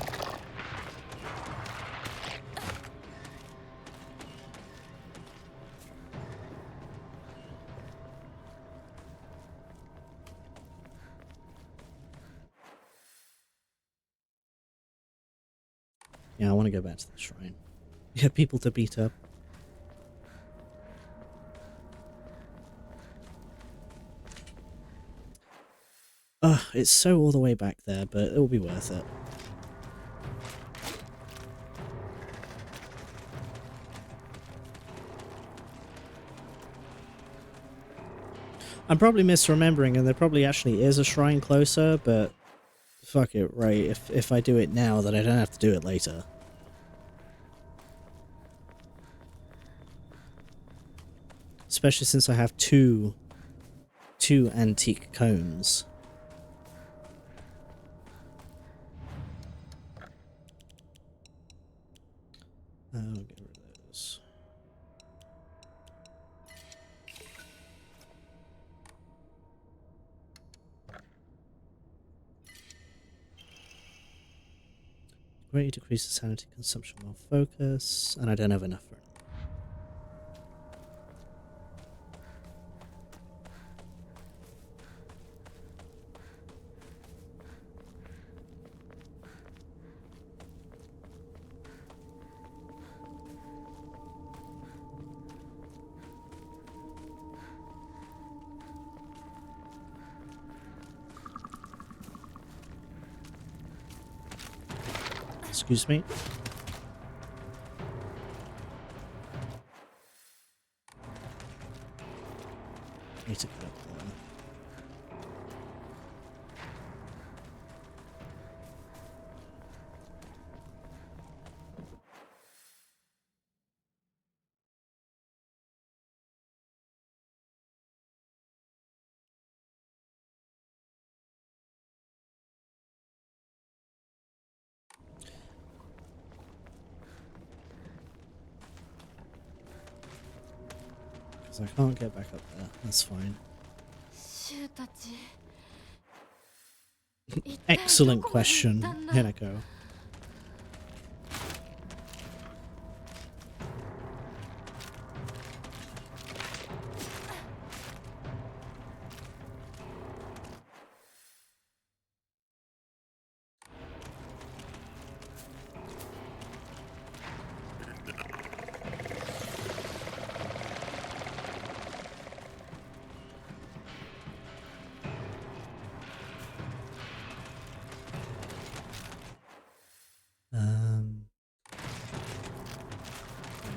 Yeah, I want to go back to the shrine. Get people to beat up. Ugh, it's so all the way back there, but it'll be worth it. I'm probably misremembering, and there probably actually is a shrine closer, but fuck it, right? If I do it now, then I don't have to do it later. Especially since I have two antique combs. I'll get rid of those. Greatly decreases sanity consumption while focus, and I don't have enough for it. Excuse me. Need to get up there. I can't get back up there. That's fine. Excellent question, Hinako.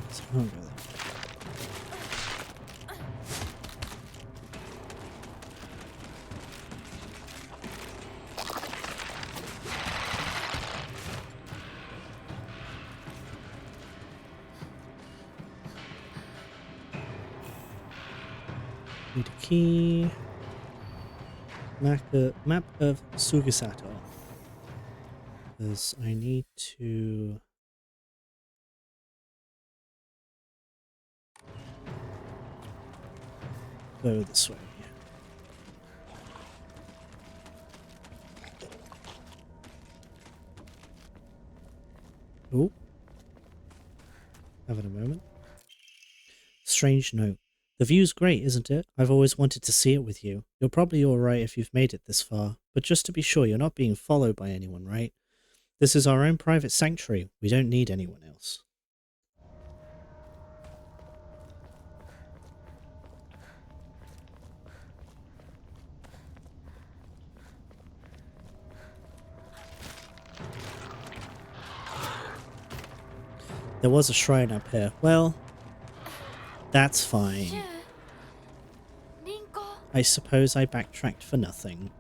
So I can't go there. Need a key. Map of Sugisato. Because I need to... go this way. Oh. Having a moment. Strange note. The view's great, isn't it? I've always wanted to see it with you. You're probably alright if you've made it this far, but just to be sure you're not being followed by anyone, right? This is our own private sanctuary. We don't need anyone else. There was a shrine up here. Well, that's fine. I suppose I backtracked for nothing.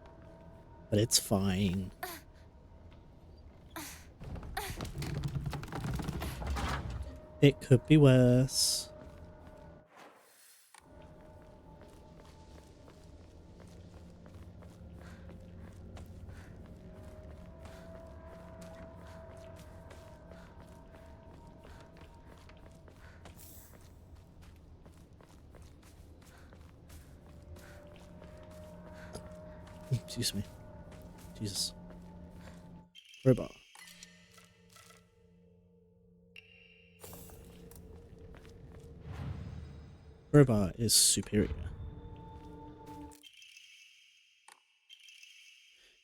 But it's fine. It could be worse. Excuse me. Jesus. Crowbar. Crowbar is superior.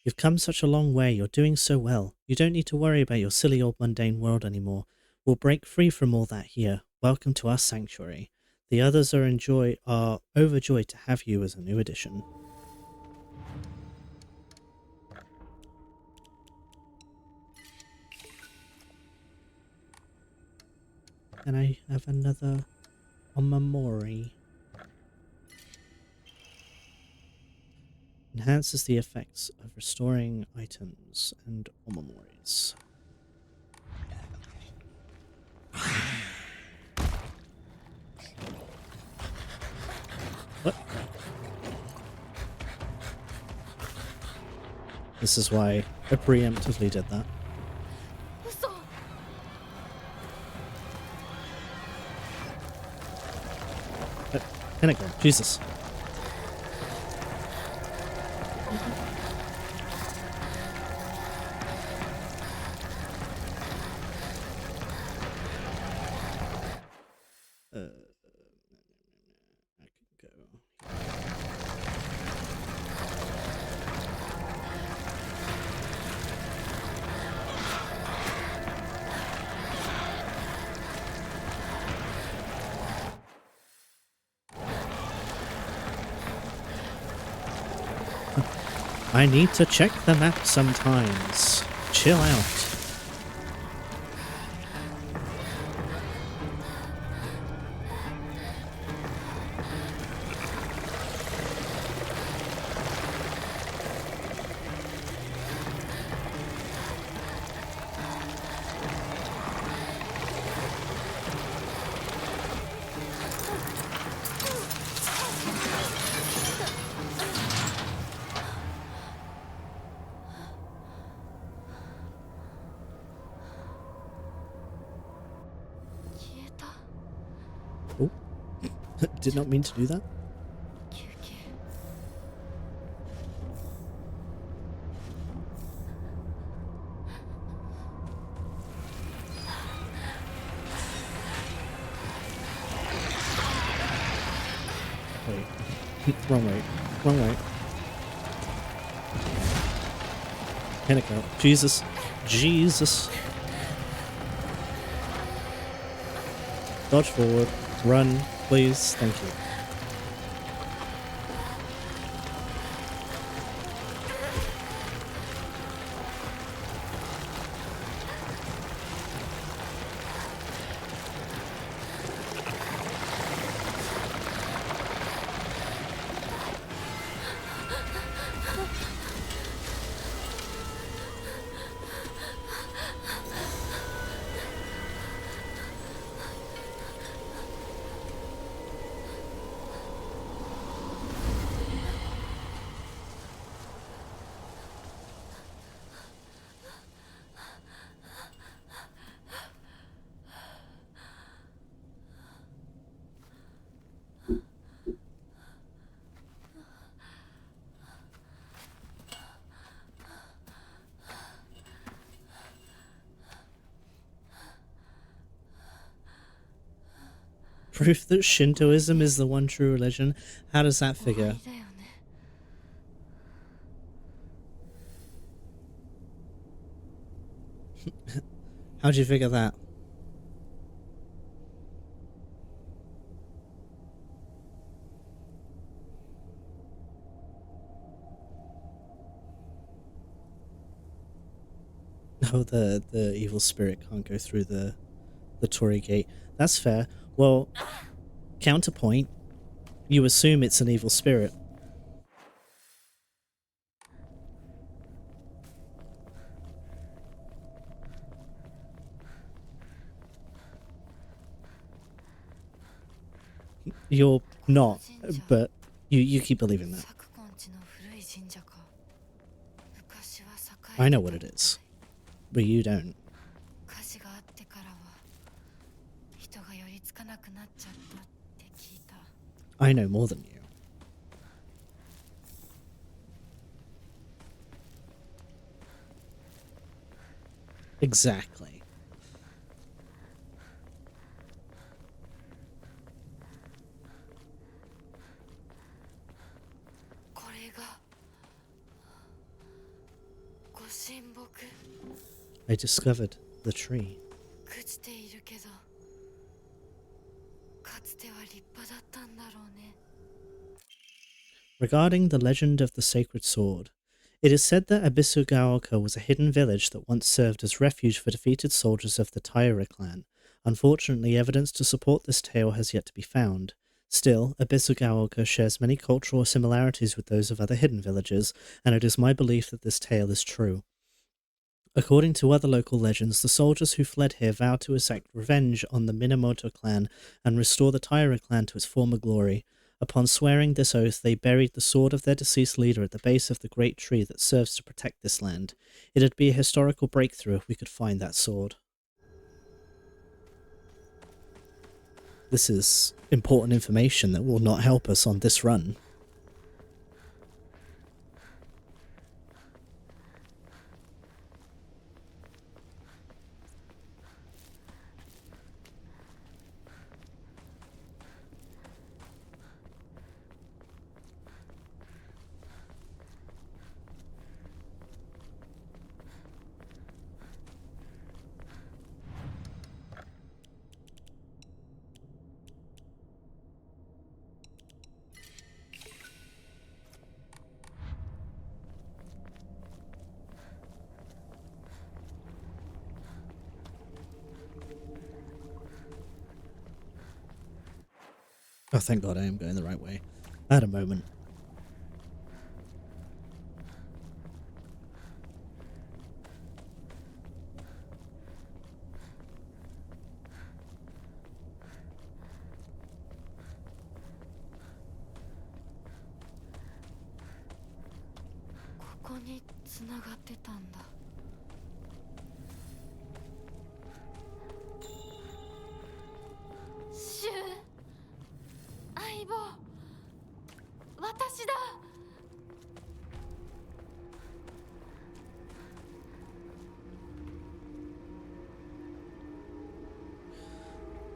You've come such a long way. You're doing so well. You don't need to worry about your silly old mundane world anymore. We'll break free from all that here. Welcome to our sanctuary. The others are overjoyed to have you as a new addition. And I have another Omamori. Enhances the effects of restoring items and Omamoris. What? This is why I preemptively did that. Pinnacle, Jesus. I could go. I need to check the map sometimes. Chill out. Oh, did not mean to do that. Wait, wrong way, wrong way. Panic out. Jesus, Jesus. Dodge forward. Run, please. Thank you. Proof that Shintoism is the one true religion? How does that 終わ figure? りだよね。 How'd you figure that? Oh, the evil spirit can't go through the Torii gate. That's fair. Well, counterpoint, you assume it's an evil spirit. You're not, but you keep believing that. 昨今地の古い神社か。昔は栄えてた I know what it is, but you don't. 火事があってからは人が寄りつかなくなっちゃったって聞いた。 I know more than you. Exactly. これがご神木。 I discovered the tree. 朽ちているけどかつては立派だったんだろうね。 Regarding the legend of the sacred sword, it is said that Abisugaoka was a hidden village that once served as refuge for defeated soldiers of the Taira clan. Unfortunately, evidence to support this tale has yet to be found. Still, Abisugaoka shares many cultural similarities with those of other hidden villages, and it is my belief that this tale is true. According to other local legends, the soldiers who fled here vowed to exact revenge on the Minamoto clan and restore the Taira clan to its former glory. Upon swearing this oath, they buried the sword of their deceased leader at the base of the great tree that serves to protect this land. It'd be a historical breakthrough if we could find that sword. This is important information that will not help us on this run. Oh, thank God I am going the right way. I had a moment.ここに繋がってたんだ。シュウ、相棒、私だ。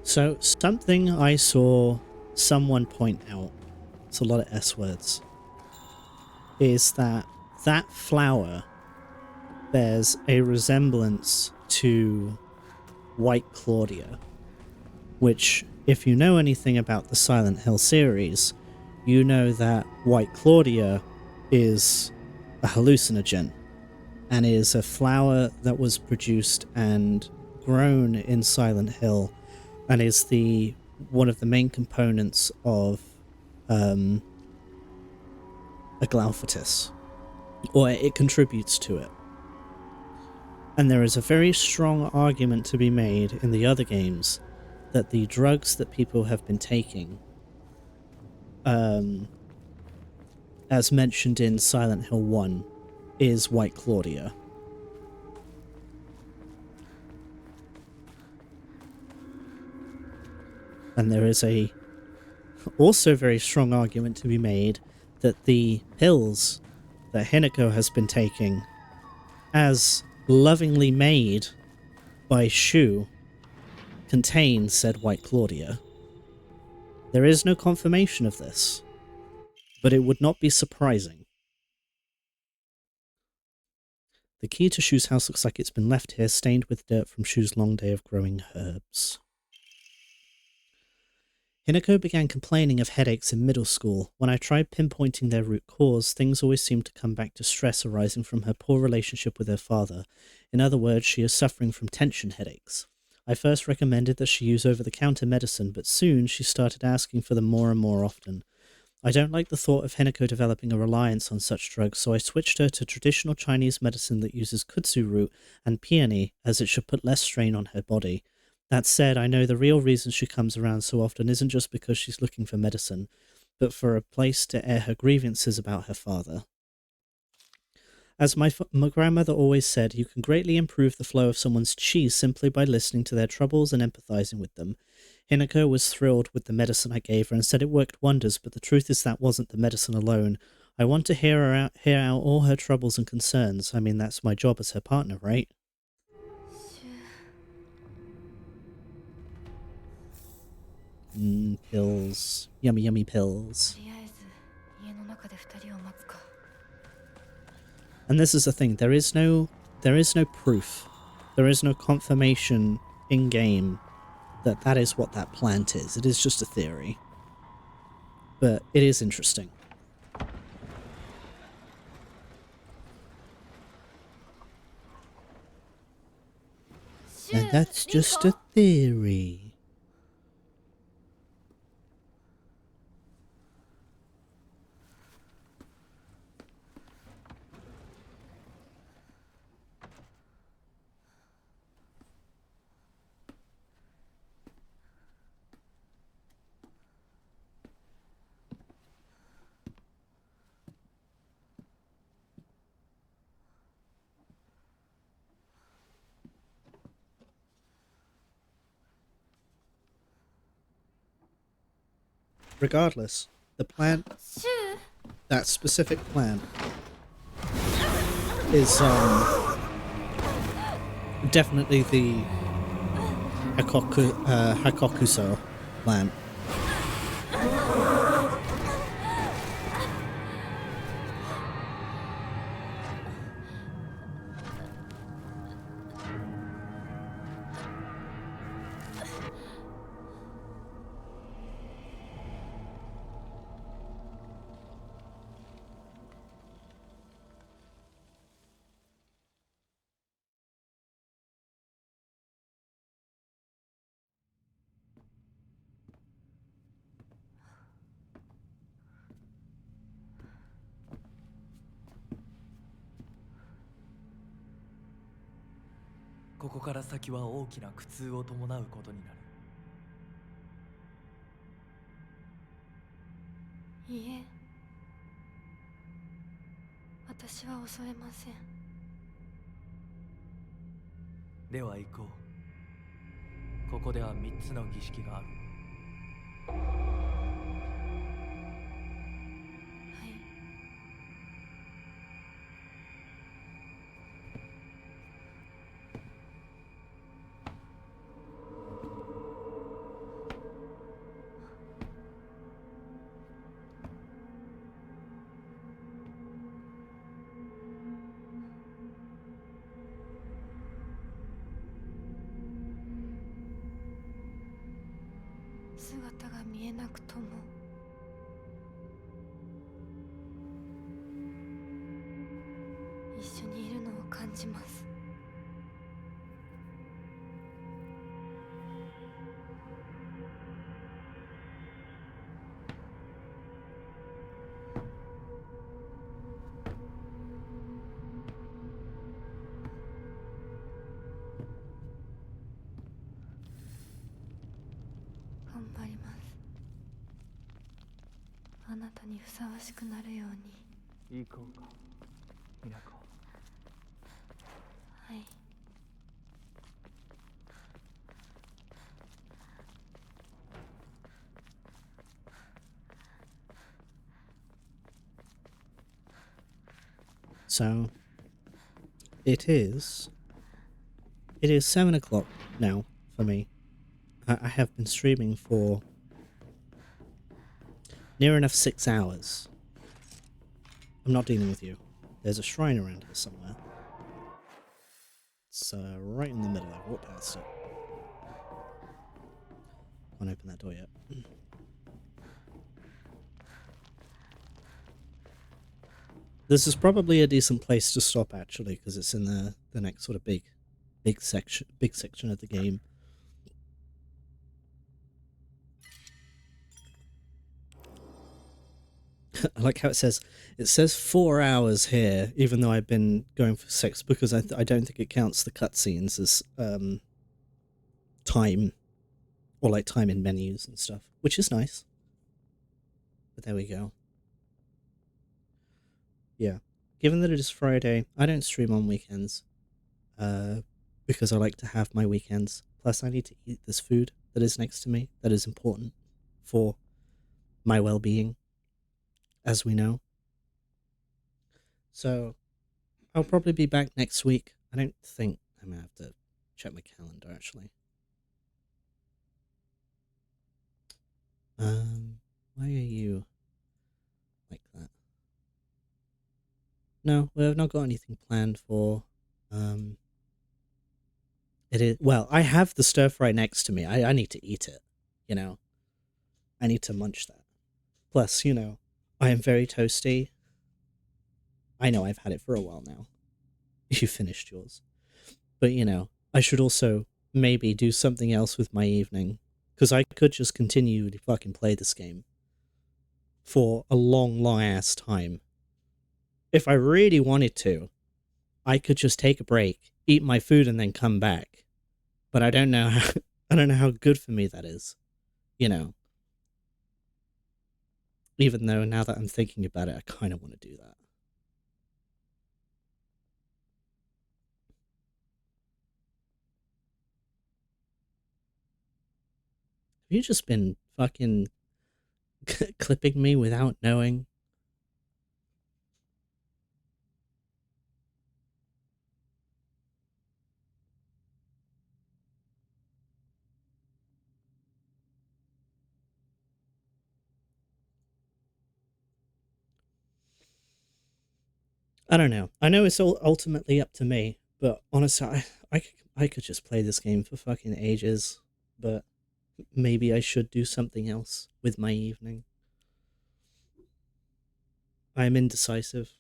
So, something I saw someone point out, it's a lot of S words, is that flower bears a resemblance to White Claudia, which, if you know anything about the Silent Hill series, you know that White Claudia is a hallucinogen and is a flower that was produced and grown in Silent Hill and is one of the main components of a Glaufatus, or it contributes to it. And there is a very strong argument to be made in the other games that the drugs that people have been taking, as mentioned in Silent Hill 1, is White Claudia. And there is a also very strong argument to be made that the pills that Hinako has been taking, as lovingly made by Shu, contain said White Claudia. There is no confirmation of this, but it would not be surprising. The key to Shu's house looks like it's been left here, stained with dirt from Shu's long day of growing herbs. Hinako began complaining of headaches in middle school. When I tried pinpointing their root cause, things always seemed to come back to stress arising from her poor relationship with her father. In other words, she is suffering from tension headaches. I first recommended that she use over-the-counter medicine, but soon she started asking for them more and more often. I don't like the thought of Hinako developing a reliance on such drugs, so I switched her to traditional Chinese medicine that uses kudzu root and peony, as it should put less strain on her body. That said, I know the real reason she comes around so often isn't just because she's looking for medicine, but for a place to air her grievances about her father. As my grandmother always said, you can greatly improve the flow of someone's chi simply by listening to their troubles and empathizing with them. Hinako was thrilled with the medicine I gave her and said it worked wonders, but the truth is that wasn't the medicine alone. I want to hear out all her troubles and concerns. I mean, that's my job as her partner, right? Pills. Yummy, yummy pills. And this is the thing, there is no proof. There is no confirmation in-game that that is what that plant is. It is just a theory. But it is interesting. And that's just a theory. Regardless, the plant, that specific plant, is definitely the Hakokuso plant.ここから先は大きな苦痛を伴うことになる。いいえ、私は恐れません。では行こう。ここでは3つの儀式がある。姿が見えなくとも一緒にいるのを感じます。頑張ります。あなたにふさわしくなるように。行こうか、ミナコ。はい。So, it is 7 o'clock now for me. I have been streaming for Near enough 6 hours. I'm not dealing with you. There's a shrine around here somewhere. It's right in the middle. I walked past it. Can't open that door yet. This is probably a decent place to stop, actually, because it's in the next sort of big section of the game. I like how it says 4 hours here, even though I've been going for 6, because I don't think it counts the cutscenes as time, or like time in menus and stuff, which is nice. But there we go. Yeah, given that it is Friday, I don't stream on weekends, because I like to have my weekends. Plus, I need to eat this food that is next to me, that is important for my well-being, as we know. So, I'll probably be back next week. I don't think I'm gonna have to check my calendar, actually. Why are you like that? No, we've not got anything planned for, it is, well, I have the stir fry next to me. I need to eat it, you know? I need to munch that. Plus, you know, I am very toasty. I know I've had it for a while now. You finished yours. But, you know, I should also maybe do something else with my evening, because I could just continue to fucking play this game for a long ass time. If I really wanted to, I could just take a break, eat my food, and then come back. But I don't know how good for me that is, you know. Even though now that I'm thinking about it, I kind of want to do that. Have you just been fucking clipping me without knowing? I don't know. I know it's all ultimately up to me, but honestly, I could just play this game for fucking ages, but maybe I should do something else with my evening. I'm indecisive.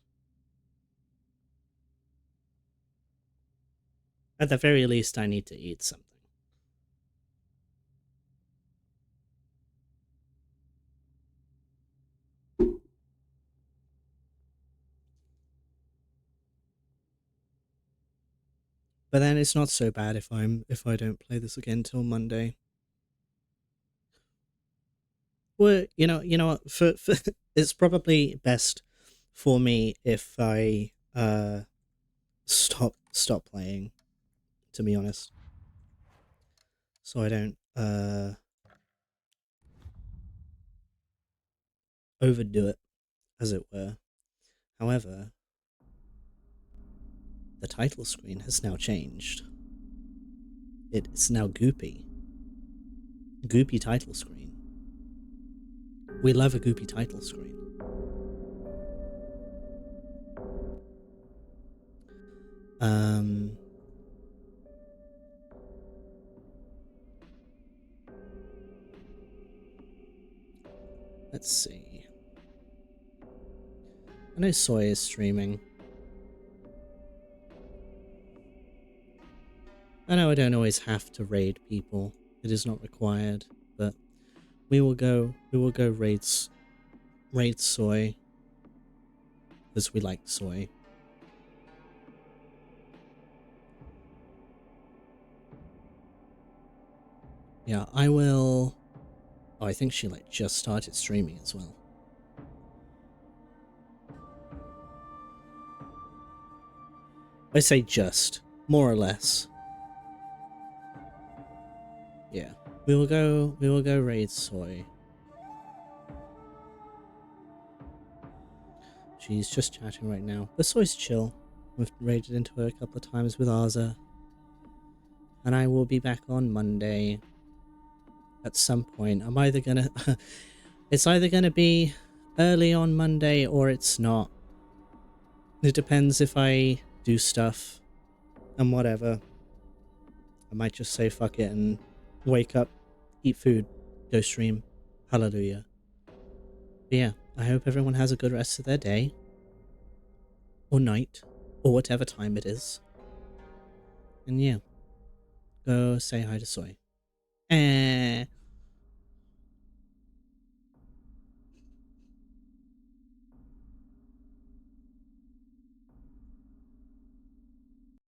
At the very least, I need to eat something. But then it's not so bad if I don't play this again till Monday. Well, you know what? For it's probably best for me if I stop playing, to be honest, so I don't overdo it, as it were. However, the title screen has now changed. It's now goopy. Goopy title screen. We love a goopy title screen. Let's see. I know Soy is streaming. I know I don't always have to raid people. It is not required, but we will go raid Soy, because we like Soy. Yeah, I will. Oh, I think she like just started streaming as well. I say just, more or less. Yeah, we will go raid Soy. She's just chatting right now, but Soy's chill. We've raided into her a couple of times with Arza. And I will be back on Monday. At some point, I'm either gonna... It's either going to be early on Monday or it's not. It depends if I do stuff and whatever. I might just say fuck it and wake up, eat food, go stream. Hallelujah. But yeah, I hope everyone has a good rest of their day. Or night. Or whatever time it is. And yeah. Go say hi to Soy.